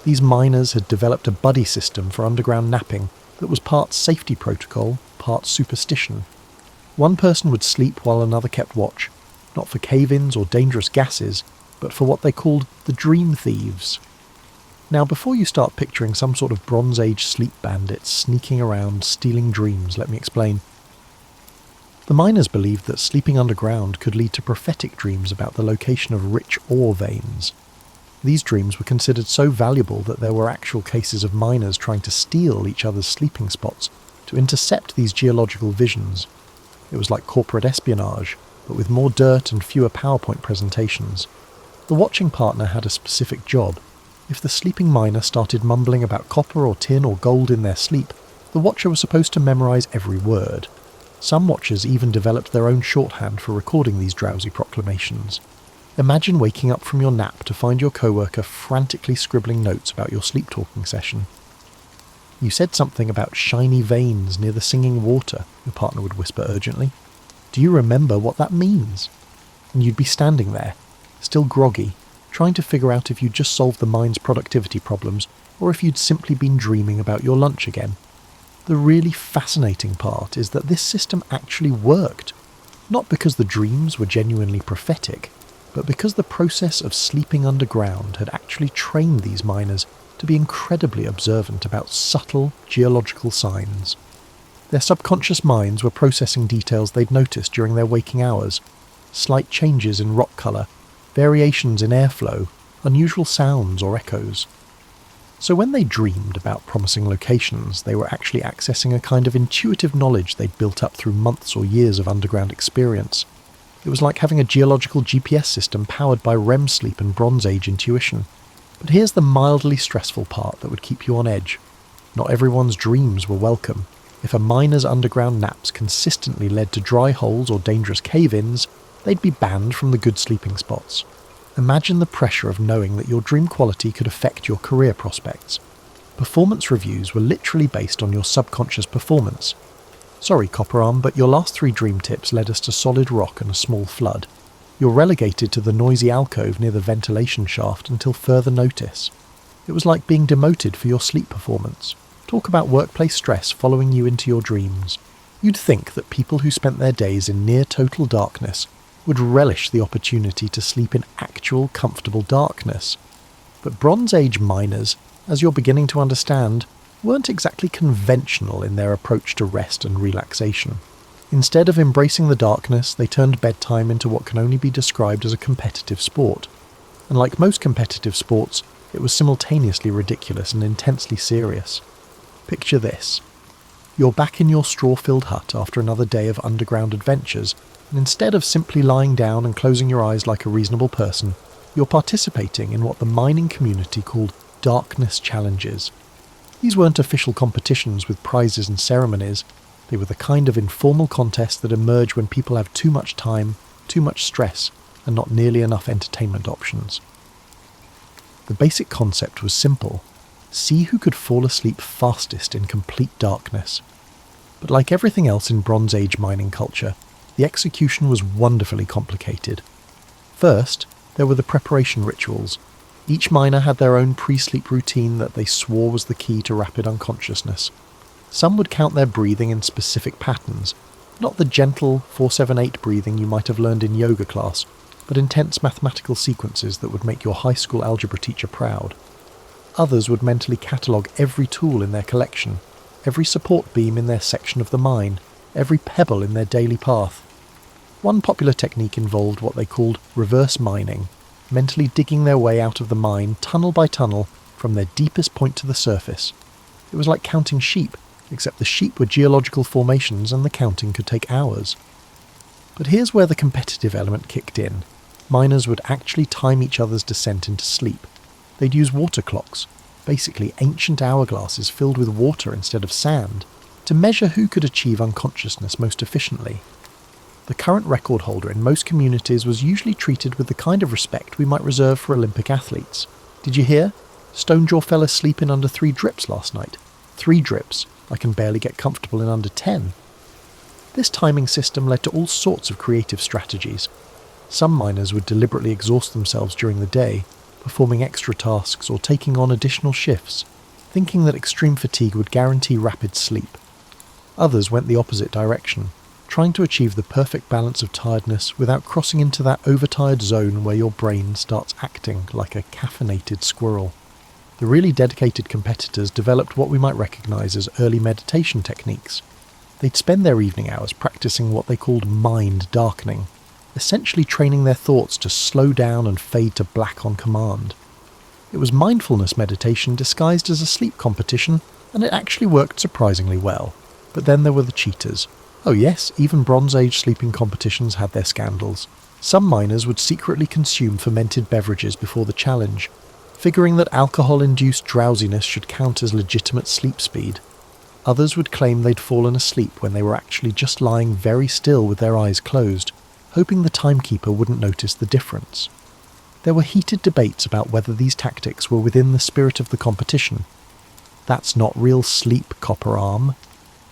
These miners had developed a buddy system for underground napping that was part safety protocol, part superstition. One person would sleep while another kept watch, not for cave-ins or dangerous gases, but for what they called the dream thieves. Now, before you start picturing some sort of Bronze Age sleep bandits sneaking around stealing dreams, let me explain. The miners believed that sleeping underground could lead to prophetic dreams about the location of rich ore veins. These dreams were considered so valuable that there were actual cases of miners trying to steal each other's sleeping spots to intercept these geological visions. It was like corporate espionage, but with more dirt and fewer PowerPoint presentations. The watching partner had a specific job. If the sleeping miner started mumbling about copper or tin or gold in their sleep, the watcher was supposed to memorize every word. Some watchers even developed their own shorthand for recording these drowsy proclamations. Imagine waking up from your nap to find your coworker frantically scribbling notes about your sleep-talking session. You said something about shiny veins near the singing water, your partner would whisper urgently. Do you remember what that means? And you'd be standing there, still groggy, trying to figure out if you'd just solved the mine's productivity problems or if you'd simply been dreaming about your lunch again. The really fascinating part is that this system actually worked, not because the dreams were genuinely prophetic, but because the process of sleeping underground had actually trained these miners to be incredibly observant about subtle geological signs. Their subconscious minds were processing details they'd noticed during their waking hours, slight changes in rock colour, variations in airflow, unusual sounds or echoes. So when they dreamed about promising locations, they were actually accessing a kind of intuitive knowledge they'd built up through months or years of underground experience. It was like having a geological GPS system powered by REM sleep and Bronze Age intuition. But here's the mildly stressful part that would keep you on edge. Not everyone's dreams were welcome. If a miner's underground naps consistently led to dry holes or dangerous cave-ins, they'd be banned from the good sleeping spots. Imagine the pressure of knowing that your dream quality could affect your career prospects. Performance reviews were literally based on your subconscious performance. Sorry, Copper Arm, but your last 3 dream tips led us to solid rock and a small flood. You're relegated to the noisy alcove near the ventilation shaft until further notice. It was like being demoted for your sleep performance. Talk about workplace stress following you into your dreams. You'd think that people who spent their days in near total darkness would relish the opportunity to sleep in actual comfortable darkness. But Bronze Age miners, as you're beginning to understand, weren't exactly conventional in their approach to rest and relaxation. Instead of embracing the darkness, they turned bedtime into what can only be described as a competitive sport. And like most competitive sports, it was simultaneously ridiculous and intensely serious. Picture this. You're back in your straw-filled hut after another day of underground adventures, and instead of simply lying down and closing your eyes like a reasonable person, you're participating in what the mining community called darkness challenges. These weren't official competitions with prizes and ceremonies. They were the kind of informal contests that emerge when people have too much time, too much stress, and not nearly enough entertainment options. The basic concept was simple. See who could fall asleep fastest in complete darkness. But like everything else in Bronze Age mining culture, the execution was wonderfully complicated. First, there were the preparation rituals. Each miner had their own pre-sleep routine that they swore was the key to rapid unconsciousness. Some would count their breathing in specific patterns, not the gentle 4-7-8 breathing you might have learned in yoga class, but intense mathematical sequences that would make your high school algebra teacher proud. Others would mentally catalogue every tool in their collection, every support beam in their section of the mine, every pebble in their daily path. One popular technique involved what they called reverse mining, mentally digging their way out of the mine tunnel by tunnel from their deepest point to the surface. It was like counting sheep, except the sheep were geological formations and the counting could take hours. But here's where the competitive element kicked in. Miners would actually time each other's descent into sleep. They'd use water clocks, basically ancient hourglasses filled with water instead of sand, to measure who could achieve unconsciousness most efficiently. The current record holder in most communities was usually treated with the kind of respect we might reserve for Olympic athletes. Did you hear? Stonejaw fell asleep in under 3 drips last night. 3 drips. I can barely get comfortable in under 10. This timing system led to all sorts of creative strategies. Some miners would deliberately exhaust themselves during the day, performing extra tasks or taking on additional shifts, thinking that extreme fatigue would guarantee rapid sleep. Others went the opposite direction, trying to achieve the perfect balance of tiredness without crossing into that overtired zone where your brain starts acting like a caffeinated squirrel. The really dedicated competitors developed what we might recognise as early meditation techniques. They'd spend their evening hours practicing what they called mind darkening, essentially training their thoughts to slow down and fade to black on command. It was mindfulness meditation disguised as a sleep competition, and it actually worked surprisingly well. But then there were the cheaters. Oh yes, even Bronze Age sleeping competitions had their scandals. Some miners would secretly consume fermented beverages before the challenge, figuring that alcohol-induced drowsiness should count as legitimate sleep speed. Others would claim they'd fallen asleep when they were actually just lying very still with their eyes closed, hoping the timekeeper wouldn't notice the difference. There were heated debates about whether these tactics were within the spirit of the competition. That's not real sleep, Copper Arm.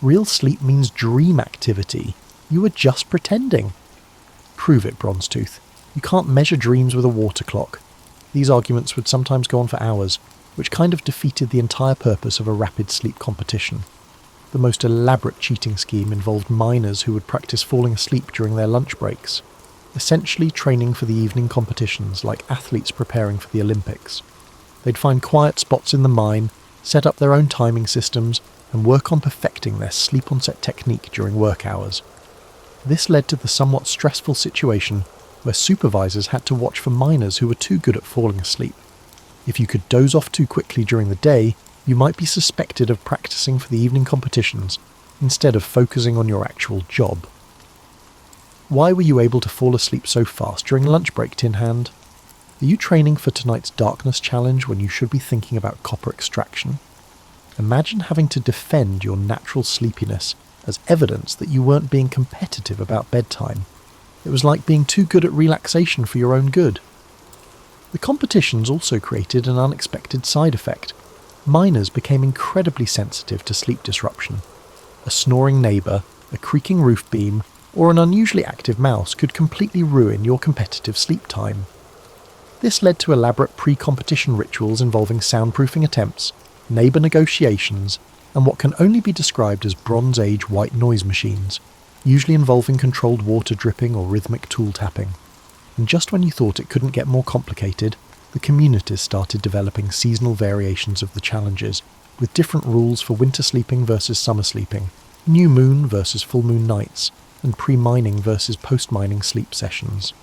Real sleep means dream activity. You were just pretending. Prove it, Bronzetooth. You can't measure dreams with a water clock. These arguments would sometimes go on for hours, which kind of defeated the entire purpose of a rapid sleep competition. The most elaborate cheating scheme involved miners who would practice falling asleep during their lunch breaks, essentially training for the evening competitions like athletes preparing for the Olympics. They'd find quiet spots in the mine, set up their own timing systems, and work on perfecting their sleep-onset technique during work hours. This led to the somewhat stressful situation where supervisors had to watch for miners who were too good at falling asleep. If you could doze off too quickly during the day, you might be suspected of practicing for the evening competitions instead of focusing on your actual job. Why were you able to fall asleep so fast during lunch break, Tin Hand? Are you training for tonight's darkness challenge when you should be thinking about copper extraction? Imagine having to defend your natural sleepiness as evidence that you weren't being competitive about bedtime. It was like being too good at relaxation for your own good. The competitions also created an unexpected side effect. Miners became incredibly sensitive to sleep disruption. A snoring neighbour, a creaking roof beam, or an unusually active mouse could completely ruin your competitive sleep time. This led to elaborate pre-competition rituals involving soundproofing attempts, neighbour negotiations, and what can only be described as Bronze Age white noise machines, usually involving controlled water dripping or rhythmic tool tapping. And just when you thought it couldn't get more complicated, the communities started developing seasonal variations of the challenges, with different rules for winter sleeping versus summer sleeping, new moon versus full moon nights, and pre-mining versus post-mining sleep sessions.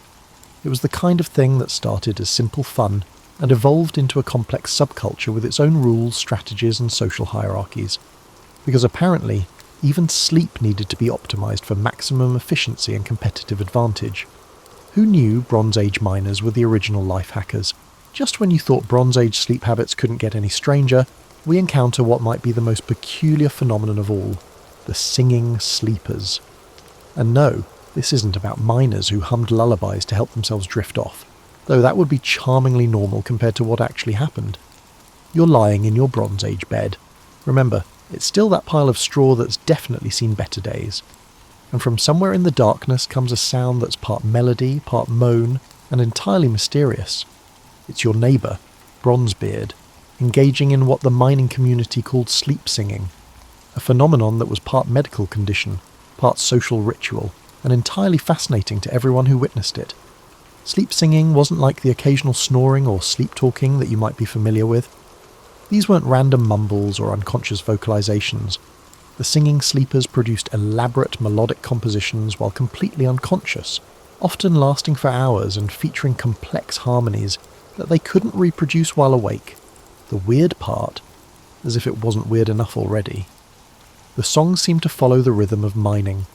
It was the kind of thing that started as simple fun and evolved into a complex subculture with its own rules, strategies, and social hierarchies. Because apparently, even sleep needed to be optimized for maximum efficiency and competitive advantage. Who knew Bronze Age miners were the original life hackers? Just when you thought Bronze Age sleep habits couldn't get any stranger, we encounter what might be the most peculiar phenomenon of all, the singing sleepers. And no, this isn't about miners who hummed lullabies to help themselves drift off, though that would be charmingly normal compared to what actually happened. You're lying in your Bronze Age bed. Remember, it's still that pile of straw that's definitely seen better days. And from somewhere in the darkness comes a sound that's part melody, part moan, and entirely mysterious. It's your neighbour, Bronzebeard, engaging in what the mining community called sleep singing, a phenomenon that was part medical condition, part social ritual, and entirely fascinating to everyone who witnessed it. Sleep singing wasn't like the occasional snoring or sleep talking that you might be familiar with. These weren't random mumbles or unconscious vocalizations. The singing sleepers produced elaborate melodic compositions while completely unconscious, often lasting for hours and featuring complex harmonies that they couldn't reproduce while awake. The weird part, as if it wasn't weird enough already. The songs seemed to follow the rhythm of mining.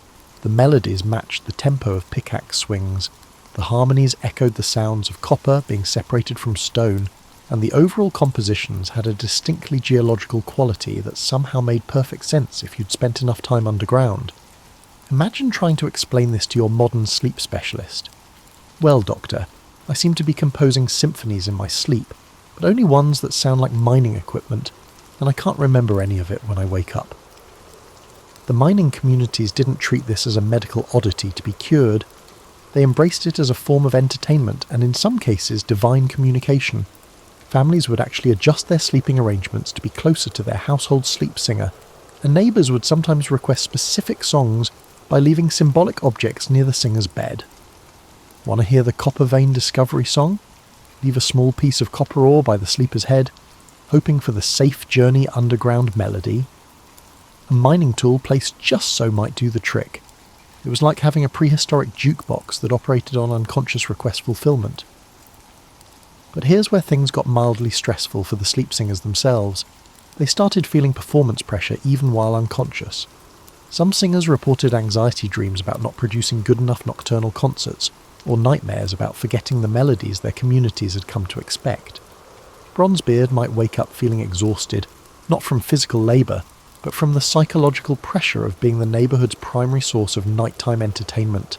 The melodies matched the tempo of pickaxe swings. The harmonies echoed the sounds of copper being separated from stone, and the overall compositions had a distinctly geological quality that somehow made perfect sense if you'd spent enough time underground. Imagine trying to explain this to your modern sleep specialist. Well, doctor, I seem to be composing symphonies in my sleep, but only ones that sound like mining equipment, and I can't remember any of it when I wake up. The mining communities didn't treat this as a medical oddity to be cured. They embraced it as a form of entertainment and, in some cases, divine communication. Families would actually adjust their sleeping arrangements to be closer to their household sleep singer, and neighbours would sometimes request specific songs by leaving symbolic objects near the singer's bed. Want to hear the copper vein discovery song? Leave a small piece of copper ore by the sleeper's head, hoping for the safe journey underground melody. A mining tool placed just so might do the trick. It was like having a prehistoric jukebox that operated on unconscious request fulfillment. But here's where things got mildly stressful for the sleep singers themselves. They started feeling performance pressure even while unconscious. Some singers reported anxiety dreams about not producing good enough nocturnal concerts, or nightmares about forgetting the melodies their communities had come to expect. Bronzebeard might wake up feeling exhausted, not from physical labour, but from the psychological pressure of being the neighbourhood's primary source of nighttime entertainment.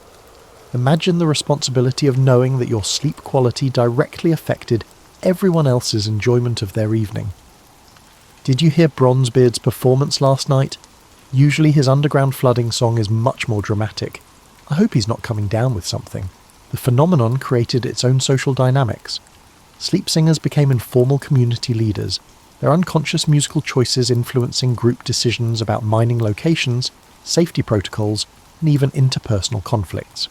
Imagine the responsibility of knowing that your sleep quality directly affected everyone else's enjoyment of their evening. Did you hear Bronzebeard's performance last night? Usually his underground flooding song is much more dramatic. I hope he's not coming down with something. The phenomenon created its own social dynamics. Sleep singers became informal community leaders, their unconscious musical choices influencing group decisions about mining locations, safety protocols, and even interpersonal conflicts.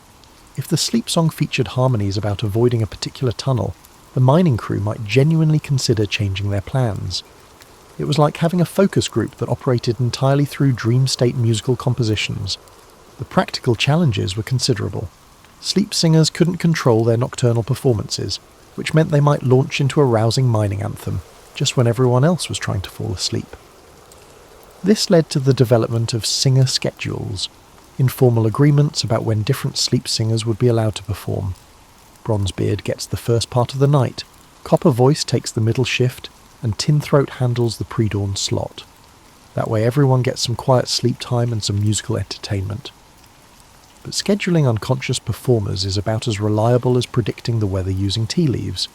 If the sleep song featured harmonies about avoiding a particular tunnel, the mining crew might genuinely consider changing their plans. It was like having a focus group that operated entirely through dream state musical compositions. The practical challenges were considerable. Sleep singers couldn't control their nocturnal performances, which meant they might launch into a rousing mining anthem, just when everyone else was trying to fall asleep. This led to the development of singer schedules, informal agreements about when different sleep singers would be allowed to perform. Bronzebeard gets the first part of the night, Copper Voice takes the middle shift, and Tin Throat handles the pre-dawn slot. That way everyone gets some quiet sleep time and some musical entertainment. But scheduling unconscious performers is about as reliable as predicting the weather using tea leaves.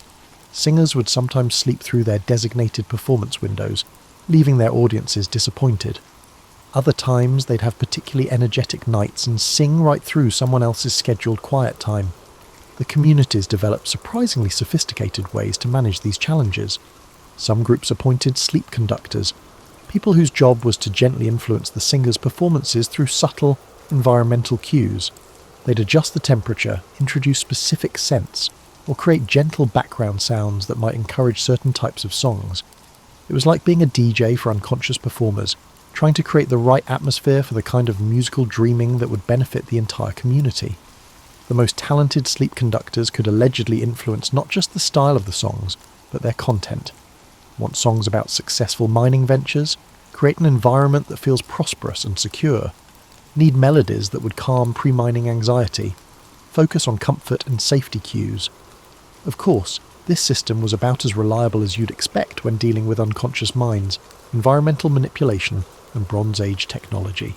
Singers would sometimes sleep through their designated performance windows, leaving their audiences disappointed. Other times they'd have particularly energetic nights and sing right through someone else's scheduled quiet time. The communities developed surprisingly sophisticated ways to manage these challenges. Some groups appointed sleep conductors, people whose job was to gently influence the singers' performances through subtle, environmental cues. They'd adjust the temperature, introduce specific scents, or create gentle background sounds that might encourage certain types of songs. It was like being a DJ for unconscious performers, trying to create the right atmosphere for the kind of musical dreaming that would benefit the entire community. The most talented sleep conductors could allegedly influence not just the style of the songs, but their content. Want songs about successful mining ventures? Create an environment that feels prosperous and secure. Need melodies that would calm pre-mining anxiety. Focus on comfort and safety cues. Of course, this system was about as reliable as you'd expect when dealing with unconscious minds, environmental manipulation, and Bronze Age technology.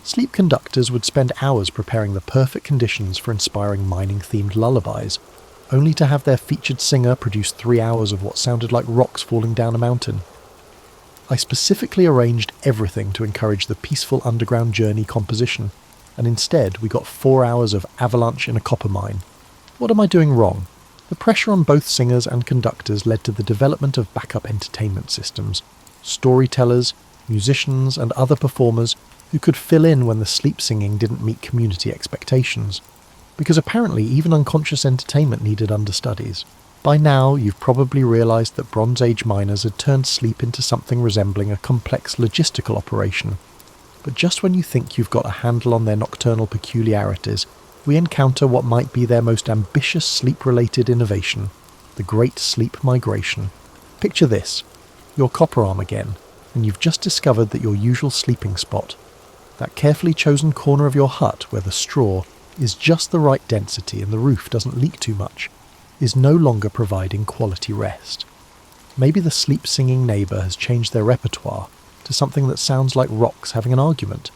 Sleep conductors would spend hours preparing the perfect conditions for inspiring mining-themed lullabies, only to have their featured singer produce 3 hours of what sounded like rocks falling down a mountain. I specifically arranged everything to encourage the peaceful underground journey composition, and instead we got 4 hours of avalanche in a copper mine. What am I doing wrong? The pressure on both singers and conductors led to the development of backup entertainment systems, storytellers, musicians and other performers who could fill in when the sleep singing didn't meet community expectations. Because apparently even unconscious entertainment needed understudies. By now you've probably realised that Bronze Age miners had turned sleep into something resembling a complex logistical operation. But just when you think you've got a handle on their nocturnal peculiarities, we encounter what might be their most ambitious sleep-related innovation, the Great Sleep Migration. Picture this, your copper arm again, and you've just discovered that your usual sleeping spot, that carefully chosen corner of your hut where the straw is just the right density and the roof doesn't leak too much, is no longer providing quality rest. Maybe the sleep-singing neighbour has changed their repertoire to something that sounds like rocks having an argument.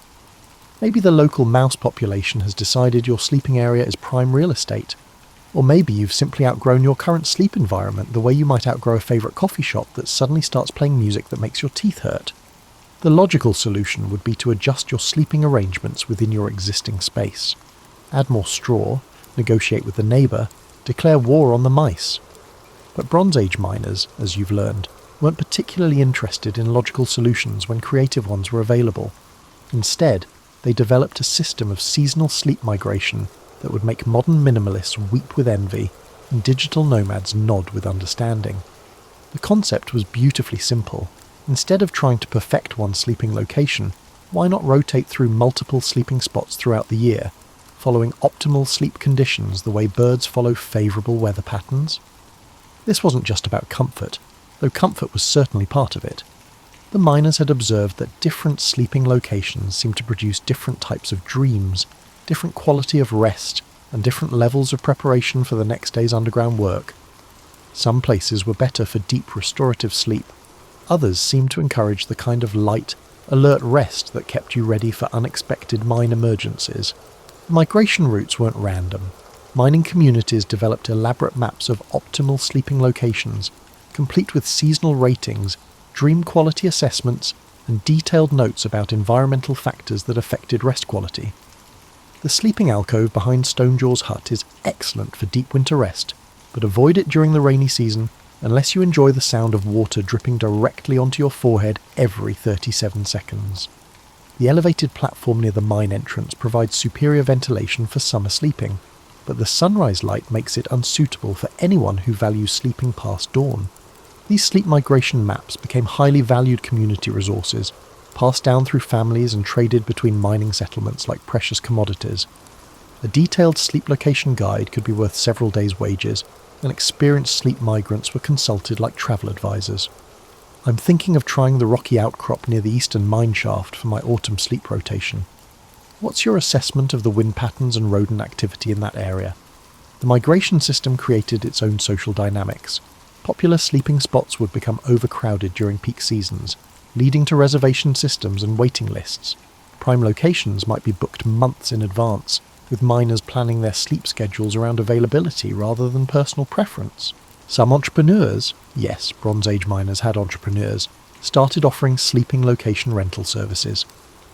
Maybe the local mouse population has decided your sleeping area is prime real estate. Or maybe you've simply outgrown your current sleep environment the way you might outgrow a favourite coffee shop that suddenly starts playing music that makes your teeth hurt. The logical solution would be to adjust your sleeping arrangements within your existing space. Add more straw, negotiate with the neighbour, declare war on the mice. But Bronze Age miners, as you've learned, weren't particularly interested in logical solutions when creative ones were available. Instead, they developed a system of seasonal sleep migration that would make modern minimalists weep with envy and digital nomads nod with understanding. The concept was beautifully simple. Instead of trying to perfect one sleeping location, why not rotate through multiple sleeping spots throughout the year, following optimal sleep conditions the way birds follow favourable weather patterns? This wasn't just about comfort, though comfort was certainly part of it. The miners had observed that different sleeping locations seemed to produce different types of dreams, different quality of rest, and different levels of preparation for the next day's underground work. Some places were better for deep restorative sleep. Others seemed to encourage the kind of light, alert rest that kept you ready for unexpected mine emergencies. Migration routes weren't random. Mining communities developed elaborate maps of optimal sleeping locations, complete with seasonal ratings, dream quality assessments, and detailed notes about environmental factors that affected rest quality. The sleeping alcove behind Stonejaw's hut is excellent for deep winter rest, but avoid it during the rainy season unless you enjoy the sound of water dripping directly onto your forehead every 37 seconds. The elevated platform near the mine entrance provides superior ventilation for summer sleeping, but the sunrise light makes it unsuitable for anyone who values sleeping past dawn. These sleep migration maps became highly valued community resources, passed down through families and traded between mining settlements like precious commodities. A detailed sleep location guide could be worth several days' wages, and experienced sleep migrants were consulted like travel advisors. I'm thinking of trying the rocky outcrop near the eastern mine shaft for my autumn sleep rotation. What's your assessment of the wind patterns and rodent activity in that area? The migration system created its own social dynamics. Popular sleeping spots would become overcrowded during peak seasons, leading to reservation systems and waiting lists. Prime locations might be booked months in advance, with miners planning their sleep schedules around availability rather than personal preference. Some entrepreneurs, yes, Bronze Age miners had entrepreneurs, started offering sleeping location rental services.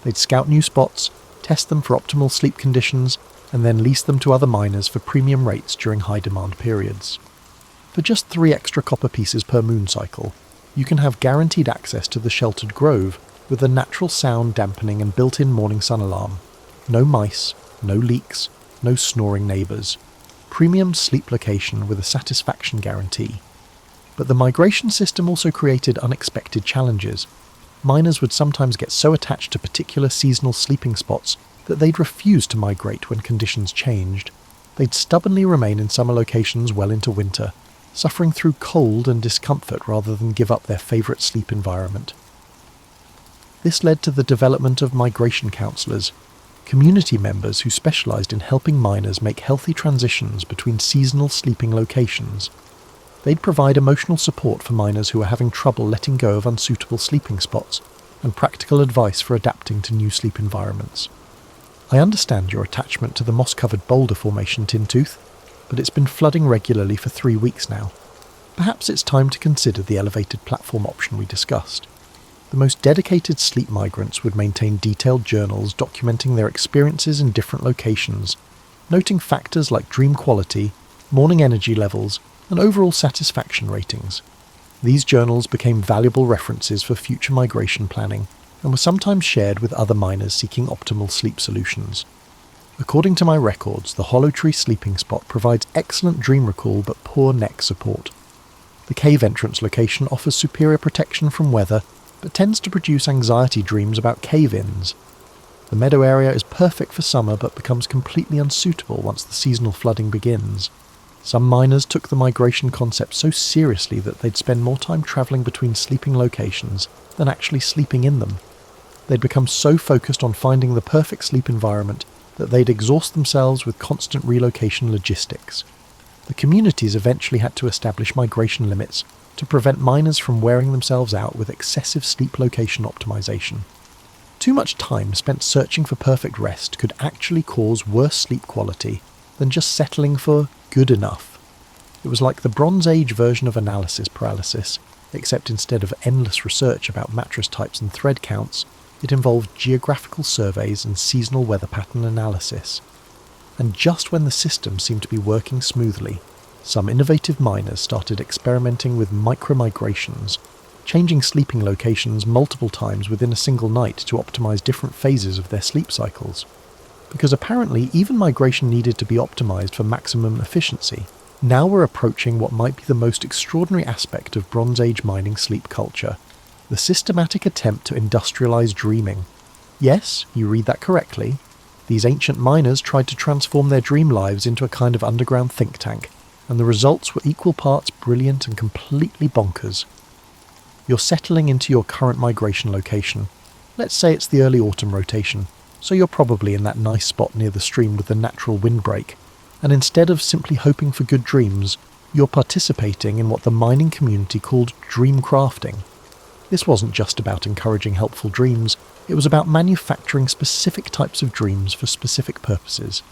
They'd scout new spots, test them for optimal sleep conditions, and then lease them to other miners for premium rates during high-demand periods. For just 3 extra copper pieces per moon cycle, you can have guaranteed access to the sheltered grove with a natural sound dampening and built-in morning sun alarm. No mice, no leaks, no snoring neighbours. Premium sleep location with a satisfaction guarantee. But the migration system also created unexpected challenges. Miners would sometimes get so attached to particular seasonal sleeping spots that they'd refuse to migrate when conditions changed. They'd stubbornly remain in summer locations well into winter, suffering through cold and discomfort rather than give up their favourite sleep environment. This led to the development of migration counsellors, community members who specialised in helping miners make healthy transitions between seasonal sleeping locations. They'd provide emotional support for miners who are having trouble letting go of unsuitable sleeping spots, and practical advice for adapting to new sleep environments. I understand your attachment to the moss-covered boulder formation, Tintooth, but it's been flooding regularly for 3 weeks now. Perhaps it's time to consider the elevated platform option we discussed. The most dedicated sleep migrants would maintain detailed journals documenting their experiences in different locations, noting factors like dream quality, morning energy levels, and overall satisfaction ratings. These journals became valuable references for future migration planning and were sometimes shared with other miners seeking optimal sleep solutions. According to my records, the Hollow Tree sleeping spot provides excellent dream recall but poor neck support. The cave entrance location offers superior protection from weather, but tends to produce anxiety dreams about cave-ins. The meadow area is perfect for summer but becomes completely unsuitable once the seasonal flooding begins. Some miners took the migration concept so seriously that they'd spend more time travelling between sleeping locations than actually sleeping in them. They'd become so focused on finding the perfect sleep environment that they'd exhaust themselves with constant relocation logistics. The communities eventually had to establish migration limits to prevent miners from wearing themselves out with excessive sleep location optimization. Too much time spent searching for perfect rest could actually cause worse sleep quality than just settling for good enough. It was like the Bronze Age version of analysis paralysis, except instead of endless research about mattress types and thread counts, it involved geographical surveys and seasonal weather pattern analysis. And just when the system seemed to be working smoothly, some innovative miners started experimenting with micro-migrations, changing sleeping locations multiple times within a single night to optimize different phases of their sleep cycles. Because apparently even migration needed to be optimized for maximum efficiency, now we're approaching what might be the most extraordinary aspect of Bronze Age mining sleep culture, the systematic attempt to industrialize dreaming. Yes, you read that correctly. These ancient miners tried to transform their dream lives into a kind of underground think tank, and the results were equal parts brilliant and completely bonkers. You're settling into your current migration location. Let's say it's the early autumn rotation, so you're probably in that nice spot near the stream with the natural windbreak, and instead of simply hoping for good dreams, you're participating in what the mining community called dream crafting. This wasn't just about encouraging helpful dreams, it was about manufacturing specific types of dreams for specific purposes.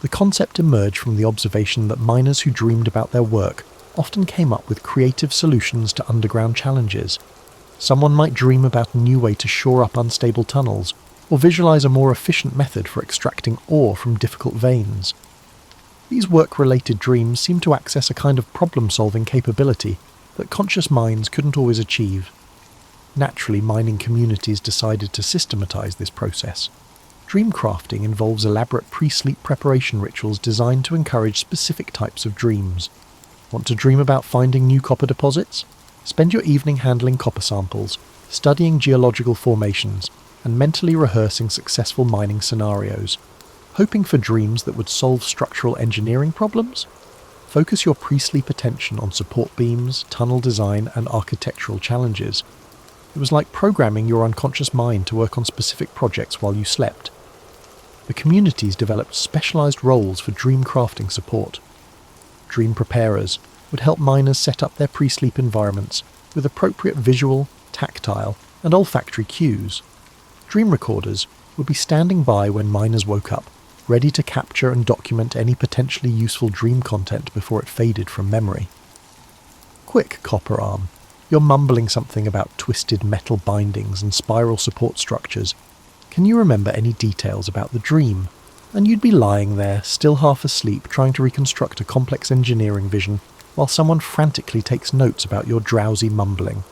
The concept emerged from the observation that miners who dreamed about their work often came up with creative solutions to underground challenges. Someone might dream about a new way to shore up unstable tunnels, or visualize a more efficient method for extracting ore from difficult veins. These work-related dreams seem to access a kind of problem-solving capability that conscious minds couldn't always achieve. Naturally, mining communities decided to systematize this process. Dream crafting involves elaborate pre-sleep preparation rituals designed to encourage specific types of dreams. Want to dream about finding new copper deposits? Spend your evening handling copper samples, studying geological formations, and mentally rehearsing successful mining scenarios. Hoping for dreams that would solve structural engineering problems? Focus your pre-sleep attention on support beams, tunnel design, and architectural challenges. It was like programming your unconscious mind to work on specific projects while you slept. The communities developed specialized roles for dream crafting support. Dream preparers would help miners set up their pre-sleep environments with appropriate visual, tactile, and olfactory cues. Dream recorders would be standing by when miners woke up, ready to capture and document any potentially useful dream content before it faded from memory. Quick, copper arm. You're mumbling something about twisted metal bindings and spiral support structures. Can you remember any details about the dream? And you'd be lying there, still half asleep, trying to reconstruct a complex engineering vision, while someone frantically takes notes about your drowsy mumbling.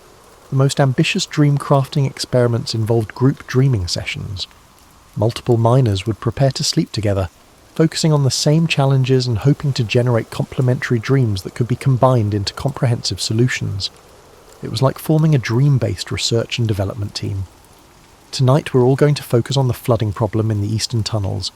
The most ambitious dream crafting experiments involved group dreaming sessions. Multiple miners would prepare to sleep together, focusing on the same challenges and hoping to generate complementary dreams that could be combined into comprehensive solutions. It was like forming a dream-based research and development team. Tonight we're all going to focus on the flooding problem in the eastern tunnels.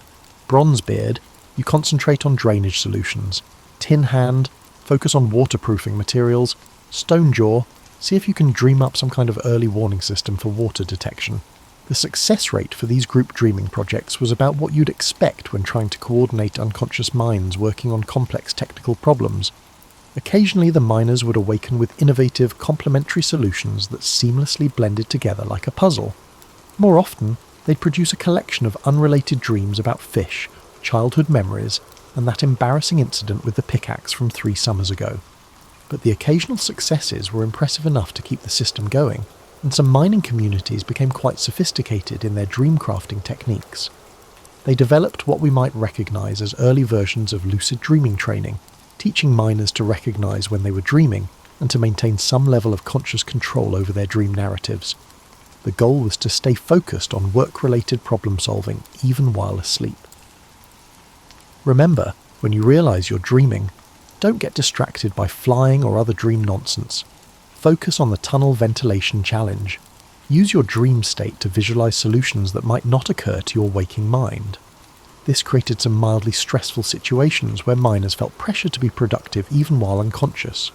Bronzebeard, you concentrate on drainage solutions. Tin Hand, focus on waterproofing materials. Stonejaw, see if you can dream up some kind of early warning system for water detection. The success rate for these group dreaming projects was about what you'd expect when trying to coordinate unconscious minds working on complex technical problems. Occasionally the miners would awaken with innovative, complementary solutions that seamlessly blended together like a puzzle. More often, they'd produce a collection of unrelated dreams about fish, childhood memories, and that embarrassing incident with the pickaxe from 3 summers ago. But the occasional successes were impressive enough to keep the system going, and some mining communities became quite sophisticated in their dream crafting techniques. They developed what we might recognise as early versions of lucid dreaming training, teaching miners to recognise when they were dreaming and to maintain some level of conscious control over their dream narratives. The goal was to stay focused on work-related problem-solving even while asleep. Remember, when you realise you're dreaming, don't get distracted by flying or other dream nonsense. Focus on the tunnel ventilation challenge. Use your dream state to visualise solutions that might not occur to your waking mind. This created some mildly stressful situations where miners felt pressure to be productive even while unconscious.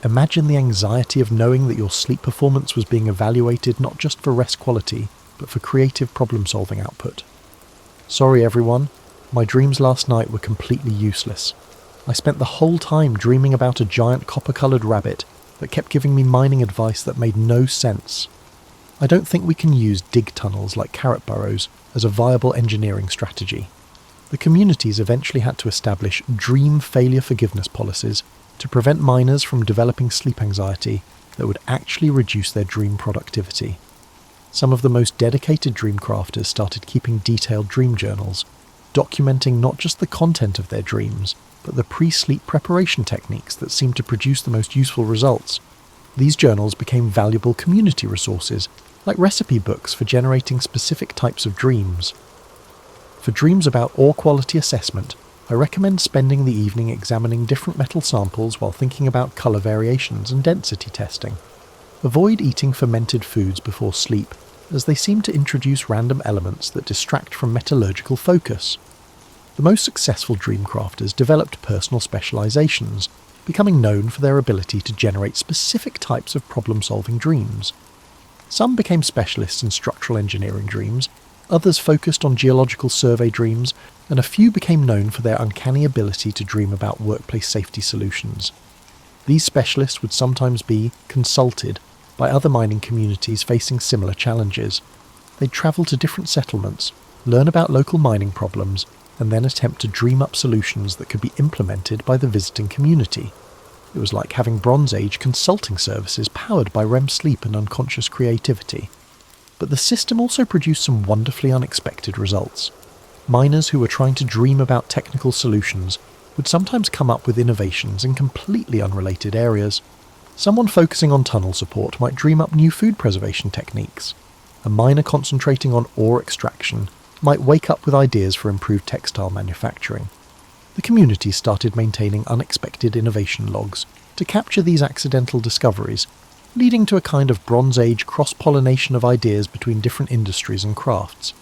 Imagine the anxiety of knowing that your sleep performance was being evaluated not just for rest quality, but for creative problem-solving output. Sorry everyone, my dreams last night were completely useless. I spent the whole time dreaming about a giant copper-coloured rabbit that kept giving me mining advice that made no sense. I don't think we can use dig tunnels like carrot burrows as a viable engineering strategy. The communities eventually had to establish dream failure forgiveness policies to prevent miners from developing sleep anxiety that would actually reduce their dream productivity. Some of the most dedicated dream crafters started keeping detailed dream journals, documenting not just the content of their dreams, but the pre-sleep preparation techniques that seemed to produce the most useful results. These journals became valuable community resources, like recipe books for generating specific types of dreams. For dreams about ore quality assessment, I recommend spending the evening examining different metal samples while thinking about colour variations and density testing. Avoid eating fermented foods before sleep, as they seem to introduce random elements that distract from metallurgical focus. The most successful dream crafters developed personal specializations, becoming known for their ability to generate specific types of problem-solving dreams. Some became specialists in structural engineering dreams, others focused on geological survey dreams, and a few became known for their uncanny ability to dream about workplace safety solutions. These specialists would sometimes be consulted by other mining communities facing similar challenges. They'd travel to different settlements, learn about local mining problems, and then attempt to dream up solutions that could be implemented by the visiting community. It was like having Bronze Age consulting services powered by REM sleep and unconscious creativity. But the system also produced some wonderfully unexpected results. Miners who were trying to dream about technical solutions would sometimes come up with innovations in completely unrelated areas. Someone focusing on tunnel support might dream up new food preservation techniques. A miner concentrating on ore extraction might wake up with ideas for improved textile manufacturing. The community started maintaining unexpected innovation logs to capture these accidental discoveries, leading to a kind of Bronze Age cross-pollination of ideas between different industries and crafts.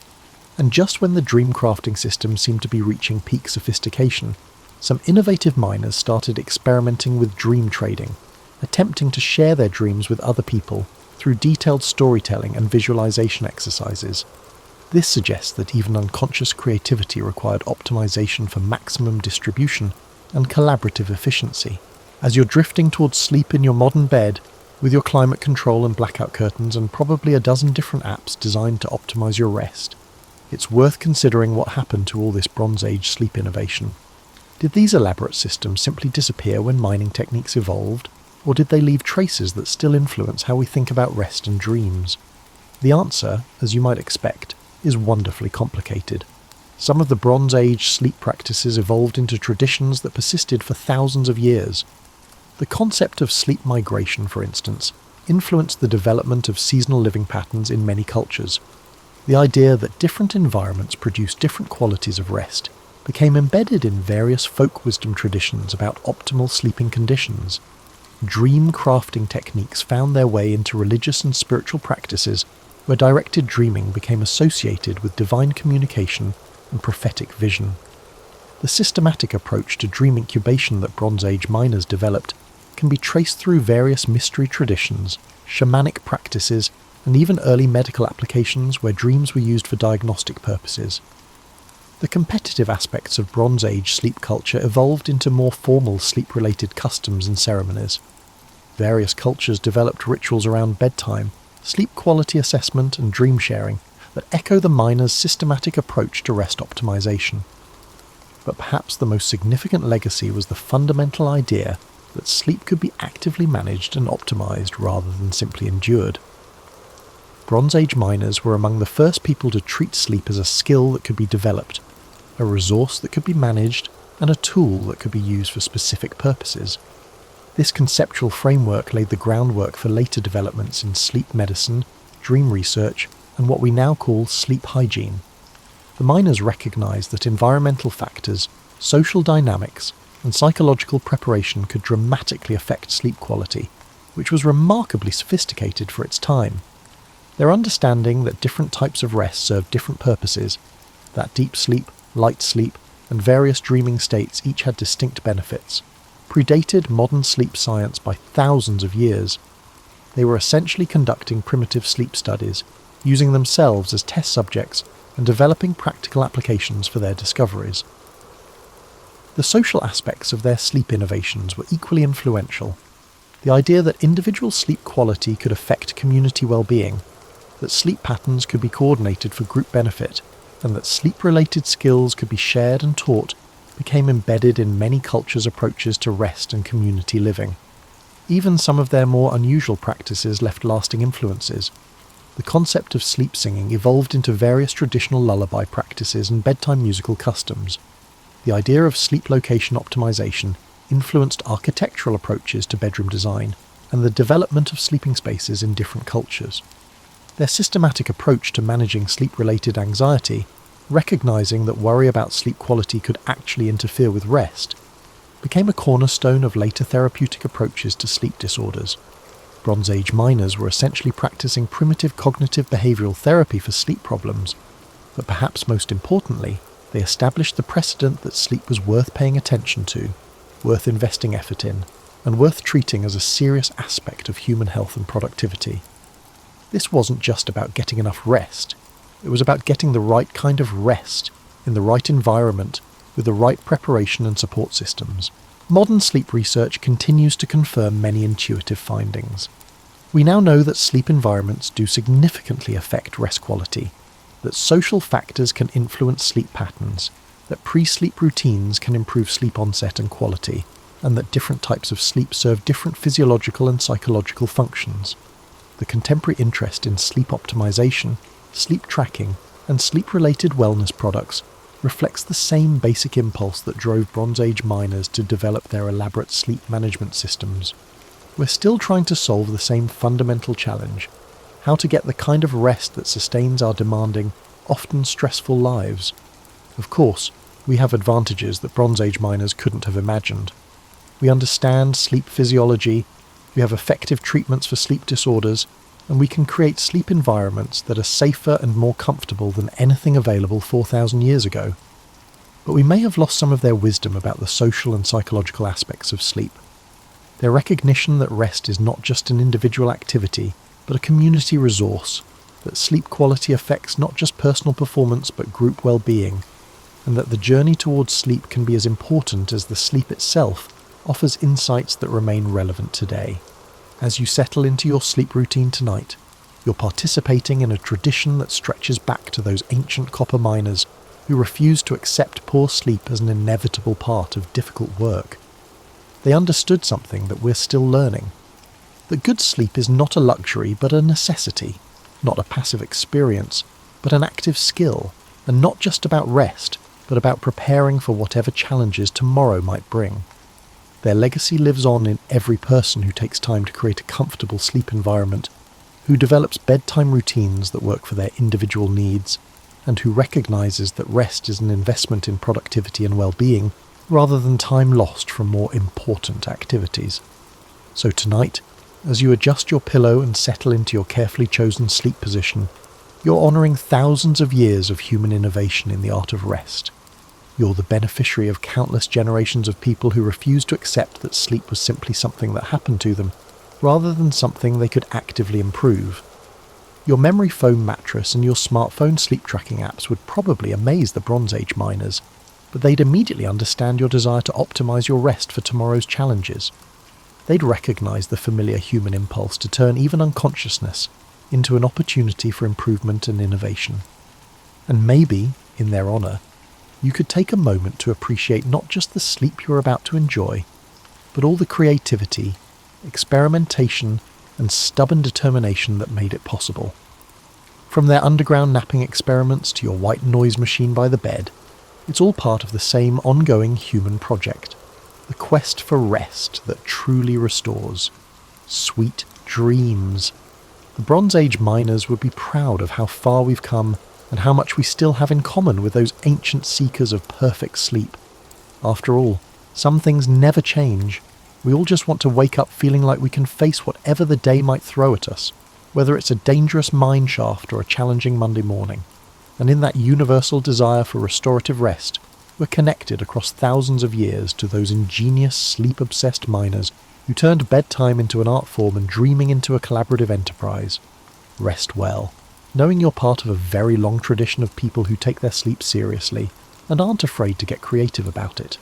And just when the dream crafting system seemed to be reaching peak sophistication, some innovative miners started experimenting with dream trading, attempting to share their dreams with other people through detailed storytelling and visualization exercises. This suggests that even unconscious creativity required optimization for maximum distribution and collaborative efficiency. As you're drifting towards sleep in your modern bed, with your climate control and blackout curtains and probably a dozen different apps designed to optimize your rest, it's worth considering what happened to all this Bronze Age sleep innovation. Did these elaborate systems simply disappear when mining techniques evolved, or did they leave traces that still influence how we think about rest and dreams? The answer, as you might expect, is wonderfully complicated. Some of the Bronze Age sleep practices evolved into traditions that persisted for thousands of years. The concept of sleep migration, for instance, influenced the development of seasonal living patterns in many cultures. The idea that different environments produce different qualities of rest became embedded in various folk wisdom traditions about optimal sleeping conditions. Dream crafting techniques found their way into religious and spiritual practices where directed dreaming became associated with divine communication and prophetic vision. The systematic approach to dream incubation that Bronze Age miners developed can be traced through various mystery traditions, shamanic practices, and even early medical applications where dreams were used for diagnostic purposes. The competitive aspects of Bronze Age sleep culture evolved into more formal sleep-related customs and ceremonies. Various cultures developed rituals around bedtime, sleep quality assessment, and dream sharing that echo the miners' systematic approach to rest optimization. But perhaps the most significant legacy was the fundamental idea that sleep could be actively managed and optimized rather than simply endured. Bronze Age miners were among the first people to treat sleep as a skill that could be developed, a resource that could be managed, and a tool that could be used for specific purposes. This conceptual framework laid the groundwork for later developments in sleep medicine, dream research, and what we now call sleep hygiene. The miners recognized that environmental factors, social dynamics, and psychological preparation could dramatically affect sleep quality, which was remarkably sophisticated for its time. Their understanding that different types of rest served different purposes, that deep sleep light sleep, and various dreaming states each had distinct benefits, predated modern sleep science by thousands of years. They were essentially conducting primitive sleep studies, using themselves as test subjects and developing practical applications for their discoveries. The social aspects of their sleep innovations were equally influential. The idea that individual sleep quality could affect community well-being, that sleep patterns could be coordinated for group benefit, and that sleep-related skills could be shared and taught became embedded in many cultures' approaches to rest and community living. Even some of their more unusual practices left lasting influences. The concept of sleep singing evolved into various traditional lullaby practices and bedtime musical customs. The idea of sleep location optimization influenced architectural approaches to bedroom design and the development of sleeping spaces in different cultures. Their systematic approach to managing sleep-related anxiety, recognizing that worry about sleep quality could actually interfere with rest, became a cornerstone of later therapeutic approaches to sleep disorders. Bronze Age miners were essentially practicing primitive cognitive behavioral therapy for sleep problems, but perhaps most importantly, they established the precedent that sleep was worth paying attention to, worth investing effort in, and worth treating as a serious aspect of human health and productivity. This wasn't just about getting enough rest, it was about getting the right kind of rest, in the right environment, with the right preparation and support systems. Modern sleep research continues to confirm many intuitive findings. We now know that sleep environments do significantly affect rest quality, that social factors can influence sleep patterns, that pre-sleep routines can improve sleep onset and quality, and that different types of sleep serve different physiological and psychological functions. The contemporary interest in sleep optimization, sleep tracking, and sleep-related wellness products reflects the same basic impulse that drove Bronze Age miners to develop their elaborate sleep management systems. We're still trying to solve the same fundamental challenge: how to get the kind of rest that sustains our demanding, often stressful lives. Of course, we have advantages that Bronze Age miners couldn't have imagined. We understand sleep physiology, we have effective treatments for sleep disorders, and we can create sleep environments that are safer and more comfortable than anything available 4,000 years ago. But we may have lost some of their wisdom about the social and psychological aspects of sleep. Their recognition that rest is not just an individual activity, but a community resource, that sleep quality affects not just personal performance but group well-being, and that the journey towards sleep can be as important as the sleep itself, offers insights that remain relevant today. As you settle into your sleep routine tonight, you're participating in a tradition that stretches back to those ancient copper miners who refused to accept poor sleep as an inevitable part of difficult work. They understood something that we're still learning: that good sleep is not a luxury but a necessity, not a passive experience, but an active skill, and not just about rest, but about preparing for whatever challenges tomorrow might bring. Their legacy lives on in every person who takes time to create a comfortable sleep environment, who develops bedtime routines that work for their individual needs, and who recognizes that rest is an investment in productivity and well-being, rather than time lost from more important activities. So tonight, as you adjust your pillow and settle into your carefully chosen sleep position, you're honouring thousands of years of human innovation in the art of rest. You're the beneficiary of countless generations of people who refused to accept that sleep was simply something that happened to them, rather than something they could actively improve. Your memory foam mattress and your smartphone sleep tracking apps would probably amaze the Bronze Age miners, but they'd immediately understand your desire to optimize your rest for tomorrow's challenges. They'd recognize the familiar human impulse to turn even unconsciousness into an opportunity for improvement and innovation. And maybe, in their honor, you could take a moment to appreciate not just the sleep you're about to enjoy, but all the creativity, experimentation, and stubborn determination that made it possible. From their underground napping experiments to your white noise machine by the bed, it's all part of the same ongoing human project, the quest for rest that truly restores. Sweet dreams. The Bronze Age miners would be proud of how far we've come and how much we still have in common with those ancient seekers of perfect sleep. After all, some things never change. We all just want to wake up feeling like we can face whatever the day might throw at us, whether it's a dangerous mine shaft or a challenging Monday morning. and in that universal desire for restorative rest, were connected across thousands of years to those ingenious, sleep-obsessed miners who turned bedtime into an art form and dreaming into a collaborative enterprise. Rest well, knowing you're part of a very long tradition of people who take their sleep seriously and aren't afraid to get creative about it.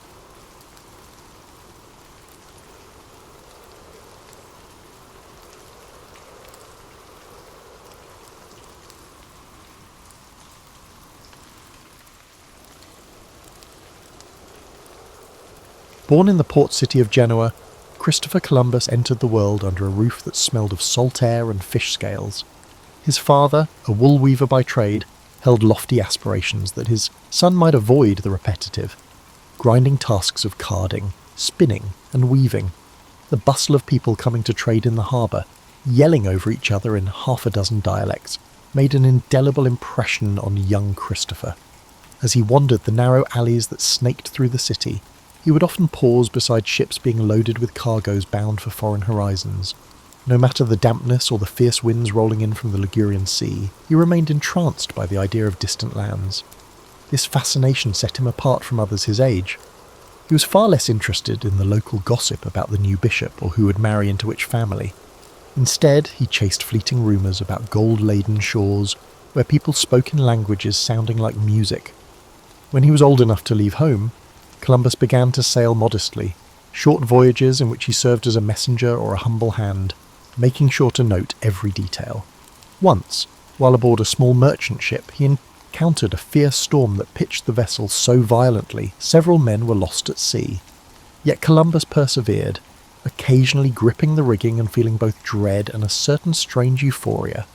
Born in the port city of Genoa, Christopher Columbus entered the world under a roof that smelled of salt air and fish scales. His father, a wool weaver by trade, held lofty aspirations that his son might avoid the repetitive, grinding tasks of carding, spinning, and weaving, the bustle of people coming to trade in the harbour, yelling over each other in half a dozen dialects, made an indelible impression on young Christopher. As he wandered the narrow alleys that snaked through the city, he would often pause beside ships being loaded with cargoes bound for foreign horizons. No matter the dampness or the fierce winds rolling in from the Ligurian Sea, he remained entranced by the idea of distant lands. This fascination set him apart from others his age. He was far less interested in the local gossip about the new bishop or who would marry into which family. Instead, he chased fleeting rumours about gold-laden shores where people spoke in languages sounding like music. When he was old enough to leave home, Columbus began to sail modestly, short voyages in which he served as a messenger or a humble hand, making sure to note every detail. Once, while aboard a small merchant ship, he encountered a fierce storm that pitched the vessel so violently several men were lost at sea. Yet Columbus persevered, occasionally gripping the rigging and feeling both dread and a certain strange euphoria.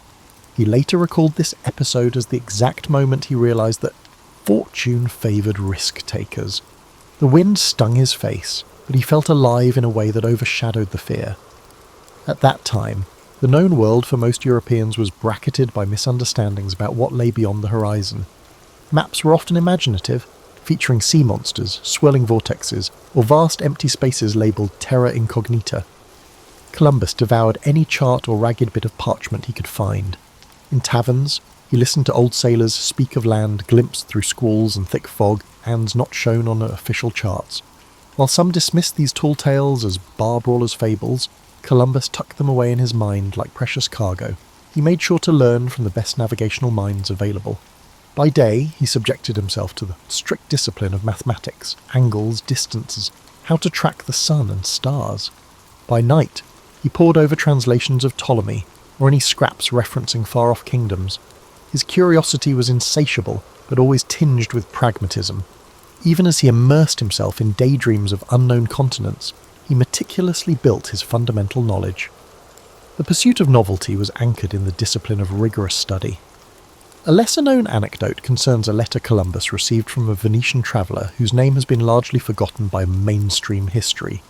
He later recalled this episode as the exact moment he realised that fortune favoured risk-takers. The wind stung his face, but he felt alive in a way that overshadowed the fear. At that time, the known world for most Europeans was bracketed by misunderstandings about what lay beyond the horizon. Maps were often imaginative, featuring sea monsters, swirling vortexes, or vast empty spaces labelled terra incognita. Columbus devoured any chart or ragged bit of parchment he could find. In taverns, he listened to old sailors speak of land glimpsed through squalls and thick fog, and not shown on official charts. While some dismissed these tall tales as bar-brawlers' fables, Columbus tucked them away in his mind like precious cargo. He made sure to learn from the best navigational minds available. By day, he subjected himself to the strict discipline of mathematics, angles, distances, how to track the sun and stars. By night, he pored over translations of Ptolemy, or any scraps referencing far-off kingdoms. His curiosity was insatiable, but always tinged with pragmatism. Even as he immersed himself in daydreams of unknown continents, he meticulously built his fundamental knowledge. The pursuit of novelty was anchored in the discipline of rigorous study. A lesser-known anecdote concerns a letter Columbus received from a Venetian traveller whose name has been largely forgotten by mainstream history.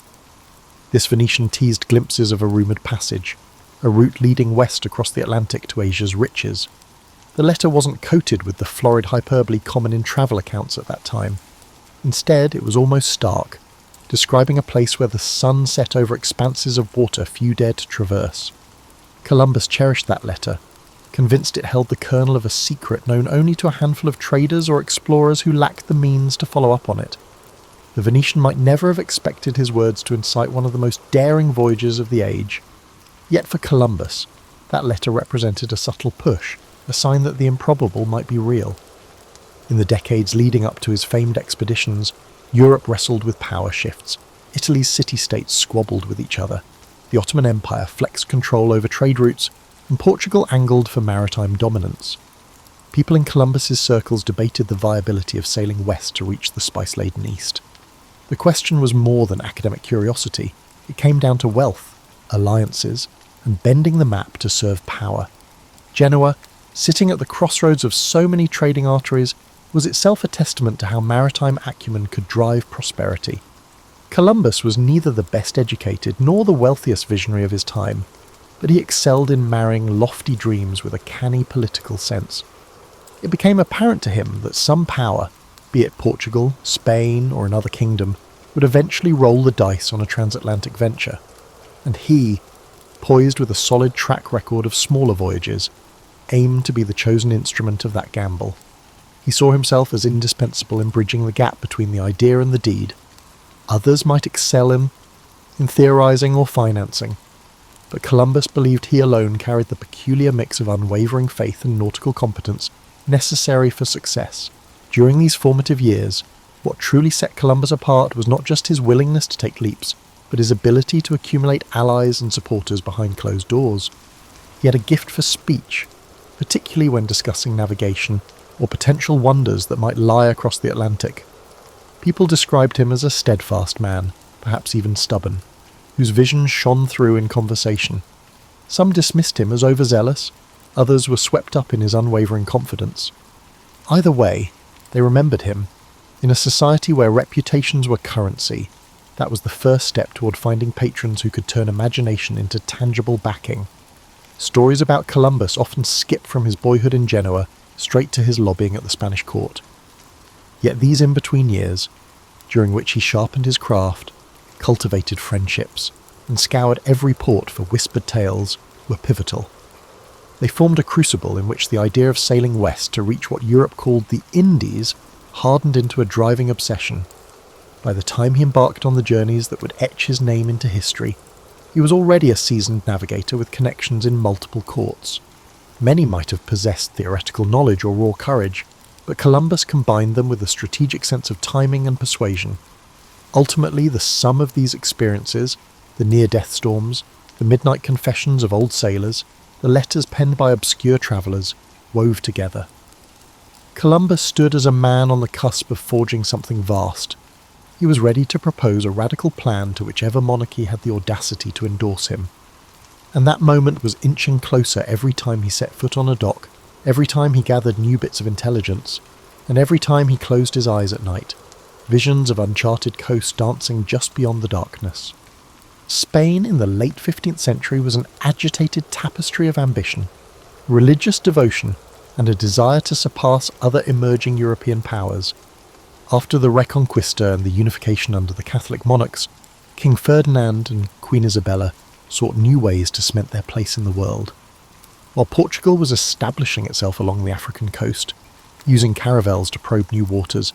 This Venetian teased glimpses of a rumoured passage, a route leading west across the Atlantic to Asia's riches. The letter wasn't coated with the florid hyperbole common in travel accounts at that time. Instead, it was almost stark, describing a place where the sun set over expanses of water few dared to traverse. Columbus cherished that letter, convinced it held the kernel of a secret known only to a handful of traders or explorers who lacked the means to follow up on it. The Venetian might never have expected his words to incite one of the most daring voyages of the age. Yet for Columbus, that letter represented a subtle push, a sign that the improbable might be real. In the decades leading up to his famed expeditions, Europe wrestled with power shifts. Italy's city-states squabbled with each other. The Ottoman Empire flexed control over trade routes, and Portugal angled for maritime dominance. People in Columbus's circles debated the viability of sailing west to reach the spice-laden east. The question was more than academic curiosity. It came down to wealth, alliances, and bending the map to serve power. Genoa, sitting at the crossroads of so many trading arteries, was itself a testament to how maritime acumen could drive prosperity. Columbus was neither the best educated nor the wealthiest visionary of his time, but he excelled in marrying lofty dreams with a canny political sense. It became apparent to him that some power, be it Portugal, Spain, or another kingdom, would eventually roll the dice on a transatlantic venture, and he, poised with a solid track record of smaller voyages, aimed to be the chosen instrument of that gamble. He saw himself as indispensable in bridging the gap between the idea and the deed. Others might excel in theorizing or financing, but Columbus believed he alone carried the peculiar mix of unwavering faith and nautical competence necessary for success. During these formative years, what truly set Columbus apart was not just his willingness to take leaps, but his ability to accumulate allies and supporters behind closed doors. He had a gift for speech, particularly when discussing navigation or potential wonders that might lie across the Atlantic. People described him as a steadfast man, perhaps even stubborn, whose vision shone through in conversation. Some dismissed him as overzealous, others were swept up in his unwavering confidence. Either way, they remembered him. In a society where reputations were currency, that was the first step toward finding patrons who could turn imagination into tangible backing. Stories about Columbus often skip from his boyhood in Genoa straight to his lobbying at the Spanish court. Yet these in-between years, during which he sharpened his craft, cultivated friendships, and scoured every port for whispered tales, were pivotal. They formed a crucible in which the idea of sailing west to reach what Europe called the Indies hardened into a driving obsession. By the time he embarked on the journeys that would etch his name into history, he was already a seasoned navigator with connections in multiple courts. Many might have possessed theoretical knowledge or raw courage, but Columbus combined them with a strategic sense of timing and persuasion. Ultimately, the sum of these experiences, the near-death storms, the midnight confessions of old sailors, the letters penned by obscure travellers, wove together. Columbus stood as a man on the cusp of forging something vast. He was ready to propose a radical plan to whichever monarchy had the audacity to endorse him. And that moment was inching closer every time he set foot on a dock, every time he gathered new bits of intelligence, and every time he closed his eyes at night, visions of uncharted coast dancing just beyond the darkness. Spain in the late 15th century was an agitated tapestry of ambition, religious devotion, and a desire to surpass other emerging European powers. After the Reconquista and the unification under the Catholic monarchs, King Ferdinand and Queen Isabella sought new ways to cement their place in the world. While Portugal was establishing itself along the African coast, using caravels to probe new waters,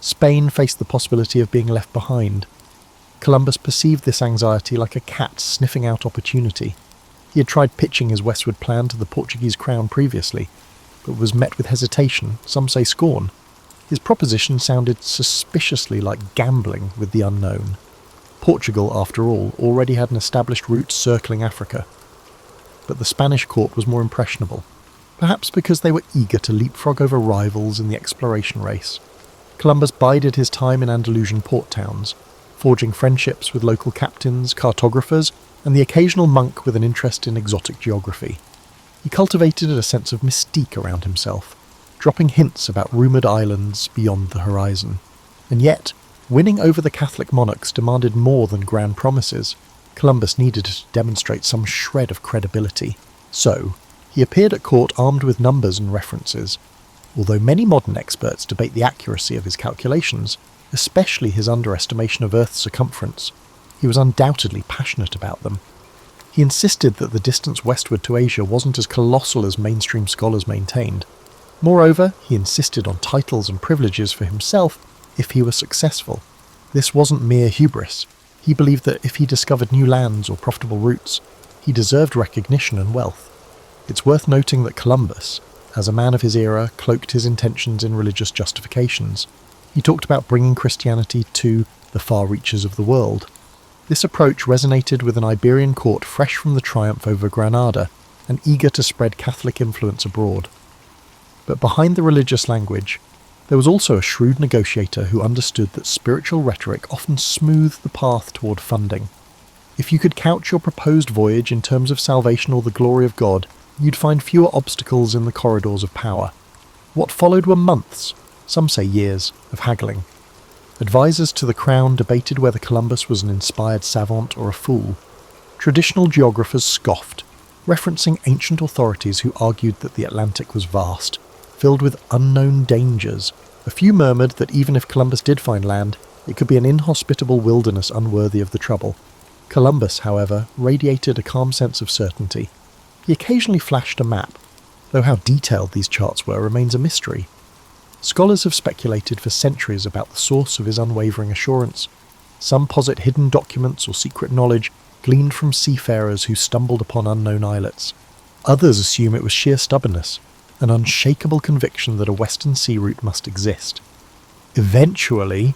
Spain faced the possibility of being left behind. Columbus perceived this anxiety like a cat sniffing out opportunity. He had tried pitching his westward plan to the Portuguese crown previously, but was met with hesitation, some say scorn. His proposition sounded suspiciously like gambling with the unknown. Portugal, after all, already had an established route circling Africa. But the Spanish court was more impressionable, perhaps because they were eager to leapfrog over rivals in the exploration race. Columbus bided his time in Andalusian port towns, forging friendships with local captains, cartographers, and the occasional monk with an interest in exotic geography. He cultivated a sense of mystique around himself, dropping hints about rumoured islands beyond the horizon. And yet, winning over the Catholic monarchs demanded more than grand promises. Columbus needed to demonstrate some shred of credibility. So, he appeared at court armed with numbers and references. Although many modern experts debate the accuracy of his calculations, especially his underestimation of Earth's circumference, he was undoubtedly passionate about them. He insisted that the distance westward to Asia wasn't as colossal as mainstream scholars maintained. Moreover, he insisted on titles and privileges for himself if he was successful. This wasn't mere hubris. He believed that if he discovered new lands or profitable routes, he deserved recognition and wealth. It's worth noting that Columbus, as a man of his era, cloaked his intentions in religious justifications. He talked about bringing Christianity to the far reaches of the world. This approach resonated with an Iberian court fresh from the triumph over Granada and eager to spread Catholic influence abroad. But behind the religious language, there was also a shrewd negotiator who understood that spiritual rhetoric often smoothed the path toward funding. If you could couch your proposed voyage in terms of salvation or the glory of God, you'd find fewer obstacles in the corridors of power. What followed were months, some say years, of haggling. Advisors to the crown debated whether Columbus was an inspired savant or a fool. Traditional geographers scoffed, referencing ancient authorities who argued that the Atlantic was vast, filled with unknown dangers. A few murmured that even if Columbus did find land, it could be an inhospitable wilderness unworthy of the trouble. Columbus, however, radiated a calm sense of certainty. He occasionally flashed a map, though how detailed these charts were remains a mystery. Scholars have speculated for centuries about the source of his unwavering assurance. Some posit hidden documents or secret knowledge gleaned from seafarers who stumbled upon unknown islets. Others assume it was sheer stubbornness, an unshakable conviction that a western sea route must exist. Eventually,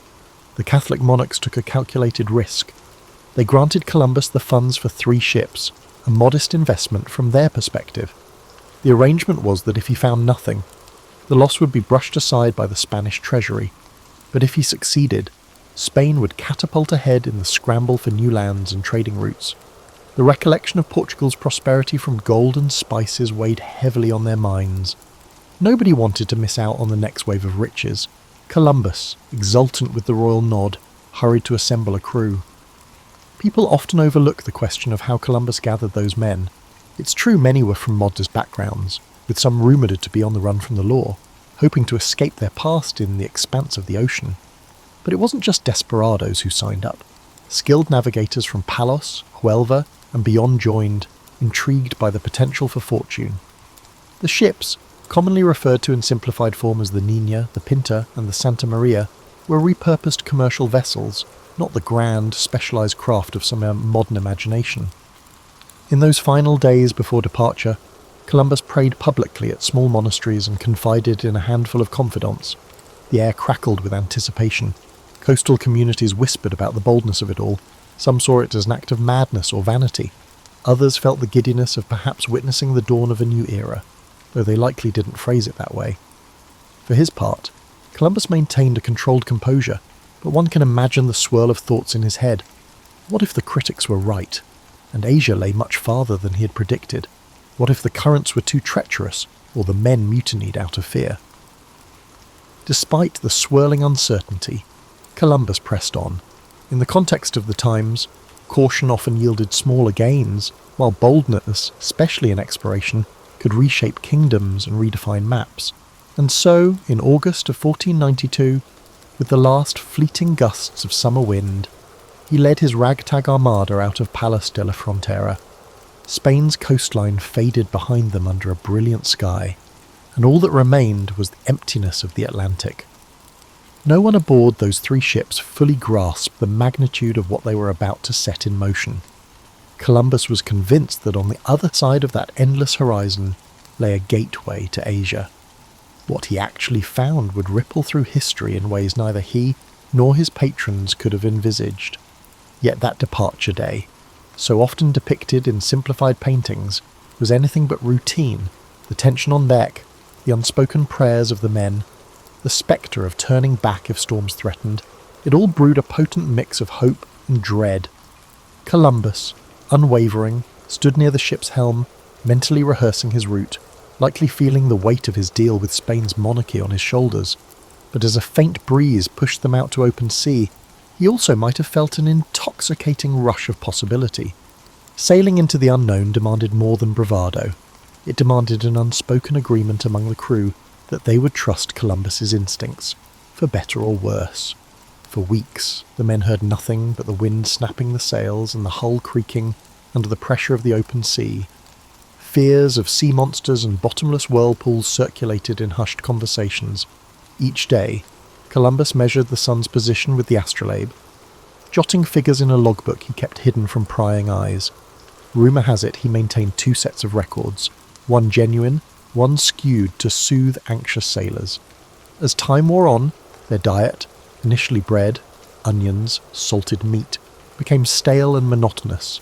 the Catholic monarchs took a calculated risk. They granted Columbus the funds for 3 ships, a modest investment from their perspective. The arrangement was that if he found nothing, the loss would be brushed aside by the Spanish treasury, but if he succeeded, Spain would catapult ahead in the scramble for new lands and trading routes. The recollection of Portugal's prosperity from gold and spices weighed heavily on their minds. Nobody wanted to miss out on the next wave of riches. Columbus, exultant with the royal nod, hurried to assemble a crew. People often overlook the question of how Columbus gathered those men. It's true many were from modest backgrounds, with some rumoured to be on the run from the law, hoping to escape their past in the expanse of the ocean. But it wasn't just desperados who signed up. Skilled navigators from Palos, Huelva, and beyond joined, intrigued by the potential for fortune. The ships, commonly referred to in simplified form as the Nina, the Pinta, and the Santa Maria, were repurposed commercial vessels, not the grand, specialised craft of some modern imagination. In those final days before departure, Columbus prayed publicly at small monasteries and confided in a handful of confidants. The air crackled with anticipation. Coastal communities whispered about the boldness of it all. Some saw it as an act of madness or vanity. Others felt the giddiness of perhaps witnessing the dawn of a new era, though they likely didn't phrase it that way. For his part, Columbus maintained a controlled composure, but one can imagine the swirl of thoughts in his head. What if the critics were right, and Asia lay much farther than he had predicted? What if the currents were too treacherous, or the men mutinied out of fear? Despite the swirling uncertainty, Columbus pressed on. In the context of the times, caution often yielded smaller gains, while boldness, especially in exploration, could reshape kingdoms and redefine maps. And so, in August of 1492, with the last fleeting gusts of summer wind, he led his ragtag armada out of Palos de la Frontera. Spain's coastline faded behind them under a brilliant sky, and all that remained was the emptiness of the Atlantic. No one aboard those 3 ships fully grasped the magnitude of what they were about to set in motion. Columbus was convinced that on the other side of that endless horizon lay a gateway to Asia. What he actually found would ripple through history in ways neither he nor his patrons could have envisaged. Yet that departure day, so often depicted in simplified paintings, was anything but routine. The tension on deck, the unspoken prayers of the men, the spectre of turning back if storms threatened, it all brewed a potent mix of hope and dread. Columbus, unwavering, stood near the ship's helm, mentally rehearsing his route, likely feeling the weight of his deal with Spain's monarchy on his shoulders. But as a faint breeze pushed them out to open sea, he also might have felt an intoxicating rush of possibility. Sailing into the unknown demanded more than bravado. It demanded an unspoken agreement among the crew that they would trust Columbus's instincts, for better or worse. For weeks, the men heard nothing but the wind snapping the sails and the hull creaking under the pressure of the open sea. Fears of sea monsters and bottomless whirlpools circulated in hushed conversations. Each day, Columbus measured the sun's position with the astrolabe, jotting figures in a logbook he kept hidden from prying eyes. Rumour has it he maintained 2 sets of records, one genuine, one skewed to soothe anxious sailors. As time wore on, their diet, initially bread, onions, salted meat, became stale and monotonous.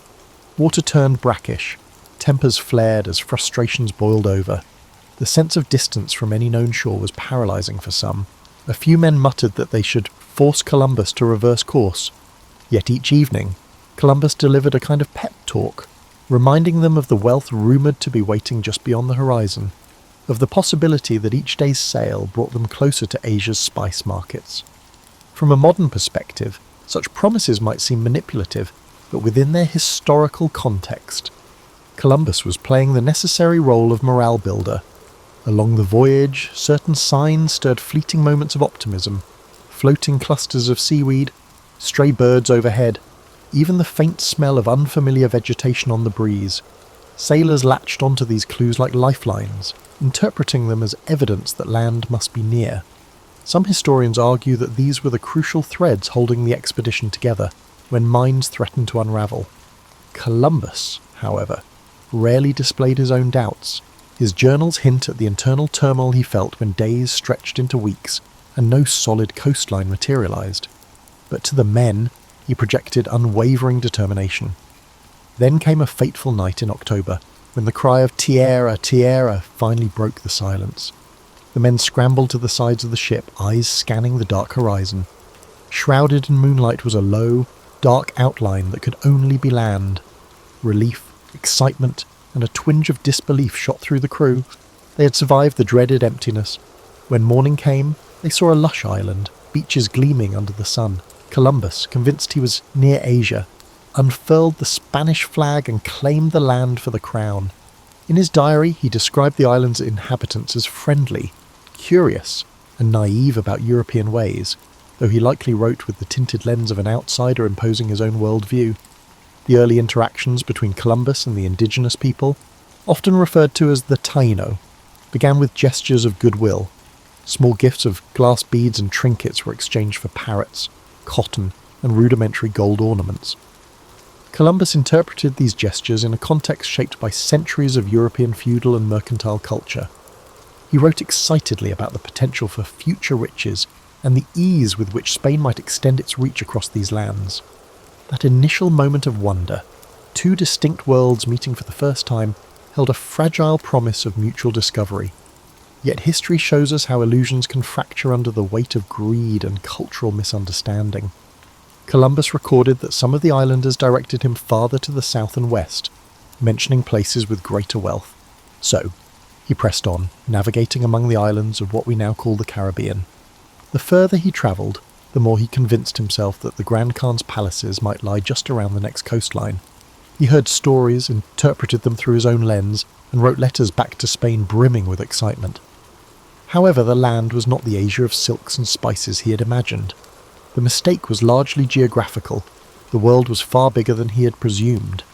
Water turned brackish, tempers flared as frustrations boiled over. The sense of distance from any known shore was paralysing for some. A few men muttered that they should force Columbus to reverse course. Yet each evening, Columbus delivered a kind of pep talk, reminding them of the wealth rumoured to be waiting just beyond the horizon, of the possibility that each day's sail brought them closer to Asia's spice markets. From a modern perspective, such promises might seem manipulative, but within their historical context, Columbus was playing the necessary role of morale builder. Along the voyage, certain signs stirred fleeting moments of optimism: floating clusters of seaweed, stray birds overhead, even the faint smell of unfamiliar vegetation on the breeze. Sailors latched onto these clues like lifelines, interpreting them as evidence that land must be near. Some historians argue that these were the crucial threads holding the expedition together when minds threatened to unravel. Columbus, however, rarely displayed his own doubts. His journals hint at the internal turmoil he felt when days stretched into weeks and no solid coastline materialised. But to the men, he projected unwavering determination. Then came a fateful night in October, when the cry of "Tierra, Tierra" finally broke the silence. The men scrambled to the sides of the ship, eyes scanning the dark horizon. Shrouded in moonlight was a low, dark outline that could only be land. Relief, excitement, and a twinge of disbelief shot through the crew. They had survived the dreaded emptiness. When morning came, they saw a lush island, beaches gleaming under the sun. Columbus, convinced he was near Asia, unfurled the Spanish flag and claimed the land for the crown. In his diary, he described the island's inhabitants as friendly, curious, and naive about European ways, though he likely wrote with the tinted lens of an outsider imposing his own worldview. The early interactions between Columbus and the indigenous people, often referred to as the Taino, began with gestures of goodwill. Small gifts of glass beads and trinkets were exchanged for parrots, cotton, and rudimentary gold ornaments. Columbus interpreted these gestures in a context shaped by centuries of European feudal and mercantile culture. He wrote excitedly about the potential for future riches and the ease with which Spain might extend its reach across these lands. That initial moment of wonder, two distinct worlds meeting for the first time, held a fragile promise of mutual discovery. Yet history shows us how illusions can fracture under the weight of greed and cultural misunderstanding. Columbus recorded that some of the islanders directed him farther to the south and west, mentioning places with greater wealth. So, he pressed on, navigating among the islands of what we now call the Caribbean. The further he travelled, the more he convinced himself that the Grand Khan's palaces might lie just around the next coastline. He heard stories, interpreted them through his own lens, and wrote letters back to Spain brimming with excitement. However, the land was not the Asia of silks and spices he had imagined. The mistake was largely geographical. The world was far bigger than he had presumed.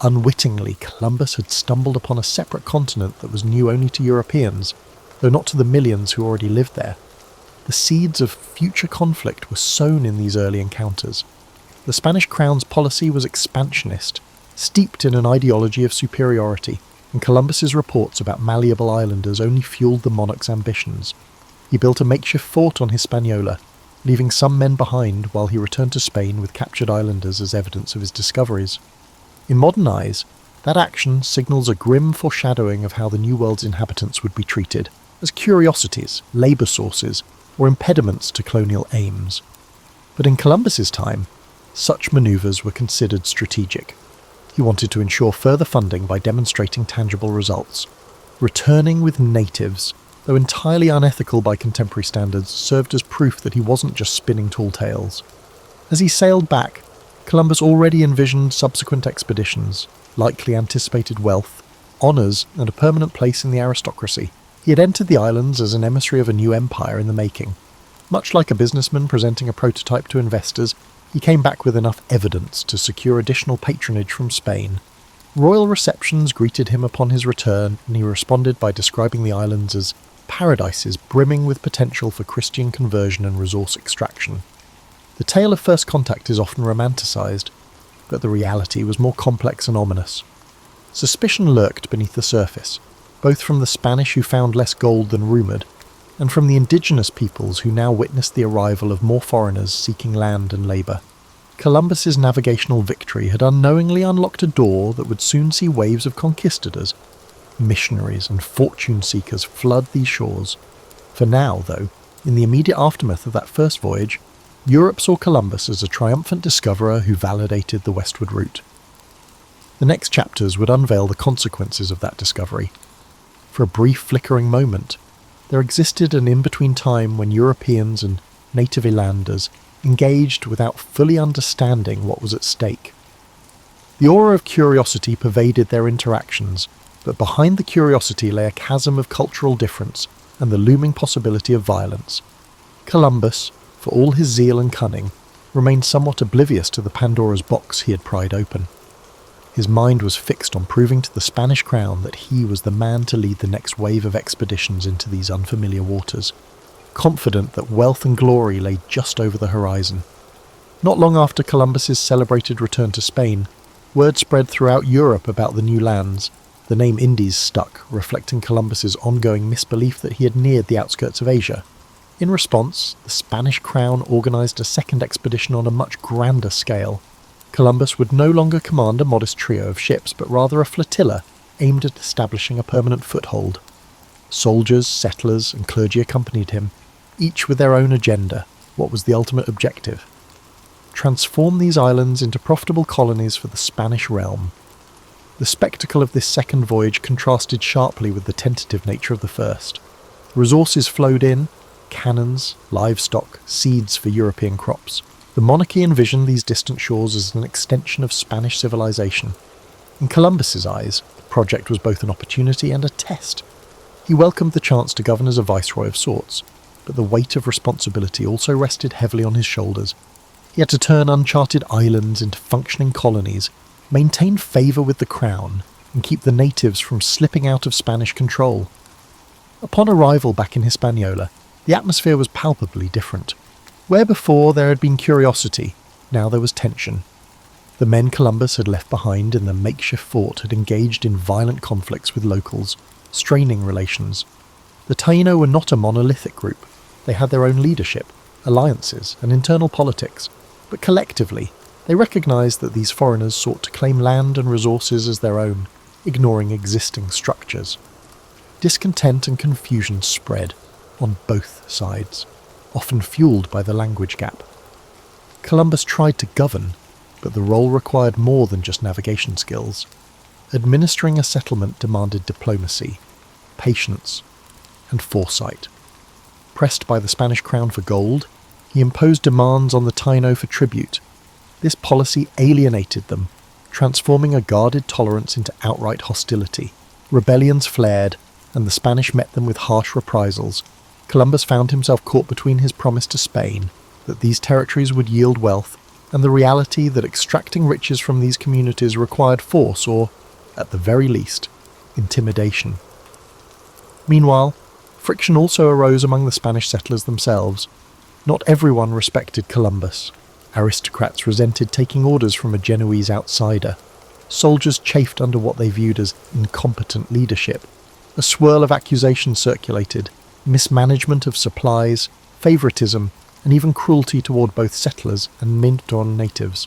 Unwittingly, Columbus had stumbled upon a separate continent that was new only to Europeans, though not to the millions who already lived there. The seeds of future conflict were sown in these early encounters. The Spanish crown's policy was expansionist, steeped in an ideology of superiority, and Columbus's reports about malleable islanders only fueled the monarch's ambitions. He built a makeshift fort on Hispaniola, leaving some men behind while he returned to Spain with captured islanders as evidence of his discoveries. In modern eyes, that action signals a grim foreshadowing of how the New World's inhabitants would be treated, as curiosities, labour sources, or impediments to colonial aims. But in Columbus's time, such manoeuvres were considered strategic. He wanted to ensure further funding by demonstrating tangible results. Returning with natives, though entirely unethical by contemporary standards, served as proof that he wasn't just spinning tall tales. As he sailed back, Columbus already envisioned subsequent expeditions, likely anticipated wealth, honours, and a permanent place in the aristocracy. He had entered the islands as an emissary of a new empire in the making. Much like a businessman presenting a prototype to investors, he came back with enough evidence to secure additional patronage from Spain. Royal receptions greeted him upon his return, and he responded by describing the islands as paradises brimming with potential for Christian conversion and resource extraction. The tale of first contact is often romanticised, but the reality was more complex and ominous. Suspicion lurked beneath the surface, both from the Spanish who found less gold than rumoured, and from the indigenous peoples who now witnessed the arrival of more foreigners seeking land and labour. Columbus's navigational victory had unknowingly unlocked a door that would soon see waves of conquistadors. Missionaries and fortune-seekers flood these shores. For now, though, in the immediate aftermath of that first voyage, Europe saw Columbus as a triumphant discoverer who validated the westward route. The next chapters would unveil the consequences of that discovery. For a brief flickering moment, there existed an in-between time when Europeans and native islanders engaged without fully understanding what was at stake. The aura of curiosity pervaded their interactions, but behind the curiosity lay a chasm of cultural difference and the looming possibility of violence. Columbus, for all his zeal and cunning, remained somewhat oblivious to the Pandora's box he had pried open. His mind was fixed on proving to the Spanish crown that he was the man to lead the next wave of expeditions into these unfamiliar waters. confident that wealth and glory lay just over the horizon. Not long after Columbus's celebrated return to Spain, word spread throughout Europe about the new lands. The name Indies stuck, reflecting Columbus's ongoing misbelief that he had neared the outskirts of Asia. In response, the Spanish crown organised a second expedition on a much grander scale. Columbus would no longer command a modest trio of ships, but rather a flotilla aimed at establishing a permanent foothold. Soldiers, settlers, and clergy accompanied him, each with their own agenda. What was the ultimate objective? Transform these islands into profitable colonies for the Spanish realm. The spectacle of this second voyage contrasted sharply with the tentative nature of the first. Resources flowed in: cannons, livestock, seeds for European crops. The monarchy envisioned these distant shores as an extension of Spanish civilization. In Columbus's eyes, the project was both an opportunity and a test. He welcomed the chance to govern as a viceroy of sorts, but the weight of responsibility also rested heavily on his shoulders. He had to turn uncharted islands into functioning colonies, maintain favour with the crown, and keep the natives from slipping out of Spanish control. Upon arrival back in Hispaniola, the atmosphere was palpably different. Where before there had been curiosity, now there was tension. The men Columbus had left behind in the makeshift fort had engaged in violent conflicts with locals, straining relations. The Taino were not a monolithic group. They had their own leadership, alliances, and internal politics, but collectively, they recognised that these foreigners sought to claim land and resources as their own, ignoring existing structures. Discontent and confusion spread, on both sides, often fueled by the language gap. Columbus tried to govern, but the role required more than just navigation skills. Administering a settlement demanded diplomacy, patience, and foresight. Pressed by the Spanish crown for gold, he imposed demands on the Taino for tribute. This policy alienated them, transforming a guarded tolerance into outright hostility. Rebellions flared, and the Spanish met them with harsh reprisals. Columbus found himself caught between his promise to Spain that these territories would yield wealth, and the reality that extracting riches from these communities required force or, at the very least, intimidation. Meanwhile, friction also arose among the Spanish settlers themselves. Not everyone respected Columbus. Aristocrats resented taking orders from a Genoese outsider. Soldiers chafed under what they viewed as incompetent leadership. A swirl of accusations circulated: mismanagement of supplies, favouritism, and even cruelty toward both settlers and mid-dawn natives.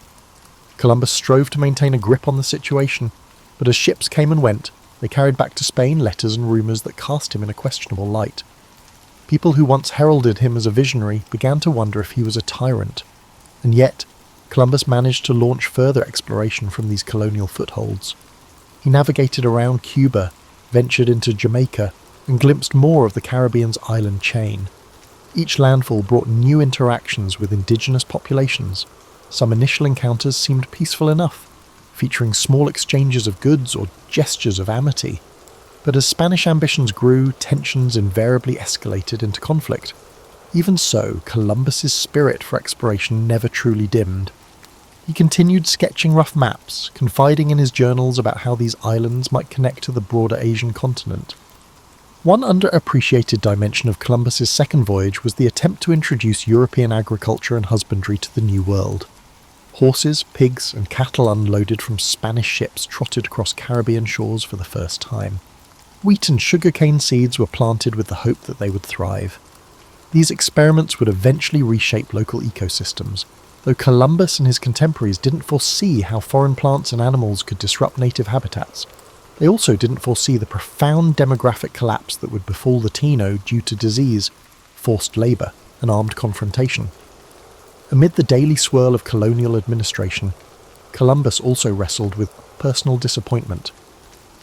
Columbus strove to maintain a grip on the situation, but as ships came and went, they carried back to Spain letters and rumours that cast him in a questionable light. People who once heralded him as a visionary began to wonder if he was a tyrant. And yet, Columbus managed to launch further exploration from these colonial footholds. He navigated around Cuba, ventured into Jamaica, and glimpsed more of the Caribbean's island chain. Each landfall brought new interactions with indigenous populations. Some initial encounters seemed peaceful enough, featuring small exchanges of goods or gestures of amity. But as Spanish ambitions grew, tensions invariably escalated into conflict. Even so, Columbus's spirit for exploration never truly dimmed. He continued sketching rough maps, confiding in his journals about how these islands might connect to the broader Asian continent. One underappreciated dimension of Columbus's second voyage was the attempt to introduce European agriculture and husbandry to the New World. Horses, pigs, and cattle unloaded from Spanish ships trotted across Caribbean shores for the first time. Wheat and sugarcane seeds were planted with the hope that they would thrive. These experiments would eventually reshape local ecosystems, though Columbus and his contemporaries didn't foresee how foreign plants and animals could disrupt native habitats. They also didn't foresee the profound demographic collapse that would befall the Taino due to disease, forced labour, and armed confrontation. Amid the daily swirl of colonial administration, Columbus also wrestled with personal disappointment.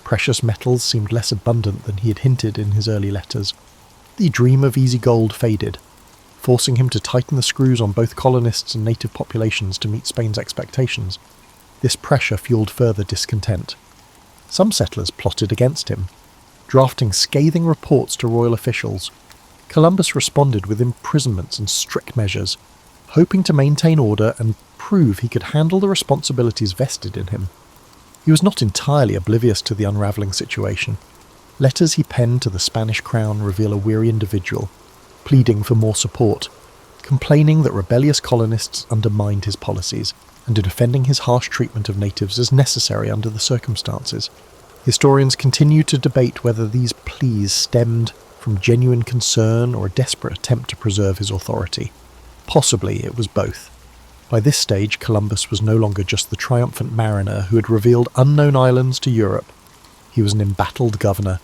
Precious metals seemed less abundant than he had hinted in his early letters. The dream of easy gold faded, forcing him to tighten the screws on both colonists and native populations to meet Spain's expectations. This pressure fueled further discontent. Some settlers plotted against him, drafting scathing reports to royal officials. Columbus responded with imprisonments and strict measures, hoping to maintain order and prove he could handle the responsibilities vested in him. He was not entirely oblivious to the unravelling situation. Letters he penned to the Spanish crown reveal a weary individual. pleading for more support, complaining that rebellious colonists undermined his policies, and defending his harsh treatment of natives as necessary under the circumstances. Historians continue to debate whether these pleas stemmed from genuine concern or a desperate attempt to preserve his authority. Possibly it was both. By this stage, Columbus was no longer just the triumphant mariner who had revealed unknown islands to Europe. He was an embattled governor,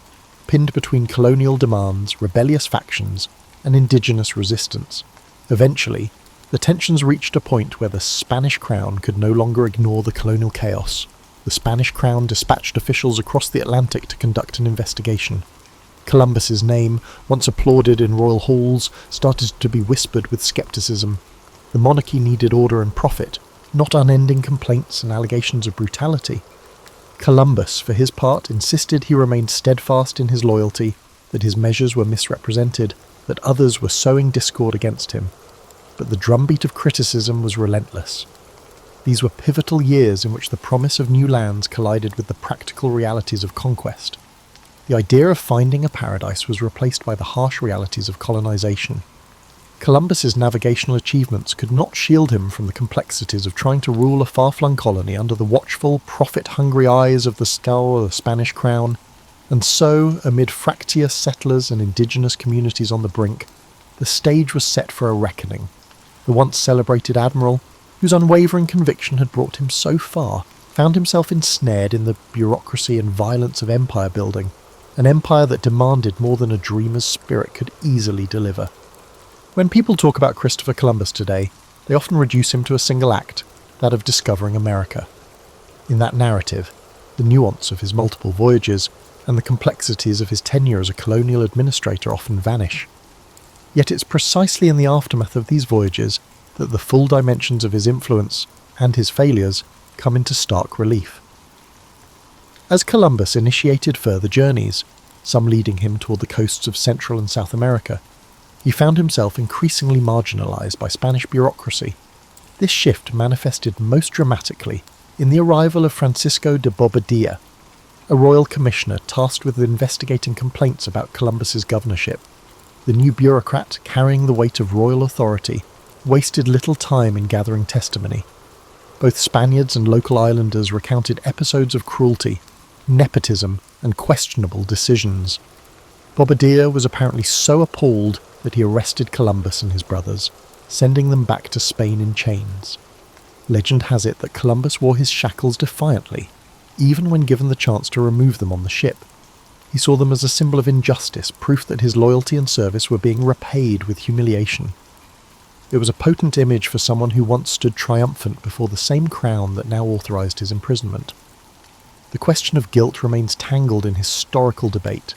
pinned between colonial demands, rebellious factions, and indigenous resistance. Eventually, the tensions reached a point where the Spanish crown could no longer ignore the colonial chaos. The Spanish crown dispatched officials across the Atlantic to conduct an investigation. Columbus's name, once applauded in royal halls, started to be whispered with skepticism. The monarchy needed order and profit, not unending complaints and allegations of brutality. Columbus, for his part, insisted he remained steadfast in his loyalty, that his measures were misrepresented, that others were sowing discord against him. But the drumbeat of criticism was relentless. These were pivotal years in which the promise of new lands collided with the practical realities of conquest. The idea of finding a paradise was replaced by the harsh realities of colonization. Columbus's navigational achievements could not shield him from the complexities of trying to rule a far-flung colony under the watchful, profit-hungry eyes of the skull of the Spanish crown, and so, amid fractious settlers and indigenous communities on the brink, the stage was set for a reckoning. The once celebrated admiral, whose unwavering conviction had brought him so far, found himself ensnared in the bureaucracy and violence of empire building, an empire that demanded more than a dreamer's spirit could easily deliver. When people talk about Christopher Columbus today, they often reduce him to a single act, that of discovering America. In that narrative, the nuance of his multiple voyages and the complexities of his tenure as a colonial administrator often vanish. Yet it's precisely in the aftermath of these voyages that the full dimensions of his influence and his failures come into stark relief. As Columbus initiated further journeys, some leading him toward the coasts of Central and South America, he found himself increasingly marginalized by Spanish bureaucracy. This shift manifested most dramatically in the arrival of Francisco de Bobadilla, a royal commissioner tasked with investigating complaints about Columbus's governorship. The new bureaucrat, carrying the weight of royal authority, wasted little time in gathering testimony. Both Spaniards and local islanders recounted episodes of cruelty, nepotism, and questionable decisions. Bobadilla was apparently so appalled that he arrested Columbus and his brothers, sending them back to Spain in chains. Legend has it that Columbus wore his shackles defiantly, even when given the chance to remove them on the ship. He saw them as a symbol of injustice, proof that his loyalty and service were being repaid with humiliation. It was a potent image for someone who once stood triumphant before the same crown that now authorized his imprisonment. The question of guilt remains tangled in historical debate.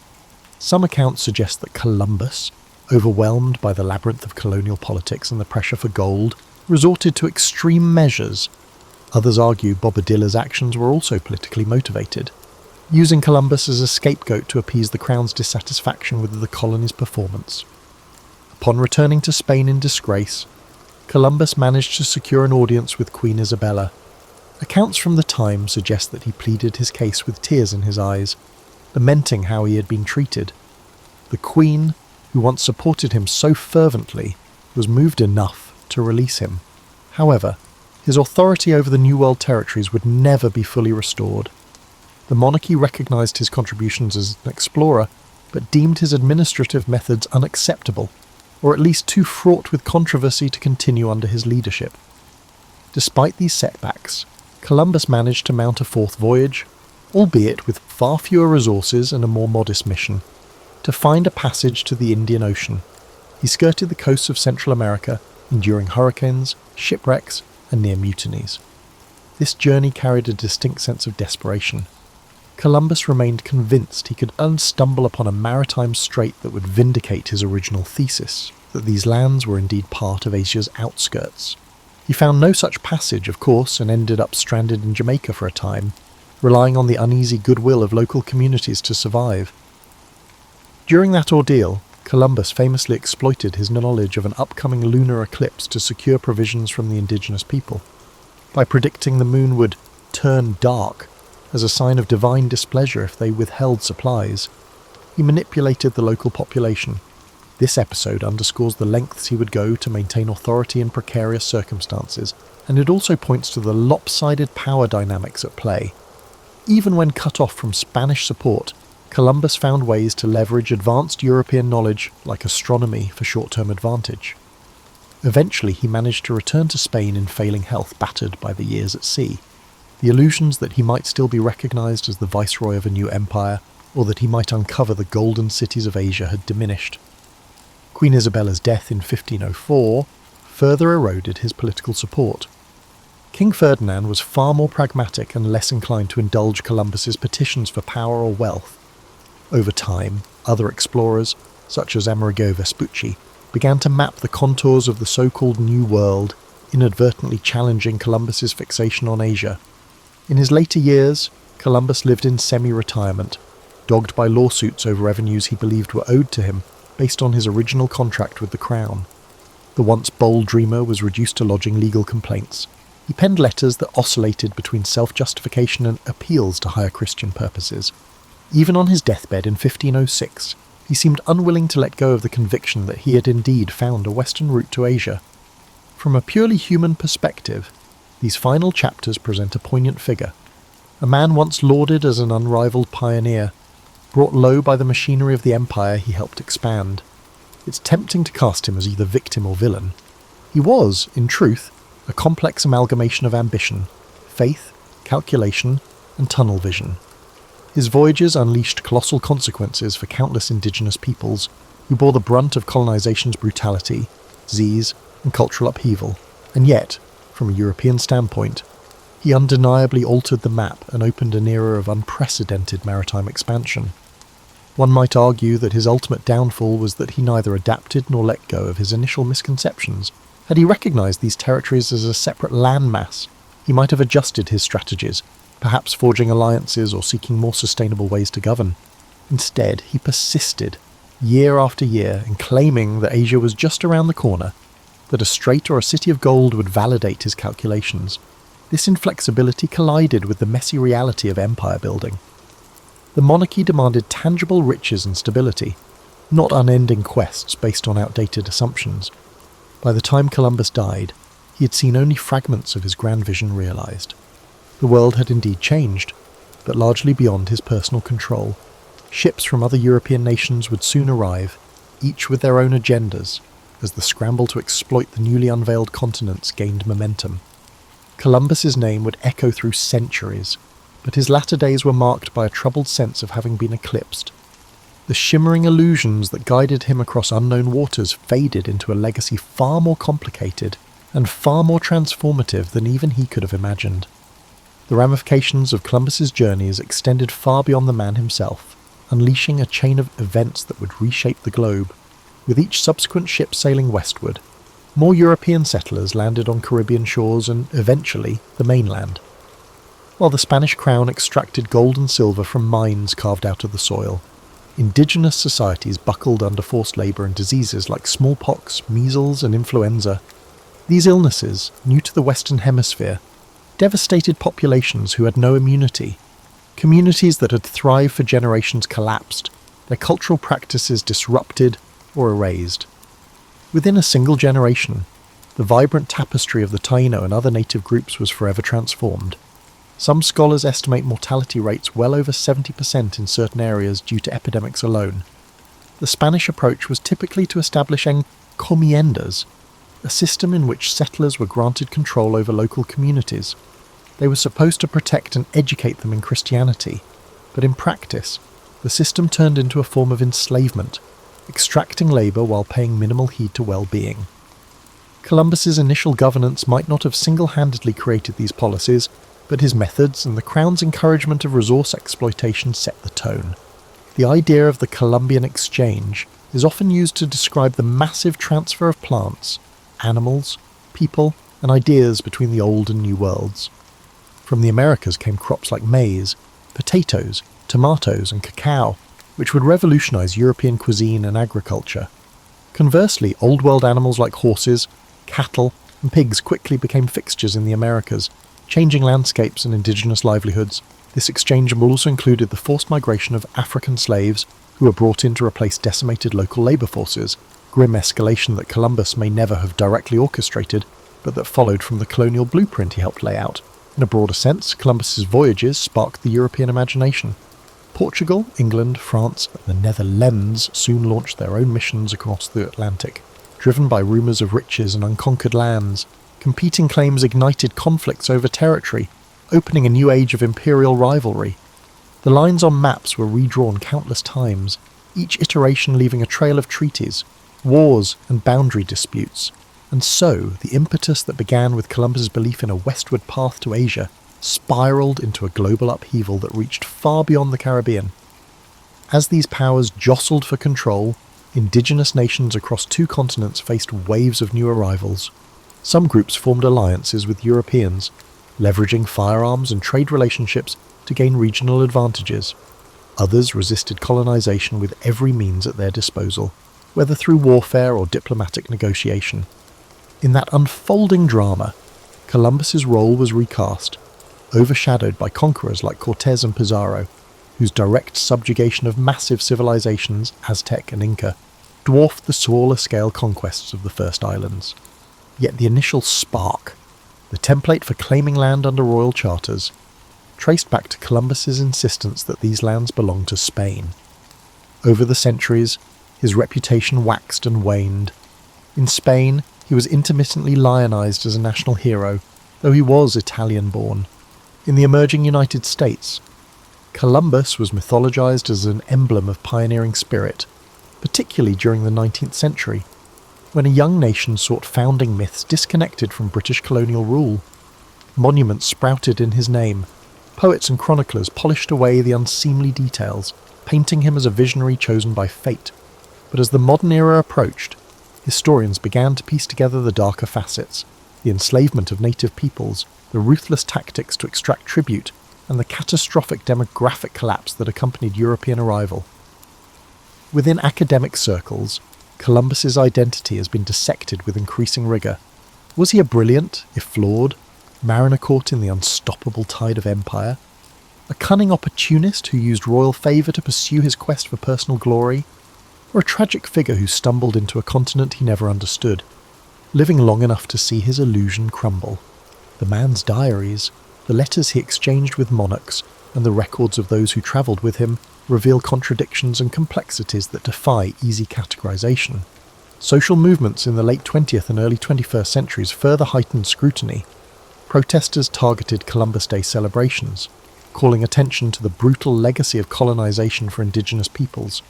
Some accounts suggest that Columbus, overwhelmed by the labyrinth of colonial politics and the pressure for gold, resorted to extreme measures. Others argue Bobadilla's actions were also politically motivated, using Columbus as a scapegoat to appease the crown's dissatisfaction with the colony's performance. Upon returning to Spain in disgrace, Columbus managed to secure an audience with Queen Isabella. Accounts from the time suggest that he pleaded his case with tears in his eyes, lamenting how he had been treated. The Queen, who once supported him so fervently, was moved enough to release him. However, his authority over the New World territories would never be fully restored. The monarchy recognised his contributions as an explorer, but deemed his administrative methods unacceptable, or at least too fraught with controversy to continue under his leadership. Despite these setbacks, Columbus managed to mount a fourth voyage, albeit with far fewer resources and a more modest mission, to find a passage to the Indian Ocean. He skirted the coasts of Central America, enduring hurricanes, shipwrecks, and near mutinies. This journey carried a distinct sense of desperation. Columbus remained convinced he could stumble upon a maritime strait that would vindicate his original thesis, that these lands were indeed part of Asia's outskirts. He found no such passage, of course, and ended up stranded in Jamaica for a time, relying on the uneasy goodwill of local communities to survive. During that ordeal, Columbus famously exploited his knowledge of an upcoming lunar eclipse to secure provisions from the indigenous people. By predicting the moon would turn dark as a sign of divine displeasure if they withheld supplies, he manipulated the local population. This episode underscores the lengths he would go to maintain authority in precarious circumstances, and it also points to the lopsided power dynamics at play. Even when cut off from Spanish support, Columbus found ways to leverage advanced European knowledge, like astronomy, for short-term advantage. Eventually, he managed to return to Spain in failing health, battered by the years at sea. The illusions that he might still be recognised as the viceroy of a new empire, or that he might uncover the golden cities of Asia, had diminished. Queen Isabella's death in 1504 further eroded his political support. King Ferdinand was far more pragmatic and less inclined to indulge Columbus's petitions for power or wealth. Over time, other explorers, such as Amerigo Vespucci, began to map the contours of the so-called New World, inadvertently challenging Columbus's fixation on Asia. In his later years, Columbus lived in semi-retirement, dogged by lawsuits over revenues he believed were owed to him based on his original contract with the Crown. The once bold dreamer was reduced to lodging legal complaints. He penned letters that oscillated between self-justification and appeals to higher Christian purposes. Even on his deathbed in 1506, he seemed unwilling to let go of the conviction that he had indeed found a western route to Asia. From a purely human perspective, these final chapters present a poignant figure, a man once lauded as an unrivaled pioneer, brought low by the machinery of the empire he helped expand. It's tempting to cast him as either victim or villain. He was, in truth, a complex amalgamation of ambition, faith, calculation, and tunnel vision. His voyages unleashed colossal consequences for countless indigenous peoples who bore the brunt of colonization's brutality, disease, and cultural upheaval, and yet, from a European standpoint, he undeniably altered the map and opened an era of unprecedented maritime expansion. One might argue that his ultimate downfall was that he neither adapted nor let go of his initial misconceptions. Had he recognised these territories as a separate landmass, he might have adjusted his strategies, perhaps forging alliances or seeking more sustainable ways to govern. Instead, he persisted, year after year, in claiming that Asia was just around the corner, that a strait or a city of gold would validate his calculations. This inflexibility collided with the messy reality of empire building. The monarchy demanded tangible riches and stability, not unending quests based on outdated assumptions. By the time Columbus died, he had seen only fragments of his grand vision realised. The world had indeed changed, but largely beyond his personal control. Ships from other European nations would soon arrive, each with their own agendas, as the scramble to exploit the newly unveiled continents gained momentum. Columbus's name would echo through centuries, but his latter days were marked by a troubled sense of having been eclipsed. The shimmering illusions that guided him across unknown waters faded into a legacy far more complicated and far more transformative than even he could have imagined. The ramifications of Columbus's journeys extended far beyond the man himself, unleashing a chain of events that would reshape the globe. With each subsequent ship sailing westward, more European settlers landed on Caribbean shores and, eventually, the mainland. While the Spanish crown extracted gold and silver from mines carved out of the soil, indigenous societies buckled under forced labour and diseases like smallpox, measles and influenza. These illnesses, new to the Western Hemisphere, devastated populations who had no immunity. Communities that had thrived for generations collapsed, their cultural practices disrupted or erased. Within a single generation, the vibrant tapestry of the Taino and other native groups was forever transformed. Some scholars estimate mortality rates well over 70% in certain areas due to epidemics alone. The Spanish approach was typically to establish encomiendas, a system in which settlers were granted control over local communities. They were supposed to protect and educate them in Christianity, but in practice, the system turned into a form of enslavement, extracting labour while paying minimal heed to well-being. Columbus's initial governance might not have single-handedly created these policies, but his methods and the Crown's encouragement of resource exploitation set the tone. The idea of the Columbian Exchange is often used to describe the massive transfer of plants, animals, people, and ideas between the old and new worlds. From the Americas came crops like maize, potatoes, tomatoes, and cacao, which would revolutionize European cuisine and agriculture. Conversely, Old World animals like horses, cattle, and pigs quickly became fixtures in the Americas, changing landscapes and indigenous livelihoods. This exchange also included the forced migration of African slaves, who were brought in to replace decimated local labour forces, grim escalation that Columbus may never have directly orchestrated, but that followed from the colonial blueprint he helped lay out. In a broader sense, Columbus's voyages sparked the European imagination. Portugal, England, France, and the Netherlands soon launched their own missions across the Atlantic, driven by rumours of riches and unconquered lands. Competing claims ignited conflicts over territory, opening a new age of imperial rivalry. The lines on maps were redrawn countless times, each iteration leaving a trail of treaties, wars and boundary disputes. And so, the impetus that began with Columbus's belief in a westward path to Asia spiralled into a global upheaval that reached far beyond the Caribbean. As these powers jostled for control, indigenous nations across two continents faced waves of new arrivals. Some groups formed alliances with Europeans, leveraging firearms and trade relationships to gain regional advantages. Others resisted colonization with every means at their disposal, whether through warfare or diplomatic negotiation. In that unfolding drama, Columbus's role was recast, overshadowed by conquerors like Cortés and Pizarro, whose direct subjugation of massive civilizations, Aztec and Inca, dwarfed the smaller-scale conquests of the first islands. Yet the initial spark, the template for claiming land under royal charters, traced back to Columbus's insistence that these lands belonged to Spain. Over the centuries, his reputation waxed and waned. In Spain, he was intermittently lionized as a national hero, though he was Italian-born. In the emerging United States, Columbus was mythologized as an emblem of pioneering spirit, particularly during the 19th century, when a young nation sought founding myths disconnected from British colonial rule. Monuments sprouted in his name. Poets and chroniclers polished away the unseemly details, painting him as a visionary chosen by fate. But as the modern era approached, historians began to piece together the darker facets, the enslavement of native peoples, the ruthless tactics to extract tribute, and the catastrophic demographic collapse that accompanied European arrival. Within academic circles, Columbus's identity has been dissected with increasing rigour. Was he a brilliant, if flawed, mariner caught in the unstoppable tide of empire? A cunning opportunist who used royal favour to pursue his quest for personal glory? Or a tragic figure who stumbled into a continent he never understood, living long enough to see his illusion crumble? The man's diaries, the letters he exchanged with monarchs, and the records of those who travelled with him reveal contradictions and complexities that defy easy categorization. Social movements in the late 20th and early 21st centuries further heightened scrutiny. Protesters targeted Columbus Day celebrations, calling attention to the brutal legacy of colonization for indigenous peoples.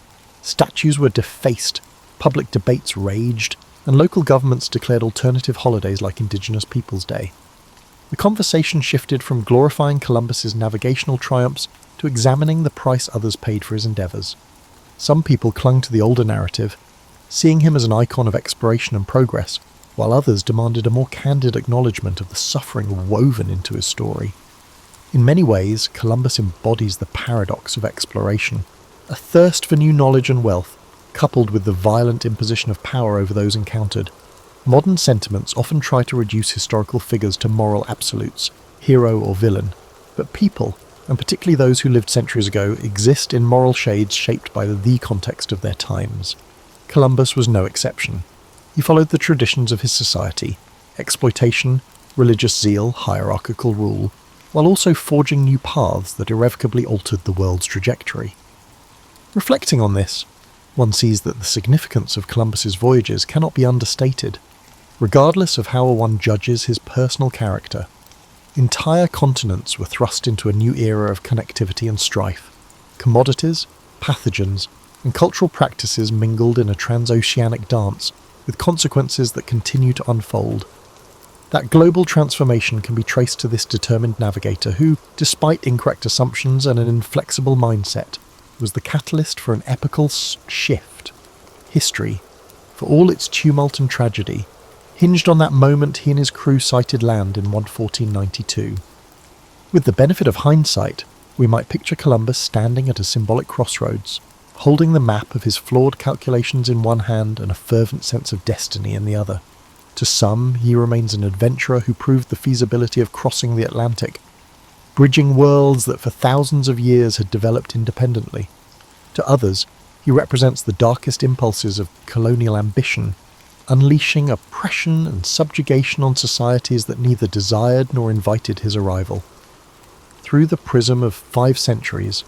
Statues were defaced, public debates raged, and local governments declared alternative holidays like Indigenous Peoples' Day. The conversation shifted from glorifying Columbus's navigational triumphs to examining the price others paid for his endeavours. Some people clung to the older narrative, seeing him as an icon of exploration and progress, while others demanded a more candid acknowledgement of the suffering woven into his story. In many ways, Columbus embodies the paradox of exploration, a thirst for new knowledge and wealth, coupled with the violent imposition of power over those encountered. Modern sentiments often try to reduce historical figures to moral absolutes, hero or villain, but people, and particularly those who lived centuries ago, exist in moral shades shaped by the context of their times. Columbus was no exception. He followed the traditions of his society, exploitation, religious zeal, hierarchical rule, while also forging new paths that irrevocably altered the world's trajectory. Reflecting on this, one sees that the significance of Columbus's voyages cannot be understated. Regardless of how one judges his personal character, entire continents were thrust into a new era of connectivity and strife. Commodities, pathogens, and cultural practices mingled in a transoceanic dance, with consequences that continue to unfold. That global transformation can be traced to this determined navigator who, despite incorrect assumptions and an inflexible mindset, was the catalyst for an epical shift. History, for all its tumult and tragedy, hinged on that moment he and his crew sighted land in 1492. With the benefit of hindsight, we might picture Columbus standing at a symbolic crossroads, holding the map of his flawed calculations in one hand and a fervent sense of destiny in the other. To some, he remains an adventurer who proved the feasibility of crossing the Atlantic, bridging worlds that for thousands of years had developed independently. To others, He represents the darkest impulses of colonial ambition, unleashing oppression and subjugation on societies that neither desired nor invited his arrival. Through the prism of 5 centuries,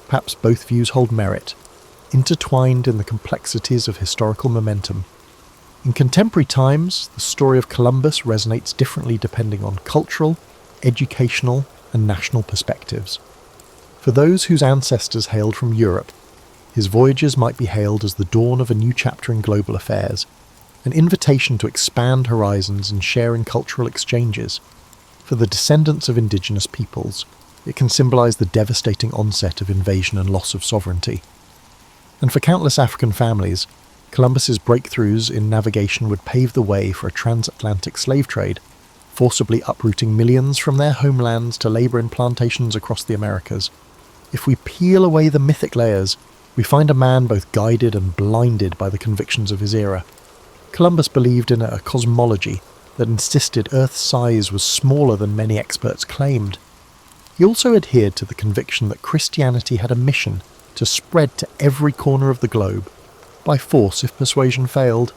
perhaps both views hold merit, intertwined in the complexities of historical momentum. In contemporary times, the story of Columbus resonates differently depending on cultural, educational, and national perspectives. For those whose ancestors hailed from Europe, his voyages might be hailed as the dawn of a new chapter in global affairs, an invitation to expand horizons and share in cultural exchanges. For the descendants of indigenous peoples, it can symbolize the devastating onset of invasion and loss of sovereignty. And for countless African families, Columbus's breakthroughs in navigation would pave the way for a transatlantic slave trade, forcibly uprooting millions from their homelands to labor in plantations across the Americas. If we peel away the mythic layers, we find a man both guided and blinded by the convictions of his era. Columbus believed in a cosmology that insisted Earth's size was smaller than many experts claimed. He also adhered to the conviction that Christianity had a mission to spread to every corner of the globe, by force if persuasion failed.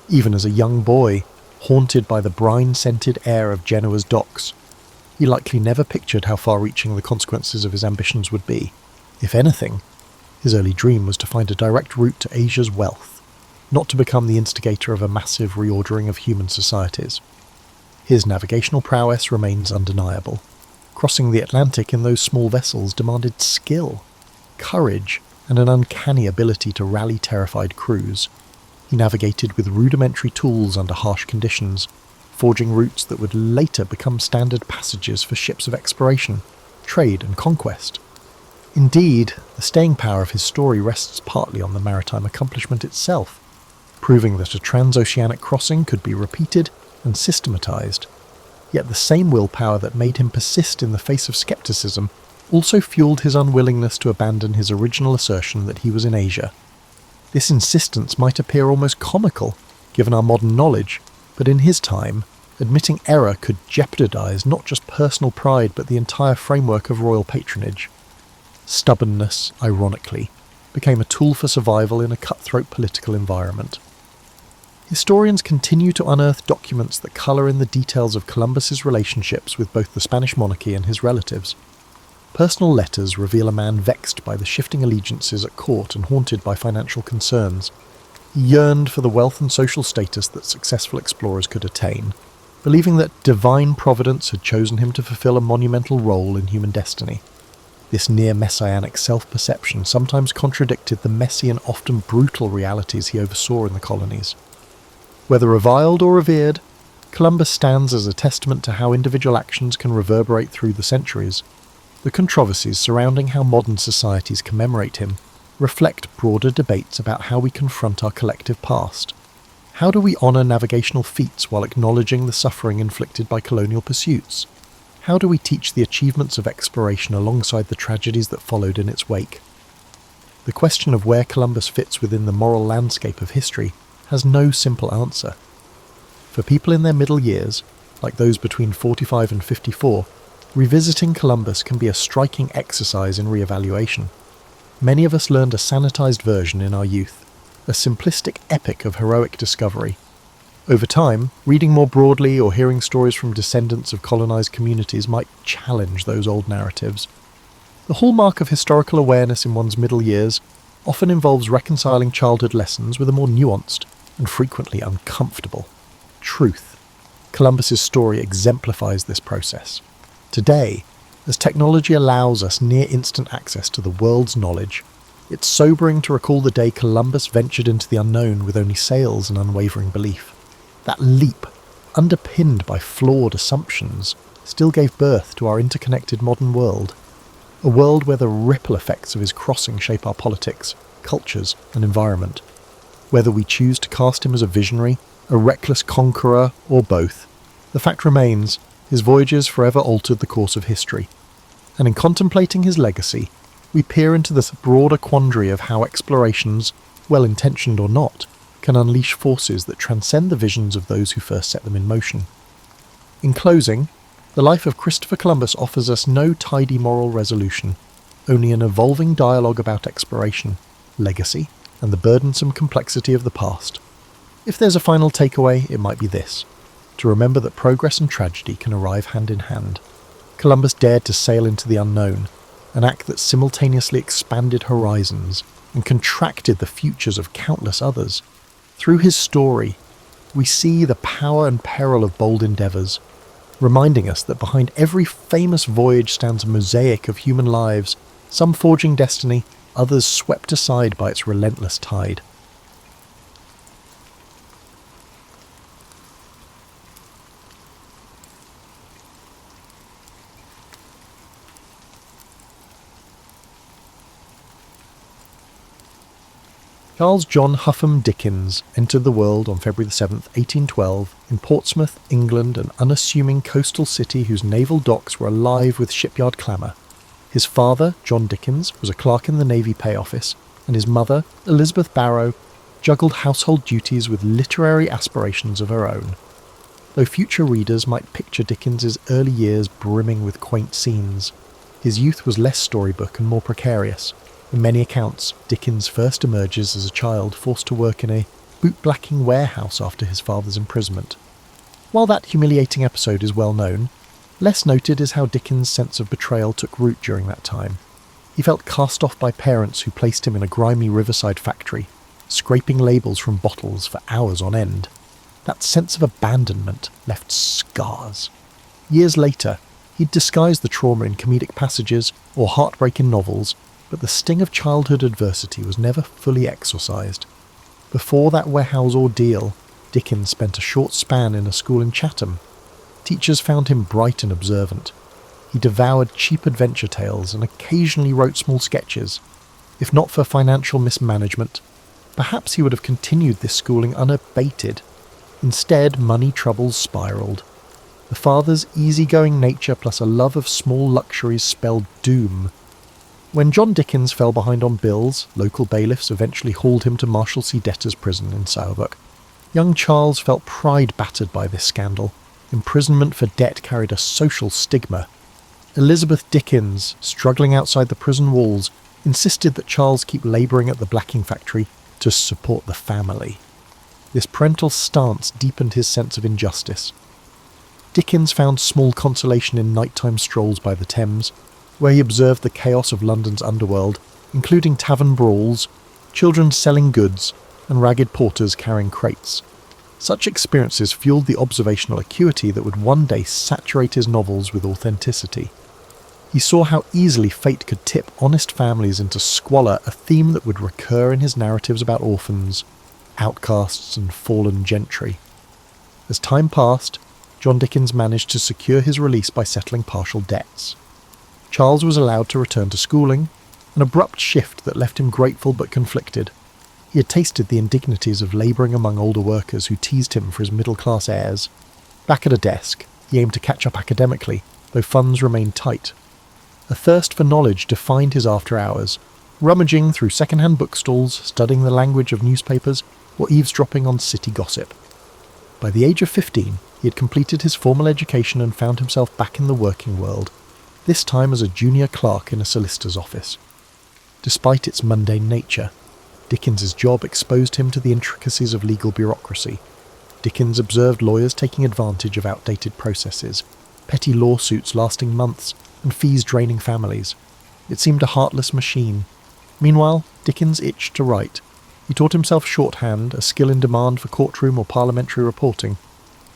Even as a young boy, haunted by the brine-scented air of Genoa's docks, he likely never pictured how far-reaching the consequences of his ambitions would be. If anything, his early dream was to find a direct route to Asia's wealth, not to become the instigator of a massive reordering of human societies. His navigational prowess remains undeniable. Crossing the Atlantic in those small vessels demanded skill, courage, and an uncanny ability to rally terrified crews. He navigated with rudimentary tools under harsh conditions, forging routes that would later become standard passages for ships of exploration, trade, and conquest. Indeed, the staying power of his story rests partly on the maritime accomplishment itself, proving that a transoceanic crossing could be repeated and systematized. Yet the same willpower that made him persist in the face of skepticism also fueled his unwillingness to abandon his original assertion that he was in Asia. This insistence might appear almost comical, given our modern knowledge, but in his time, admitting error could jeopardize not just personal pride but the entire framework of royal patronage. Stubbornness, ironically, became a tool for survival in a cutthroat political environment. Historians continue to unearth documents that colour in the details of Columbus's relationships with both the Spanish monarchy and his relatives. Personal letters reveal a man vexed by the shifting allegiances at court and haunted by financial concerns. He yearned for the wealth and social status that successful explorers could attain, believing that divine providence had chosen him to fulfill a monumental role in human destiny. This near-messianic self-perception sometimes contradicted the messy and often brutal realities he oversaw in the colonies. Whether reviled or revered, Columbus stands as a testament to how individual actions can reverberate through the centuries. The controversies surrounding how modern societies commemorate him reflect broader debates about how we confront our collective past. How do we honour navigational feats while acknowledging the suffering inflicted by colonial pursuits? How do we teach the achievements of exploration alongside the tragedies that followed in its wake? The question of where Columbus fits within the moral landscape of history has no simple answer. For people in their middle years, like those between 45 and 54, revisiting Columbus can be a striking exercise in re-evaluation. Many of us learned a sanitized version in our youth, a simplistic epic of heroic discovery. Over time, reading more broadly or hearing stories from descendants of colonized communities might challenge those old narratives. The hallmark of historical awareness in one's middle years often involves reconciling childhood lessons with a more nuanced and frequently uncomfortable truth. Columbus's story exemplifies this process. Today, as technology allows us near-instant access to the world's knowledge, it's sobering to recall the day Columbus ventured into the unknown with only sails and unwavering belief. That leap, underpinned by flawed assumptions, still gave birth to our interconnected modern world. A world where the ripple effects of his crossing shape our politics, cultures, and environment. Whether we choose to cast him as a visionary, a reckless conqueror, or both, the fact remains, his voyages forever altered the course of history. And in contemplating his legacy, we peer into this broader quandary of how explorations, well-intentioned or not, can unleash forces that transcend the visions of those who first set them in motion. In closing, the life of Christopher Columbus offers us no tidy moral resolution, only an evolving dialogue about exploration, legacy, and the burdensome complexity of the past. If there's a final takeaway, it might be this: to remember that progress and tragedy can arrive hand in hand. Columbus dared to sail into the unknown, an act that simultaneously expanded horizons and contracted the futures of countless others. Through his story, we see the power and peril of bold endeavours, reminding us that behind every famous voyage stands a mosaic of human lives, some forging destiny, others swept aside by its relentless tide. Charles John Huffam Dickens entered the world on February 7, 1812, in Portsmouth, England, an unassuming coastal city whose naval docks were alive with shipyard clamour. His father, John Dickens, was a clerk in the Navy Pay Office, and his mother, Elizabeth Barrow, juggled household duties with literary aspirations of her own. Though future readers might picture Dickens's early years brimming with quaint scenes, his youth was less storybook and more precarious. In many accounts, Dickens first emerges as a child forced to work in a bootblacking warehouse after his father's imprisonment. While that humiliating episode is well known, less noted is how Dickens' sense of betrayal took root during that time. He felt cast off by parents who placed him in a grimy riverside factory, scraping labels from bottles for hours on end. That sense of abandonment left scars. Years later, he'd disguised the trauma in comedic passages or heartbreak in novels, but the sting of childhood adversity was never fully exorcised. Before that warehouse ordeal, Dickens spent a short span in a school in Chatham. Teachers found him bright and observant. He devoured cheap adventure tales and occasionally wrote small sketches. If not for financial mismanagement, perhaps he would have continued this schooling unabated. Instead, money troubles spiralled. The father's easygoing nature plus a love of small luxuries spelled doom. When John Dickens fell behind on bills, local bailiffs eventually hauled him to Marshalsea debtors' prison in Southwark. Young Charles felt pride battered by this scandal. Imprisonment for debt carried a social stigma. Elizabeth Dickens, struggling outside the prison walls, insisted that Charles keep labouring at the blacking factory to support the family. This parental stance deepened his sense of injustice. Dickens found small consolation in nighttime strolls by the Thames, where he observed the chaos of London's underworld, including tavern brawls, children selling goods, and ragged porters carrying crates. Such experiences fueled the observational acuity that would one day saturate his novels with authenticity. He saw how easily fate could tip honest families into squalor, a theme that would recur in his narratives about orphans, outcasts, and fallen gentry. As time passed, John Dickens managed to secure his release by settling partial debts. Charles was allowed to return to schooling, an abrupt shift that left him grateful but conflicted. He had tasted the indignities of labouring among older workers who teased him for his middle-class airs. Back at a desk, he aimed to catch up academically, though funds remained tight. A thirst for knowledge defined his after-hours, rummaging through second-hand bookstalls, studying the language of newspapers, or eavesdropping on city gossip. By the age of 15, he had completed his formal education and found himself back in the working world, this time as a junior clerk in a solicitor's office. Despite its mundane nature, Dickens's job exposed him to the intricacies of legal bureaucracy. Dickens observed lawyers taking advantage of outdated processes, petty lawsuits lasting months, and fees draining families. It seemed a heartless machine. Meanwhile, Dickens itched to write. He taught himself shorthand, a skill in demand for courtroom or parliamentary reporting.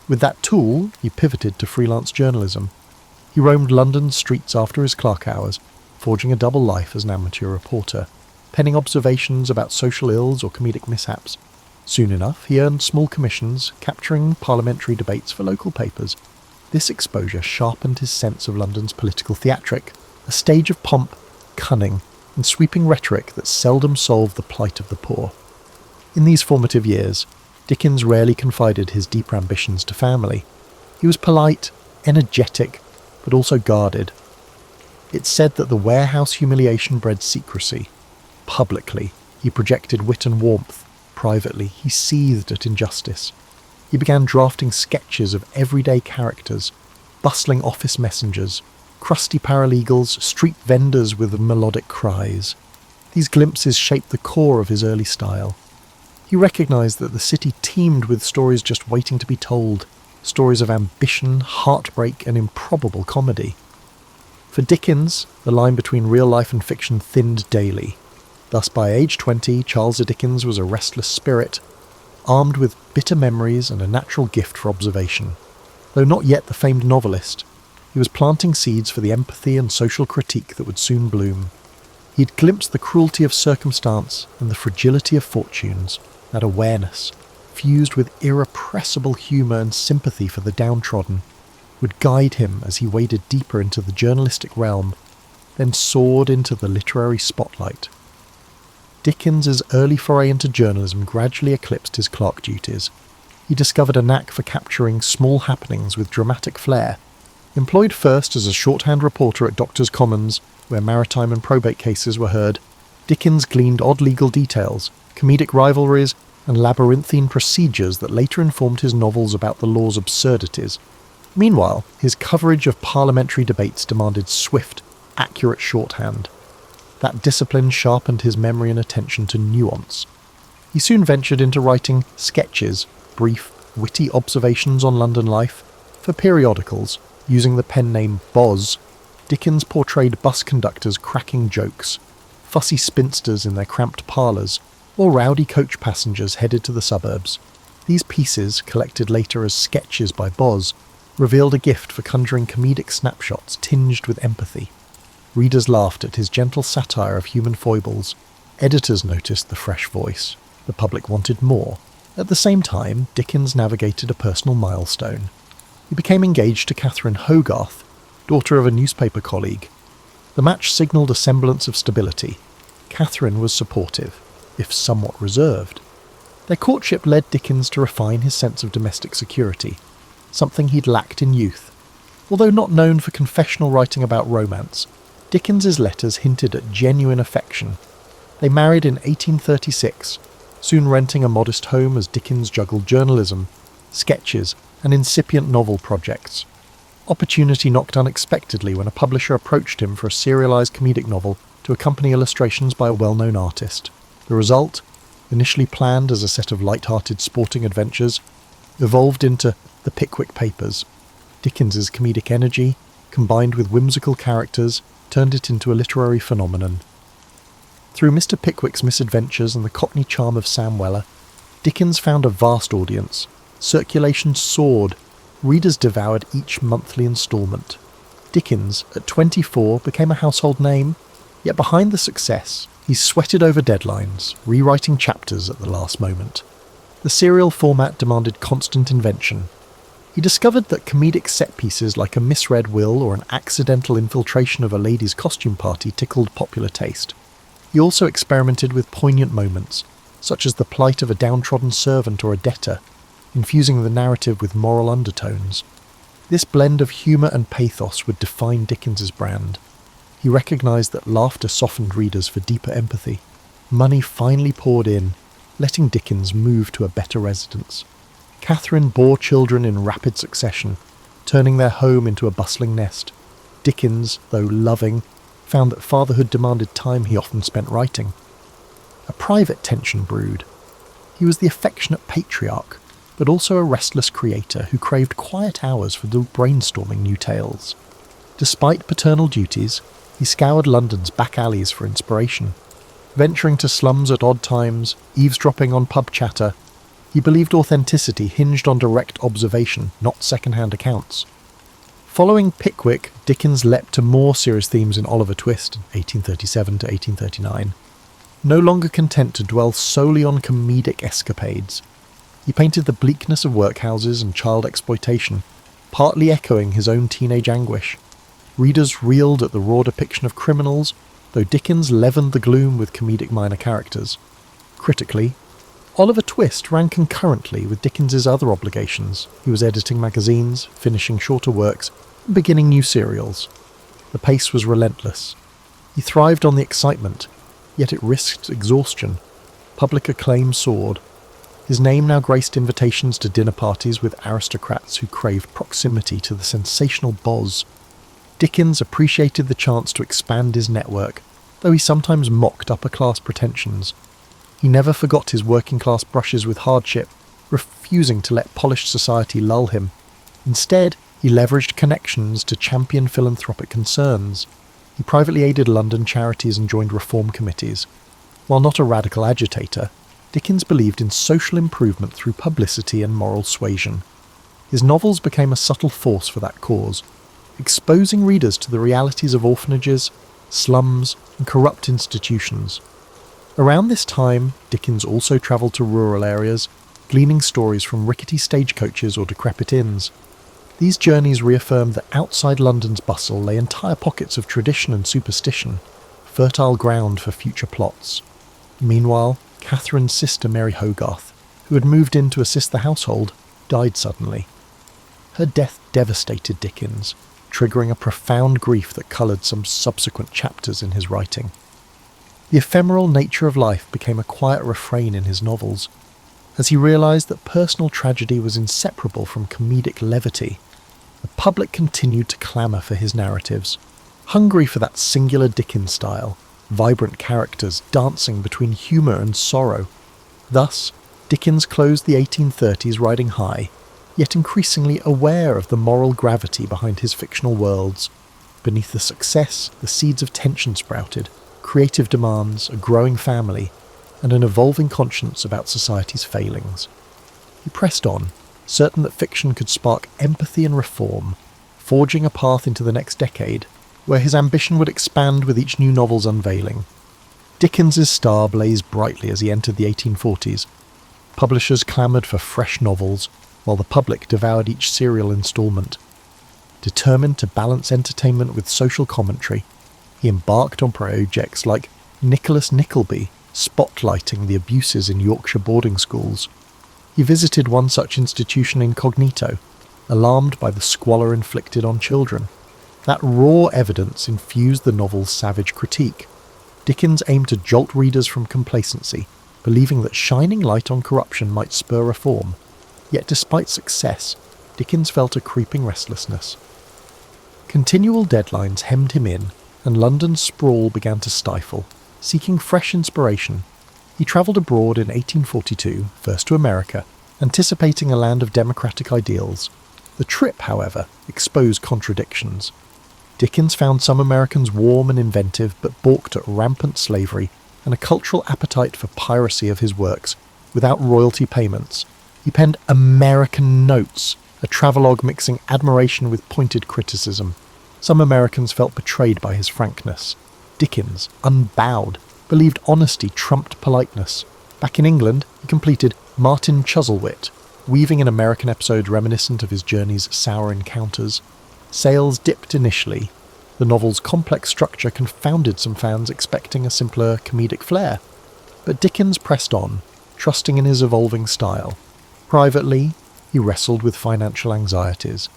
With that tool, he pivoted to freelance journalism. He roamed London's streets after his clerk hours, forging a double life as an amateur reporter, penning observations about social ills or comedic mishaps. Soon enough, he earned small commissions, capturing parliamentary debates for local papers. This exposure sharpened his sense of London's political theatric, a stage of pomp, cunning, and sweeping rhetoric that seldom solved the plight of the poor. In these formative years, Dickens rarely confided his deeper ambitions to family. He was polite, energetic, but also guarded. It's said that the warehouse humiliation bred secrecy. Publicly, he projected wit and warmth. Privately, he seethed at injustice. He began drafting sketches of everyday characters, bustling office messengers, crusty paralegals, street vendors with melodic cries. These glimpses shaped the core of his early style. He recognised that the city teemed with stories just waiting to be told, stories of ambition, heartbreak, and improbable comedy. For Dickens, the line between real life and fiction thinned daily. Thus, by age 20, Charles Dickens was a restless spirit, armed with bitter memories and a natural gift for observation. Though not yet the famed novelist, he was planting seeds for the empathy and social critique that would soon bloom. He'd glimpsed the cruelty of circumstance and the fragility of fortunes. That awareness, fused with irrepressible humour and sympathy for the downtrodden, would guide him as he waded deeper into the journalistic realm, then soared into the literary spotlight. Dickens's early foray into journalism gradually eclipsed his clerk duties. He discovered a knack for capturing small happenings with dramatic flair. Employed first as a shorthand reporter at Doctors' Commons, where maritime and probate cases were heard, Dickens gleaned odd legal details, comedic rivalries, and labyrinthine procedures that later informed his novels about the law's absurdities. Meanwhile, his coverage of parliamentary debates demanded swift, accurate shorthand. That discipline sharpened his memory and attention to nuance. He soon ventured into writing sketches, brief, witty observations on London life. For periodicals, using the pen name Boz, Dickens portrayed bus conductors cracking jokes, fussy spinsters in their cramped parlours, or rowdy coach passengers headed to the suburbs. These pieces, collected later as sketches by Boz, revealed a gift for conjuring comedic snapshots tinged with empathy. Readers laughed at his gentle satire of human foibles. Editors noticed the fresh voice. The public wanted more. At the same time, Dickens navigated a personal milestone. He became engaged to Catherine Hogarth, daughter of a newspaper colleague. The match signalled a semblance of stability. Catherine was supportive, if somewhat reserved. Their courtship led Dickens to refine his sense of domestic security, something he'd lacked in youth. Although not known for confessional writing about romance, Dickens's letters hinted at genuine affection. They married in 1836, soon renting a modest home as Dickens juggled journalism, sketches, and incipient novel projects. Opportunity knocked unexpectedly when a publisher approached him for a serialised comedic novel to accompany illustrations by a well-known artist. The result, initially planned as a set of light-hearted sporting adventures, evolved into The Pickwick Papers. Dickens's comedic energy, combined with whimsical characters, turned it into a literary phenomenon. Through Mr. Pickwick's misadventures and the Cockney charm of Sam Weller, Dickens found a vast audience. Circulation soared. Readers devoured each monthly instalment. Dickens, at 24, became a household name, yet behind the success, he sweated over deadlines, rewriting chapters at the last moment. The serial format demanded constant invention. He discovered that comedic set pieces like a misread will or an accidental infiltration of a lady's costume party tickled popular taste. He also experimented with poignant moments, such as the plight of a downtrodden servant or a debtor, infusing the narrative with moral undertones. This blend of humour and pathos would define Dickens's brand. He recognised that laughter softened readers for deeper empathy. Money finally poured in, letting Dickens move to a better residence. Catherine bore children in rapid succession, turning their home into a bustling nest. Dickens, though loving, found that fatherhood demanded time he often spent writing. A private tension brewed. He was the affectionate patriarch, but also a restless creator who craved quiet hours for brainstorming new tales. Despite paternal duties, he scoured London's back alleys for inspiration. Venturing to slums at odd times, eavesdropping on pub chatter, he believed authenticity hinged on direct observation, not second-hand accounts. Following Pickwick, Dickens leapt to more serious themes in Oliver Twist, 1837 to 1839. No longer content to dwell solely on comedic escapades, he painted the bleakness of workhouses and child exploitation, partly echoing his own teenage anguish. Readers reeled at the raw depiction of criminals, though Dickens leavened the gloom with comedic minor characters. Critically, Oliver Twist ran concurrently with Dickens's other obligations. He was editing magazines, finishing shorter works, and beginning new serials. The pace was relentless. He thrived on the excitement, yet it risked exhaustion. Public acclaim soared. His name now graced invitations to dinner parties with aristocrats who craved proximity to the sensational Boz. Dickens appreciated the chance to expand his network, though he sometimes mocked upper-class pretensions. He never forgot his working-class brushes with hardship, refusing to let polished society lull him. Instead, he leveraged connections to champion philanthropic concerns. He privately aided London charities and joined reform committees. While not a radical agitator, Dickens believed in social improvement through publicity and moral suasion. His novels became a subtle force for that cause, exposing readers to the realities of orphanages, slums, and corrupt institutions. Around this time, Dickens also travelled to rural areas, gleaning stories from rickety stagecoaches or decrepit inns. These journeys reaffirmed that outside London's bustle lay entire pockets of tradition and superstition, fertile ground for future plots. Meanwhile, Catherine's sister Mary Hogarth, who had moved in to assist the household, died suddenly. Her death devastated Dickens, triggering a profound grief that coloured some subsequent chapters in his writing. The ephemeral nature of life became a quiet refrain in his novels, as he realised that personal tragedy was inseparable from comedic levity. The public continued to clamour for his narratives, hungry for that singular Dickens style, vibrant characters dancing between humour and sorrow. Thus, Dickens closed the 1830s riding high, yet increasingly aware of the moral gravity behind his fictional worlds. Beneath the success, the seeds of tension sprouted, creative demands, a growing family, and an evolving conscience about society's failings. He pressed on, certain that fiction could spark empathy and reform, forging a path into the next decade, where his ambition would expand with each new novel's unveiling. Dickens's star blazed brightly as he entered the 1840s. Publishers clamoured for fresh novels, while the public devoured each serial instalment. Determined to balance entertainment with social commentary, he embarked on projects like Nicholas Nickleby, spotlighting the abuses in Yorkshire boarding schools. He visited one such institution incognito, alarmed by the squalor inflicted on children. That raw evidence infused the novel's savage critique. Dickens aimed to jolt readers from complacency, believing that shining light on corruption might spur reform. Yet despite success, Dickens felt a creeping restlessness. Continual deadlines hemmed him in, and London's sprawl began to stifle. Seeking fresh inspiration, he travelled abroad in 1842, first to America, anticipating a land of democratic ideals. The trip, however, exposed contradictions. Dickens found some Americans warm and inventive, but balked at rampant slavery and a cultural appetite for piracy of his works, without royalty payments. He penned American Notes, a travelogue mixing admiration with pointed criticism. Some Americans felt betrayed by his frankness. Dickens, unbowed, believed honesty trumped politeness. Back in England, he completed Martin Chuzzlewit, weaving an American episode reminiscent of his journey's sour encounters. Sales dipped initially. The novel's complex structure confounded some fans expecting a simpler comedic flair. But Dickens pressed on, trusting in his evolving style. Privately, he wrestled with financial anxieties.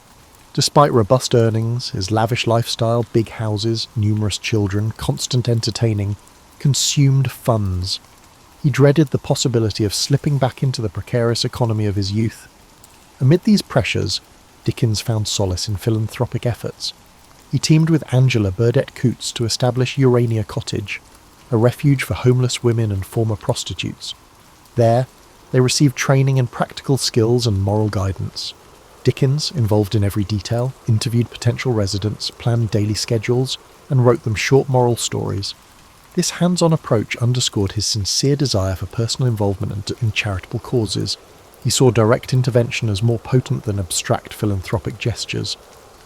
Despite robust earnings, his lavish lifestyle, big houses, numerous children, constant entertaining, consumed funds. He dreaded the possibility of slipping back into the precarious economy of his youth. Amid these pressures, Dickens found solace in philanthropic efforts. He teamed with Angela Burdett Coutts to establish Urania Cottage, a refuge for homeless women and former prostitutes. There, they received training in practical skills and moral guidance. Dickens, involved in every detail, interviewed potential residents, planned daily schedules, and wrote them short moral stories. This hands-on approach underscored his sincere desire for personal involvement in charitable causes. He saw direct intervention as more potent than abstract philanthropic gestures.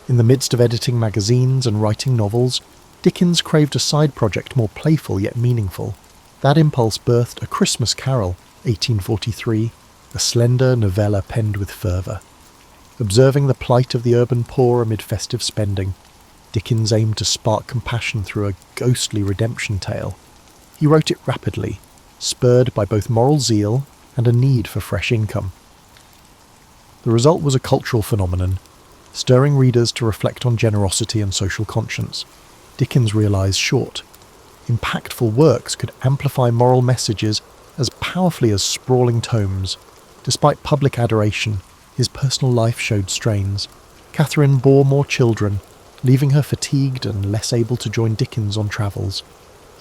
In the midst of editing magazines and writing novels, Dickens craved a side project more playful yet meaningful. That impulse birthed A Christmas Carol, 1843, a slender novella penned with fervour. Observing the plight of the urban poor amid festive spending, Dickens aimed to spark compassion through a ghostly redemption tale. He wrote it rapidly, spurred by both moral zeal and a need for fresh income. The result was a cultural phenomenon, stirring readers to reflect on generosity and social conscience. Dickens realised short, impactful works could amplify moral messages as powerfully as sprawling tomes. Despite public adoration, his personal life showed strains. Catherine bore more children, leaving her fatigued and less able to join Dickens on travels.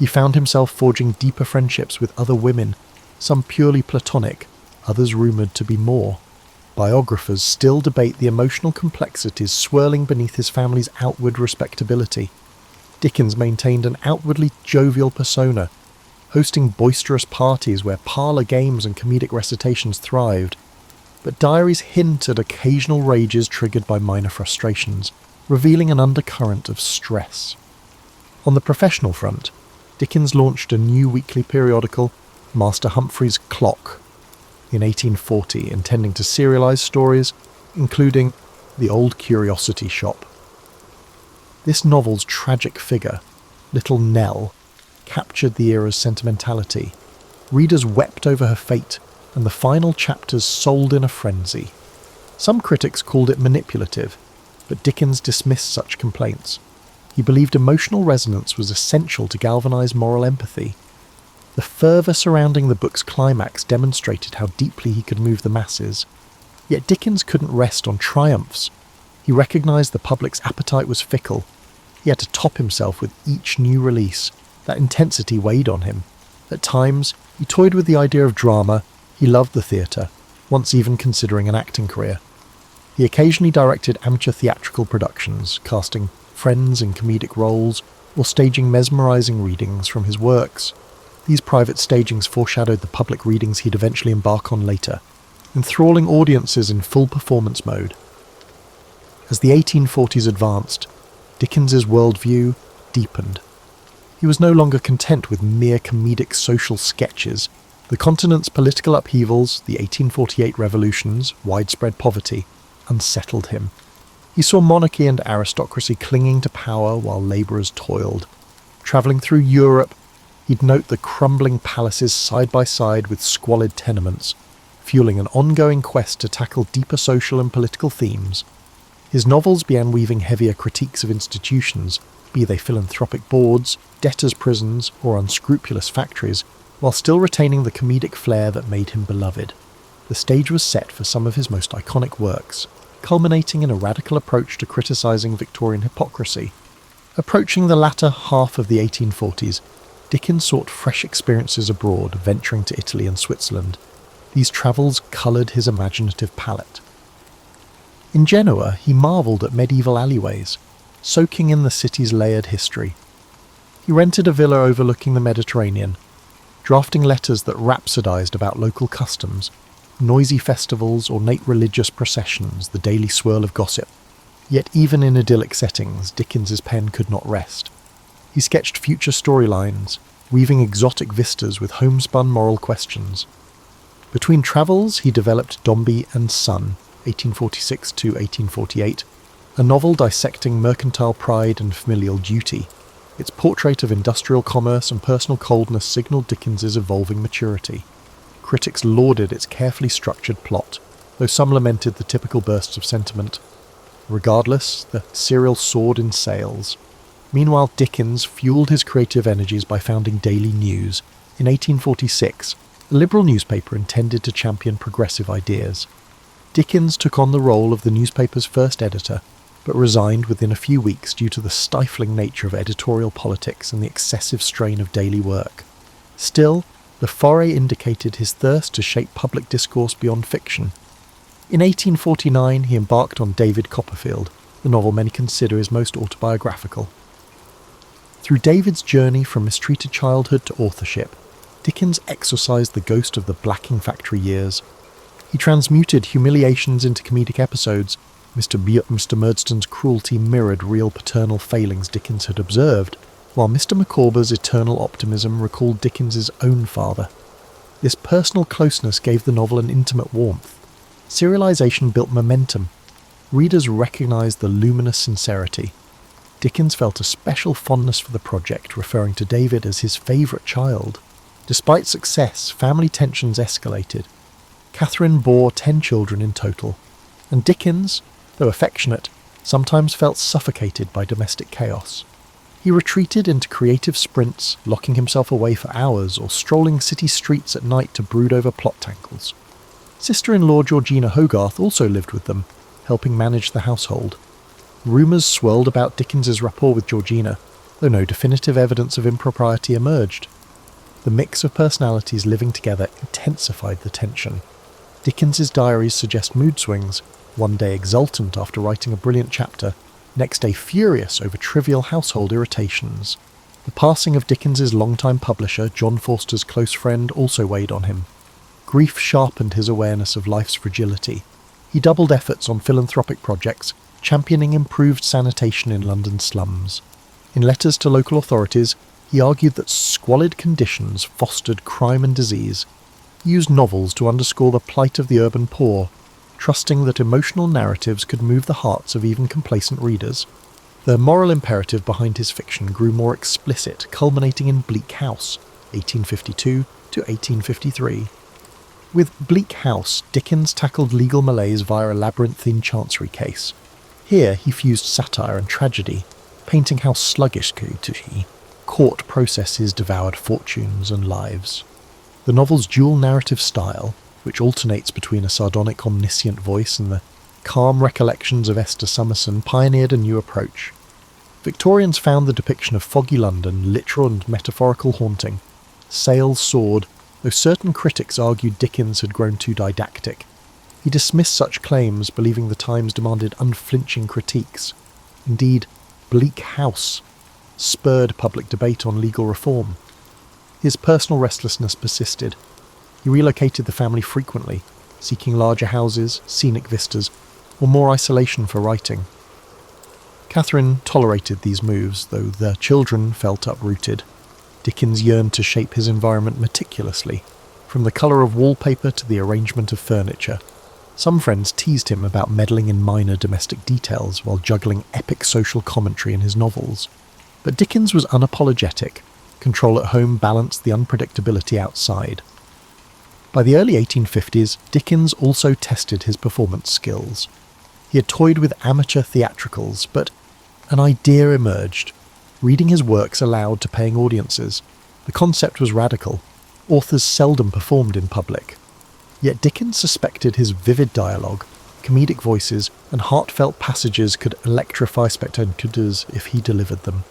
He found himself forging deeper friendships with other women, some purely platonic, others rumoured to be more. Biographers still debate the emotional complexities swirling beneath his family's outward respectability. Dickens maintained an outwardly jovial persona, hosting boisterous parties where parlour games and comedic recitations thrived, but diaries hint at occasional rages triggered by minor frustrations, revealing an undercurrent of stress. On the professional front, Dickens launched a new weekly periodical, Master Humphrey's Clock, in 1840, intending to serialise stories, including The Old Curiosity Shop. This novel's tragic figure, Little Nell, captured the era's sentimentality. Readers wept over her fate, and the final chapters sold in a frenzy. Some critics called it manipulative, but Dickens dismissed such complaints. He believed emotional resonance was essential to galvanise moral empathy. The fervour surrounding the book's climax demonstrated how deeply he could move the masses. Yet Dickens couldn't rest on triumphs. He recognised the public's appetite was fickle. He had to top himself with each new release. That intensity weighed on him. At times, he toyed with the idea of drama. He loved the theatre, once even considering an acting career. He occasionally directed amateur theatrical productions, casting friends in comedic roles, or staging mesmerising readings from his works. These private stagings foreshadowed the public readings he'd eventually embark on later, enthralling audiences in full performance mode. As the 1840s advanced, Dickens's worldview deepened. He was no longer content with mere comedic social sketches. The continent's political upheavals, the 1848 revolutions, widespread poverty, unsettled him. He saw monarchy and aristocracy clinging to power while labourers toiled. Travelling through Europe, he'd note the crumbling palaces side by side with squalid tenements, fueling an ongoing quest to tackle deeper social and political themes. His novels began weaving heavier critiques of institutions, be they philanthropic boards, debtors' prisons, or unscrupulous factories, while still retaining the comedic flair that made him beloved. The stage was set for some of his most iconic works, culminating in a radical approach to criticising Victorian hypocrisy. Approaching the latter half of the 1840s, Dickens sought fresh experiences abroad, venturing to Italy and Switzerland. These travels coloured his imaginative palette. In Genoa, he marvelled at medieval alleyways, soaking in the city's layered history. He rented a villa overlooking the Mediterranean, drafting letters that rhapsodised about local customs, noisy festivals, ornate religious processions, the daily swirl of gossip. Yet even in idyllic settings, Dickens's pen could not rest. He sketched future storylines, weaving exotic vistas with homespun moral questions. Between travels, he developed Dombey and Son, 1846 to 1848, a novel dissecting mercantile pride and familial duty. Its portrait of industrial commerce and personal coldness signalled Dickens's evolving maturity. Critics lauded its carefully structured plot, though some lamented the typical bursts of sentiment. Regardless, the serial soared in sales. Meanwhile, Dickens fueled his creative energies by founding Daily News. In 1846, a liberal newspaper intended to champion progressive ideas. Dickens took on the role of the newspaper's first editor, but resigned within a few weeks due to the stifling nature of editorial politics and the excessive strain of daily work. Still, the foray indicated his thirst to shape public discourse beyond fiction. In 1849, he embarked on David Copperfield, the novel many consider his most autobiographical. Through David's journey from mistreated childhood to authorship, Dickens exorcised the ghost of the blacking factory years. He transmuted humiliations into comedic episodes. Mr. Murdstone's cruelty mirrored real paternal failings Dickens had observed, while Mr. Micawber's eternal optimism recalled Dickens's own father. This personal closeness gave the novel an intimate warmth. Serialization built momentum. Readers recognised the luminous sincerity. Dickens felt a special fondness for the project, referring to David as his favourite child. Despite success, family tensions escalated. Catherine bore 10 children in total, and Dickens, though affectionate, sometimes felt suffocated by domestic chaos. He retreated into creative sprints, locking himself away for hours or strolling city streets at night to brood over plot tangles. Sister-in-law Georgina Hogarth also lived with them, helping manage the household. Rumours swirled about Dickens's rapport with Georgina. though no definitive evidence of impropriety emerged. The mix of personalities living together intensified the tension. Dickens's diaries suggest mood swings, one day exultant after writing a brilliant chapter, next day furious over trivial household irritations. The passing of Dickens's longtime publisher, John Forster's close friend, also weighed on him. Grief sharpened his awareness of life's fragility. He doubled efforts on philanthropic projects, championing improved sanitation in London's slums. In letters to local authorities, he argued that squalid conditions fostered crime and disease. He used novels to underscore the plight of the urban poor, trusting that emotional narratives could move the hearts of even complacent readers. The moral imperative behind his fiction grew more explicit, culminating in Bleak House, 1852 to 1853. With Bleak House, Dickens tackled legal malaise via a labyrinthine chancery case. Here he fused satire and tragedy, painting how sluggish court processes devoured fortunes and lives. The novel's dual narrative style, which alternates between a sardonic omniscient voice and the calm recollections of Esther Summerson, pioneered a new approach. Victorians found the depiction of foggy London literal and metaphorical haunting. Sales soared, though certain critics argued Dickens had grown too didactic. He dismissed such claims, believing the Times demanded unflinching critiques. Indeed, Bleak House spurred public debate on legal reform. His personal restlessness persisted. He relocated the family frequently, seeking larger houses, scenic vistas, or more isolation for writing. Catherine tolerated these moves, though their children felt uprooted. Dickens yearned to shape his environment meticulously, from the colour of wallpaper to the arrangement of furniture. Some friends teased him about meddling in minor domestic details while juggling epic social commentary in his novels. But Dickens was unapologetic. Control at home balanced the unpredictability outside. By the early 1850s, Dickens also tested his performance skills. He had toyed with amateur theatricals, but an idea emerged. Reading his works aloud to paying audiences. The concept was radical. Authors seldom performed in public. Yet Dickens suspected his vivid dialogue, comedic voices, and heartfelt passages could electrify spectators if he delivered them.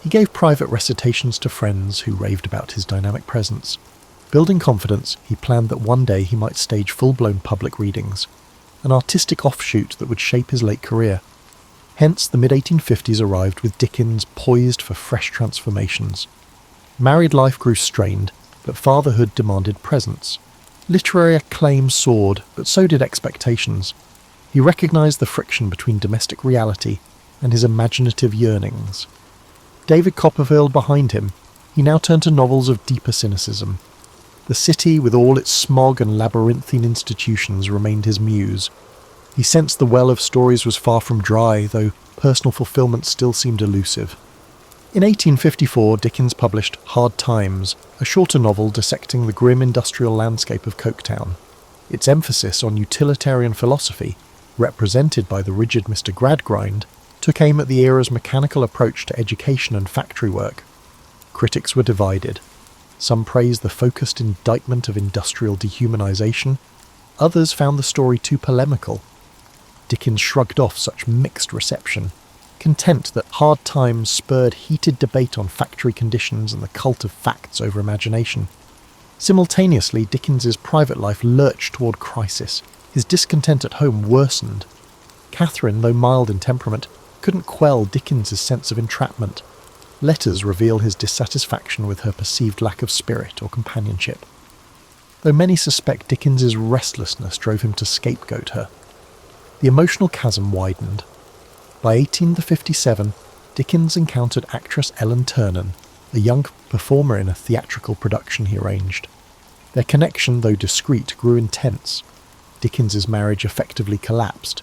He gave private recitations to friends who raved about his dynamic presence. Building confidence, he planned that one day he might stage full-blown public readings, an artistic offshoot that would shape his late career. Hence, the mid-1850s arrived with Dickens poised for fresh transformations. Married life grew strained, but fatherhood demanded presence. Literary acclaim soared, but so did expectations. He recognised the friction between domestic reality and his imaginative yearnings. David Copperfield behind him, he now turned to novels of deeper cynicism. The city, with all its smog and labyrinthine institutions, remained his muse. He sensed the well of stories was far from dry, though personal fulfilment still seemed elusive. In 1854, Dickens published Hard Times, a shorter novel dissecting the grim industrial landscape of Coketown. Its emphasis on utilitarian philosophy, represented by the rigid Mr. Gradgrind, took aim at the era's mechanical approach to education and factory work. Critics were divided. Some praised the focused indictment of industrial dehumanization. Others found the story too polemical. Dickens shrugged off such mixed reception, content that Hard Times spurred heated debate on factory conditions and the cult of facts over imagination. Simultaneously, Dickens's private life lurched toward crisis. His discontent at home worsened. Catherine, though mild in temperament, couldn't quell Dickens's sense of entrapment. Letters reveal his dissatisfaction with her perceived lack of spirit or companionship. Though many suspect Dickens's restlessness drove him to scapegoat her. The emotional chasm widened. By 1857, Dickens encountered actress Ellen Ternan, a young performer in a theatrical production he arranged. Their connection, though discreet, grew intense. Dickens's marriage effectively collapsed.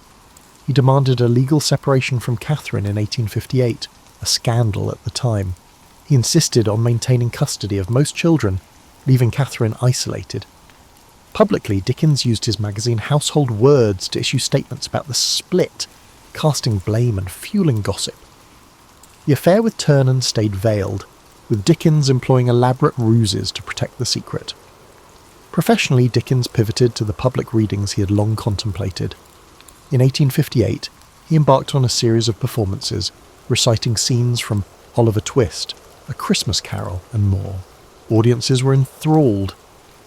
He demanded a legal separation from Catherine in 1858, a scandal at the time. He insisted on maintaining custody of most children, leaving Catherine isolated. Publicly, Dickens used his magazine Household Words to issue statements about the split, casting blame and fueling gossip. The affair with Ternan stayed veiled, with Dickens employing elaborate ruses to protect the secret. Professionally, Dickens pivoted to the public readings he had long contemplated. In 1858, he embarked on a series of performances, reciting scenes from Oliver Twist, A Christmas Carol, and more. Audiences were enthralled.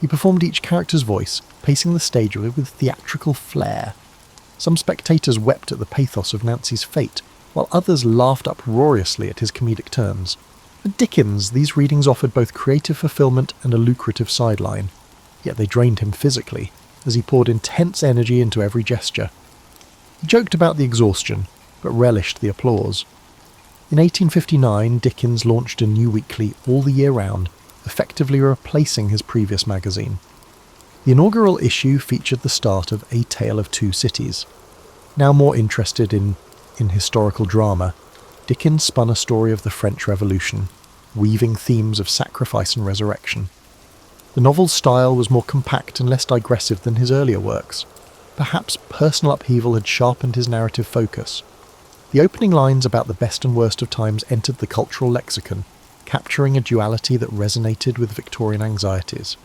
He performed each character's voice, pacing the stage with theatrical flair. Some spectators wept at the pathos of Nancy's fate, while others laughed uproariously at his comedic turns. For Dickens, these readings offered both creative fulfillment and a lucrative sideline, yet they drained him physically, as he poured intense energy into every gesture. He joked about the exhaustion, but relished the applause. In 1859, Dickens launched a new weekly all the year round, effectively replacing his previous magazine. The inaugural issue featured the start of A Tale of Two Cities. Now more interested in historical drama, Dickens spun a story of the French Revolution, weaving themes of sacrifice and resurrection. The novel's style was more compact and less digressive than his earlier works. Perhaps personal upheaval had sharpened his narrative focus. The opening lines about the best and worst of times entered the cultural lexicon, capturing a duality that resonated with Victorian anxieties.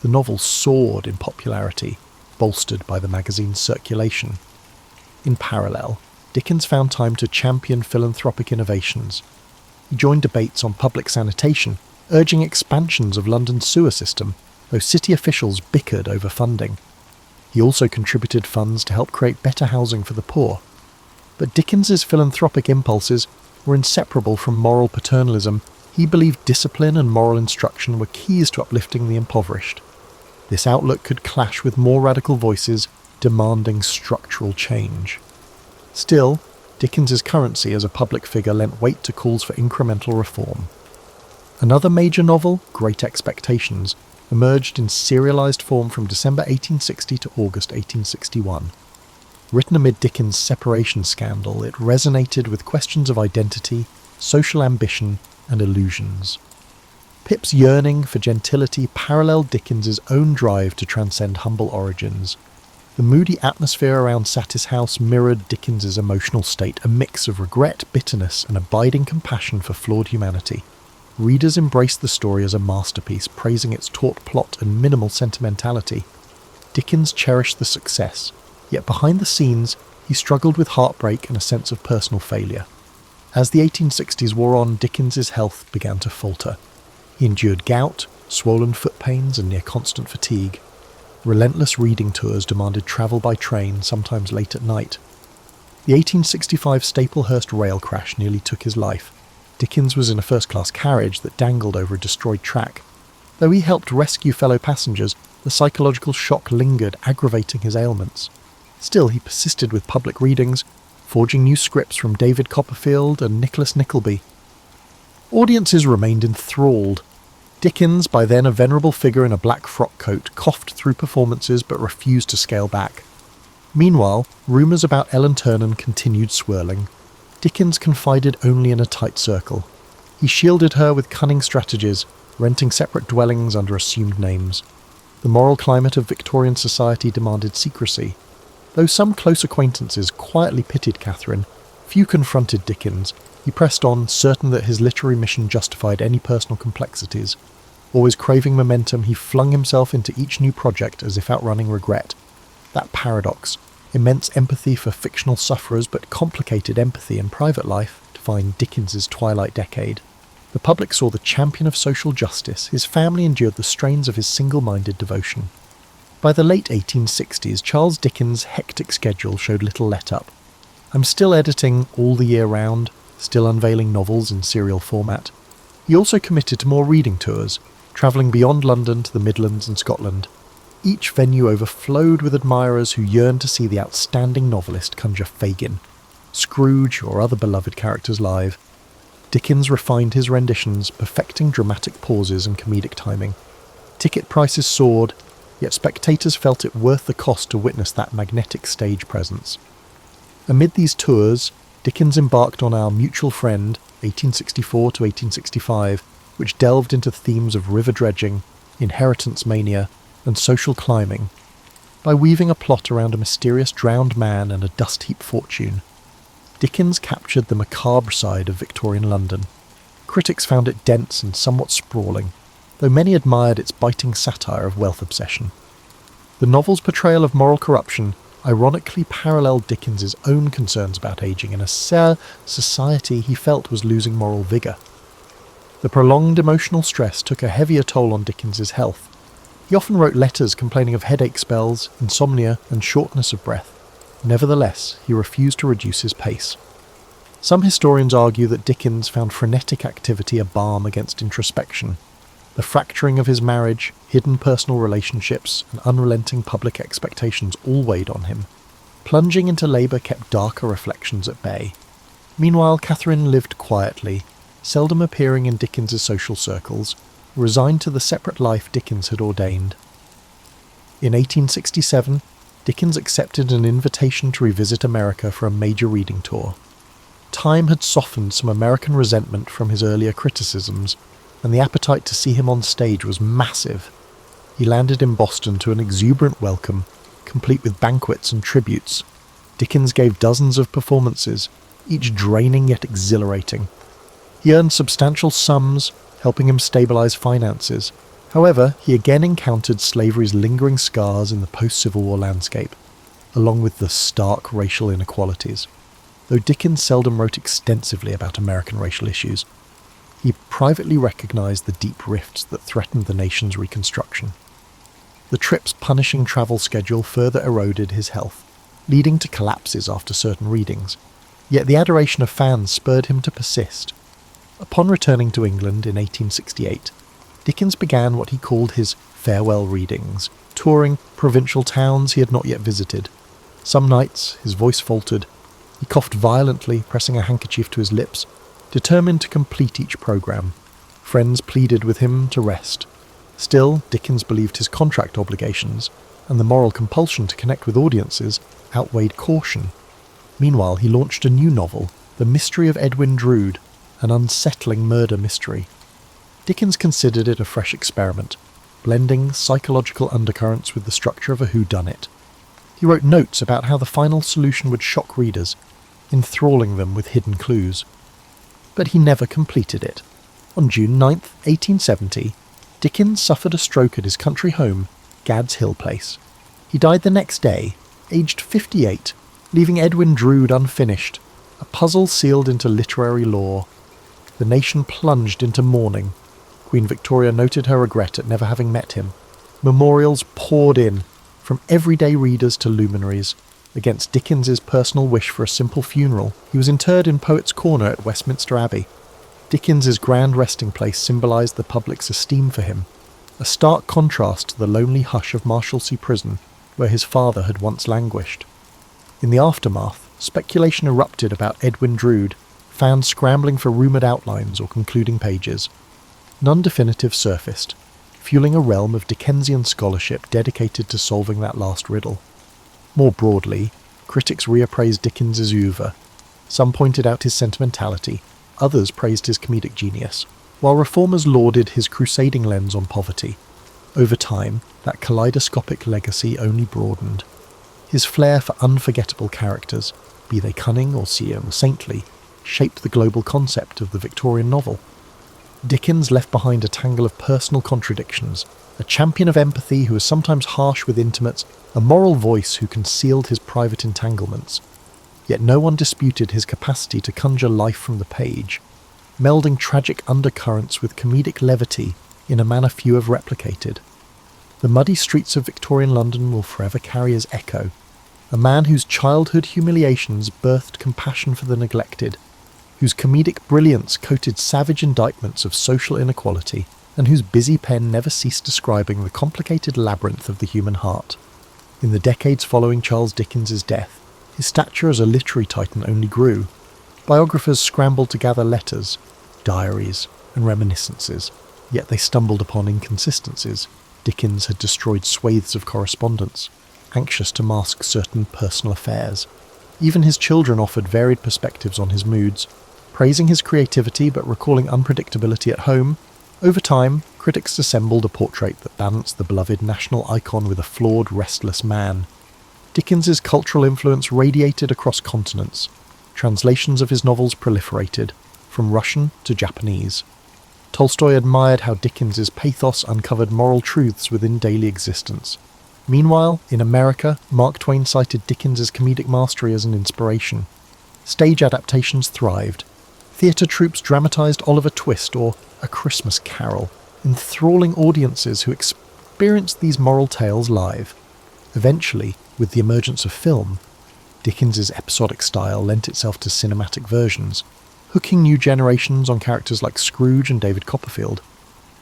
The novel soared in popularity, bolstered by the magazine's circulation. In parallel, Dickens found time to champion philanthropic innovations. He joined debates on public sanitation, urging expansions of London's sewer system, though city officials bickered over funding. He also contributed funds to help create better housing for the poor. But Dickens's philanthropic impulses were inseparable from moral paternalism. He believed discipline and moral instruction were keys to uplifting the impoverished. This outlook could clash with more radical voices demanding structural change. Still, Dickens's currency as a public figure lent weight to calls for incremental reform. Another major novel, Great Expectations, emerged in serialized form from December 1860 to August 1861. Written amid Dickens' separation scandal, it resonated with questions of identity, social ambition, and illusions. Pip's yearning for gentility paralleled Dickens's own drive to transcend humble origins. The moody atmosphere around Satis House mirrored Dickens's emotional state, a mix of regret, bitterness, and abiding compassion for flawed humanity. Readers embraced the story as a masterpiece, praising its taut plot and minimal sentimentality. Dickens cherished the success, yet behind the scenes, he struggled with heartbreak and a sense of personal failure. As the 1860s wore on, Dickens's health began to falter. He endured gout, swollen foot pains, and near constant fatigue. Relentless reading tours demanded travel by train, sometimes late at night. The 1865 Staplehurst rail crash nearly took his life. Dickens was in a first-class carriage that dangled over a destroyed track. Though he helped rescue fellow passengers, the psychological shock lingered, aggravating his ailments. Still, he persisted with public readings, forging new scripts from David Copperfield and Nicholas Nickleby. Audiences remained enthralled. Dickens, by then a venerable figure in a black frock coat, coughed through performances but refused to scale back. Meanwhile, rumours about Ellen Ternan continued swirling. Dickens confided only in a tight circle. He shielded her with cunning strategies, renting separate dwellings under assumed names. The moral climate of Victorian society demanded secrecy. Though some close acquaintances quietly pitied Catherine, few confronted Dickens. He pressed on, certain that his literary mission justified any personal complexities. Always craving momentum, he flung himself into each new project as if outrunning regret. That paradox, immense empathy for fictional sufferers but complicated empathy in private life, defined Dickens's twilight decade. The public saw the champion of social justice. His family endured the strains of his single-minded devotion. By the late 1860s, Charles Dickens' hectic schedule showed little let-up. I'm still editing all the year round, still unveiling novels in serial format. He also committed to more reading tours, travelling beyond London to the Midlands and Scotland. Each venue overflowed with admirers who yearned to see the outstanding novelist conjure Fagin, Scrooge, or other beloved characters live. Dickens refined his renditions, perfecting dramatic pauses and comedic timing. Ticket prices soared, yet spectators felt it worth the cost to witness that magnetic stage presence. Amid these tours, Dickens embarked on Our Mutual Friend, 1864 to 1865, which delved into themes of river dredging, inheritance mania, and social climbing. By weaving a plot around a mysterious drowned man and a dust-heap fortune, Dickens captured the macabre side of Victorian London. Critics found it dense and somewhat sprawling, though many admired its biting satire of wealth obsession. The novel's portrayal of moral corruption ironically paralleled Dickens's own concerns about aging in a society he felt was losing moral vigour. The prolonged emotional stress took a heavier toll on Dickens's health. He often wrote letters complaining of headache spells, insomnia, and shortness of breath. Nevertheless, he refused to reduce his pace. Some historians argue that Dickens found frenetic activity a balm against introspection. The fracturing of his marriage, hidden personal relationships, and unrelenting public expectations all weighed on him. Plunging into labour kept darker reflections at bay. Meanwhile, Catherine lived quietly, seldom appearing in Dickens's social circles, resigned to the separate life Dickens had ordained. In 1867, Dickens accepted an invitation to revisit America for a major reading tour. Time had softened some American resentment from his earlier criticisms, and the appetite to see him on stage was massive. He landed in Boston to an exuberant welcome, complete with banquets and tributes. Dickens gave dozens of performances, each draining yet exhilarating. He earned substantial sums, helping him stabilise finances. However, he again encountered slavery's lingering scars in the post-Civil War landscape, along with the stark racial inequalities. Though Dickens seldom wrote extensively about American racial issues, he privately recognised the deep rifts that threatened the nation's reconstruction. The trip's punishing travel schedule further eroded his health, leading to collapses after certain readings. Yet the adoration of fans spurred him to persist. Upon returning to England in 1868, Dickens began what he called his farewell readings, touring provincial towns he had not yet visited. Some nights his voice faltered. He coughed violently, pressing a handkerchief to his lips, determined to complete each programme. Friends pleaded with him to rest. Still, Dickens believed his contract obligations, and the moral compulsion to connect with audiences, outweighed caution. Meanwhile, he launched a new novel, The Mystery of Edwin Drood, an unsettling murder mystery. Dickens considered it a fresh experiment, blending psychological undercurrents with the structure of a whodunit. He wrote notes about how the final solution would shock readers, enthralling them with hidden clues. But he never completed it. On June 9, 1870, Dickens suffered a stroke at his country home, Gad's Hill Place. He died the next day, aged 58, leaving Edwin Drood unfinished, a puzzle sealed into literary lore. The nation plunged into mourning. Queen Victoria noted her regret at never having met him. Memorials poured in, from everyday readers to luminaries. Against Dickens's personal wish for a simple funeral, he was interred in Poets' Corner at Westminster Abbey. Dickens's grand resting place symbolised the public's esteem for him, a stark contrast to the lonely hush of Marshalsea Prison, where his father had once languished. In the aftermath, speculation erupted about Edwin Drood, found scrambling for rumoured outlines or concluding pages. None definitive surfaced, fueling a realm of Dickensian scholarship dedicated to solving that last riddle. More broadly, critics reappraised Dickens's oeuvre. Some pointed out his sentimentality, others praised his comedic genius, while reformers lauded his crusading lens on poverty. Over time, that kaleidoscopic legacy only broadened. His flair for unforgettable characters, be they cunning or saintly, shaped the global concept of the Victorian novel. Dickens left behind a tangle of personal contradictions, a champion of empathy who was sometimes harsh with intimates, a moral voice who concealed his private entanglements. Yet no one disputed his capacity to conjure life from the page, melding tragic undercurrents with comedic levity in a manner few have replicated. The muddy streets of Victorian London will forever carry his echo, a man whose childhood humiliations birthed compassion for the neglected, whose comedic brilliance coated savage indictments of social inequality, and whose busy pen never ceased describing the complicated labyrinth of the human heart. In the decades following Charles Dickens's death, his stature as a literary titan only grew. Biographers scrambled to gather letters, diaries, and reminiscences, yet they stumbled upon inconsistencies. Dickens had destroyed swathes of correspondence, anxious to mask certain personal affairs. Even his children offered varied perspectives on his moods, praising his creativity but recalling unpredictability at home. Over time, critics assembled a portrait that balanced the beloved national icon with a flawed, restless man. Dickens's cultural influence radiated across continents. Translations of his novels proliferated, from Russian to Japanese. Tolstoy admired how Dickens's pathos uncovered moral truths within daily existence. Meanwhile, in America, Mark Twain cited Dickens's comedic mastery as an inspiration. Stage adaptations thrived. Theatre troupes dramatised Oliver Twist or A Christmas Carol, enthralling audiences who experienced these moral tales live. Eventually, with the emergence of film, Dickens's episodic style lent itself to cinematic versions, hooking new generations on characters like Scrooge and David Copperfield.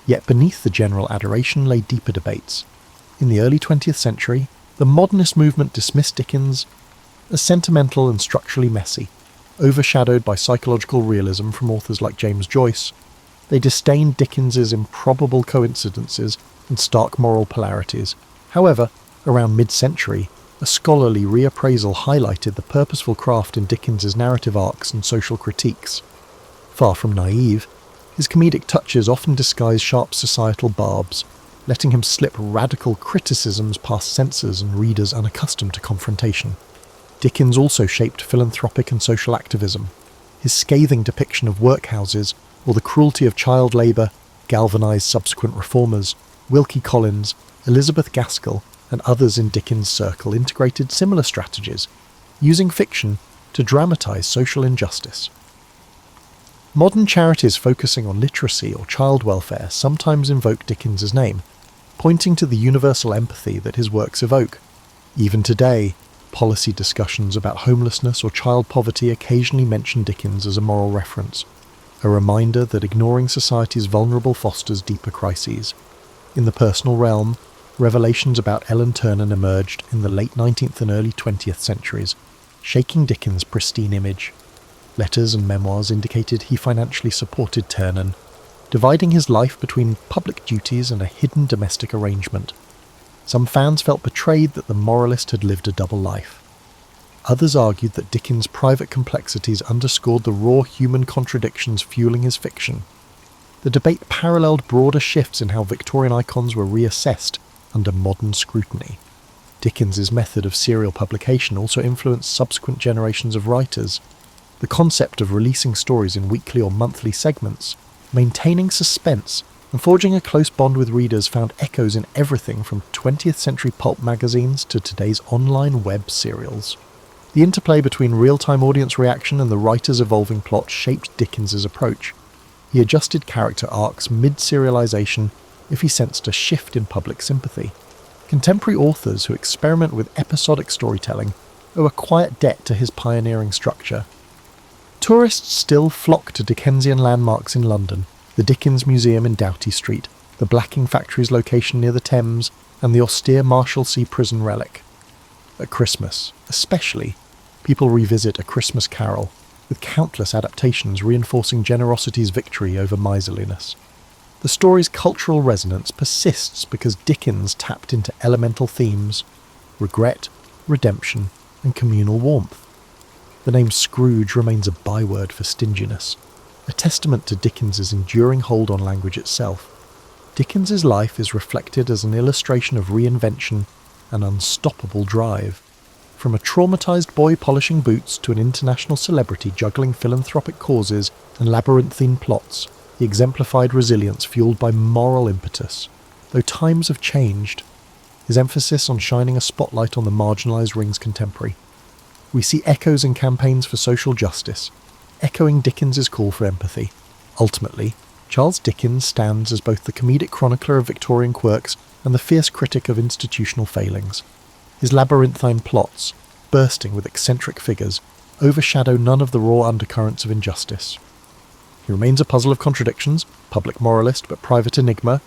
Yet beneath the general adoration lay deeper debates. In the early 20th century, the modernist movement dismissed Dickens as sentimental and structurally messy, overshadowed by psychological realism from authors like James Joyce. They disdained Dickens's improbable coincidences and stark moral polarities. However, around mid-century, a scholarly reappraisal highlighted the purposeful craft in Dickens's narrative arcs and social critiques. Far from naive, his comedic touches often disguise sharp societal barbs, letting him slip radical criticisms past censors and readers unaccustomed to confrontation. Dickens also shaped philanthropic and social activism. His scathing depiction of workhouses or the cruelty of child labour galvanised subsequent reformers. Wilkie Collins, Elizabeth Gaskell, and others in Dickens' circle integrated similar strategies, using fiction to dramatise social injustice. Modern charities focusing on literacy or child welfare sometimes invoke Dickens's name, pointing to the universal empathy that his works evoke. Even today, policy discussions about homelessness or child poverty occasionally mention Dickens as a moral reference, a reminder that ignoring society's vulnerable fosters deeper crises. In the personal realm, revelations about Ellen Ternan emerged in the late 19th and early 20th centuries, shaking Dickens' pristine image. Letters and memoirs indicated he financially supported Ternan, dividing his life between public duties and a hidden domestic arrangement. Some fans felt betrayed that the moralist had lived a double life. Others argued that Dickens' private complexities underscored the raw human contradictions fueling his fiction. The debate paralleled broader shifts in how Victorian icons were reassessed under modern scrutiny. Dickens's method of serial publication also influenced subsequent generations of writers. The concept of releasing stories in weekly or monthly segments, maintaining suspense, and forging a close bond with readers found echoes in everything from 20th century pulp magazines to today's online web serials. The interplay between real-time audience reaction and the writer's evolving plot shaped Dickens's approach. He adjusted character arcs mid-serialization if he sensed a shift in public sympathy. Contemporary authors who experiment with episodic storytelling owe a quiet debt to his pioneering structure. Tourists still flock to Dickensian landmarks in London, the Dickens Museum in Doughty Street, the blacking factory's location near the Thames, and the austere Marshalsea prison relic. At Christmas, especially, people revisit A Christmas Carol, with countless adaptations reinforcing generosity's victory over miserliness. The story's cultural resonance persists because Dickens tapped into elemental themes: regret, redemption, and communal warmth. The name Scrooge remains a byword for stinginess, a testament to Dickens's enduring hold on language itself. Dickens's life is reflected as an illustration of reinvention and unstoppable drive. From a traumatized boy polishing boots to an international celebrity juggling philanthropic causes and labyrinthine plots, he exemplified resilience fueled by moral impetus. Though times have changed, his emphasis on shining a spotlight on the marginalized rings contemporary. We see echoes in campaigns for social justice, echoing Dickens's call for empathy. Ultimately, Charles Dickens stands as both the comedic chronicler of Victorian quirks and the fierce critic of institutional failings. His labyrinthine plots, bursting with eccentric figures, overshadow none of the raw undercurrents of injustice. He remains a puzzle of contradictions, public moralist but private enigma,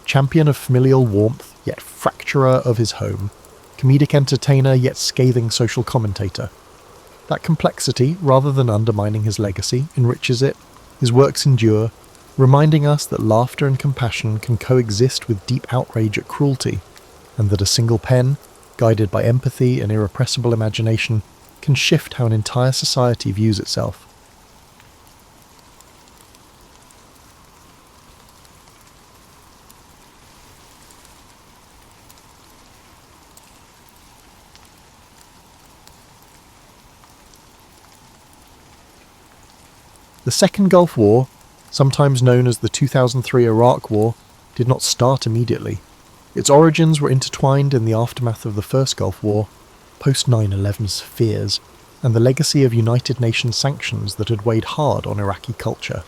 champion of familial warmth yet fracturer of his home, comedic entertainer yet scathing social commentator. That complexity, rather than undermining his legacy, enriches it. His works endure, reminding us that laughter and compassion can coexist with deep outrage at cruelty, and that a single pen, guided by empathy and irrepressible imagination, can shift how an entire society views itself. The Second Gulf War, sometimes known as the 2003 Iraq War, did not start immediately. Its origins were intertwined in the aftermath of the First Gulf War, post-9/11's fears, and the legacy of United Nations sanctions that had weighed hard on Iraqi culture.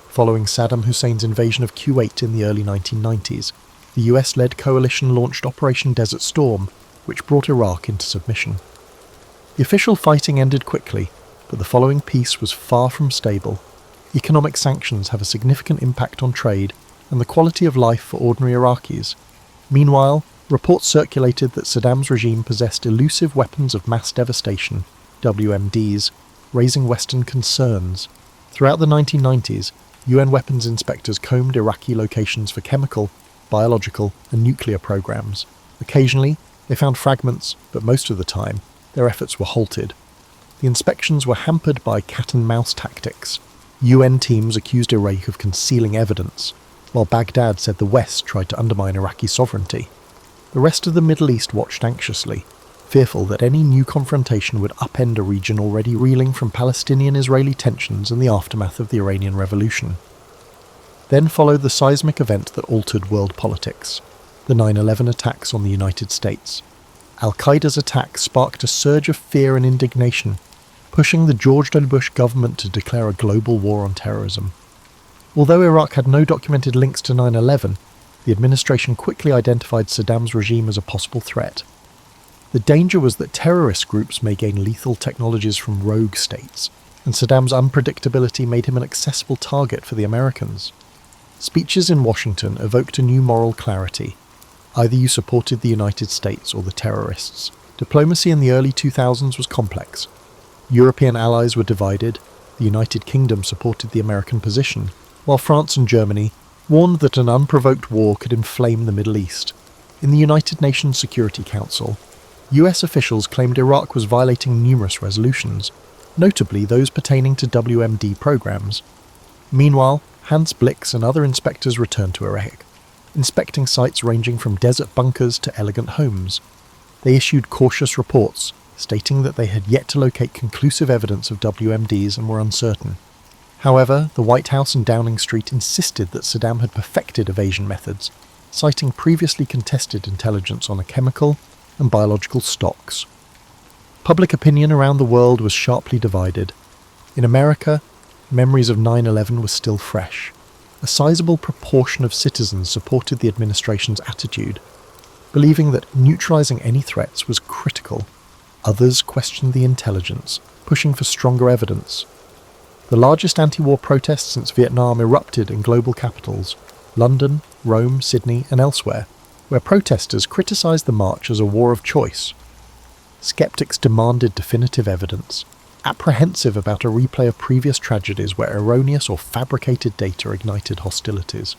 Following Saddam Hussein's invasion of Kuwait in the early 1990s, the US-led coalition launched Operation Desert Storm, which brought Iraq into submission. The official fighting ended quickly, but the following peace was far from stable. Economic sanctions have a significant impact on trade and the quality of life for ordinary Iraqis. Meanwhile, reports circulated that Saddam's regime possessed elusive weapons of mass devastation, WMDs, raising Western concerns. Throughout the 1990s, UN weapons inspectors combed Iraqi locations for chemical, biological, and nuclear programs. Occasionally, they found fragments, but most of the time, their efforts were halted. The inspections were hampered by cat-and-mouse tactics. UN teams accused Iraq of concealing evidence, while Baghdad said the West tried to undermine Iraqi sovereignty. The rest of the Middle East watched anxiously, fearful that any new confrontation would upend a region already reeling from Palestinian-Israeli tensions and the aftermath of the Iranian Revolution. Then followed the seismic event that altered world politics, the 9/11 attacks on the United States. Al-Qaeda's attack sparked a surge of fear and indignation, pushing the George W. Bush government to declare a global war on terrorism. Although Iraq had no documented links to 9/11, the administration quickly identified Saddam's regime as a possible threat. The danger was that terrorist groups may gain lethal technologies from rogue states, and Saddam's unpredictability made him an accessible target for the Americans. Speeches in Washington evoked a new moral clarity. Either you supported the United States or the terrorists. Diplomacy in the early 2000s was complex. European allies were divided, the United Kingdom supported the American position, while France and Germany warned that an unprovoked war could inflame the Middle East. In the United Nations Security Council, US officials claimed Iraq was violating numerous resolutions, notably those pertaining to WMD programs. Meanwhile, Hans Blix and other inspectors returned to Iraq, inspecting sites ranging from desert bunkers to elegant homes. They issued cautious reports, stating that they had yet to locate conclusive evidence of WMDs and were uncertain. However, the White House and Downing Street insisted that Saddam had perfected evasion methods, citing previously contested intelligence on a chemical and biological stocks. Public opinion around the world was sharply divided. In America, memories of 9/11 were still fresh. A sizable proportion of citizens supported the administration's attitude, believing that neutralizing any threats was critical. Others questioned the intelligence, pushing for stronger evidence. The largest anti-war protests since Vietnam erupted in global capitals, London, Rome, Sydney, and elsewhere, where protesters criticized the march as a war of choice. Skeptics demanded definitive evidence, apprehensive about a replay of previous tragedies where erroneous or fabricated data ignited hostilities.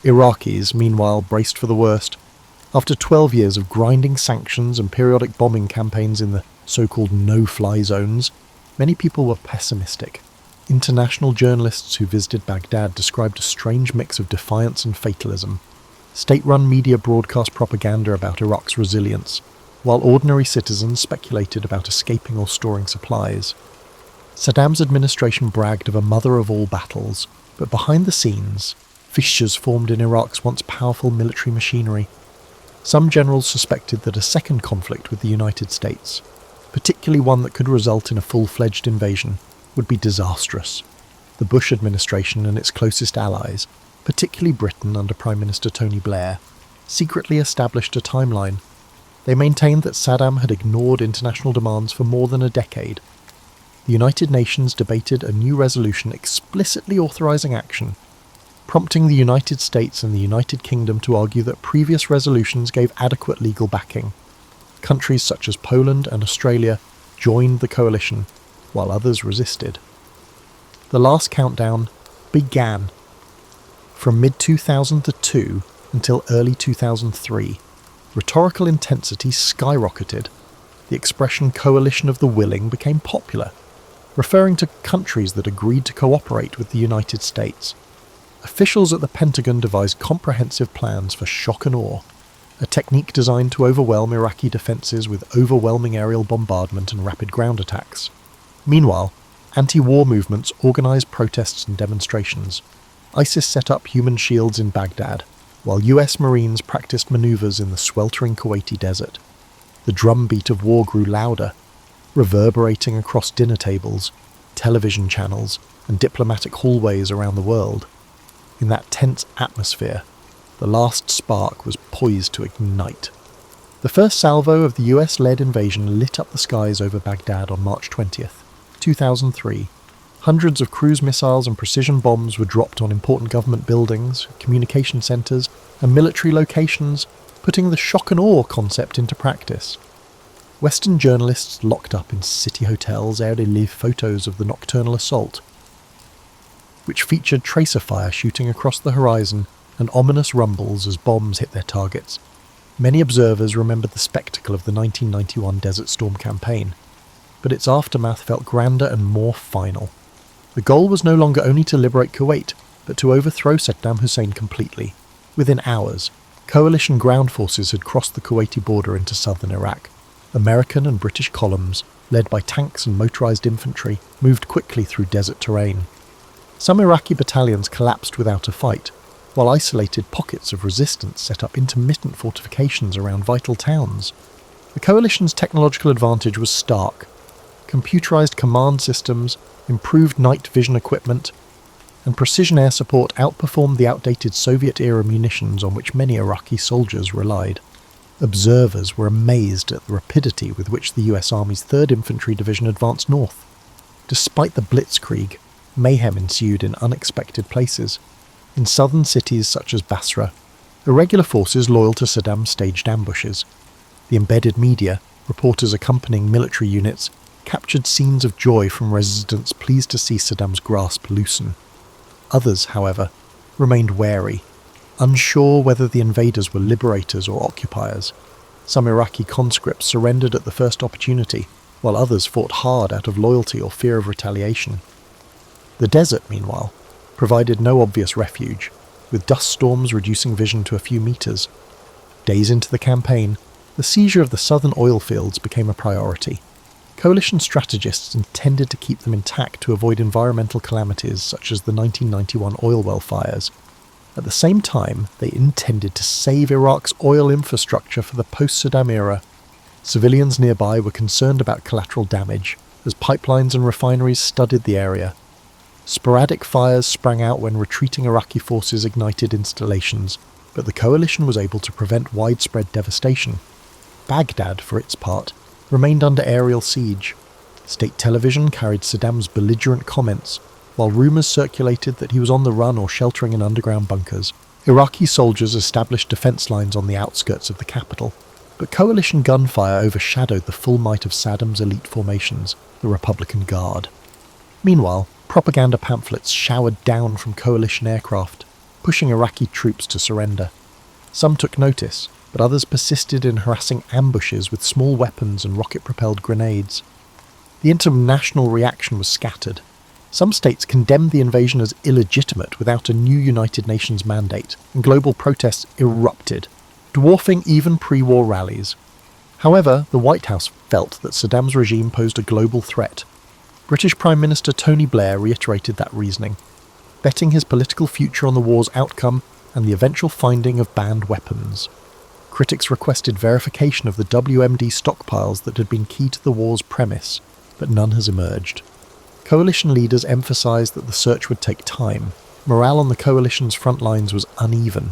Iraqis, meanwhile, braced for the worst. After 12 years of grinding sanctions and periodic bombing campaigns in the so-called no-fly zones, many people were pessimistic. International journalists who visited Baghdad described a strange mix of defiance and fatalism. State-run media broadcast propaganda about Iraq's resilience, while ordinary citizens speculated about escaping or storing supplies. Saddam's administration bragged of a mother of all battles, but behind the scenes, fissures formed in Iraq's once powerful military machinery. Some generals suspected that a second conflict with the United States, particularly one that could result in a full-fledged invasion, would be disastrous. The Bush administration and its closest allies, particularly Britain under Prime Minister Tony Blair, secretly established a timeline. They maintained that Saddam had ignored international demands for more than a decade. The United Nations debated a new resolution explicitly authorizing action, prompting the United States and the United Kingdom to argue that previous resolutions gave adequate legal backing. Countries such as Poland and Australia joined the coalition, while others resisted. The last countdown began. From mid-2002 until early 2003, rhetorical intensity skyrocketed. The expression coalition of the willing became popular, referring to countries that agreed to cooperate with the United States. Officials at the Pentagon devised comprehensive plans for shock and awe, a technique designed to overwhelm Iraqi defences with overwhelming aerial bombardment and rapid ground attacks. Meanwhile, anti-war movements organised protests and demonstrations. ISIS set up human shields in Baghdad, while US Marines practiced maneuvers in the sweltering Kuwaiti desert. The drumbeat of war grew louder, reverberating across dinner tables, television channels, and diplomatic hallways around the world. In that tense atmosphere, the last spark was poised to ignite. The first salvo of the US-led invasion lit up the skies over Baghdad on March 20th, 2003. Hundreds of cruise missiles and precision bombs were dropped on important government buildings, communication centres, and military locations, putting the shock and awe concept into practice. Western journalists locked up in city hotels aired live photos of the nocturnal assault, which featured tracer fire shooting across the horizon and ominous rumbles as bombs hit their targets. Many observers remembered the spectacle of the 1991 Desert Storm campaign, but its aftermath felt grander and more final. The goal was no longer only to liberate Kuwait, but to overthrow Saddam Hussein completely. Within hours, coalition ground forces had crossed the Kuwaiti border into southern Iraq. American and British columns, led by tanks and motorised infantry, moved quickly through desert terrain. Some Iraqi battalions collapsed without a fight, while isolated pockets of resistance set up intermittent fortifications around vital towns. The coalition's technological advantage was stark. Computerized command systems, improved night vision equipment, and precision air support outperformed the outdated Soviet-era munitions on which many Iraqi soldiers relied. Observers were amazed at the rapidity with which the US Army's 3rd Infantry Division advanced north. Despite the blitzkrieg, mayhem ensued in unexpected places. In southern cities such as Basra, irregular forces loyal to Saddam staged ambushes. The embedded media, reporters accompanying military units, captured scenes of joy from residents pleased to see Saddam's grasp loosen. Others, however, remained wary, unsure whether the invaders were liberators or occupiers. Some Iraqi conscripts surrendered at the first opportunity, while others fought hard out of loyalty or fear of retaliation. The desert, meanwhile, provided no obvious refuge, with dust storms reducing vision to a few meters. Days into the campaign, the seizure of the southern oil fields became a priority. Coalition strategists intended to keep them intact to avoid environmental calamities such as the 1991 oil well fires. At the same time, they intended to save Iraq's oil infrastructure for the post-Saddam era. Civilians nearby were concerned about collateral damage, as pipelines and refineries studded the area. Sporadic fires sprang out when retreating Iraqi forces ignited installations, but the coalition was able to prevent widespread devastation. Baghdad, for its part, remained under aerial siege. State television carried Saddam's belligerent comments, while rumours circulated that he was on the run or sheltering in underground bunkers. Iraqi soldiers established defence lines on the outskirts of the capital, but coalition gunfire overshadowed the full might of Saddam's elite formations, the Republican Guard. Meanwhile, propaganda pamphlets showered down from coalition aircraft, pushing Iraqi troops to surrender. Some took notice, but others persisted in harassing ambushes with small weapons and rocket-propelled grenades. The international reaction was scattered. Some states condemned the invasion as illegitimate without a new United Nations mandate, and global protests erupted, dwarfing even pre-war rallies. However, the White House felt that Saddam's regime posed a global threat. British Prime Minister Tony Blair reiterated that reasoning, betting his political future on the war's outcome and the eventual finding of banned weapons. Critics requested verification of the WMD stockpiles that had been key to the war's premise, but none has emerged. Coalition leaders emphasised that the search would take time. Morale on the coalition's front lines was uneven.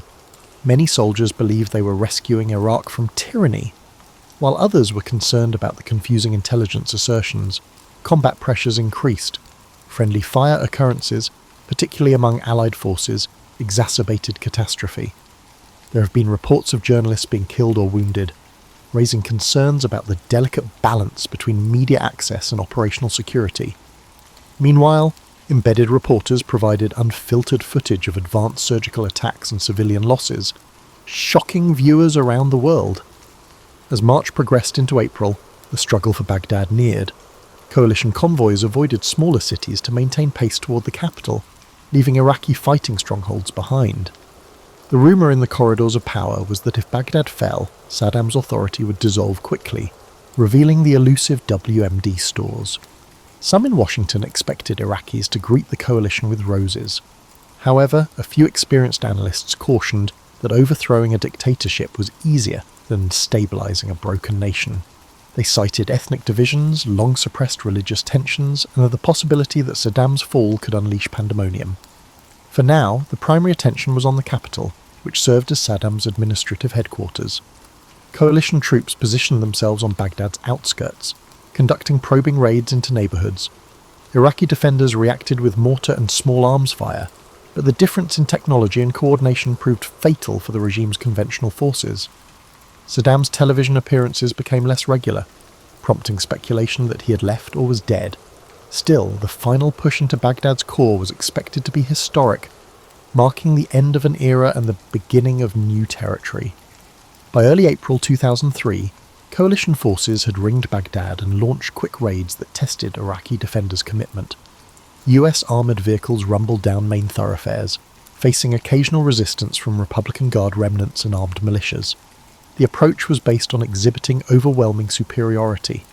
Many soldiers believed they were rescuing Iraq from tyranny, while others were concerned about the confusing intelligence assertions. Combat pressures increased. Friendly fire occurrences, particularly among Allied forces, exacerbated catastrophe. There have been reports of journalists being killed or wounded, raising concerns about the delicate balance between media access and operational security. Meanwhile, embedded reporters provided unfiltered footage of advanced surgical attacks and civilian losses, shocking viewers around the world. As March progressed into April, the struggle for Baghdad neared. Coalition convoys avoided smaller cities to maintain pace toward the capital, leaving Iraqi fighting strongholds behind. The rumour in the corridors of power was that if Baghdad fell, Saddam's authority would dissolve quickly, revealing the elusive WMD stores. Some in Washington expected Iraqis to greet the coalition with roses. However, a few experienced analysts cautioned that overthrowing a dictatorship was easier than stabilizing a broken nation. They cited ethnic divisions, long-suppressed religious tensions, and the possibility that Saddam's fall could unleash pandemonium. For now, the primary attention was on the capital, which served as Saddam's administrative headquarters. Coalition troops positioned themselves on Baghdad's outskirts, conducting probing raids into neighbourhoods. Iraqi defenders reacted with mortar and small arms fire, but the difference in technology and coordination proved fatal for the regime's conventional forces. Saddam's television appearances became less regular, prompting speculation that he had left or was dead. Still, the final push into Baghdad's core was expected to be historic, marking the end of an era and the beginning of new territory. By early April 2003, coalition forces had ringed Baghdad and launched quick raids that tested Iraqi defenders' commitment. US armoured vehicles rumbled down main thoroughfares, facing occasional resistance from Republican Guard remnants and armed militias. The approach was based on exhibiting overwhelming superiority,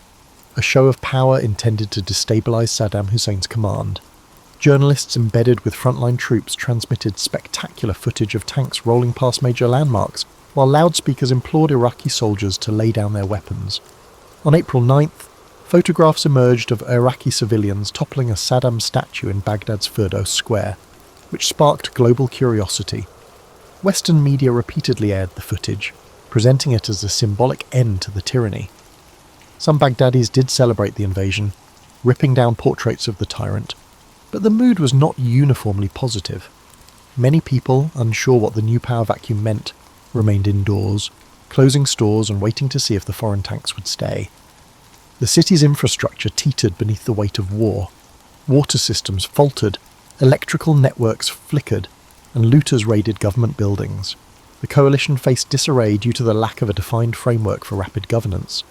a show of power intended to destabilise Saddam Hussein's command. Journalists embedded with frontline troops transmitted spectacular footage of tanks rolling past major landmarks, while loudspeakers implored Iraqi soldiers to lay down their weapons. On April 9th, photographs emerged of Iraqi civilians toppling a Saddam statue in Baghdad's Firdos Square, which sparked global curiosity. Western media repeatedly aired the footage, presenting it as a symbolic end to the tyranny. Some Baghdadis did celebrate the invasion, ripping down portraits of the tyrant, but the mood was not uniformly positive. Many people, unsure what the new power vacuum meant, remained indoors, closing stores and waiting to see if the foreign tanks would stay. The city's infrastructure teetered beneath the weight of war. Water systems faltered, electrical networks flickered, and looters raided government buildings. The coalition faced disarray due to the lack of a defined framework for rapid governance.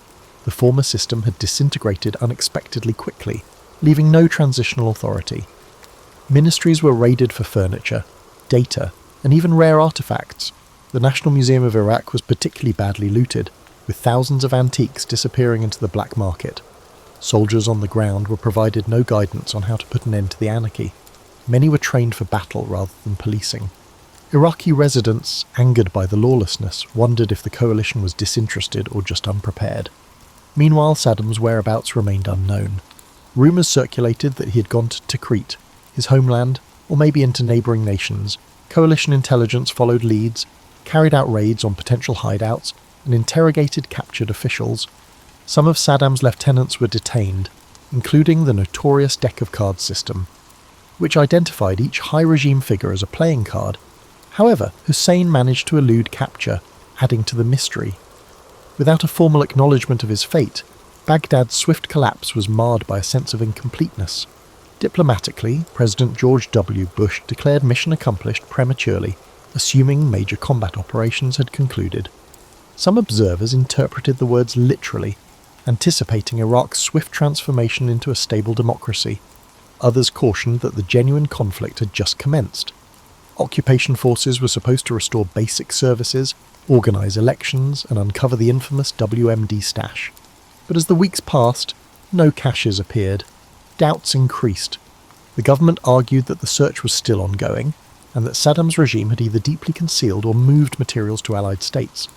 The former system had disintegrated unexpectedly quickly, leaving no transitional authority. Ministries were raided for furniture, data, and even rare artifacts. The National Museum of Iraq was particularly badly looted, with thousands of antiques disappearing into the black market. Soldiers on the ground were provided no guidance on how to put an end to the anarchy. Many were trained for battle rather than policing. Iraqi residents, angered by the lawlessness, wondered if the coalition was disinterested or just unprepared. Meanwhile, Saddam's whereabouts remained unknown. Rumours circulated that he had gone to Tikrit, his homeland, or maybe into neighbouring nations. Coalition intelligence followed leads, carried out raids on potential hideouts, and interrogated captured officials. Some of Saddam's lieutenants were detained, including the notorious deck of cards system, which identified each high-regime figure as a playing card. However, Hussein managed to elude capture, adding to the mystery. Without a formal acknowledgement of his fate, Baghdad's swift collapse was marred by a sense of incompleteness. Diplomatically, President George W. Bush declared mission accomplished prematurely, assuming major combat operations had concluded. Some observers interpreted the words literally, anticipating Iraq's swift transformation into a stable democracy. Others cautioned that the genuine conflict had just commenced. Occupation forces were supposed to restore basic services, organise elections, and uncover the infamous WMD stash. But as the weeks passed, no caches appeared. Doubts increased. The government argued that the search was still ongoing, and that Saddam's regime had either deeply concealed or moved materials to Allied states.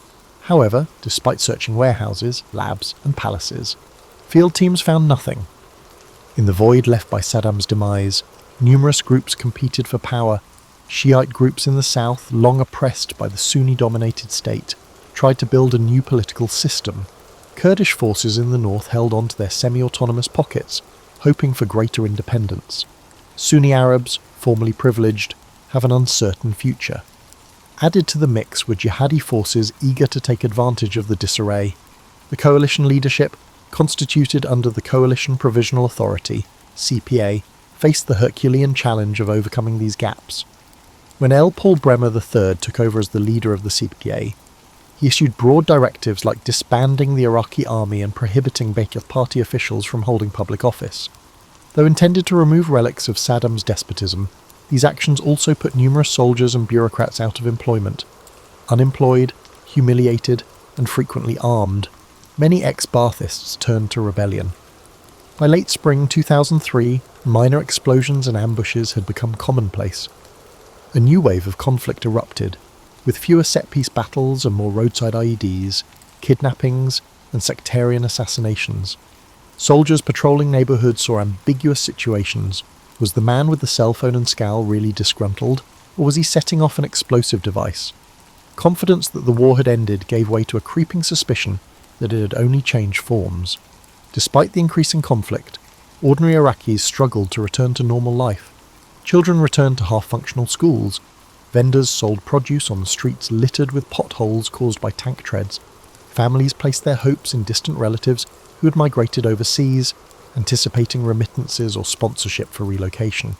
However, despite searching warehouses, labs, and palaces, field teams found nothing. In the void left by Saddam's demise, numerous groups competed for power. Shiite groups in the south, long oppressed by the Sunni-dominated state, tried to build a new political system. Kurdish forces in the north held on to their semi-autonomous pockets, hoping for greater independence. Sunni Arabs, formerly privileged, have an uncertain future. Added to the mix were jihadi forces eager to take advantage of the disarray. The coalition leadership, constituted under the Coalition Provisional Authority, CPA, faced the Herculean challenge of overcoming these gaps. When L. Paul Bremer III took over as the leader of the CPA, he issued broad directives like disbanding the Iraqi army and prohibiting Ba'ath Party officials from holding public office. Though intended to remove relics of Saddam's despotism, these actions also put numerous soldiers and bureaucrats out of employment. Unemployed, humiliated, and frequently armed, many ex-Baathists turned to rebellion. By late spring 2003, minor explosions and ambushes had become commonplace. A new wave of conflict erupted. With fewer set-piece battles and more roadside IEDs, kidnappings, and sectarian assassinations. Soldiers patrolling neighbourhoods saw ambiguous situations. Was the man with the cell phone and scowl really disgruntled, or was he setting off an explosive device? Confidence that the war had ended gave way to a creeping suspicion that it had only changed forms. Despite the increasing conflict, ordinary Iraqis struggled to return to normal life. Children returned to half-functional schools. Vendors sold produce on the streets littered with potholes caused by tank treads. Families placed their hopes in distant relatives who had migrated overseas, anticipating remittances or sponsorship for relocation.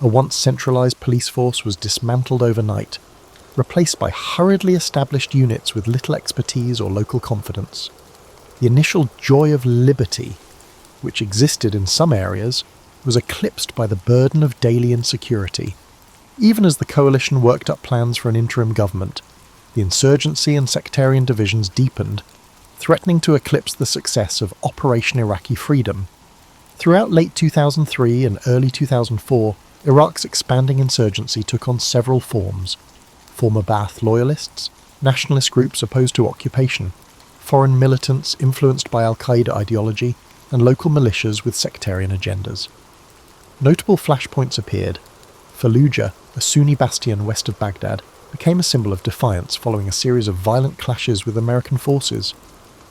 A once centralised police force was dismantled overnight, replaced by hurriedly established units with little expertise or local confidence. The initial joy of liberty, which existed in some areas, was eclipsed by the burden of daily insecurity. Even as the coalition worked up plans for an interim government, the insurgency and sectarian divisions deepened, threatening to eclipse the success of Operation Iraqi Freedom. Throughout late 2003 and early 2004, Iraq's expanding insurgency took on several forms. Former Ba'ath loyalists, nationalist groups opposed to occupation, foreign militants influenced by al-Qaeda ideology, and local militias with sectarian agendas. Notable flashpoints appeared. Fallujah, a Sunni bastion west of Baghdad, became a symbol of defiance following a series of violent clashes with American forces.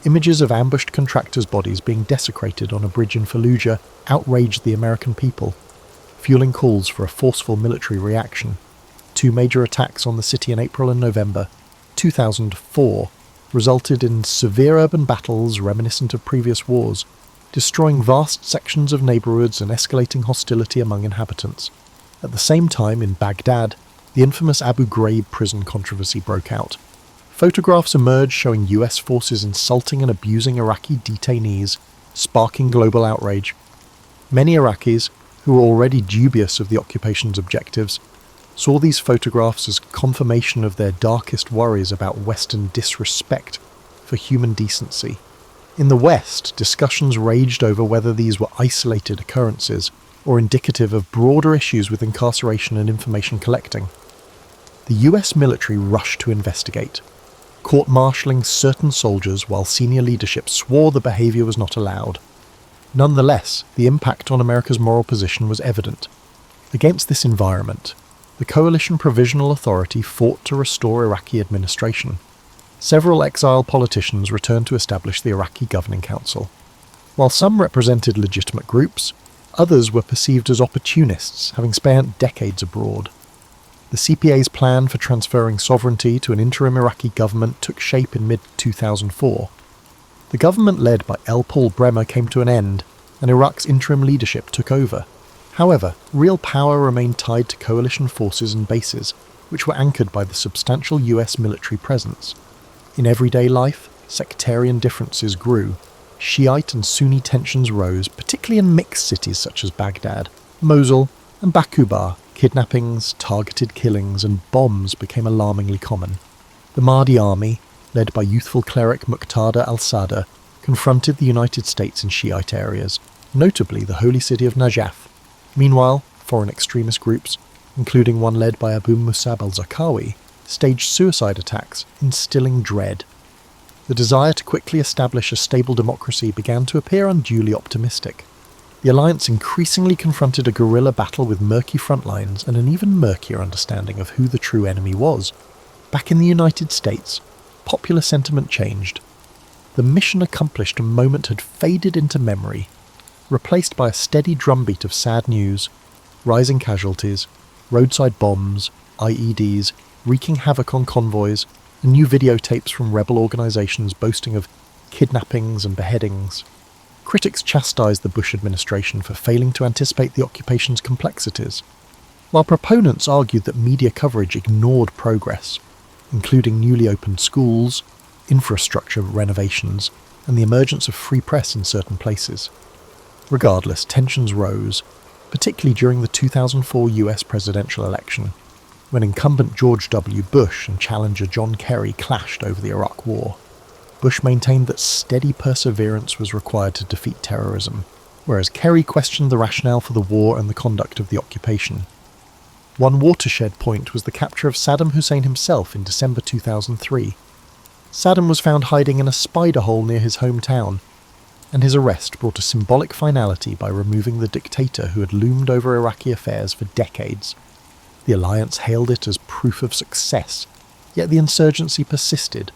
Images of ambushed contractors' bodies being desecrated on a bridge in Fallujah outraged the American people, fueling calls for a forceful military reaction. 2 major attacks on the city in April and November 2004 resulted in severe urban battles reminiscent of previous wars, destroying vast sections of neighbourhoods and escalating hostility among inhabitants. At the same time, in Baghdad, the infamous Abu Ghraib prison controversy broke out. Photographs emerged showing US forces insulting and abusing Iraqi detainees, sparking global outrage. Many Iraqis, who were already dubious of the occupation's objectives, saw these photographs as confirmation of their darkest worries about Western disrespect for human decency. In the West, discussions raged over whether these were isolated occurrences or indicative of broader issues with incarceration and information collecting. The US military rushed to investigate, court-martialing certain soldiers while senior leadership swore the behaviour was not allowed. Nonetheless, the impact on America's moral position was evident. Against this environment, the Coalition Provisional Authority fought to restore Iraqi administration. Several exiled politicians returned to establish the Iraqi Governing Council. While some represented legitimate groups, others were perceived as opportunists, having spent decades abroad. The CPA's plan for transferring sovereignty to an interim Iraqi government took shape in mid-2004. The government led by L. Paul Bremer came to an end, and Iraq's interim leadership took over. However, real power remained tied to coalition forces and bases, which were anchored by the substantial US military presence. In everyday life, sectarian differences grew. Shiite and Sunni tensions rose, particularly in mixed cities such as Baghdad, Mosul, and Bakuba. Kidnappings, targeted killings, and bombs became alarmingly common. The Mahdi army, led by youthful cleric Muqtada al-Sadr, confronted the United States in Shiite areas, notably the holy city of Najaf. Meanwhile, foreign extremist groups, including one led by Abu Musab al-Zarqawi, staged suicide attacks, instilling dread. The desire to quickly establish a stable democracy began to appear unduly optimistic. The alliance increasingly confronted a guerrilla battle with murky front lines and an even murkier understanding of who the true enemy was. Back in the United States, popular sentiment changed. The mission accomplished moment had faded into memory, replaced by a steady drumbeat of sad news, rising casualties, roadside bombs, IEDs, wreaking havoc on convoys, and new videotapes from rebel organisations boasting of kidnappings and beheadings. Critics chastised the Bush administration for failing to anticipate the occupation's complexities, while proponents argued that media coverage ignored progress, including newly opened schools, infrastructure renovations, and the emergence of free press in certain places. Regardless, tensions rose, particularly during the 2004 US presidential election, when incumbent George W. Bush and challenger John Kerry clashed over the Iraq War. Bush maintained that steady perseverance was required to defeat terrorism, whereas Kerry questioned the rationale for the war and the conduct of the occupation. One watershed point was the capture of Saddam Hussein himself in December 2003. Saddam was found hiding in a spider hole near his hometown, and his arrest brought a symbolic finality by removing the dictator who had loomed over Iraqi affairs for decades. The alliance hailed it as proof of success, yet the insurgency persisted,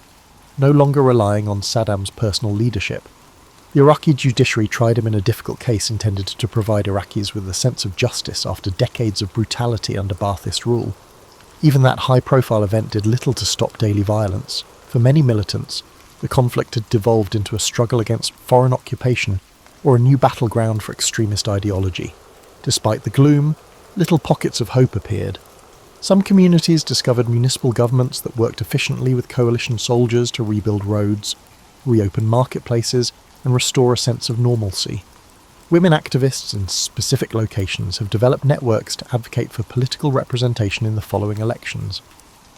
no longer relying on Saddam's personal leadership. The Iraqi judiciary tried him in a difficult case intended to provide Iraqis with a sense of justice after decades of brutality under Ba'athist rule. Even that high-profile event did little to stop daily violence. For many militants, the conflict had devolved into a struggle against foreign occupation or a new battleground for extremist ideology. Despite the gloom, little pockets of hope appeared. Some communities discovered municipal governments that worked efficiently with coalition soldiers to rebuild roads, reopen marketplaces, and restore a sense of normalcy. Women activists in specific locations have developed networks to advocate for political representation in the following elections.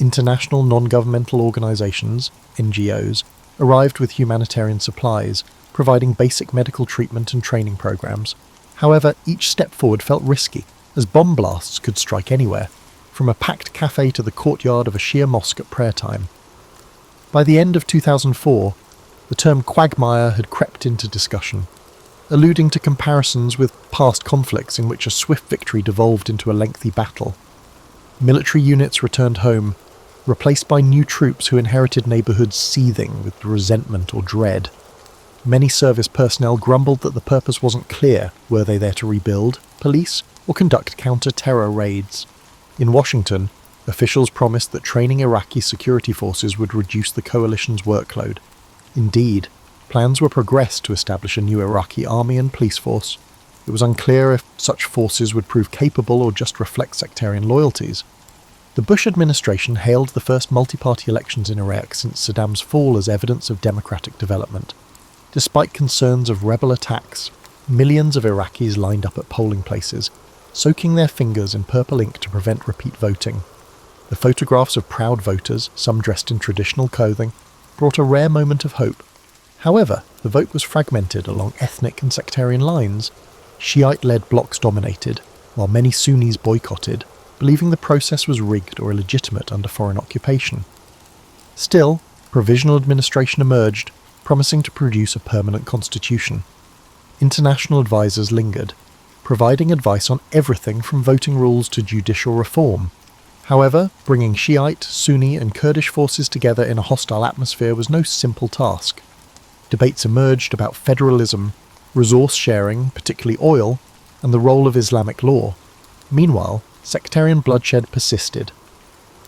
International non-governmental organisations, NGOs, arrived with humanitarian supplies, providing basic medical treatment and training programs. However, each step forward felt risky, as bomb blasts could strike anywhere, from a packed cafe to the courtyard of a Shia mosque at prayer time. By the end of 2004, the term quagmire had crept into discussion, alluding to comparisons with past conflicts in which a swift victory devolved into a lengthy battle. Military units returned home, replaced by new troops who inherited neighbourhoods seething with resentment or dread. Many service personnel grumbled that the purpose wasn't clear. Were they there to rebuild, police, or conduct counter-terror raids? In Washington, officials promised that training Iraqi security forces would reduce the coalition's workload. Indeed, plans were progressed to establish a new Iraqi army and police force. It was unclear if such forces would prove capable or just reflect sectarian loyalties. The Bush administration hailed the first multi-party elections in Iraq since Saddam's fall as evidence of democratic development. Despite concerns of rebel attacks, millions of Iraqis lined up at polling places, soaking their fingers in purple ink to prevent repeat voting. The photographs of proud voters, some dressed in traditional clothing, brought a rare moment of hope. However, the vote was fragmented along ethnic and sectarian lines. Shiite-led blocs dominated, while many Sunnis boycotted, believing the process was rigged or illegitimate under foreign occupation. Still, provisional administration emerged, promising to produce a permanent constitution. International advisors lingered, providing advice on everything from voting rules to judicial reform. However, bringing Shiite, Sunni and Kurdish forces together in a hostile atmosphere was no simple task. Debates emerged about federalism, resource sharing, particularly oil, and the role of Islamic law. Meanwhile, sectarian bloodshed persisted.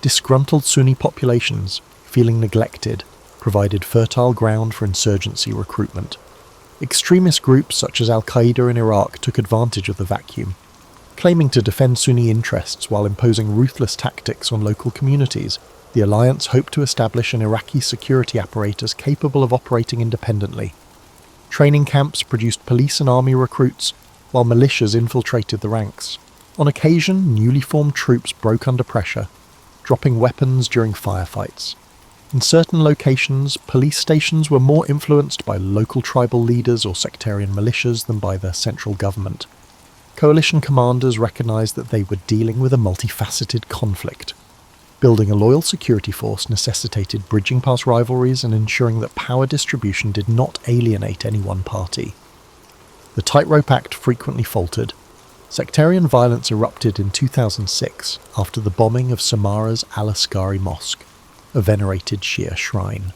Disgruntled Sunni populations, feeling neglected, provided fertile ground for insurgency recruitment. Extremist groups such as Al-Qaeda in Iraq took advantage of the vacuum, claiming to defend Sunni interests while imposing ruthless tactics on local communities. The alliance hoped to establish an Iraqi security apparatus capable of operating independently. Training camps produced police and army recruits, while militias infiltrated the ranks. On occasion, newly formed troops broke under pressure, dropping weapons during firefights. In certain locations, police stations were more influenced by local tribal leaders or sectarian militias than by the central government. Coalition commanders recognized that they were dealing with a multifaceted conflict. Building a loyal security force necessitated bridging past rivalries and ensuring that power distribution did not alienate any one party. The tightrope act frequently faltered. Sectarian violence erupted in 2006 after the bombing of Samara's Al-Askari Mosque, a venerated Shia shrine.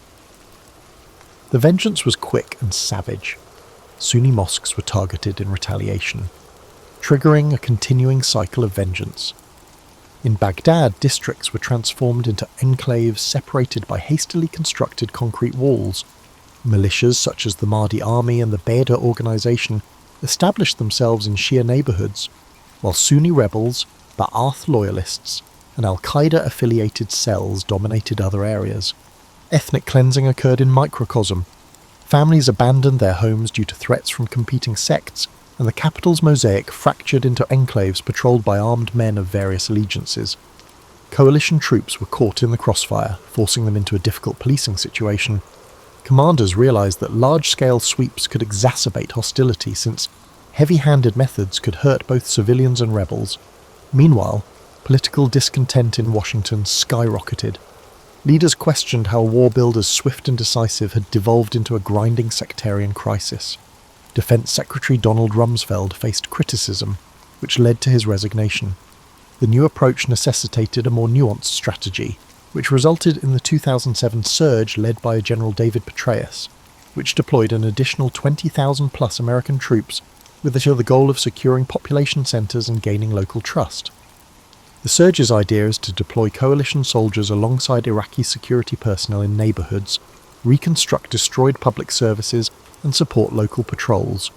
The vengeance was quick and savage. Sunni mosques were targeted in retaliation, triggering a continuing cycle of vengeance. In Baghdad, districts were transformed into enclaves separated by hastily constructed concrete walls. Militias such as the Mahdi Army and the Beda organization established themselves in Shia neighborhoods, while Sunni rebels, Ba'ath loyalists, and Al-Qaeda-affiliated cells dominated other areas. Ethnic cleansing occurred in microcosm. Families abandoned their homes due to threats from competing sects, and the capital's mosaic fractured into enclaves patrolled by armed men of various allegiances. Coalition troops were caught in the crossfire, forcing them into a difficult policing situation. Commanders realized that large-scale sweeps could exacerbate hostility since heavy-handed methods could hurt both civilians and rebels. Meanwhile, political discontent in Washington skyrocketed. Leaders questioned how a war build as swift and decisive had devolved into a grinding sectarian crisis. Defense Secretary Donald Rumsfeld faced criticism, which led to his resignation. The new approach necessitated a more nuanced strategy, which resulted in the 2007 surge led by General David Petraeus, which deployed an additional 20,000-plus American troops with the goal of securing population centres and gaining local trust. The surge's idea is to deploy coalition soldiers alongside Iraqi security personnel in neighbourhoods, reconstruct destroyed public services, and support local patrols.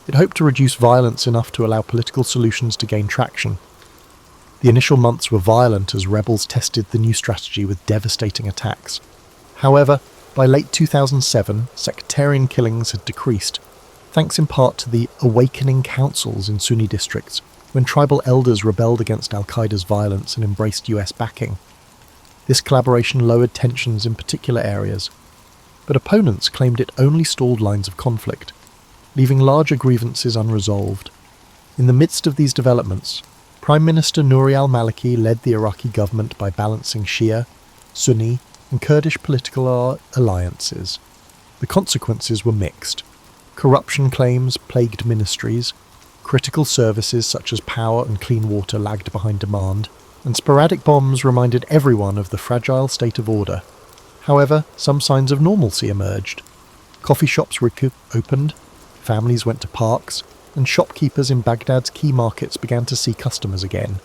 It hoped to reduce violence enough to allow political solutions to gain traction. The initial months were violent as rebels tested the new strategy with devastating attacks. However, by late 2007, sectarian killings had decreased, thanks in part to the awakening councils in Sunni districts, when tribal elders rebelled against al-Qaeda's violence and embraced US backing. This collaboration lowered tensions in particular areas, but opponents claimed it only stalled lines of conflict, leaving larger grievances unresolved. In the midst of these developments, Prime Minister Nouri al-Maliki led the Iraqi government by balancing Shia, Sunni, and Kurdish political alliances. The consequences were mixed. Corruption claims plagued ministries, critical services such as power and clean water lagged behind demand, and sporadic bombs reminded everyone of the fragile state of order. However, some signs of normalcy emerged. Coffee shops opened, families went to parks, and shopkeepers in Baghdad's key markets began to see customers again.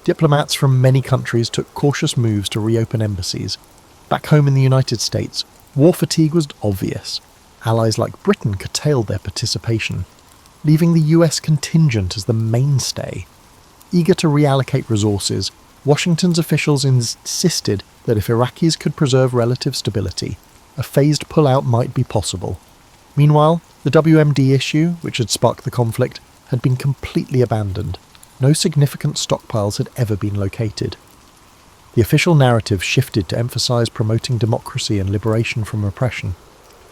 Diplomats from many countries took cautious moves to reopen embassies. Back home in the United States, war fatigue was obvious. Allies like Britain curtailed their participation, leaving the US contingent as the mainstay. Eager to reallocate resources, Washington's officials insisted that if Iraqis could preserve relative stability, a phased pullout might be possible. Meanwhile, the WMD issue, which had sparked the conflict, had been completely abandoned. No significant stockpiles had ever been located. The official narrative shifted to emphasize promoting democracy and liberation from oppression.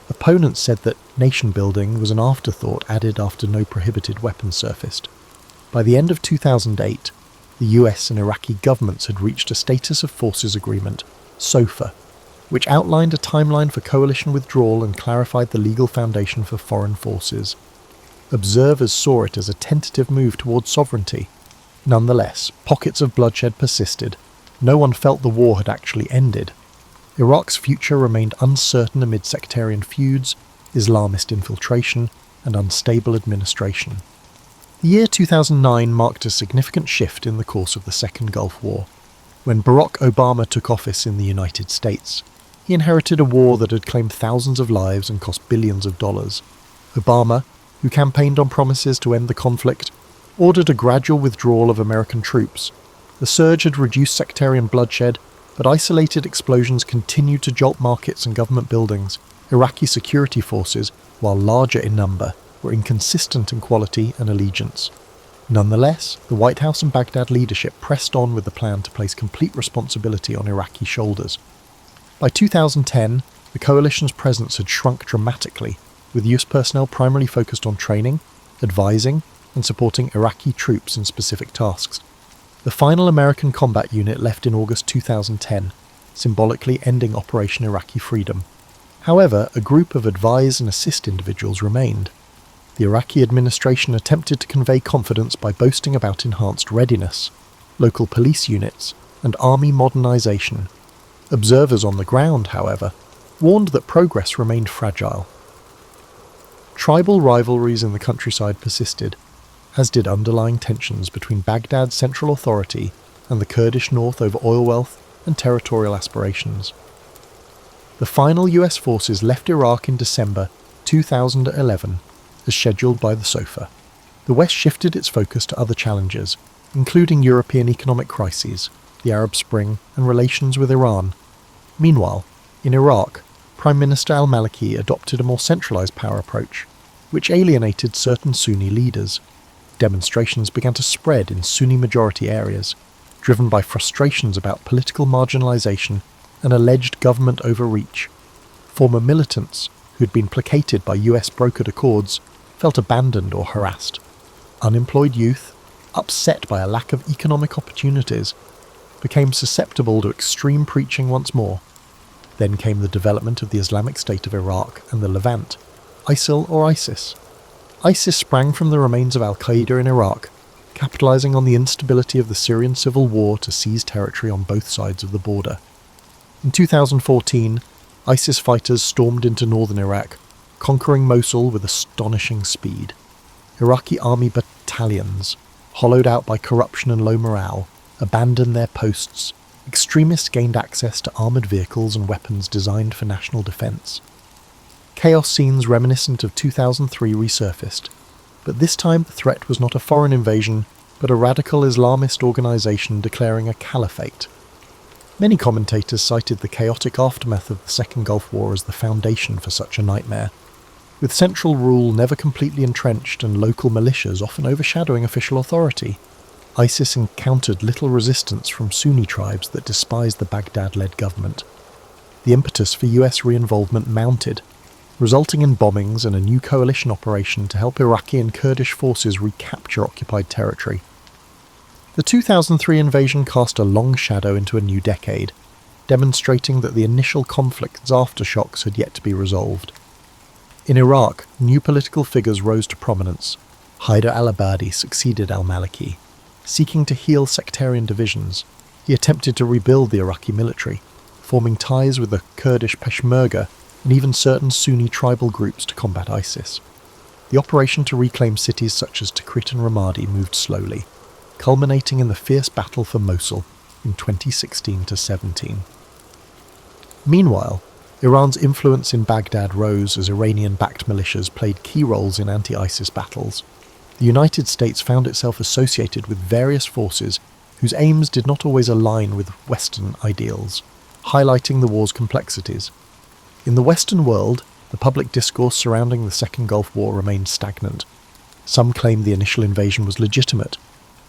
Opponents said that nation-building was an afterthought added after no prohibited weapons surfaced. By the end of 2008, the US and Iraqi governments had reached a Status of Forces Agreement, SOFA, which outlined a timeline for coalition withdrawal and clarified the legal foundation for foreign forces. Observers saw it as a tentative move towards sovereignty. Nonetheless, pockets of bloodshed persisted. No one felt the war had actually ended. Iraq's future remained uncertain amid sectarian feuds, Islamist infiltration, and unstable administration. The year 2009 marked a significant shift in the course of the Second Gulf War. When Barack Obama took office in the United States, he inherited a war that had claimed thousands of lives and cost billions of dollars. Obama, who campaigned on promises to end the conflict, ordered a gradual withdrawal of American troops. The surge had reduced sectarian bloodshed, but isolated explosions continued to jolt markets and government buildings. Iraqi security forces, while larger in number, were inconsistent in quality and allegiance. Nonetheless, the White House and Baghdad leadership pressed on with the plan to place complete responsibility on Iraqi shoulders. By 2010, the coalition's presence had shrunk dramatically, with US personnel primarily focused on training, advising, and supporting Iraqi troops in specific tasks. The final American combat unit left in August 2010, symbolically ending Operation Iraqi Freedom. However, a group of advise and assist individuals remained. The Iraqi administration attempted to convey confidence by boasting about enhanced readiness, local police units, and army modernization. Observers on the ground, however, warned that progress remained fragile. Tribal rivalries in the countryside persisted, as did underlying tensions between Baghdad's central authority and the Kurdish north over oil wealth and territorial aspirations. The final US forces left Iraq in December 2011, as scheduled by the SOFA. The West shifted its focus to other challenges, including European economic crises, the Arab Spring, and relations with Iran. Meanwhile, in Iraq, Prime Minister al-Maliki adopted a more centralized power approach, which alienated certain Sunni leaders. Demonstrations began to spread in Sunni-majority areas, driven by frustrations about political marginalization and alleged government overreach. Former militants, who had been placated by US-brokered accords, felt abandoned or harassed. Unemployed youth, upset by a lack of economic opportunities, became susceptible to extreme preaching once more. Then came the development of the Islamic State of Iraq and the Levant, ISIL or ISIS. ISIS sprang from the remains of Al-Qaeda in Iraq, capitalizing on the instability of the Syrian civil war to seize territory on both sides of the border. In 2014, ISIS fighters stormed into northern Iraq, conquering Mosul with astonishing speed. Iraqi army battalions, hollowed out by corruption and low morale, abandoned their posts. Extremists gained access to armoured vehicles and weapons designed for national defence. Chaos scenes reminiscent of 2003 resurfaced, but this time the threat was not a foreign invasion, but a radical Islamist organisation declaring a caliphate. Many commentators cited the chaotic aftermath of the Second Gulf War as the foundation for such a nightmare, with central rule never completely entrenched and local militias often overshadowing official authority. ISIS encountered little resistance from Sunni tribes that despised the Baghdad-led government. The impetus for US re-involvement mounted, resulting in bombings and a new coalition operation to help Iraqi and Kurdish forces recapture occupied territory. The 2003 invasion cast a long shadow into a new decade, demonstrating that the initial conflict's aftershocks had yet to be resolved. In Iraq, new political figures rose to prominence. Hyder al-Abadi succeeded al-Maliki. Seeking to heal sectarian divisions, he attempted to rebuild the Iraqi military, forming ties with the Kurdish Peshmerga and even certain Sunni tribal groups to combat ISIS. The operation to reclaim cities such as Tikrit and Ramadi moved slowly, culminating in the fierce battle for Mosul in 2016-17. Meanwhile, Iran's influence in Baghdad rose as Iranian-backed militias played key roles in anti-ISIS battles. The United States found itself associated with various forces whose aims did not always align with Western ideals, highlighting the war's complexities. In the Western world, the public discourse surrounding the Second Gulf War remained stagnant. Some claimed the initial invasion was legitimate,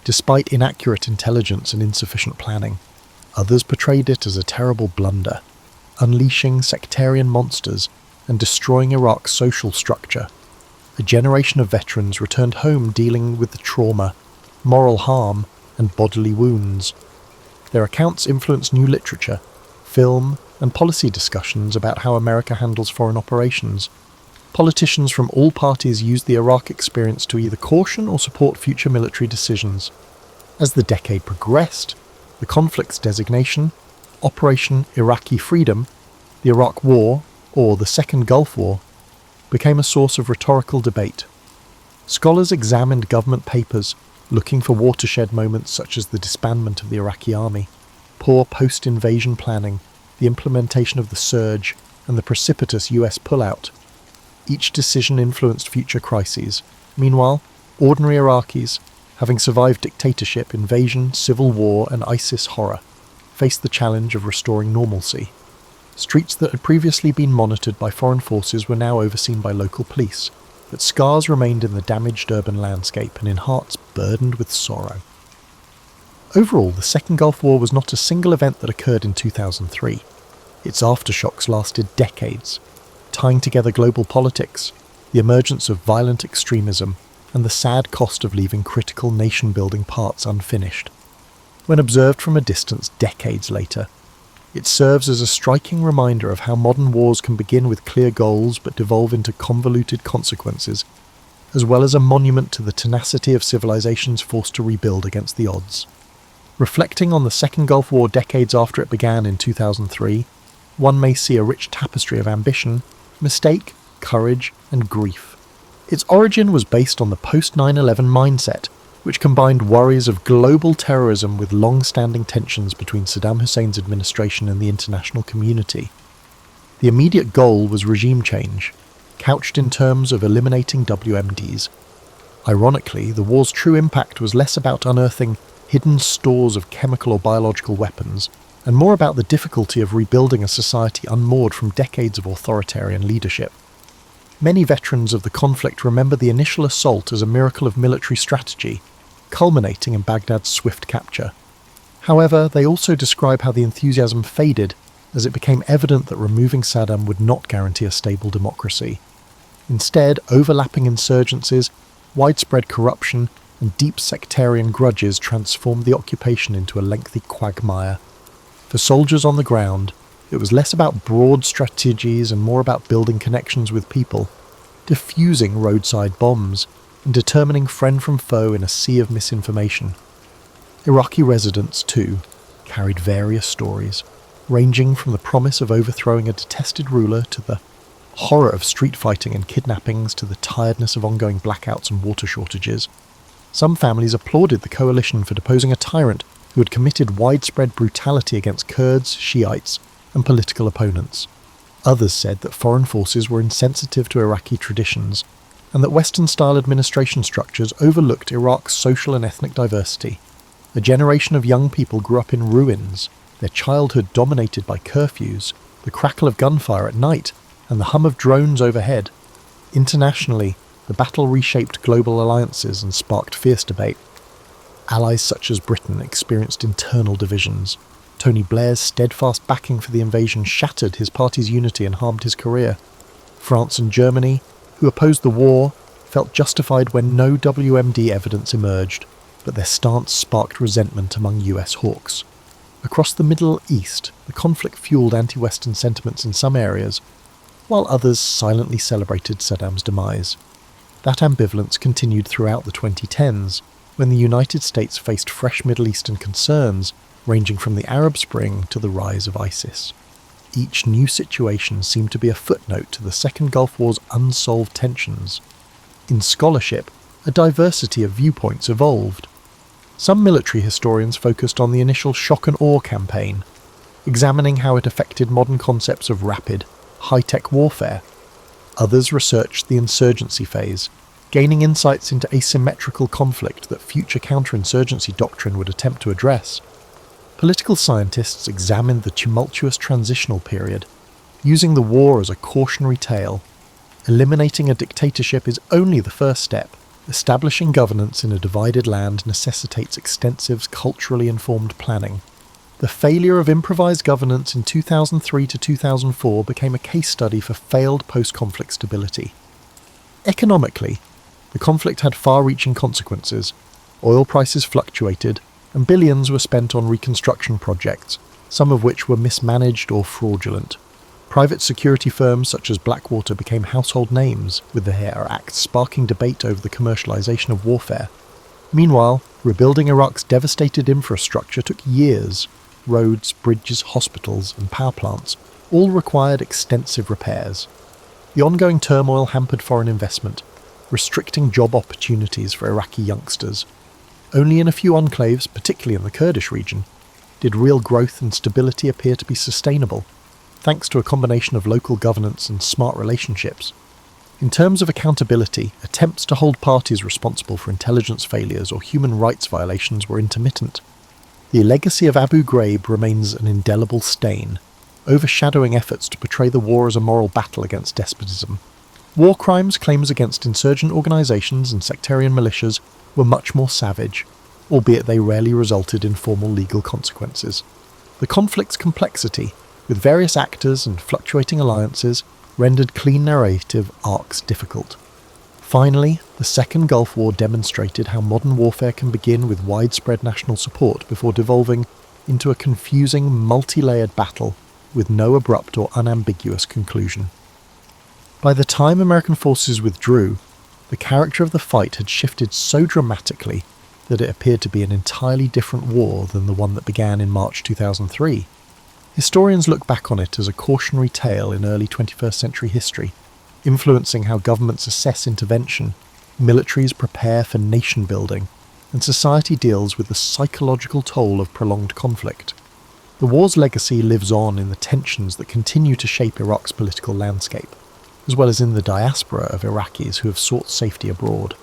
despite inaccurate intelligence and insufficient planning. Others portrayed it as a terrible blunder, unleashing sectarian monsters and destroying Iraq's social structure. A generation of veterans returned home dealing with the trauma, moral harm, and bodily wounds. Their accounts influenced new literature, film, and policy discussions about how America handles foreign operations. Politicians from all parties used the Iraq experience to either caution or support future military decisions. As the decade progressed, the conflict's designation, Operation Iraqi Freedom, the Iraq War, or the Second Gulf War, became a source of rhetorical debate. Scholars examined government papers, looking for watershed moments such as the disbandment of the Iraqi army, poor post-invasion planning, the implementation of the surge, and the precipitous US pullout. Each decision influenced future crises. Meanwhile, ordinary Iraqis, having survived dictatorship, invasion, civil war, and ISIS horror, faced the challenge of restoring normalcy. Streets that had previously been monitored by foreign forces were now overseen by local police, but scars remained in the damaged urban landscape and in hearts burdened with sorrow. Overall, the Second Gulf War was not a single event that occurred in 2003. Its aftershocks lasted decades, tying together global politics, the emergence of violent extremism, and the sad cost of leaving critical nation-building parts unfinished. When observed from a distance decades later, it serves as a striking reminder of how modern wars can begin with clear goals but devolve into convoluted consequences, as well as a monument to the tenacity of civilizations forced to rebuild against the odds. Reflecting on the Second Gulf War decades after it began in 2003, one may see a rich tapestry of ambition, mistake, courage, and grief. Its origin was based on the post-9/11 mindset, which combined worries of global terrorism with long-standing tensions between Saddam Hussein's administration and the international community. The immediate goal was regime change, couched in terms of eliminating WMDs. Ironically, the war's true impact was less about unearthing hidden stores of chemical or biological weapons, and more about the difficulty of rebuilding a society unmoored from decades of authoritarian leadership. Many veterans of the conflict remember the initial assault as a miracle of military strategy, culminating in Baghdad's swift capture. However, they also describe how the enthusiasm faded as it became evident that removing Saddam would not guarantee a stable democracy. Instead, overlapping insurgencies, widespread corruption, and deep sectarian grudges transformed the occupation into a lengthy quagmire. For soldiers on the ground, it was less about broad strategies and more about building connections with people, diffusing roadside bombs, and determining friend from foe in a sea of misinformation. Iraqi residents, too, carried various stories, ranging from the promise of overthrowing a detested ruler to the horror of street fighting and kidnappings to the tiredness of ongoing blackouts and water shortages. Some families applauded the coalition for deposing a tyrant who had committed widespread brutality against Kurds, Shiites, and political opponents. Others said that foreign forces were insensitive to Iraqi traditions, and that Western-style administration structures overlooked Iraq's social and ethnic diversity. A generation of young people grew up in ruins, their childhood dominated by curfews, the crackle of gunfire at night, and the hum of drones overhead. Internationally, the battle reshaped global alliances and sparked fierce debate. Allies such as Britain experienced internal divisions. Tony Blair's steadfast backing for the invasion shattered his party's unity and harmed his career. France and Germany, who opposed the war, felt justified when no WMD evidence emerged, but their stance sparked resentment among US hawks. Across the Middle East, the conflict fueled anti-Western sentiments in some areas, while others silently celebrated Saddam's demise. That ambivalence continued throughout the 2010s, when the United States faced fresh Middle Eastern concerns, ranging from the Arab Spring to the rise of ISIS. Each new situation seemed to be a footnote to the Second Gulf War's unsolved tensions. In scholarship, a diversity of viewpoints evolved. Some military historians focused on the initial shock and awe campaign, examining how it affected modern concepts of rapid, high-tech warfare. Others researched the insurgency phase, gaining insights into asymmetrical conflict that future counterinsurgency doctrine would attempt to address. Political scientists examined the tumultuous transitional period, using the war as a cautionary tale. Eliminating a dictatorship is only the first step. Establishing governance in a divided land necessitates extensive, culturally informed planning. The failure of improvised governance in 2003 to 2004 became a case study for failed post-conflict stability. Economically, the conflict had far-reaching consequences. Oil prices fluctuated, and billions were spent on reconstruction projects, some of which were mismanaged or fraudulent. Private security firms such as Blackwater became household names, with the Hare Act sparking debate over the commercialization of warfare. Meanwhile, rebuilding Iraq's devastated infrastructure took years. Roads, bridges, hospitals, and power plants all required extensive repairs. The ongoing turmoil hampered foreign investment, restricting job opportunities for Iraqi youngsters. Only in a few enclaves, particularly in the Kurdish region, did real growth and stability appear to be sustainable, thanks to a combination of local governance and smart relationships. In terms of accountability, attempts to hold parties responsible for intelligence failures or human rights violations were intermittent. The legacy of Abu Ghraib remains an indelible stain, overshadowing efforts to portray the war as a moral battle against despotism. War crimes claims against insurgent organisations and sectarian militias were much more savage, albeit they rarely resulted in formal legal consequences. The conflict's complexity, with various actors and fluctuating alliances, rendered clean narrative arcs difficult. Finally, the Second Gulf War demonstrated how modern warfare can begin with widespread national support before devolving into a confusing, multi-layered battle with no abrupt or unambiguous conclusion. By the time American forces withdrew, the character of the fight had shifted so dramatically that it appeared to be an entirely different war than the one that began in March 2003. Historians look back on it as a cautionary tale in early 21st century history, influencing how governments assess intervention, militaries prepare for nation building, and society deals with the psychological toll of prolonged conflict. The war's legacy lives on in the tensions that continue to shape Iraq's political landscape, as well as in the diaspora of Iraqis who have sought safety abroad.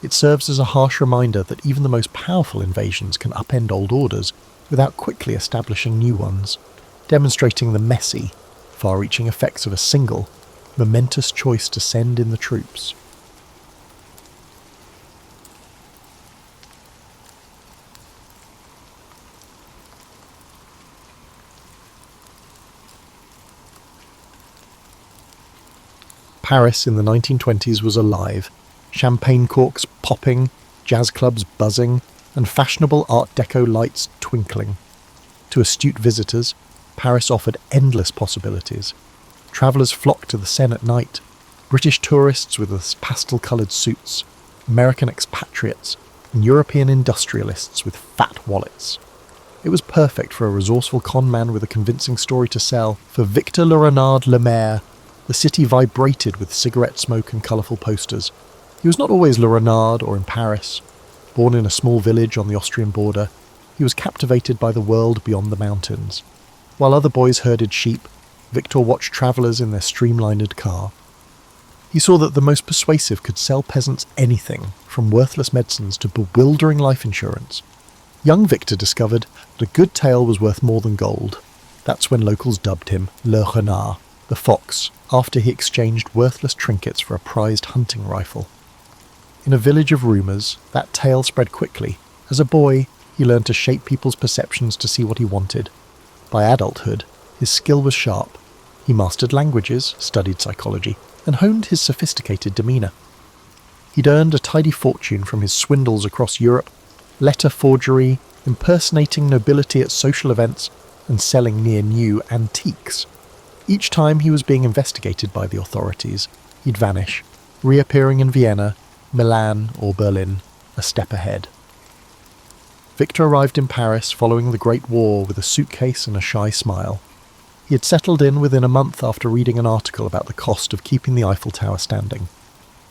It serves as a harsh reminder that even the most powerful invasions can upend old orders without quickly establishing new ones, demonstrating the messy, far-reaching effects of a single, momentous choice to send in the troops. Paris in the 1920s was alive, champagne corks popping, jazz clubs buzzing, and fashionable Art Deco lights twinkling. To astute visitors, Paris offered endless possibilities. Travellers flocked to the Seine at night, British tourists with their pastel-coloured suits, American expatriates, and European industrialists with fat wallets. It was perfect for a resourceful con man with a convincing story to sell. For Victor Le Renard Le Maire, the city vibrated with cigarette smoke and colourful posters. He was not always Le Renard or in Paris. Born in a small village on the Austrian border, he was captivated by the world beyond the mountains. While other boys herded sheep, Victor watched travellers in their streamlined car. He saw that the most persuasive could sell peasants anything, from worthless medicines to bewildering life insurance. Young Victor discovered that a good tale was worth more than gold. That's when locals dubbed him Le Renard, the fox, after he exchanged worthless trinkets for a prized hunting rifle. In a village of rumours, that tale spread quickly. As a boy, he learned to shape people's perceptions to see what he wanted. By adulthood, his skill was sharp. He mastered languages, studied psychology, and honed his sophisticated demeanour. He'd earned a tidy fortune from his swindles across Europe, letter forgery, impersonating nobility at social events, and selling near-new antiques. Each time he was being investigated by the authorities, he'd vanish, reappearing in Vienna, Milan, or Berlin, a step ahead. Victor arrived in Paris following the Great War with a suitcase and a shy smile. He had settled in within a month after reading an article about the cost of keeping the Eiffel Tower standing.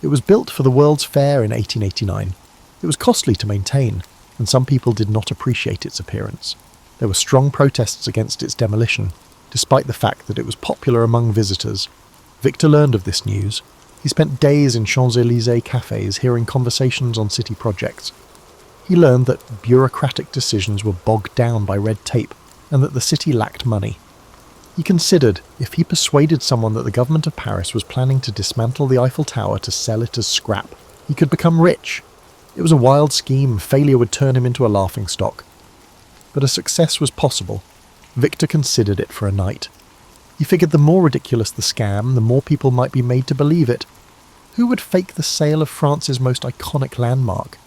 It was built for the World's Fair in 1889. It was costly to maintain, and some people did not appreciate its appearance. There were strong protests against its demolition, despite the fact that it was popular among visitors. Victor learned of this news. He spent days in Champs-Élysées cafes hearing conversations on city projects. He learned that bureaucratic decisions were bogged down by red tape and that the city lacked money. He considered if he persuaded someone that the government of Paris was planning to dismantle the Eiffel Tower to sell it as scrap, he could become rich. It was a wild scheme, failure would turn him into a laughingstock. But a success was possible. Victor considered it for a night. He figured the more ridiculous the scam, the more people might be made to believe it. Who would fake the sale of France's most iconic landmark?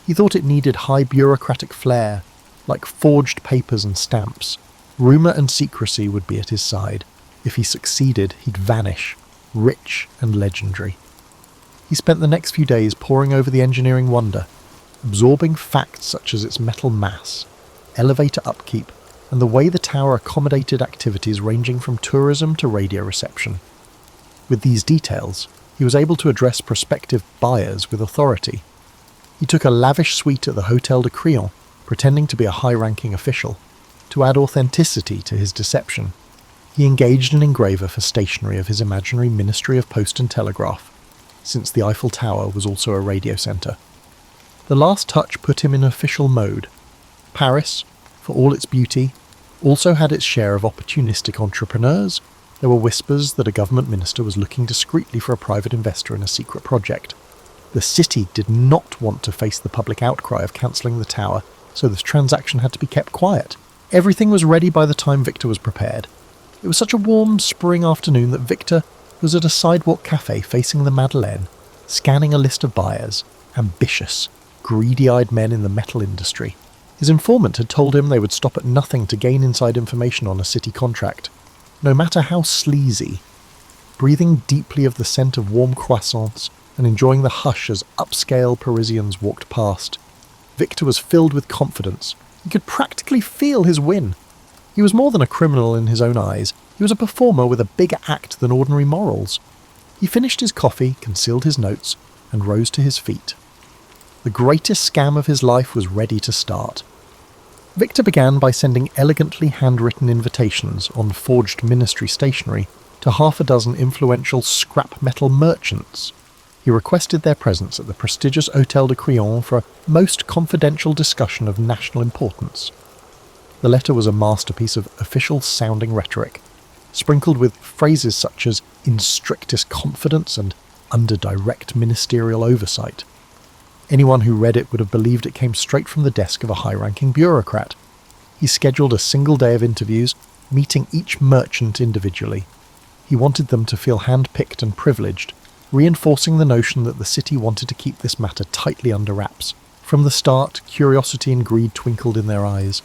He thought it needed high bureaucratic flair, like forged papers and stamps. Rumour and secrecy would be at his side. If he succeeded, he'd vanish, rich and legendary. He spent the next few days poring over the engineering wonder, absorbing facts such as its metal mass, elevator upkeep, and the way the tower accommodated activities ranging from tourism to radio reception. With these details, he was able to address prospective buyers with authority. He took a lavish suite at the Hôtel de Crillon, pretending to be a high-ranking official. To add authenticity to his deception, he engaged an engraver for stationery of his imaginary Ministry of Post and Telegraph, since the Eiffel Tower was also a radio centre. The last touch put him in official mode. Paris, for all its beauty, also had its share of opportunistic entrepreneurs. There were whispers that a government minister was looking discreetly for a private investor in a secret project. The city did not want to face the public outcry of cancelling the tower, so this transaction had to be kept quiet. Everything was ready by the time Victor was prepared. It was such a warm spring afternoon that Victor was at a sidewalk cafe facing the Madeleine, scanning a list of buyers, ambitious, greedy-eyed men in the metal industry. His informant had told him they would stop at nothing to gain inside information on a city contract, no matter how sleazy. Breathing deeply of the scent of warm croissants and enjoying the hush as upscale Parisians walked past, Victor was filled with confidence. He could practically feel his win. He was more than a criminal in his own eyes. He was a performer with a bigger act than ordinary morals. He finished his coffee, concealed his notes, and rose to his feet. The greatest scam of his life was ready to start. Victor began by sending elegantly handwritten invitations on forged ministry stationery to half a dozen influential scrap metal merchants. He requested their presence at the prestigious Hôtel de Crillon for a most confidential discussion of national importance. The letter was a masterpiece of official-sounding rhetoric, sprinkled with phrases such as "in strictest confidence" and "under direct ministerial oversight." Anyone who read it would have believed it came straight from the desk of a high-ranking bureaucrat. He scheduled a single day of interviews, meeting each merchant individually. He wanted them to feel hand-picked and privileged, reinforcing the notion that the city wanted to keep this matter tightly under wraps. From the start, curiosity and greed twinkled in their eyes.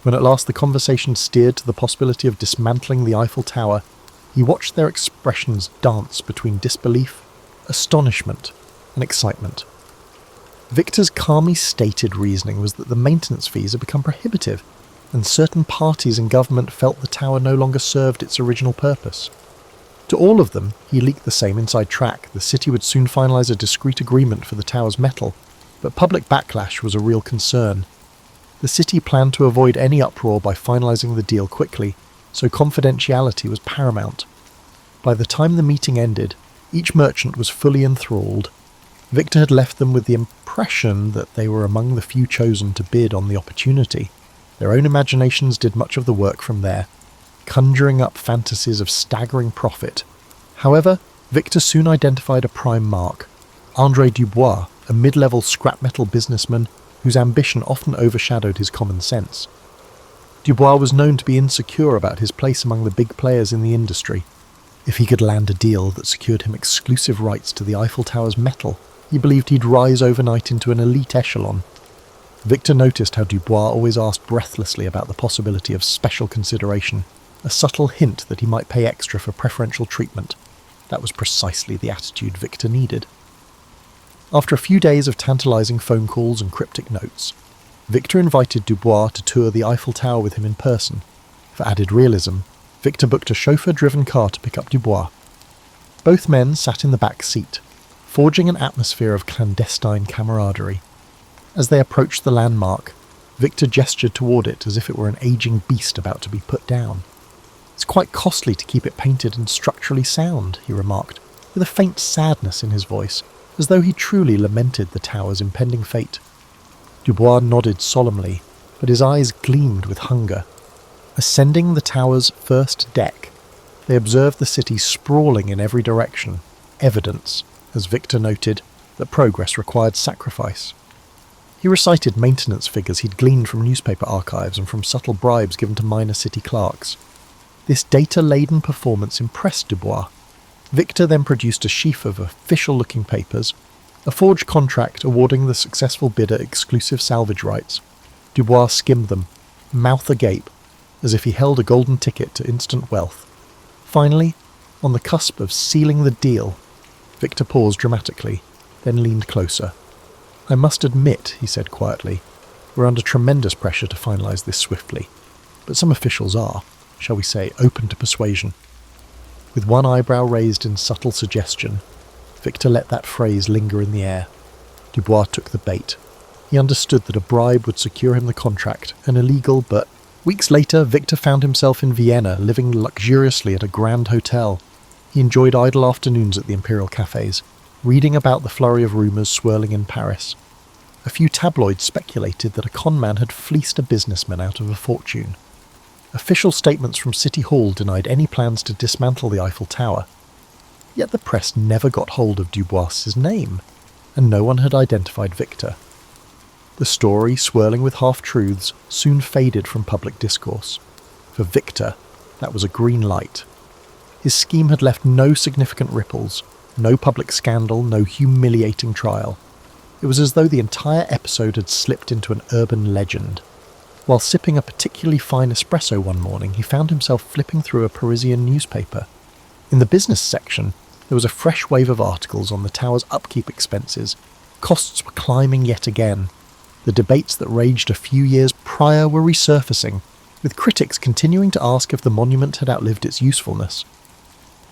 When at last the conversation steered to the possibility of dismantling the Eiffel Tower, he watched their expressions dance between disbelief, astonishment, and excitement. Victor's calmly stated reasoning was that the maintenance fees had become prohibitive, and certain parties in government felt the tower no longer served its original purpose. To all of them, he leaked the same inside track. The city would soon finalise a discreet agreement for the tower's metal, but public backlash was a real concern. The city planned to avoid any uproar by finalising the deal quickly, so confidentiality was paramount. By the time the meeting ended, each merchant was fully enthralled. Victor had left them with the impression that they were among the few chosen to bid on the opportunity. Their own imaginations did much of the work from there, conjuring up fantasies of staggering profit. However, Victor soon identified a prime mark: André Dubois, a mid-level scrap metal businessman whose ambition often overshadowed his common sense. Dubois was known to be insecure about his place among the big players in the industry. If he could land a deal that secured him exclusive rights to the Eiffel Tower's metal, he believed he'd rise overnight into an elite echelon. Victor noticed how Dubois always asked breathlessly about the possibility of special consideration, a subtle hint that he might pay extra for preferential treatment. That was precisely the attitude Victor needed. After a few days of tantalising phone calls and cryptic notes, Victor invited Dubois to tour the Eiffel Tower with him in person. For added realism, Victor booked a chauffeur-driven car to pick up Dubois. Both men sat in the back seat, forging an atmosphere of clandestine camaraderie. As they approached the landmark, Victor gestured toward it as if it were an aging beast about to be put down. "It's quite costly to keep it painted and structurally sound," he remarked, with a faint sadness in his voice, as though he truly lamented the tower's impending fate. Dubois nodded solemnly, but his eyes gleamed with hunger. Ascending the tower's first deck, they observed the city sprawling in every direction, evidence, as Victor noted, that progress required sacrifice. He recited maintenance figures he'd gleaned from newspaper archives and from subtle bribes given to minor city clerks. This data-laden performance impressed Dubois. Victor then produced a sheaf of official-looking papers, a forged contract awarding the successful bidder exclusive salvage rights. Dubois skimmed them, mouth agape, as if he held a golden ticket to instant wealth. Finally, on the cusp of sealing the deal, Victor paused dramatically, then leaned closer. "I must admit," he said quietly, "we're under tremendous pressure to finalise this swiftly, but some officials are, shall we say, open to persuasion." With one eyebrow raised in subtle suggestion, Victor let that phrase linger in the air. Dubois took the bait. He understood that a bribe would secure him the contract, an illegal but... Weeks later, Victor found himself in Vienna, living luxuriously at a grand hotel. He enjoyed idle afternoons at the imperial cafes, reading about the flurry of rumours swirling in Paris. A few tabloids speculated that a conman had fleeced a businessman out of a fortune. Official statements from City Hall denied any plans to dismantle the Eiffel Tower. Yet the press never got hold of Dubois's name, and no one had identified Victor. The story, swirling with half-truths, soon faded from public discourse. For Victor, that was a green light. His scheme had left no significant ripples, no public scandal, no humiliating trial. It was as though the entire episode had slipped into an urban legend. While sipping a particularly fine espresso one morning, he found himself flipping through a Parisian newspaper. In the business section, there was a fresh wave of articles on the tower's upkeep expenses. Costs were climbing yet again. The debates that raged a few years prior were resurfacing, with critics continuing to ask if the monument had outlived its usefulness.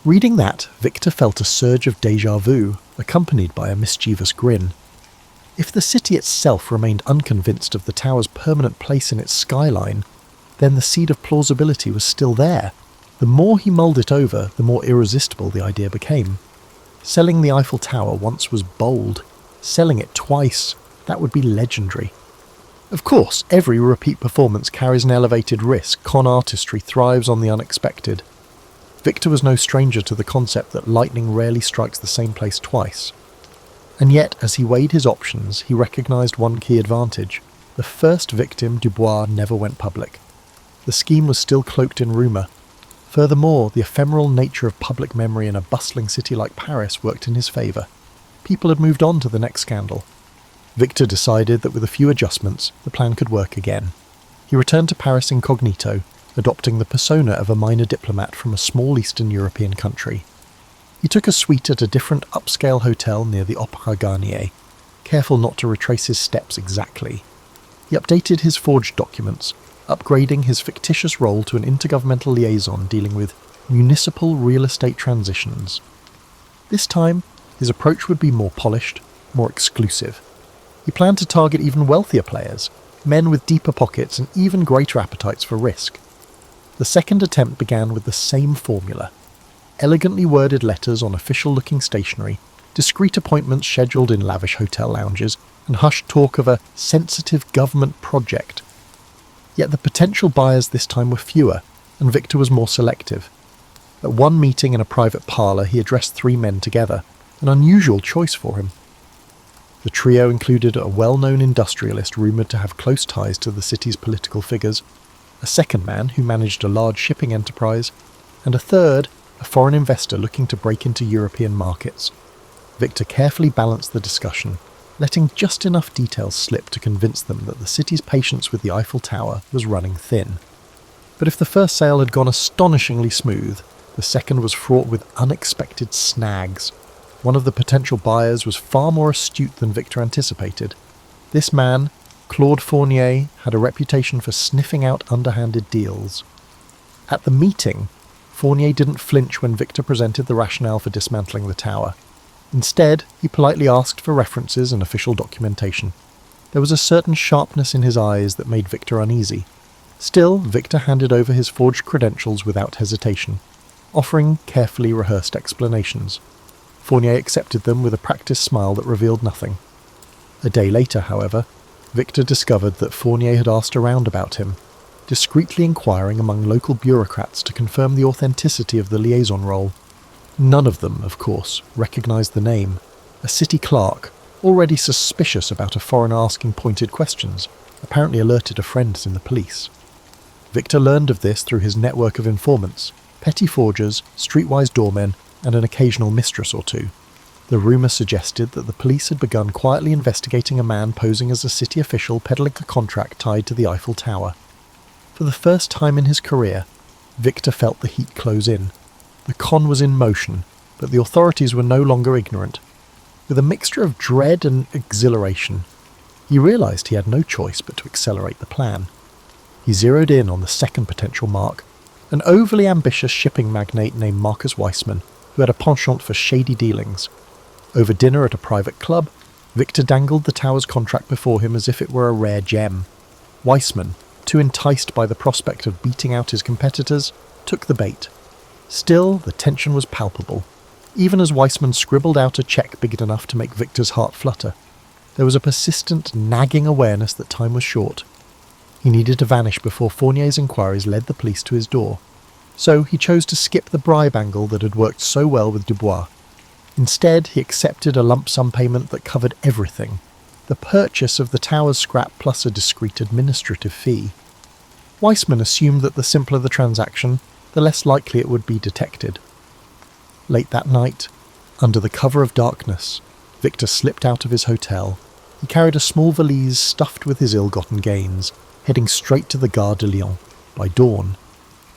Reading that, Victor felt a surge of déjà vu, accompanied by a mischievous grin. If the city itself remained unconvinced of the tower's permanent place in its skyline, then the seed of plausibility was still there. The more he mulled it over, the more irresistible the idea became. Selling the Eiffel Tower once was bold. Selling it twice, that would be legendary. Of course, every repeat performance carries an elevated risk. Con artistry thrives on the unexpected. Victor was no stranger to the concept that lightning rarely strikes the same place twice. And yet, as he weighed his options, he recognised one key advantage. The first victim, Dubois, never went public. The scheme was still cloaked in rumour. Furthermore, the ephemeral nature of public memory in a bustling city like Paris worked in his favour. People had moved on to the next scandal. Victor decided that with a few adjustments, the plan could work again. He returned to Paris incognito, adopting the persona of a minor diplomat from a small Eastern European country. He took a suite at a different upscale hotel near the Opéra Garnier, careful not to retrace his steps exactly. He updated his forged documents, upgrading his fictitious role to an intergovernmental liaison dealing with municipal real estate transitions. This time, his approach would be more polished, more exclusive. He planned to target even wealthier players, men with deeper pockets and even greater appetites for risk. The second attempt began with the same formula: elegantly worded letters on official-looking stationery, discreet appointments scheduled in lavish hotel lounges, and hushed talk of a sensitive government project. Yet the potential buyers this time were fewer, and Victor was more selective. At one meeting in a private parlour, he addressed 3 men together, an unusual choice for him. The trio included a well-known industrialist rumoured to have close ties to the city's political figures, a second man who managed a large shipping enterprise, and a third, a foreign investor looking to break into European markets. Victor carefully balanced the discussion, letting just enough details slip to convince them that the city's patience with the Eiffel Tower was running thin. But if the first sale had gone astonishingly smooth, the second was fraught with unexpected snags. One of the potential buyers was far more astute than Victor anticipated. This man, Claude Fournier, had a reputation for sniffing out underhanded deals. At the meeting, Fournier didn't flinch when Victor presented the rationale for dismantling the tower. Instead, he politely asked for references and official documentation. There was a certain sharpness in his eyes that made Victor uneasy. Still, Victor handed over his forged credentials without hesitation, offering carefully rehearsed explanations. Fournier accepted them with a practiced smile that revealed nothing. A day later, however, Victor discovered that Fournier had asked around about him, discreetly inquiring among local bureaucrats to confirm the authenticity of the liaison role. None of them, of course, recognized the name. A city clerk, already suspicious about a foreigner asking pointed questions, apparently alerted a friend in the police. Victor learned of this through his network of informants, petty forgers, streetwise doormen, and an occasional mistress or two. The rumour suggested that the police had begun quietly investigating a man posing as a city official peddling a contract tied to the Eiffel Tower. For the first time in his career, Victor felt the heat close in. The con was in motion, but the authorities were no longer ignorant. With a mixture of dread and exhilaration, he realised he had no choice but to accelerate the plan. He zeroed in on the second potential mark, an overly ambitious shipping magnate named Marcus Weissman, who had a penchant for shady dealings. Over dinner at a private club, Victor dangled the tower's contract before him as if it were a rare gem. Weissman, too enticed by the prospect of beating out his competitors, took the bait. Still, the tension was palpable, even as Weissman scribbled out a cheque big enough to make Victor's heart flutter. There was a persistent, nagging awareness that time was short. He needed to vanish before Fournier's inquiries led the police to his door. So he chose to skip the bribe angle that had worked so well with Dubois. Instead, he accepted a lump sum payment that covered everything, the purchase of the tower's scrap plus a discreet administrative fee. Weissman assumed that the simpler the transaction, the less likely it would be detected. Late that night, under the cover of darkness, Victor slipped out of his hotel. He carried a small valise stuffed with his ill-gotten gains, heading straight to the Gare de Lyon. By dawn,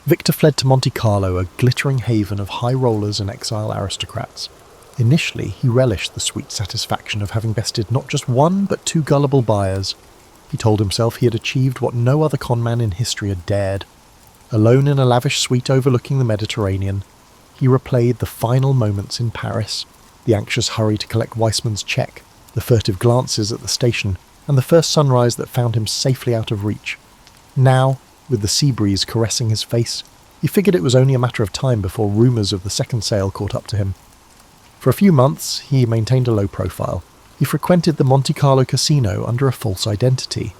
Victor fled to Monte Carlo, a glittering haven of high rollers and exile aristocrats. Initially, he relished the sweet satisfaction of having bested not just one, but 2 gullible buyers. He told himself he had achieved what no other conman in history had dared. Alone in a lavish suite overlooking the Mediterranean, he replayed the final moments in Paris, the anxious hurry to collect Weissman's cheque, the furtive glances at the station, and the first sunrise that found him safely out of reach. Now, with the sea breeze caressing his face, he figured it was only a matter of time before rumours of the second sale caught up to him. For a few months, he maintained a low profile. He frequented the Monte Carlo casino under a false identity,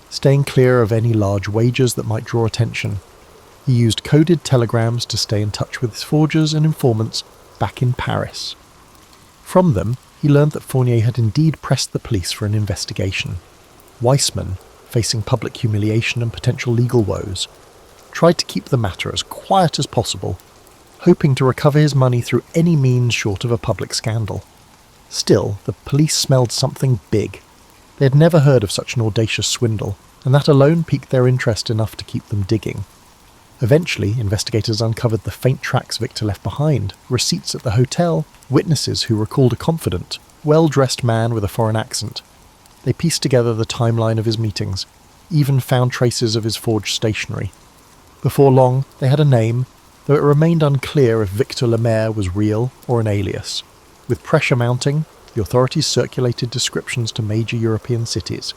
staying clear of any large wagers that might draw attention. He used coded telegrams to stay in touch with his forgers and informants back in Paris. From them, he learned that Fournier had indeed pressed the police for an investigation. Weissman, facing public humiliation and potential legal woes, tried to keep the matter as quiet as possible, hoping to recover his money through any means short of a public scandal. Still, the police smelled something big. They had never heard of such an audacious swindle, and that alone piqued their interest enough to keep them digging. Eventually, investigators uncovered the faint tracks Victor left behind, receipts at the hotel, witnesses who recalled a confident, well-dressed man with a foreign accent. They pieced together the timeline of his meetings, even found traces of his forged stationery. Before long, they had a name, though it remained unclear if Victor Lemaire was real or an alias. With pressure mounting, the authorities circulated descriptions to major European cities,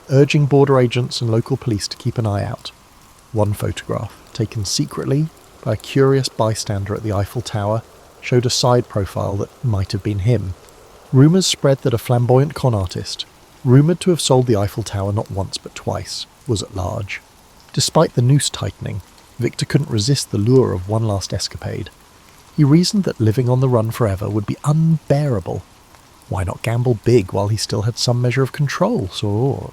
urging border agents and local police to keep an eye out. One photograph, taken secretly by a curious bystander at the Eiffel Tower, showed a side profile that might have been him. Rumours spread that a flamboyant con artist, rumoured to have sold the Eiffel Tower not once but twice, was at large. Despite the noose tightening, Victor couldn't resist the lure of one last escapade. He reasoned that living on the run forever would be unbearable. Why not gamble big while he still had some measure of control? So,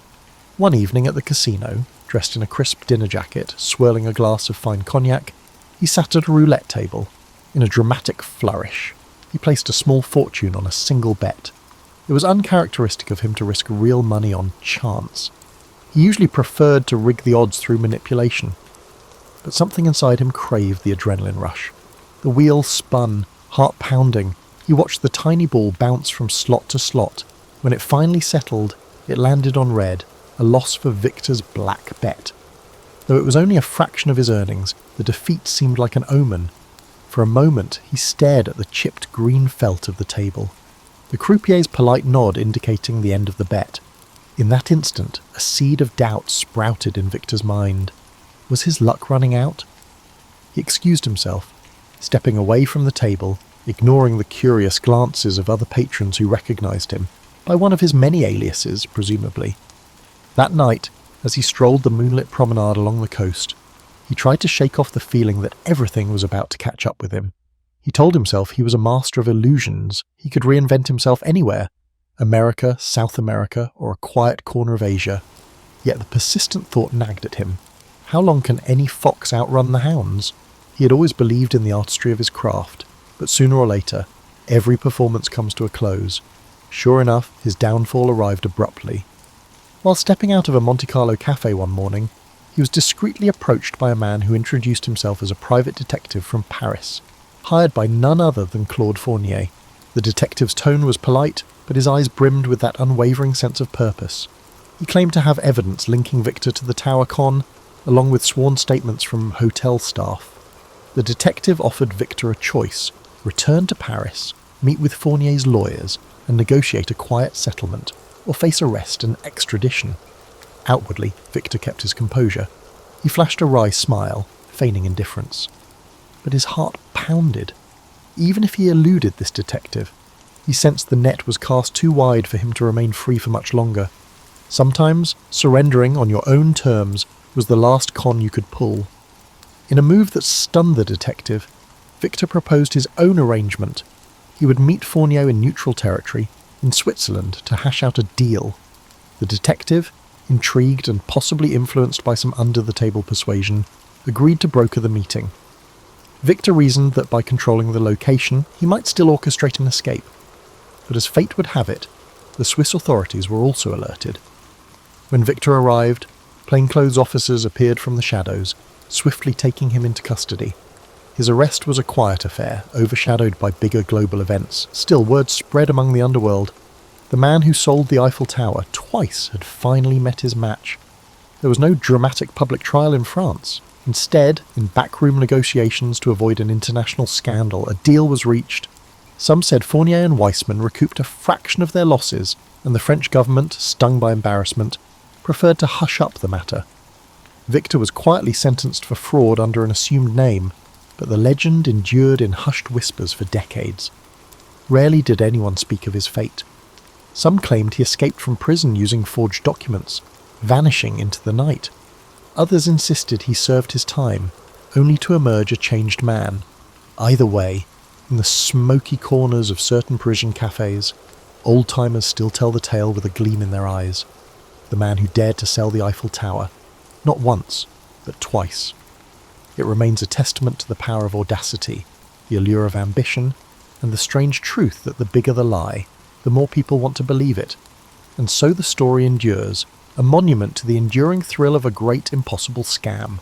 one evening at the casino, dressed in a crisp dinner jacket, swirling a glass of fine cognac, he sat at a roulette table. In a dramatic flourish, he placed a small fortune on a single bet. It was uncharacteristic of him to risk real money on chance. He usually preferred to rig the odds through manipulation. But something inside him craved the adrenaline rush. The wheel spun, heart pounding. He watched the tiny ball bounce from slot to slot. When it finally settled, it landed on red, a loss for Victor's black bet. Though it was only a fraction of his earnings, the defeat seemed like an omen. For a moment, he stared at the chipped green felt of the table, the croupier's polite nod indicating the end of the bet. In that instant, a seed of doubt sprouted in Victor's mind. Was his luck running out? He excused himself, stepping away from the table, ignoring the curious glances of other patrons who recognised him, by one of his many aliases, presumably. That night, as he strolled the moonlit promenade along the coast, he tried to shake off the feeling that everything was about to catch up with him. He told himself he was a master of illusions. He could reinvent himself anywhere, America, South America, or a quiet corner of Asia. Yet the persistent thought nagged at him. How long can any fox outrun the hounds? He had always believed in the artistry of his craft, but sooner or later, every performance comes to a close. Sure enough, his downfall arrived abruptly. While stepping out of a Monte Carlo cafe one morning, he was discreetly approached by a man who introduced himself as a private detective from Paris, hired by none other than Claude Fournier. The detective's tone was polite, but his eyes brimmed with that unwavering sense of purpose. He claimed to have evidence linking Victor to the Tower Con, along with sworn statements from hotel staff. The detective offered Victor a choice: return to Paris, meet with Fournier's lawyers, and negotiate a quiet settlement, or face arrest and extradition. Outwardly, Victor kept his composure. He flashed a wry smile, feigning indifference. But his heart pounded. Even if he eluded this detective, he sensed the net was cast too wide for him to remain free for much longer. Sometimes, surrendering on your own terms was the last con you could pull. In a move that stunned the detective, Victor proposed his own arrangement. He would meet Fournier in neutral territory, in Switzerland, to hash out a deal. The detective, intrigued and possibly influenced by some under-the-table persuasion, agreed to broker the meeting. Victor reasoned that by controlling the location, he might still orchestrate an escape. But as fate would have it, the Swiss authorities were also alerted. When Victor arrived, plainclothes officers appeared from the shadows, swiftly taking him into custody. His arrest was a quiet affair, overshadowed by bigger global events. Still, word spread among the underworld. The man who sold the Eiffel Tower twice had finally met his match. There was no dramatic public trial in France. Instead, in backroom negotiations to avoid an international scandal, a deal was reached. Some said Fournier and Weissman recouped a fraction of their losses, and the French government, stung by embarrassment, preferred to hush up the matter. Victor was quietly sentenced for fraud under an assumed name, but the legend endured in hushed whispers for decades. Rarely did anyone speak of his fate. Some claimed he escaped from prison using forged documents, vanishing into the night. Others insisted he served his time, only to emerge a changed man. Either way, in the smoky corners of certain Parisian cafes, old-timers still tell the tale with a gleam in their eyes. The man who dared to sell the Eiffel Tower, not once, but twice. It remains a testament to the power of audacity, the allure of ambition, and the strange truth that the bigger the lie, the more people want to believe it. And so the story endures, a monument to the enduring thrill of a great impossible scam.